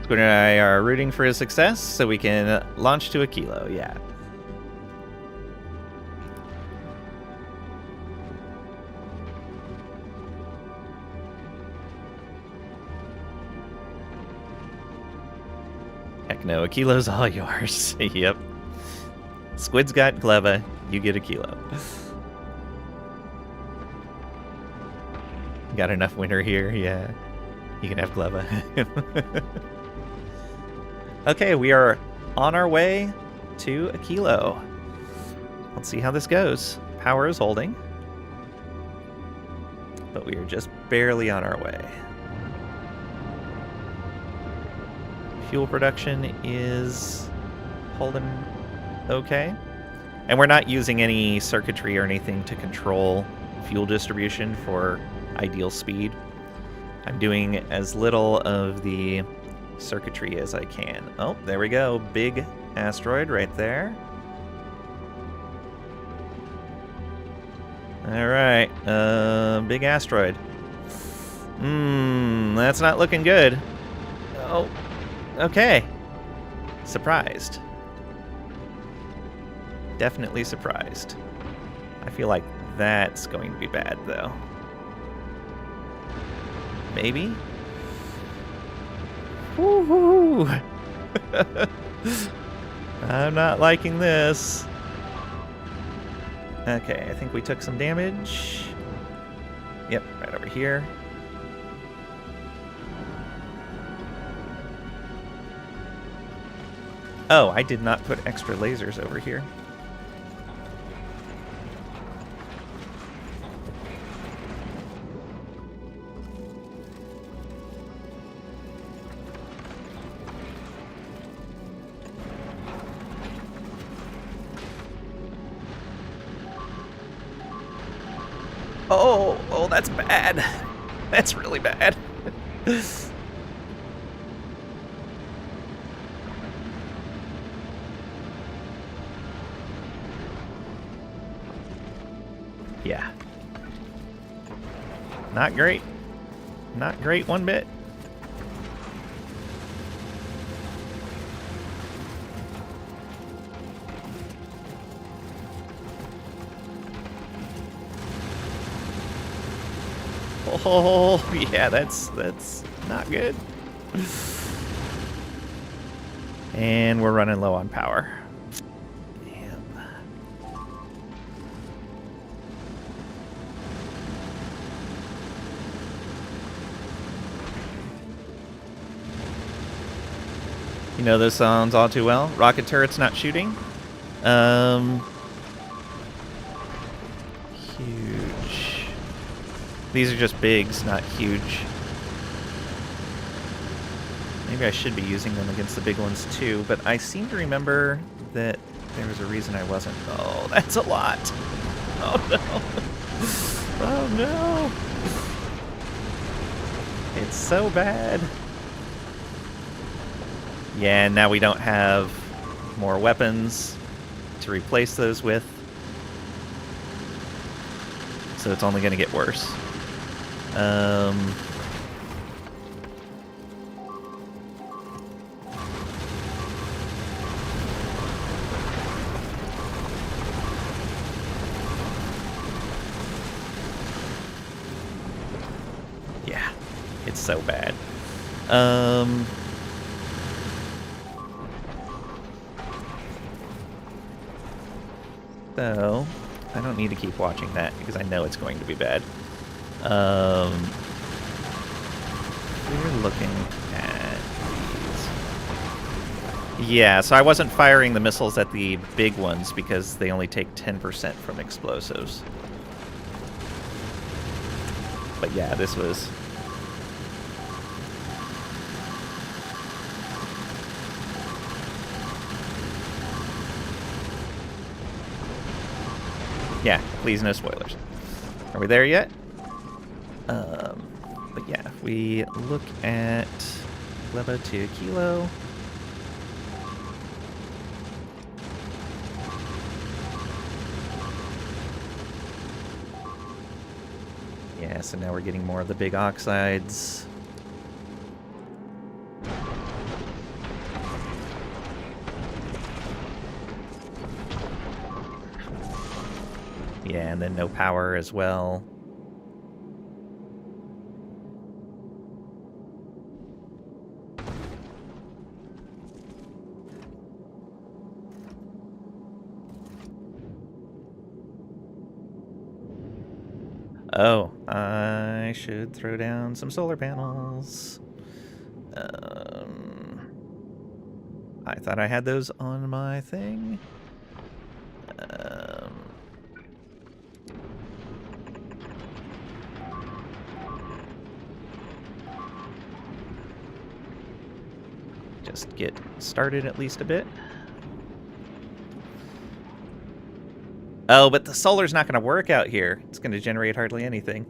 Squid and I are rooting for his success so we can launch to a kilo, yeah. Heck no, a kilo's all yours. Yep. Squid's got Gleba, you get a kilo. Got enough winter here, yeah. You can have Gleba. Okay, we are on our way to a kilo. Let's see how this goes. Power is holding. But we are just barely on our way. Fuel production is holding okay. And we're not using any circuitry or anything to control fuel distribution for ideal speed. I'm doing as little of the circuitry as I can. Oh, there we go. Big asteroid right there. Alright, big asteroid. That's not looking good. Oh, okay. Surprised. Definitely surprised. I feel like that's going to be bad, though. Maybe? Woo-hoo! I'm not liking this. Okay, I think we took some damage. Yep, right over here. Oh, I did not put extra lasers over here. Oh, that's bad. That's really bad. Yeah. Not great. Not great one bit. Oh, yeah, that's not good. And we're running low on power. Damn. You know those songs all too well. Rocket turret's not shooting. Huge. These are just bigs, not huge. Maybe I should be using them against the big ones too, but I seem to remember that there was a reason I wasn't. Oh, that's a lot. Oh no. Oh no. It's so bad. Yeah, now we don't have more weapons to replace those with. So it's only going to get worse. Yeah, it's so bad. So I don't need to keep watching that because I know it's going to be bad. We're looking at these. Yeah, so I wasn't firing the missiles at the big ones because they only take 10% from explosives. But yeah, this was... Yeah, please no spoilers. Are we there yet? But yeah, if we look at Levo to Kilo. Yeah, so now we're getting more of the big oxides. Yeah, and then no power as well. Oh, I should throw down some solar panels. I thought I had those on my thing. Just get started at least a bit. Oh, but the solar's not going to work out here. It's going to generate hardly anything.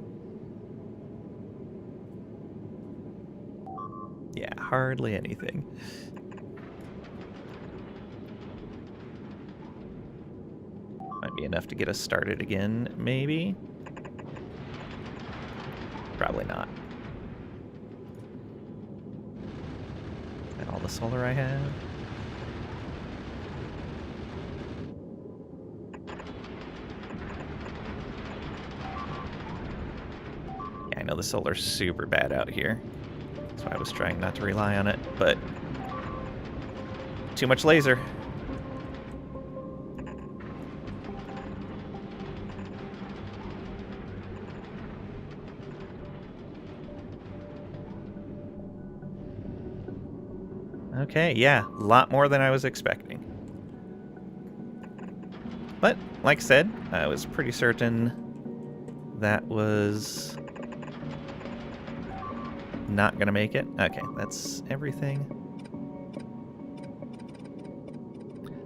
Yeah, hardly anything. Might be enough to get us started again, maybe. Probably not. Is that all the solar I have? Yeah, I know the solar's super bad out here. That's why I was trying not to rely on it, but too much laser. Okay, yeah, a lot more than I was expecting. But, like I said, I was pretty certain that was not gonna make it. Okay, that's everything.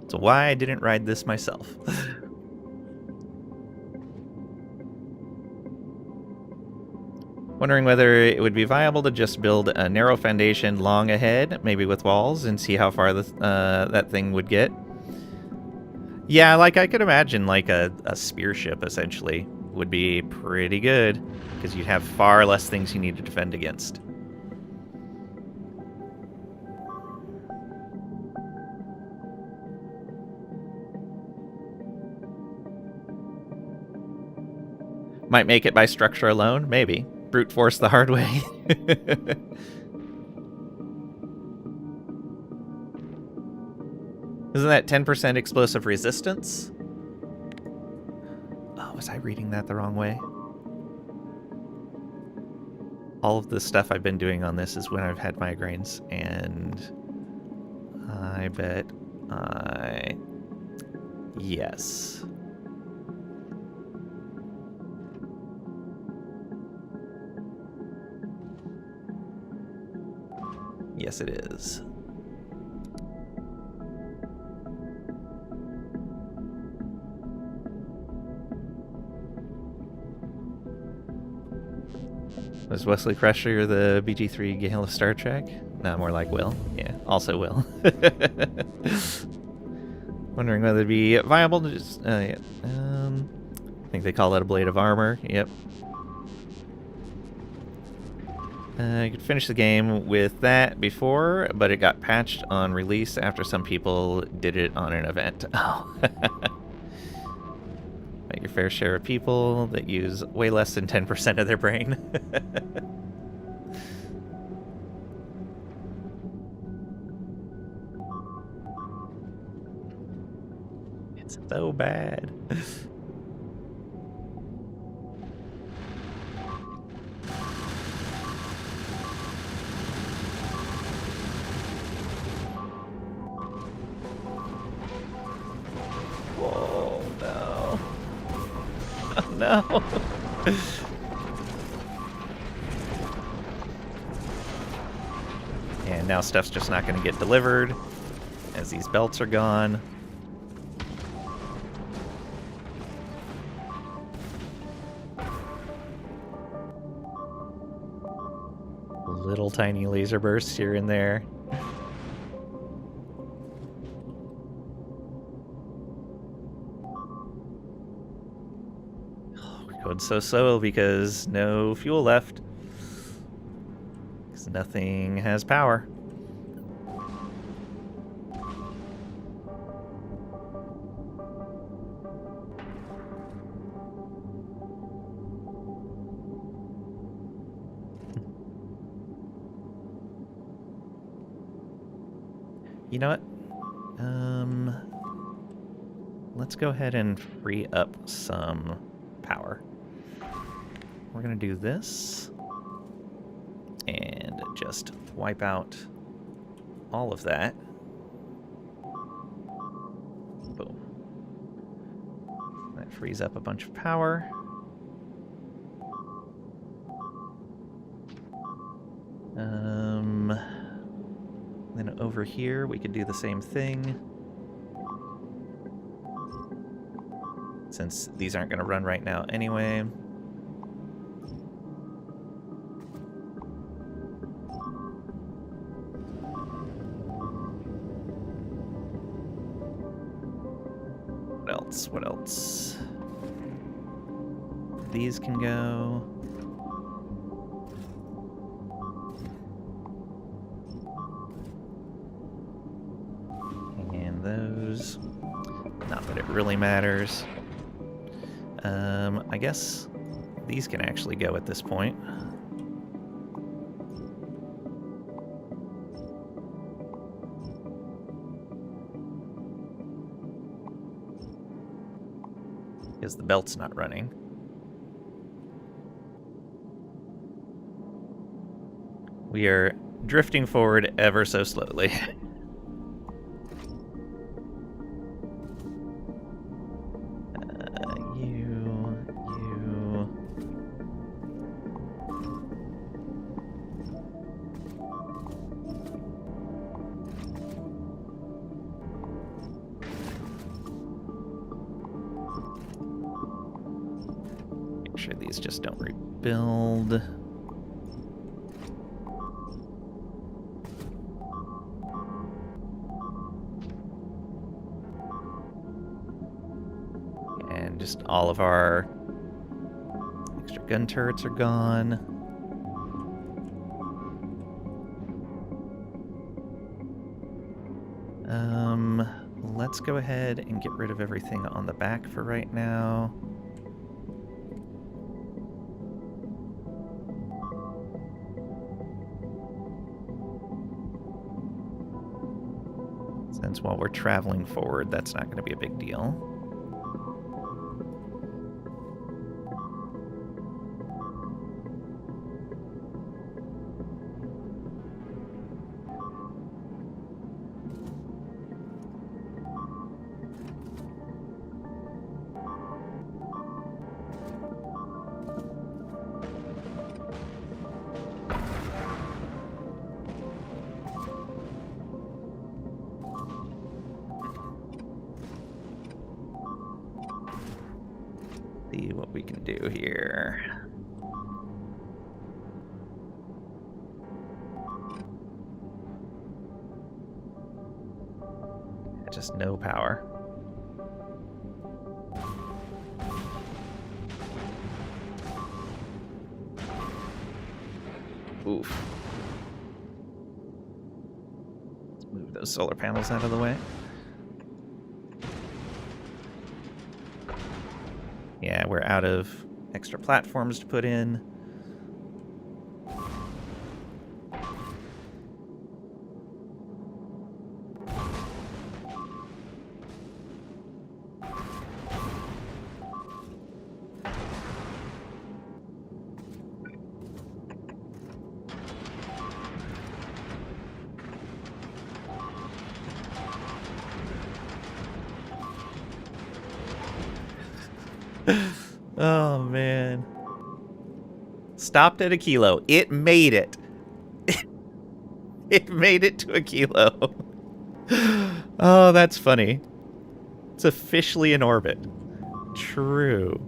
So why I didn't ride this myself. Wondering whether it would be viable to just build a narrow foundation long ahead, maybe with walls, and see how far that thing would get. Yeah, like I could imagine like a spear ship, essentially, would be pretty good, because you'd have far less things you need to defend against. Might make it by structure alone, maybe. Brute force the hard way. Isn't that 10% explosive resistance? Oh, was I reading that the wrong way? All of the stuff I've been doing on this is when I've had migraines, and I bet I... Yes. Yes, it is. Was Wesley Crusher the BG3 Gale of Star Trek? No, more like Will. Yeah, also Will. Wondering whether it'd be viable to just... yeah. I think they call it a blade of armor. Yep. You could finish the game with that before, but it got patched on release after some people did it on an event. Oh. Like your fair share of people that use way less than 10% of their brain. It's so bad. no. And now stuff's just not going to get delivered as these belts are gone. Little tiny laser bursts here and there. We're going so slow because no fuel left. Because nothing has power. You know what? Let's go ahead and free up some power. We're gonna do this and just wipe out all of that. Boom. That frees up a bunch of power. Then over here, we could do the same thing. Since these aren't going to run right now anyway. What else? What else? These can go. Those. Not that it really matters. I guess these can actually go at this point. Because the belt's not running. We are drifting forward ever so slowly. Make sure these just don't rebuild. And just all of our extra gun turrets are gone. Let's go ahead and get rid of everything on the back for right now. Since while we're traveling forward, that's not going to be a big deal. See what we can do here. Just no power. Oof. Let's move those solar panels out of the way. Yeah, we're out of extra platforms to put in. Oh, man. Stopped at a kilo. It made it. It made it to a kilo. Oh, that's funny. It's officially in orbit. True.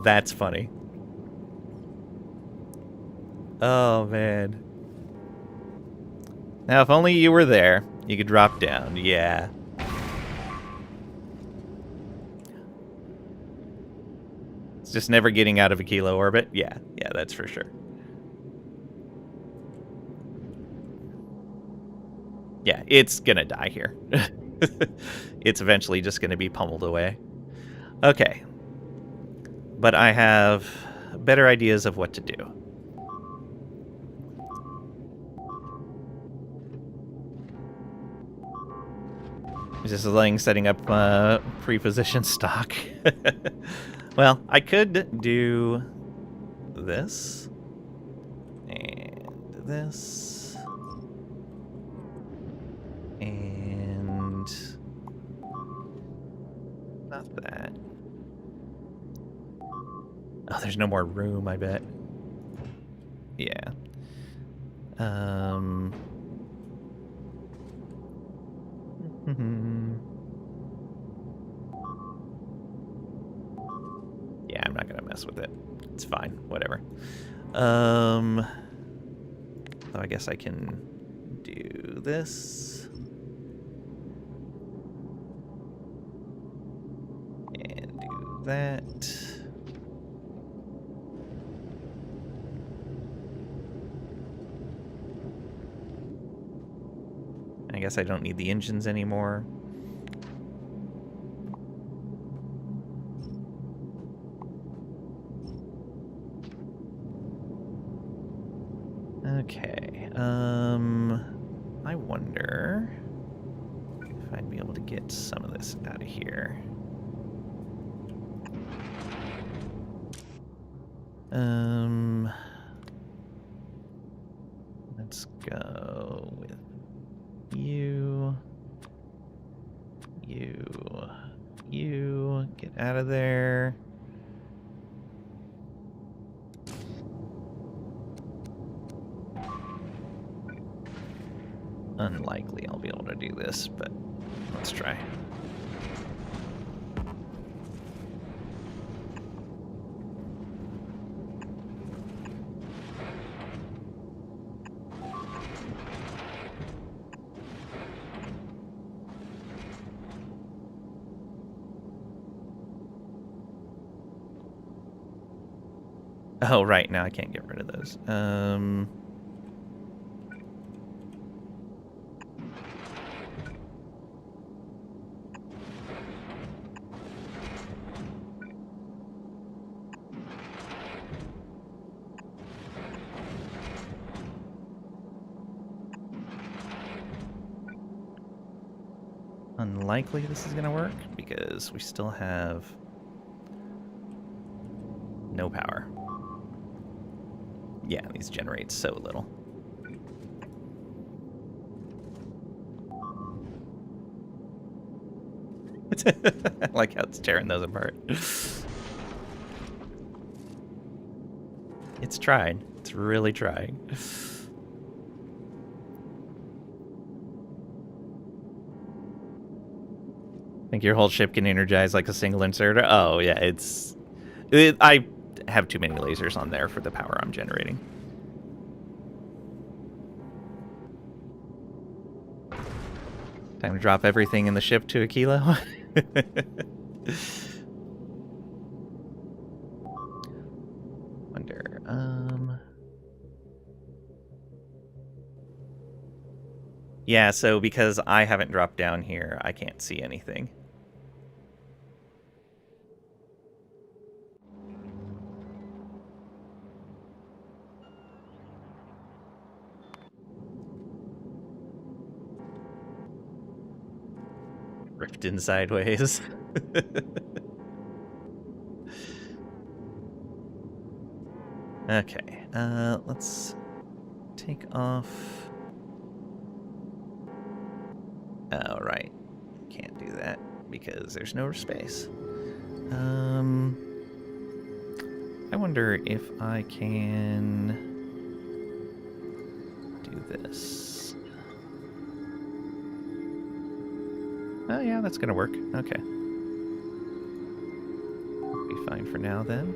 That's funny. Oh, man. Now, if only you were there, you could drop down. Yeah. It's just never getting out of a kilo orbit. Yeah, that's for sure. Yeah, it's gonna die here. It's eventually just gonna be pummeled away. Okay. But I have better ideas of what to do. Just setting up pre-position stock. Well, I could do this and this and not that. Oh, there's no more room, I bet. Yeah. Yeah, I'm not gonna mess with it. It's fine, whatever. So I guess I can do this. And do that. I guess I don't need the engines anymore. Okay, I wonder if I'd be able to get some of this out of here. Let's go with you, get out of there. Unlikely I'll be able to do this, but let's try. Oh, right, now I can't get rid of those. Unlikely this is gonna work because we still have no power. Yeah, these generate so little. I like how it's tearing those apart. It's trying. It's really trying. Think your whole ship can energize like a single inserter? Oh, yeah, I have too many lasers on there for the power I'm generating. Time to drop everything in the ship to a kilo. Wonder, yeah, so because I haven't dropped down here, I can't see anything. Ripped in sideways. Okay, let's take off. Oh, right. Can't do that because there's no space. I wonder if I can do this. Oh yeah, that's gonna work. Okay. Be fine for now then.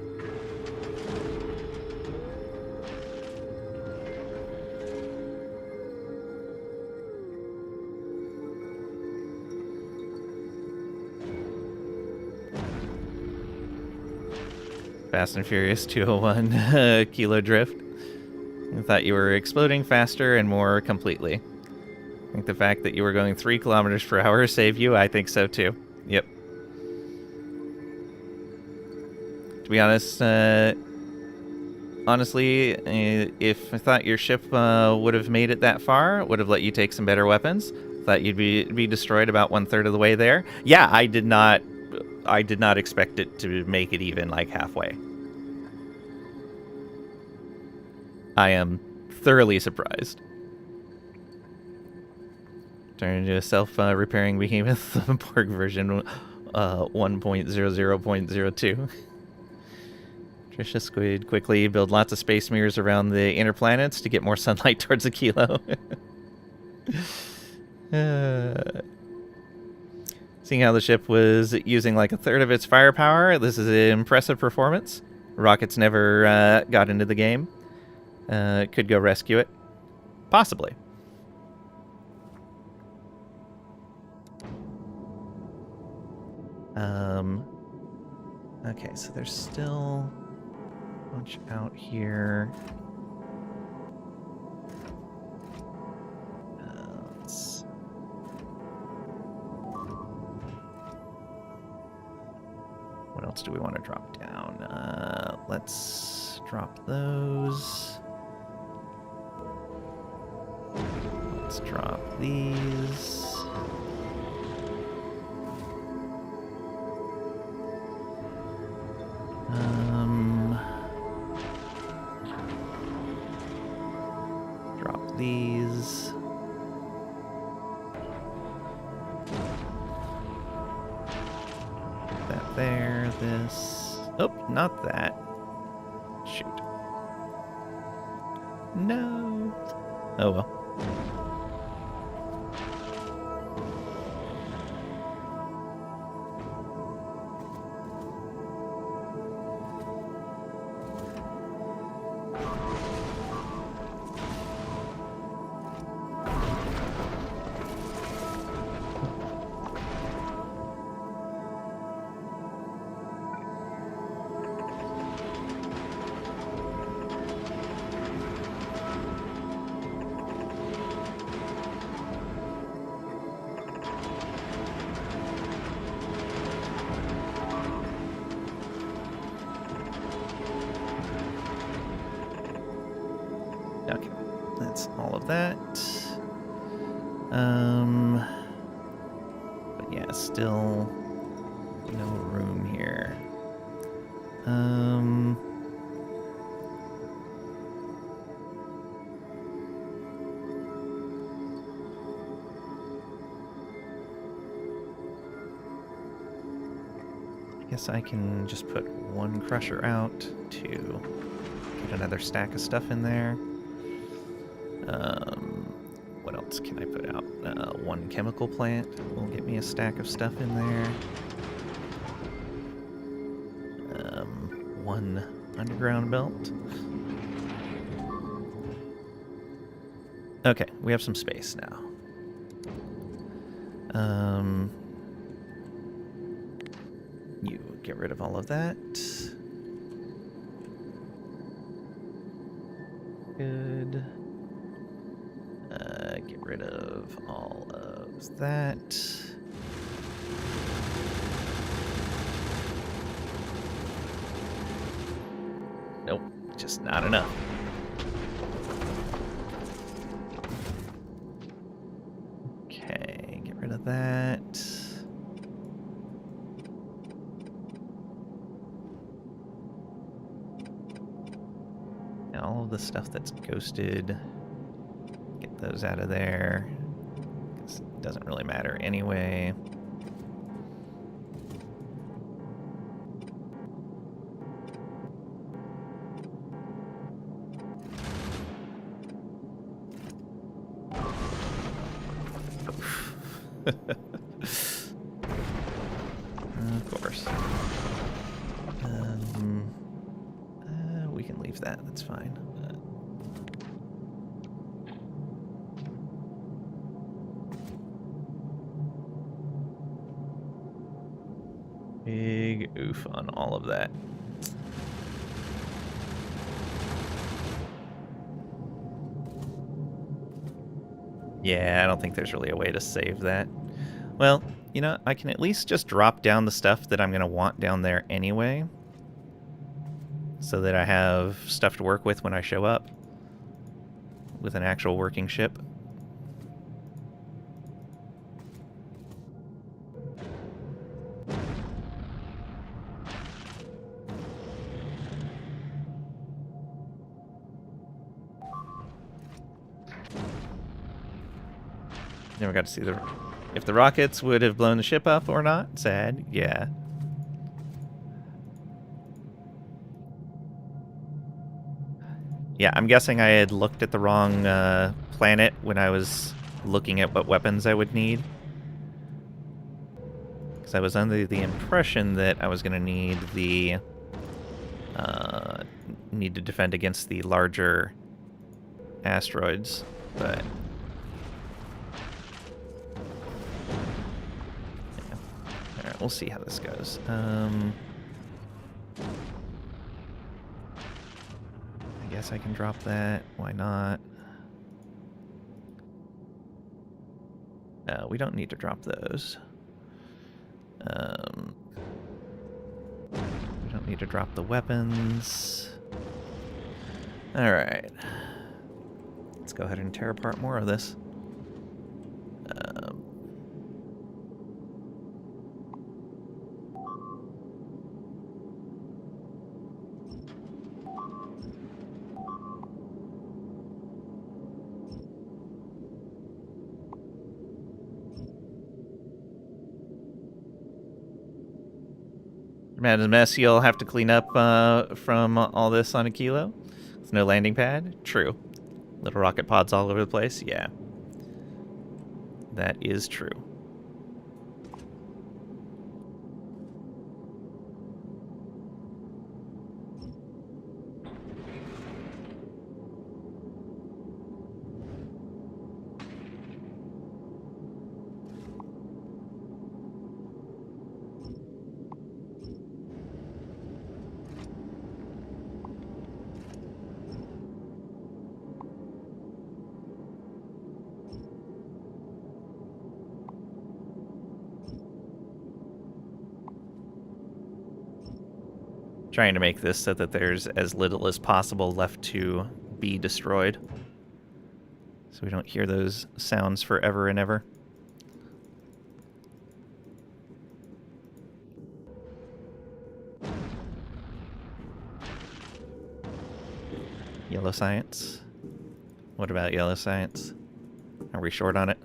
Fast and Furious 201 Kilo Drift. I thought you were exploding faster and more completely. I think the fact that you were going 3 kilometers per hour saved you. I think so too. Yep. To be honest, honestly, if I thought your ship would have made it that far, would have let you take some better weapons. Thought you'd be destroyed about 1/3 of the way there. Yeah, I did not expect it to make it even like halfway. I am thoroughly surprised. Turn into a self-repairing behemoth, Borg version 1.00.02. Trisha Squid quickly build lots of space mirrors around the inner planets to get more sunlight towards a kilo. Seeing how the ship was using like 1/3 of its firepower, this is an impressive performance. Rockets never got into the game. Could go rescue it. Possibly. Okay, so there's still a bunch out here. What else do we want to drop down? Let's drop those. Let's drop these. Drop these. That there, this. Oh, not that. Shoot. No. Oh well. Okay, that's all of that. But yeah, still no room here. I guess I can just put one crusher out to get another stack of stuff in there. What else can I put out? One chemical plant will get me a stack of stuff in there. One underground belt. Okay, we have some space now. You get rid of all of that. Good. Get rid of all of that. Nope, just not enough. Okay, get rid of that. And all of the stuff that's ghosted, get those out of there. It doesn't really matter anyway. Of course. We can leave that. That's fine. Big oof on all of that. Yeah, I don't think there's really a way to save that. Well, you know, I can at least just drop down the stuff that I'm going to want down there anyway, so that I have stuff to work with when I show up with an actual working ship. Never got to see if the rockets would have blown the ship up or not. Sad, yeah. Yeah, I'm guessing I had looked at the wrong planet when I was looking at what weapons I would need. Because I was under the impression that I was going to need the... need to defend against the larger asteroids, but... yeah. Alright, we'll see how this goes. I guess I can drop that. Why not? We don't need to drop those. We don't need to drop the weapons. Alright. Let's go ahead and tear apart more of this. Mad mess you'll have to clean up from all this on a kilo. With no landing pad? True. Little rocket pods all over the place? Yeah. That is true. Trying to make this so that there's as little as possible left to be destroyed. So we don't hear those sounds forever and ever. Yellow science. What about yellow science? Are we short on it?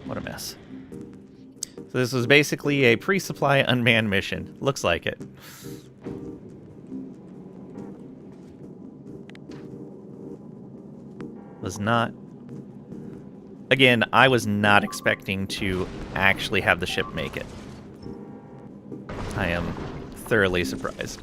What a mess. So this was basically a pre-supply unmanned mission. Looks like it. Was not... Again, I was not expecting to actually have the ship make it. I am thoroughly surprised.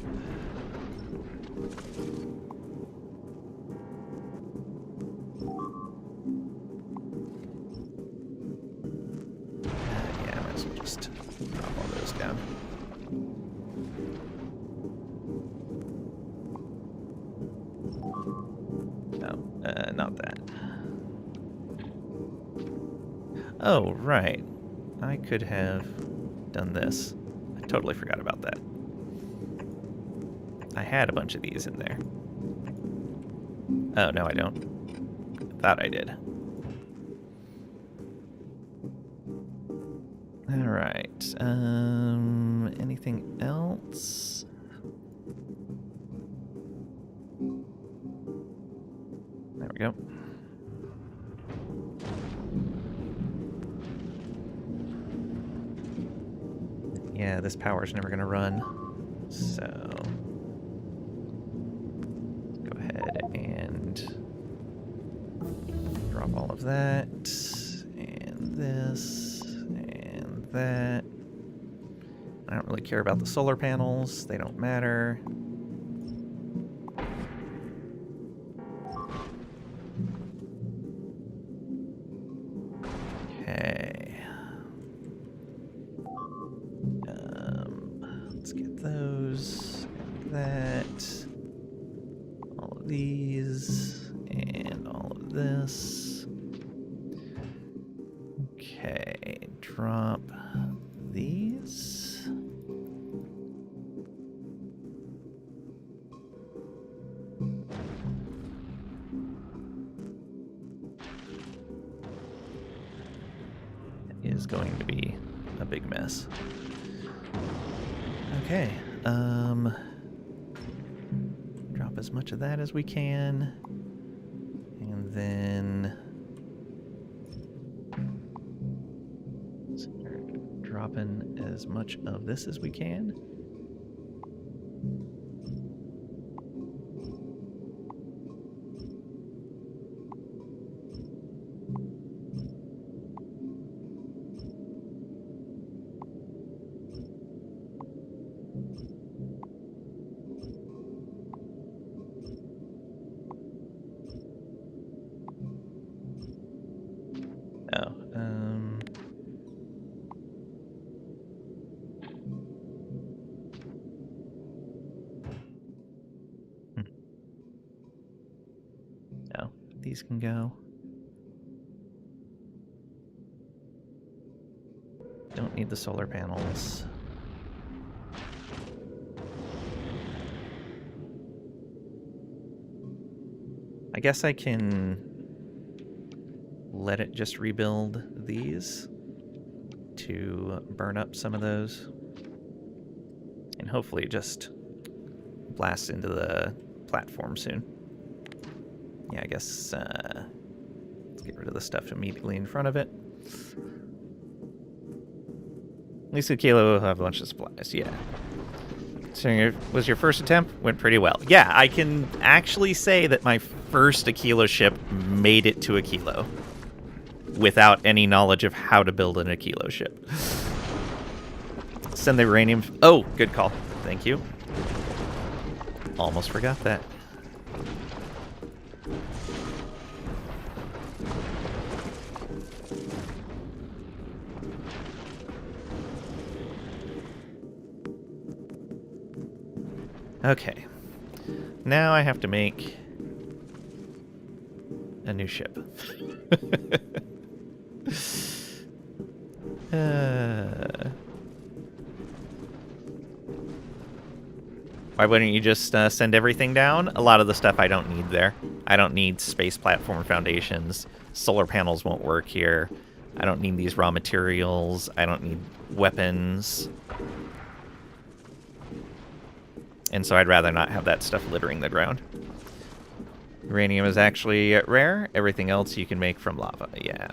Yeah, might as well just drop all those down. No, not that. Oh, right. I could have done this. I totally forgot about that. I had a bunch of these in there. Oh, no, I don't. Thought I did. Alright. Anything else? There we go. this power's never going to run. So go ahead and drop all of that, and this, and that. I don't really care about the solar panels. They don't matter. Okay. Let's get those, and that, all of these, and all of this. Okay, drop these. It is going to be a big mess. Okay, drop as much of that as we can, and then start dropping as much of this as we can. Oh, no, these can go. Don't need the solar panels. I guess I can let it just rebuild these to burn up some of those, and hopefully just blast into the platform soon. Yeah, I guess let's get rid of the stuff immediately in front of it. At least the kilo will have a bunch of supplies, yeah. So was your first attempt? Went pretty well. Yeah, I can actually say that my first Aquilo ship made it to Aquilo without any knowledge of how to build an Aquilo ship. Send the uranium... Oh, good call. Thank you. Almost forgot that. Okay. Now I have to make a new ship. Why wouldn't you just send everything down? A lot of the stuff I don't need there. I don't need space platform foundations. Solar panels won't work here. I don't need these raw materials. I don't need weapons. And so I'd rather not have that stuff littering the ground. Uranium is actually rare. Everything else you can make from lava. Yeah.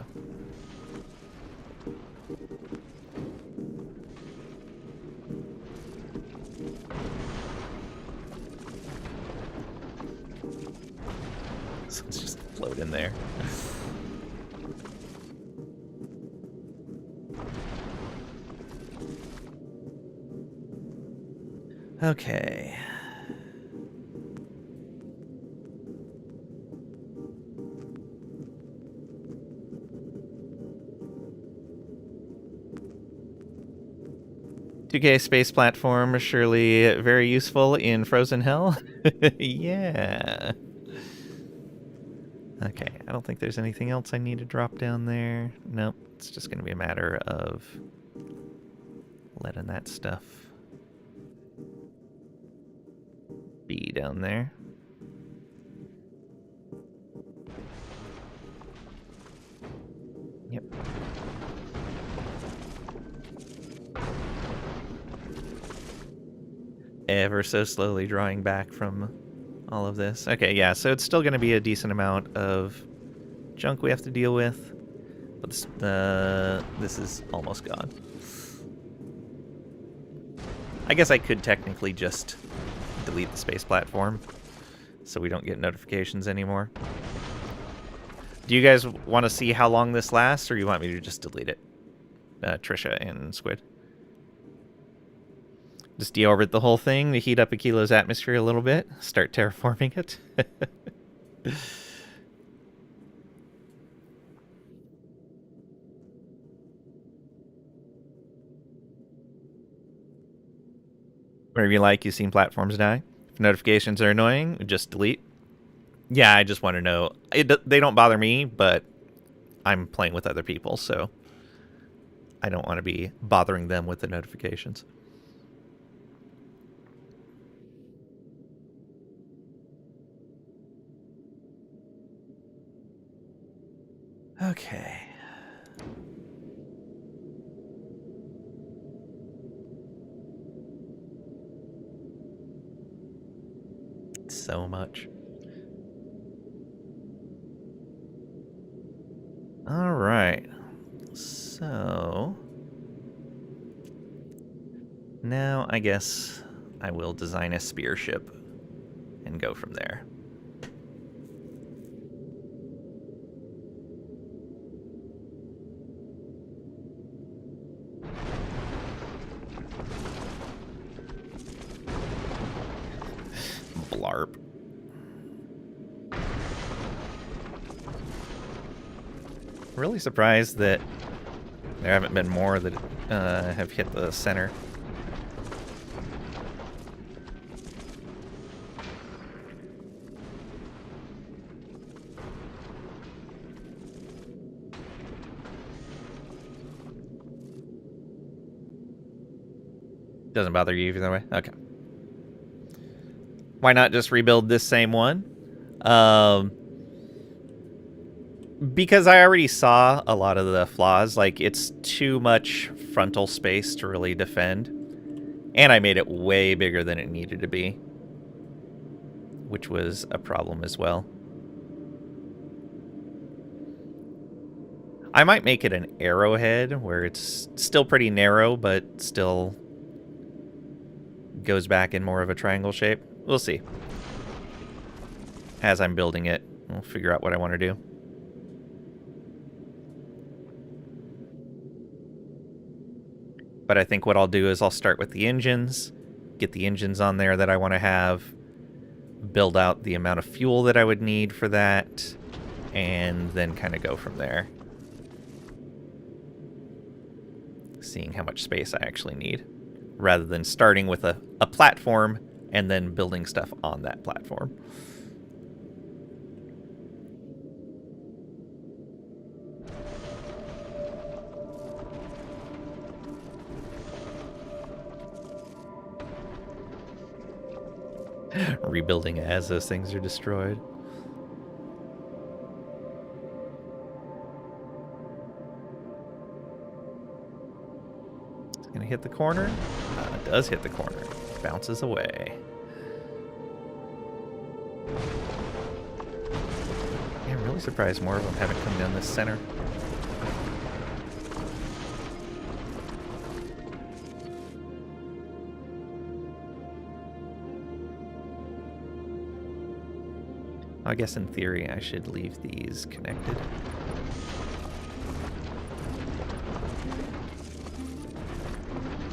So let's just float in there. Okay. "2K space platform, surely very useful in Frozen Hell." Yeah. Okay, I don't think there's anything else I need to drop down there. Nope, it's just going to be a matter of letting that stuff be down there. Yep. Ever so slowly drawing back from all of this. Okay, yeah, so it's still going to be a decent amount of junk we have to deal with, but this is almost gone. I guess I could technically just delete the space platform so we don't get notifications anymore. Do you guys want to see how long this lasts, or you want me to just delete it? Trisha and Squid. Just deorbit the whole thing to heat up Akilo's atmosphere a little bit. Start terraforming it. Whatever you like, you've seen platforms die. If notifications are annoying, just delete. Yeah, I just want to know. They don't bother me, but I'm playing with other people, so I don't want to be bothering them with the notifications. Okay. So much. All right. So now I guess I will design a spear ship and go from there. Blarp. Really surprised that there haven't been more that have hit the center. Doesn't bother you either way? Okay. Why not just rebuild this same one? Because I already saw a lot of the flaws. Like, it's too much frontal space to really defend. And I made it way bigger than it needed to be, which was a problem as well. I might make it an arrowhead where it's still pretty narrow, but still goes back in more of a triangle shape. We'll see. As I'm building it, I'll figure out what I want to do. But I think what I'll do is I'll start with the engines, get the engines on there that I want to have, build out the amount of fuel that I would need for that, and then kind of go from there. Seeing how much space I actually need, rather than starting with a platform and then building stuff on that platform. Rebuilding as those things are destroyed. It's gonna hit the corner. It does hit the corner. Bounces away. Yeah, I'm really surprised more of them haven't come down this center. I guess in theory I should leave these connected.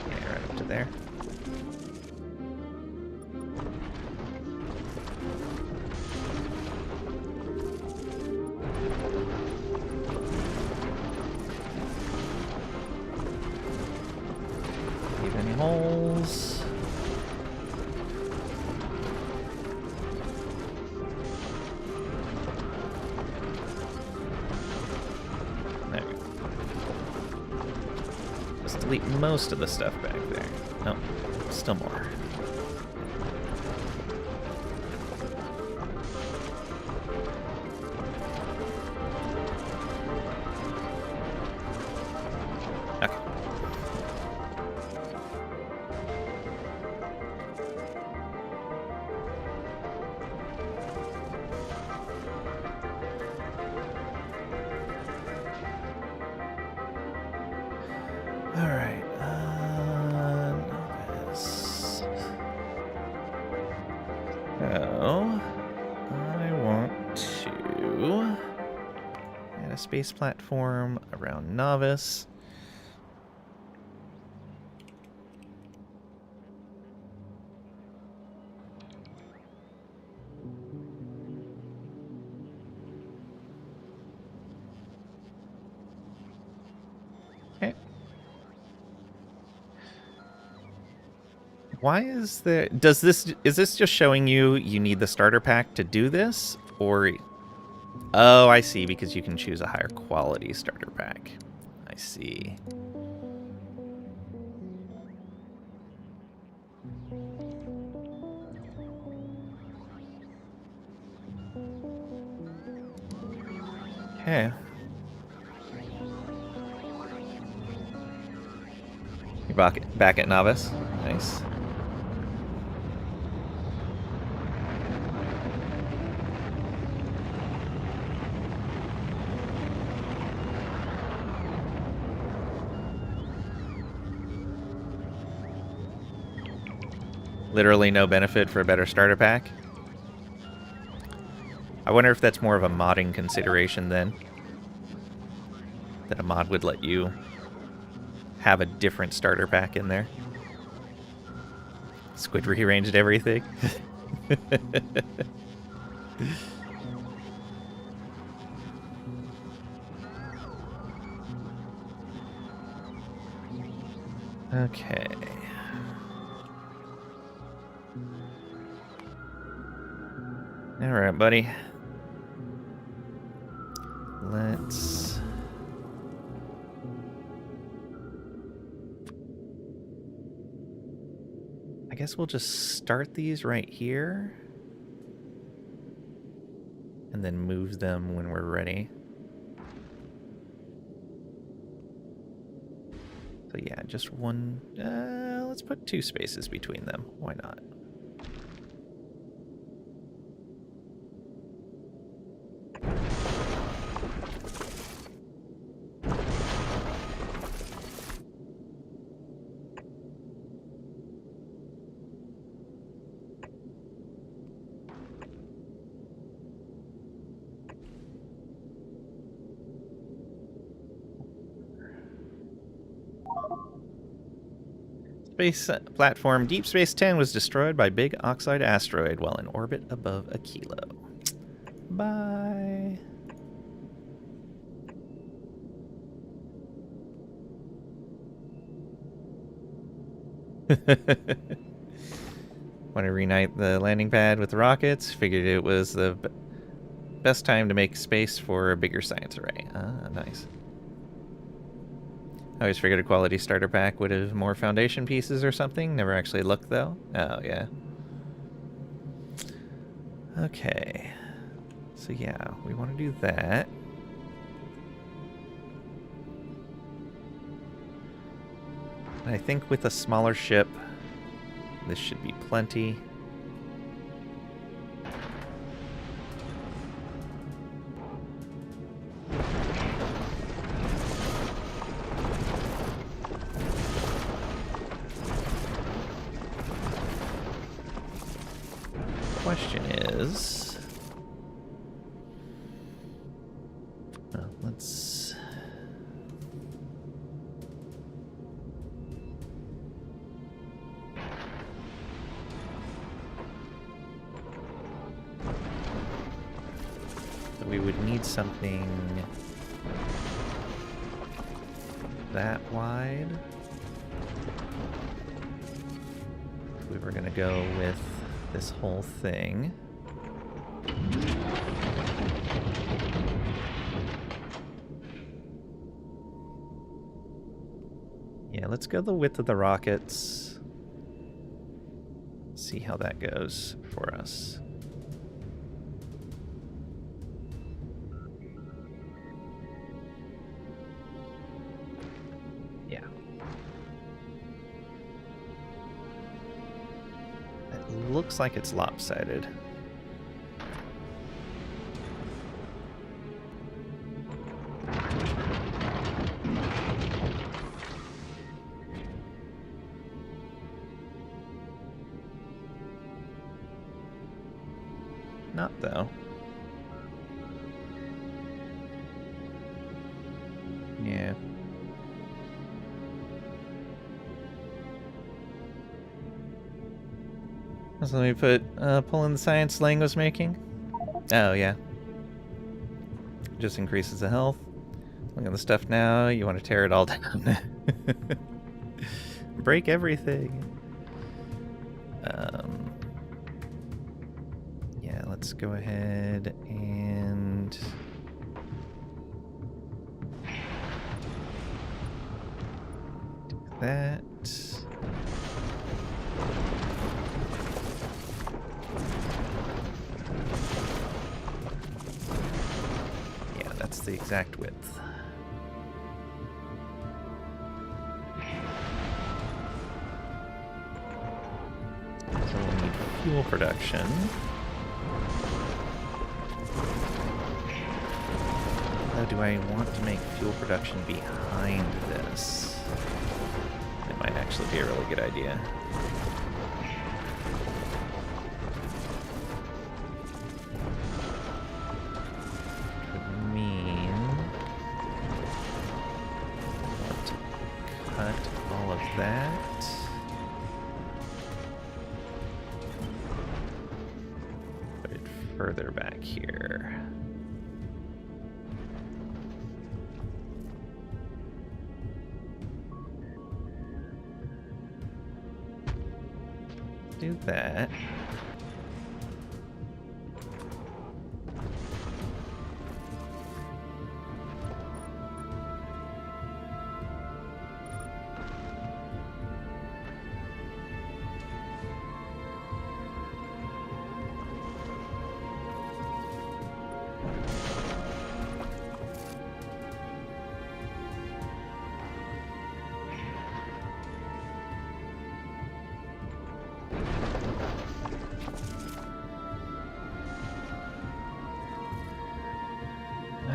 Yeah, right up to there. Leave any holes. Delete most of the stuff back there. No, still more. Okay. All right. So, I want to add a space platform around Novice. Okay. Why is there... is this just showing you need the starter pack to do this? Or... Oh, I see, because you can choose a higher quality starter pack. I see. Okay. You're back at Novice? Nice. Literally no benefit for a better starter pack. I wonder if that's more of a modding consideration then. That a mod would let you have a different starter pack in there. Squid rearranged everything. Okay. Alright, buddy. Let's... I guess we'll just start these right here. And then move them when we're ready. So yeah, just one... let's put 2 spaces between them. Why not? Space platform Deep Space 10 was destroyed by big oxide asteroid while in orbit above a kilo. Bye. Want to reunite the landing pad with the rockets? Figured it was the best time to make space for a bigger science array. Ah, nice. I always figured a quality starter pack would have more foundation pieces or something. Never actually looked, though. Oh, yeah. Okay. So, yeah, we want to do that. I think with a smaller ship, this should be plenty. Question is, well, let's so we would need something that wide if we were going to go with this whole thing. Yeah, let's go the width of the rockets. See how that goes for us. Yeah. Looks like it's lopsided. not, though. Yeah. So let me put pull in the science Lang was making. Oh, yeah. Just increases the health. Look at the stuff now. You want to tear it all down. Break everything. Yeah, let's go ahead and... do that. Yeah, that's the exact width. So we'll need fuel production. Now, do I want to make fuel production behind this? It might actually be a really good idea. Could mean I want to cut all of that. Put it further back here. Do that.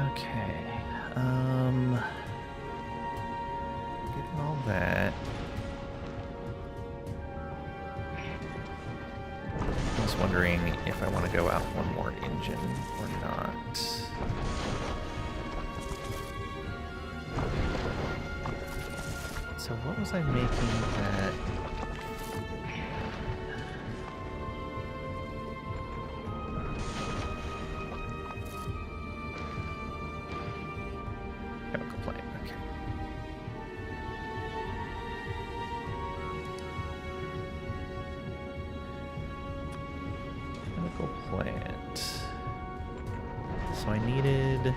Okay. Getting all that. I was wondering if I want to go out one more engine or not. So what was I making that? Chemical plant, okay. Chemical plant. So I needed...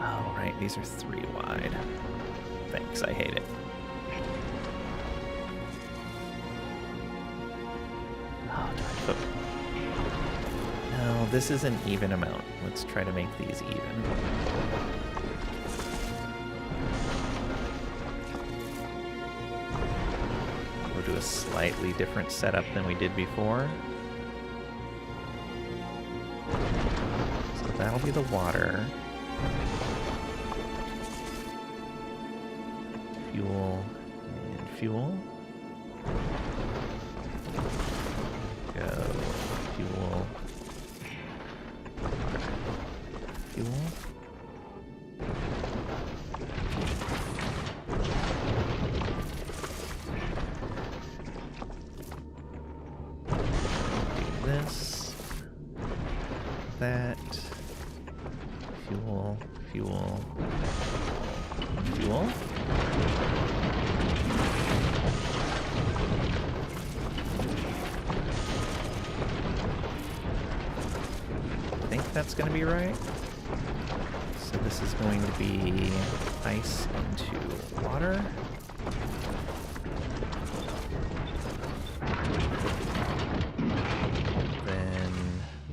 oh, right, these are 3 wide. Thanks, I hate it. Oh, do I put... no, this is an even amount. Let's try to make these even. We'll do a slightly different setup than we did before. So that'll be the water. Fuel and fuel. Go. Fuel. Fuel. Do this. That. Fuel. Fuel. Fuel. I think that's going to be right. So this is going to be ice into water. Then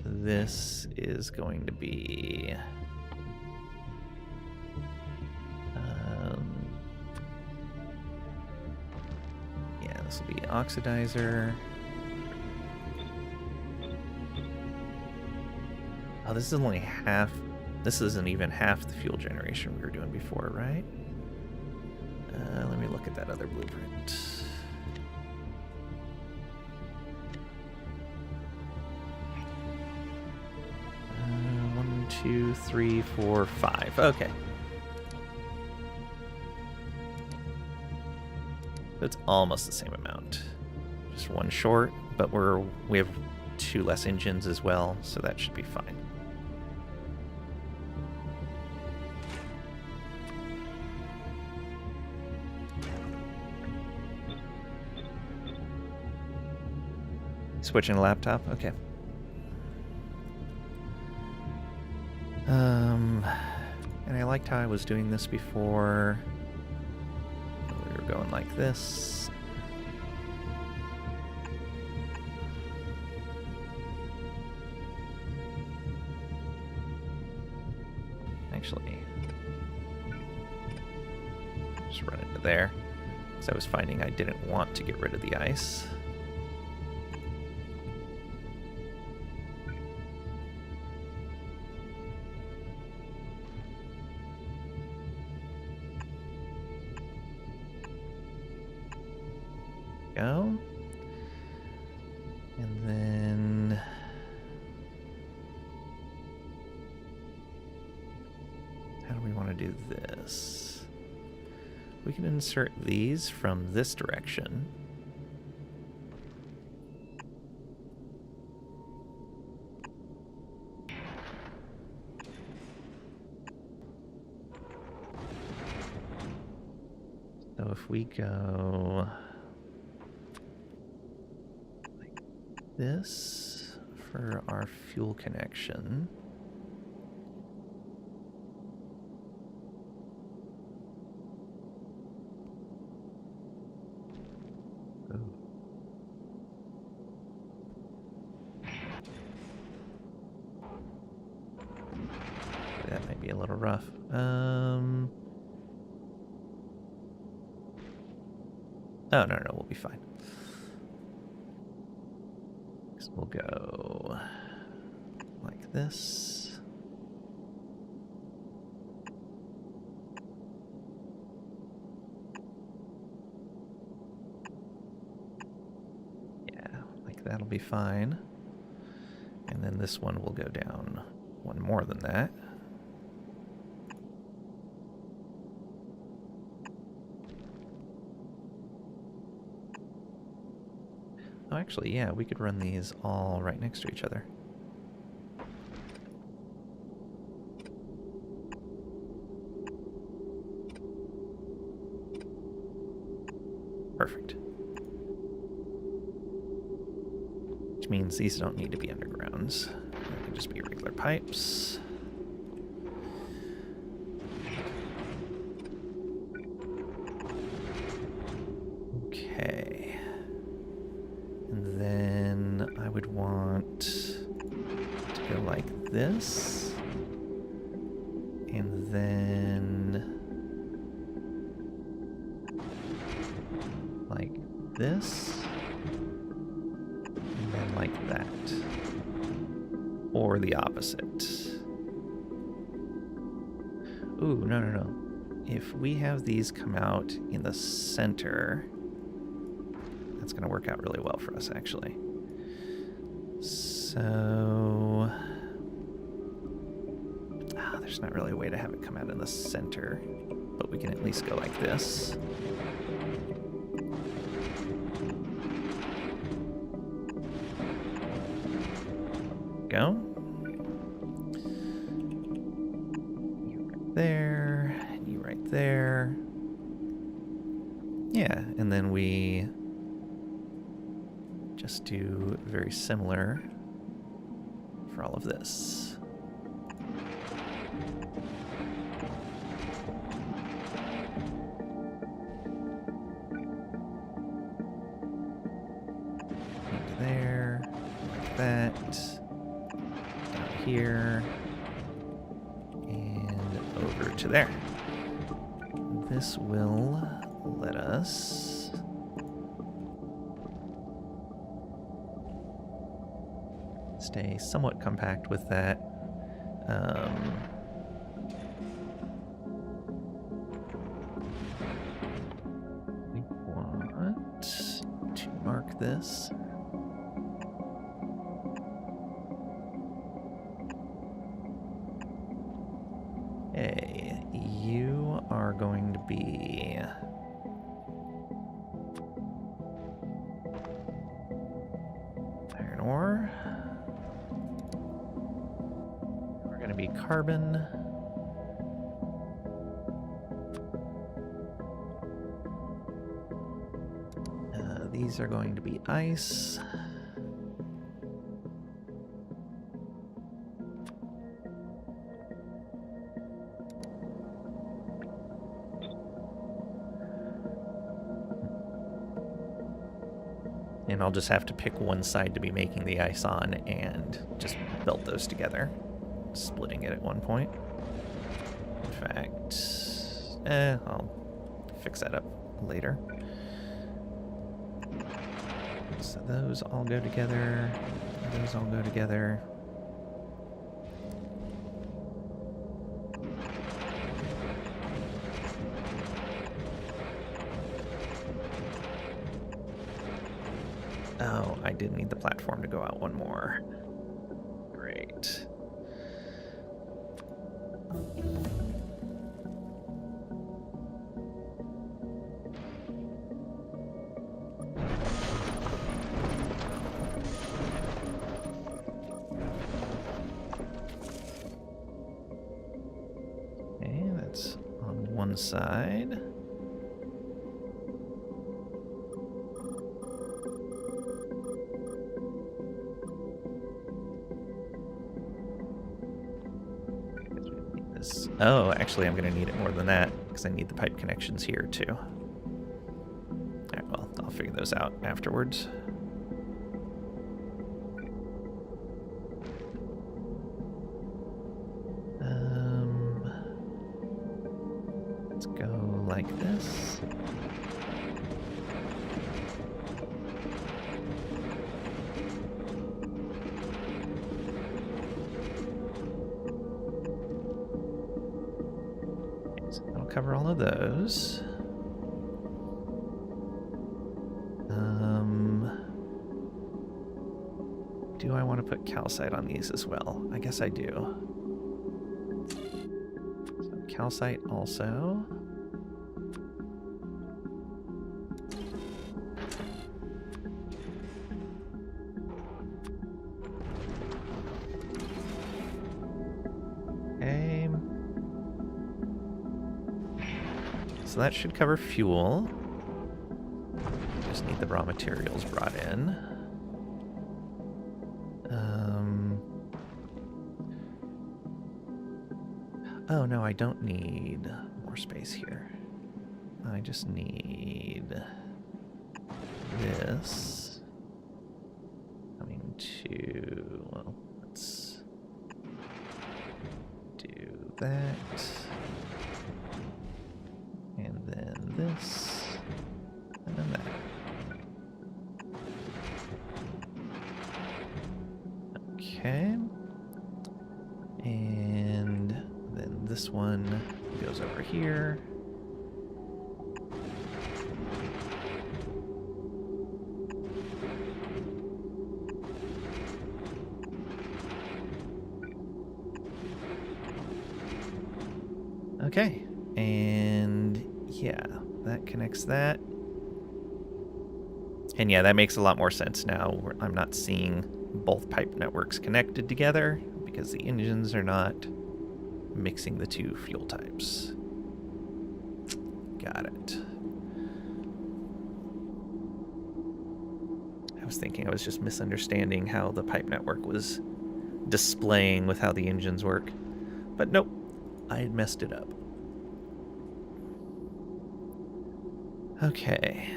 this is going to be... yeah, this will be oxidizer. Oh, this is only half. This isn't even half the fuel generation we were doing before, right? Let me look at that other blueprint. 2, 3, 4, 5. Okay. It's almost the same amount. Just one short, but we have 2 less engines as well, so that should be fine. Switching a laptop? Okay. And I liked how I was doing this before. We were going like this. Actually, just run into there, because I was finding I didn't want to get rid of the ice. Go. And then how do we want to do this? We can insert these from this direction. So if we go this for our fuel connection. Ooh. That might be a little rough. Oh, no, we'll be fine. So we'll go like this. Yeah, like that'll be fine. And then this one will go down one more than that. Oh, actually, yeah, we could run these all right next to each other. Perfect. Which means these don't need to be undergrounds. They can just be regular pipes. Okay. And then I would want to go like this. And then like this. And then like that. Or the opposite. Ooh, no. If we have these come out in the center, that's going to work out really well for us, actually. So there's not really a way to have it come out in the center, but we can at least go like this. Go. You right there, and you right there. Yeah, and then we just do very similar for all of this. Into there, like that. Here and over to there. This will let us stay somewhat compact with that. We want to mark this. be... iron ore. We're going to be carbon. These are going to be ice. And I'll just have to pick one side to be making the ice on and just melt those together, splitting it at one point. In fact, I'll fix that up later. So those all go together, those all go together. Oh, I did need the platform to go out one more. Great. Okay, that's on one side. Oh, actually, I'm going to need it more than that, because I need the pipe connections here, too. Alright, well, I'll figure those out afterwards. Let's go like this. Cover all of those. Do I want to put calcite on these as well? I guess I do. So calcite also. Okay. So that should cover fuel. Just need the raw materials brought in. Oh no, I don't need more space here. I just need this coming to, well, let's do that. And then this, and then that. Okay. And then this one goes over here. Okay. And yeah, that connects that. And yeah, that makes a lot more sense now. I'm not seeing both pipe networks connected together because the engines are not mixing the two fuel types. Got it. I was thinking I was just misunderstanding how the pipe network was displaying with how the engines work. But nope, I had messed it up. Okay.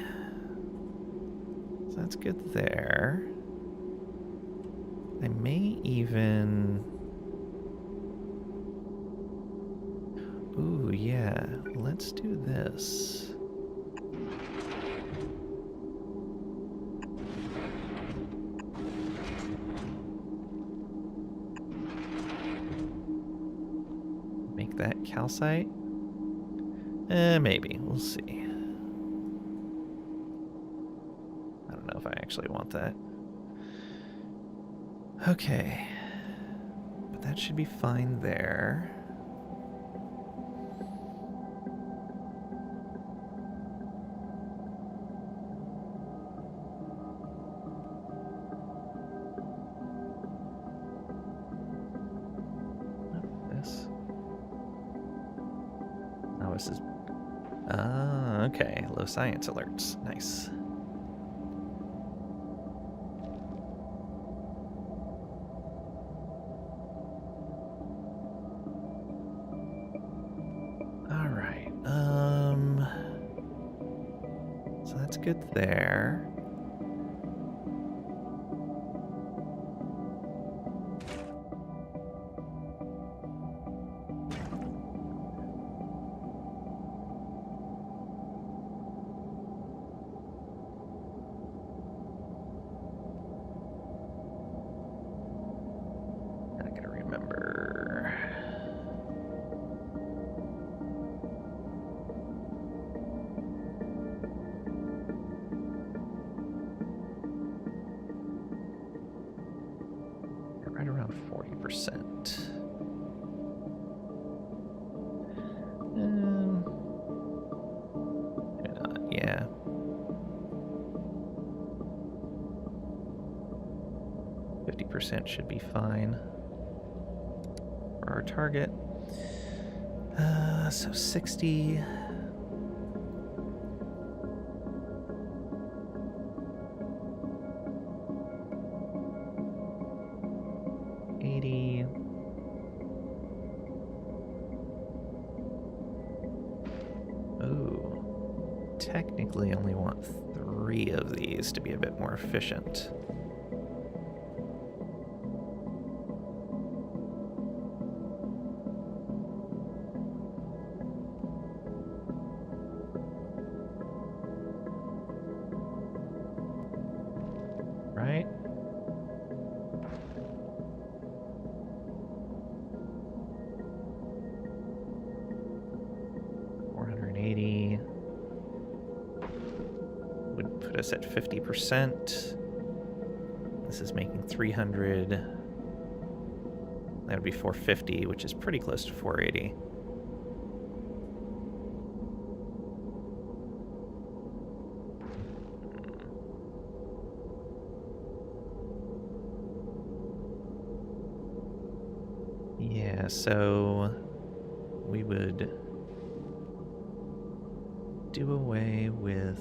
So that's good there. I may even... Ooh, yeah. Let's do this. Make that calcite? Maybe. We'll see. I don't know if I actually want that. Okay. But that should be fine there. This is... okay. Low science alerts. Nice. Alright, so that's good there. I gotta remember. Right around 40%. Yeah. %, should be fine for our target. So 60. Oh, technically only want 3 of these to be a bit more efficient. Right? Would put us at 50%. This is making 300. That would be 450, which is pretty close to 480. Yeah, so we would do away with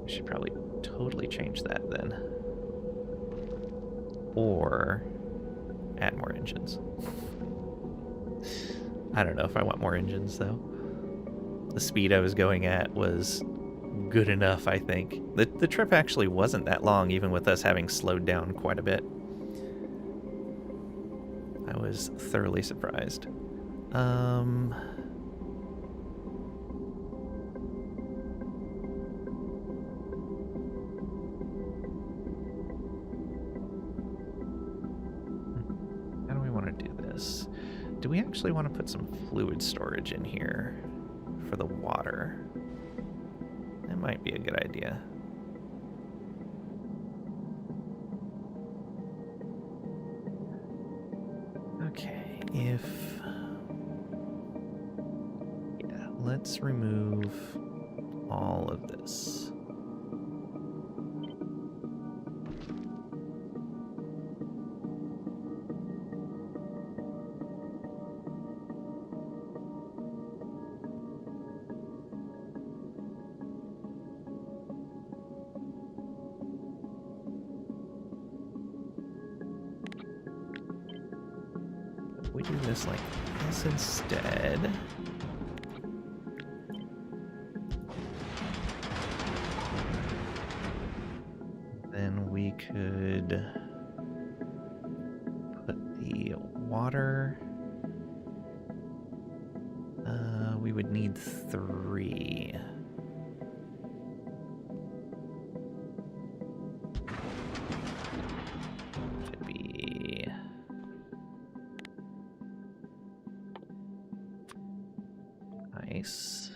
we should probably totally change that then. Or add more engines. I don't know if I want more engines though. The speed I was going at was good enough, I think. The trip actually wasn't that long, even with us having slowed down quite a bit. I was thoroughly surprised. How do we want to do this? Do we actually want to put some fluid storage in here for the water? That might be a good idea. Okay, yeah, let's remove all of this. We do this like this instead. Then we could put the water. We would need 3. Nice.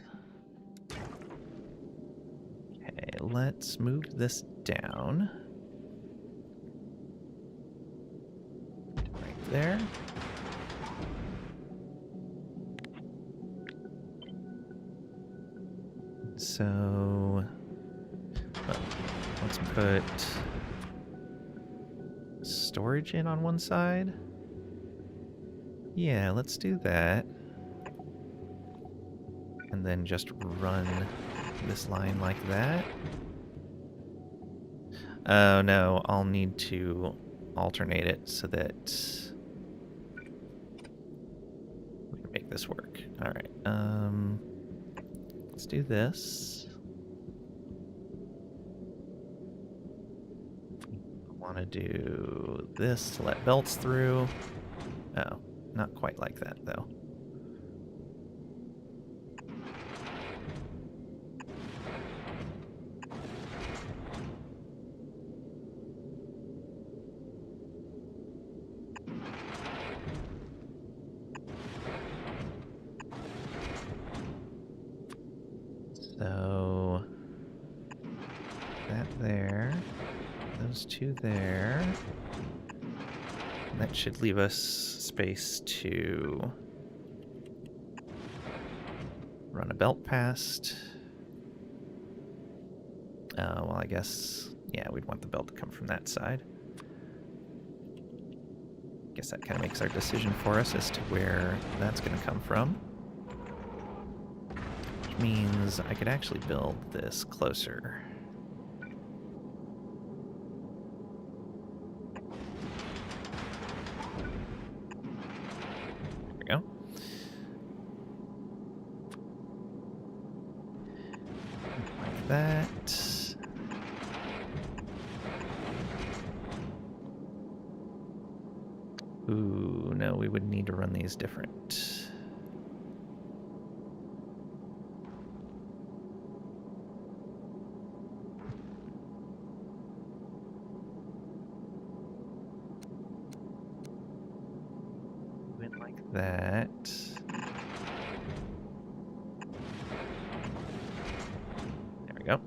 Okay, let's move this down. Right there. So, let's put storage in on one side. Yeah, let's do that. And then just run this line like that. Oh no, I'll need to alternate it so that we can make this work. Alright, let's do this. I want to do this to let belts through. Oh, not quite like that though. So that there, those two there. That should leave us space to run a belt past. Well, I guess, yeah, we'd want the belt to come from that side. Guess that kind of makes our decision for us as to where that's going to come from. Which means I could actually build this closer. There we go. Like that. Ooh, no, we would need to run these different. Went like that. There we go.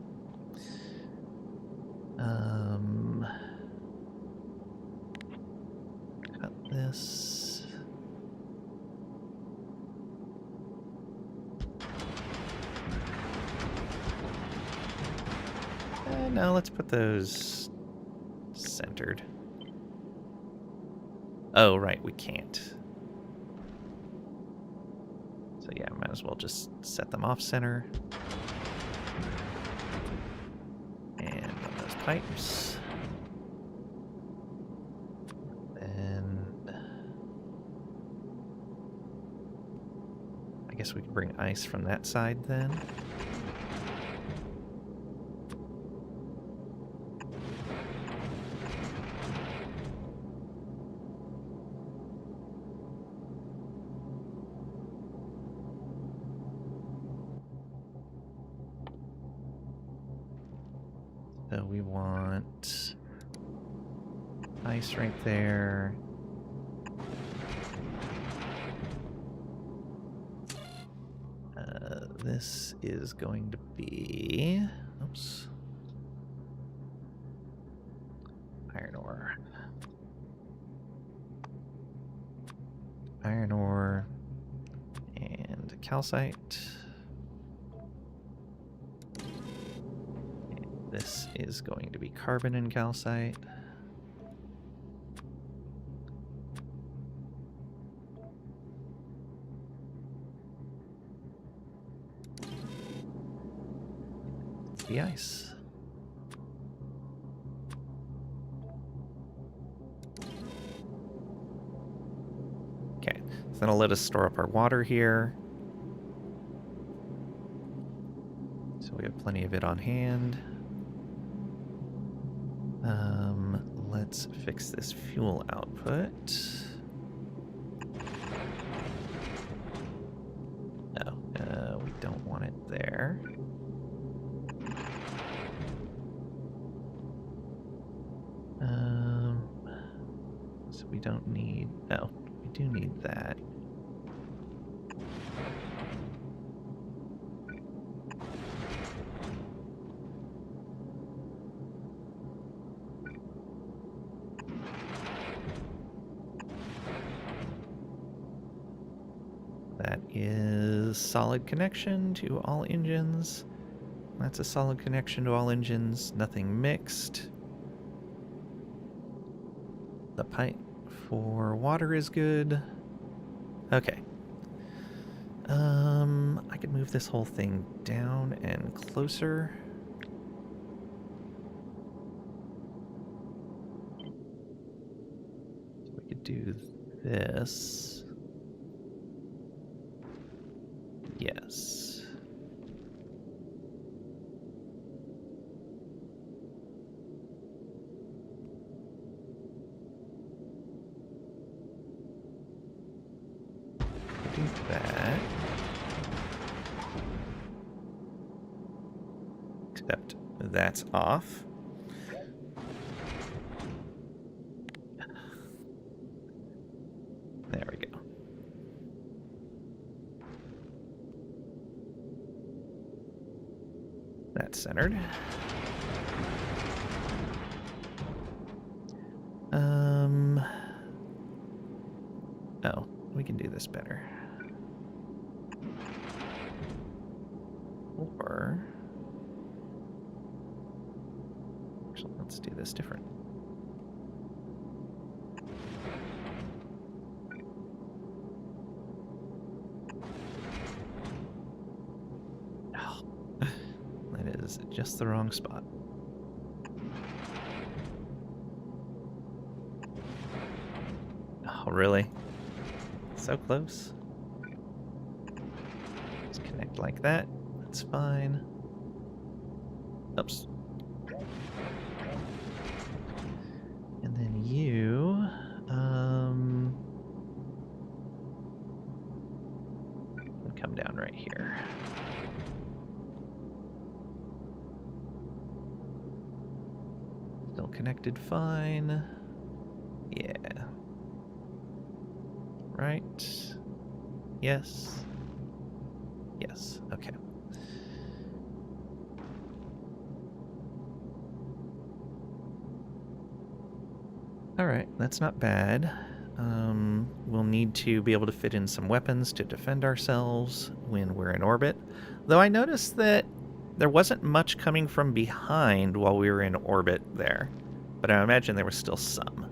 Cut this. No, let's put those centered. Oh, right, we can't. So yeah, might as well just set them off center. And run those pipes. And I guess we can bring ice from that side then. So we want ice right there. This is going to be, oops, iron ore. Iron ore and calcite. And this is going to be carbon and calcite. The ice. Okay, so that'll let us store up our water here. So we have plenty of it on hand. Let's fix this fuel output. No, we don't want it there. So we don't need, oh, we do need that. That is solid connection to all engines. That's a solid connection to all engines, nothing mixed. The pipe for water is good. Okay. I could move this whole thing down and closer. We could do this. Yes. Do that. Except that's off. There we go. That's centered. Oh, we can do this better. Or actually, let's do this different. Oh, that is just the wrong spot. Oh, really? So close. Let's connect like that. That's fine. Oops. And then you, would come down right here. Still connected fine. Yeah. Right. Yes. Yes. Okay. All right, that's not bad. We'll need to be able to fit in some weapons to defend ourselves when we're in orbit. Though I noticed that there wasn't much coming from behind while we were in orbit there. But I imagine there was still some.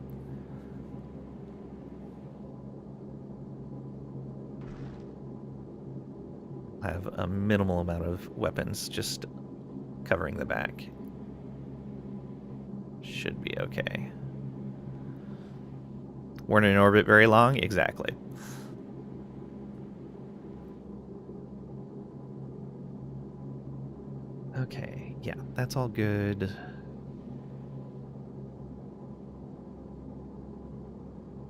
I have a minimal amount of weapons just covering the back. Should be okay. Weren't in orbit very long? Exactly. Okay, yeah, that's all good.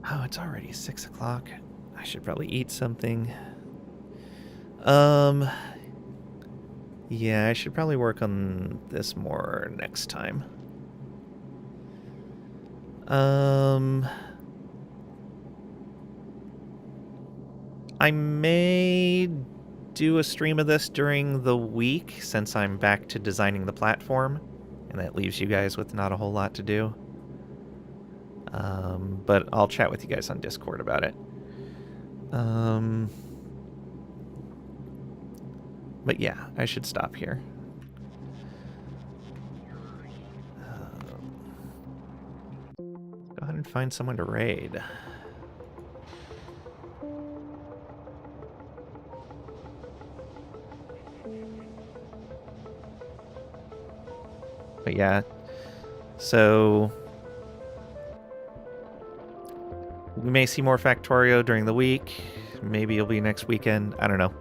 Oh, it's already 6 o'clock. I should probably eat something. Yeah, I should probably work on this more next time. I may do a stream of this during the week since I'm back to designing the platform, and that leaves you guys with not a whole lot to do. But I'll chat with you guys on Discord about it. But yeah, I should stop here. Go ahead and find someone to raid. But yeah, so we may see more Factorio during the week. Maybe it'll be next weekend. I don't know.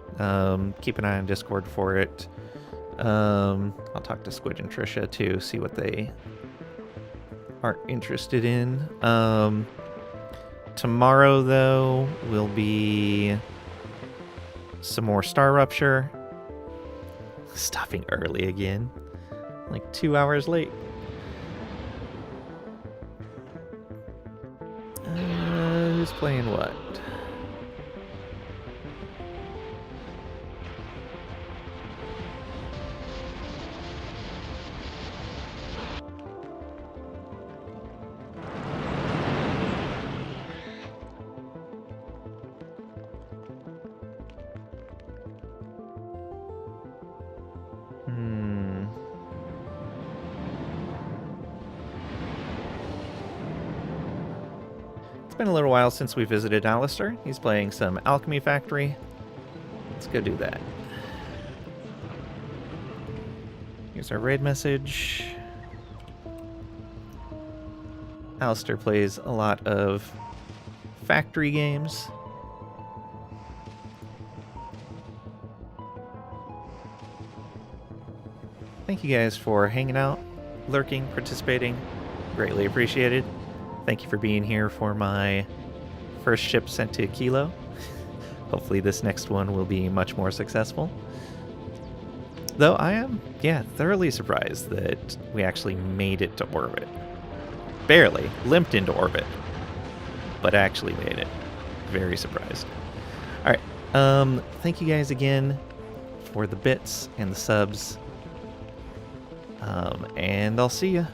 Keep an eye on Discord for it. I'll talk to Squidge and Trisha too, see what they are interested in. Tomorrow, though, will be some more Star Rupture. Stopping early again. Like 2 hours late. Who's playing what? been a little while since we visited Alistair. He's playing some Alchemy Factory. Let's go do that. Here's our raid message. Alistair plays a lot of factory games. Thank you guys for hanging out, lurking, participating. Greatly appreciated. Thank you for being here for my first ship sent to Kilo. Hopefully this next one will be much more successful. Though I am, thoroughly surprised that we actually made it to orbit. Barely. Limped into orbit. But actually made it. Very surprised. Alright, thank you guys again for the bits and the subs. And I'll see ya.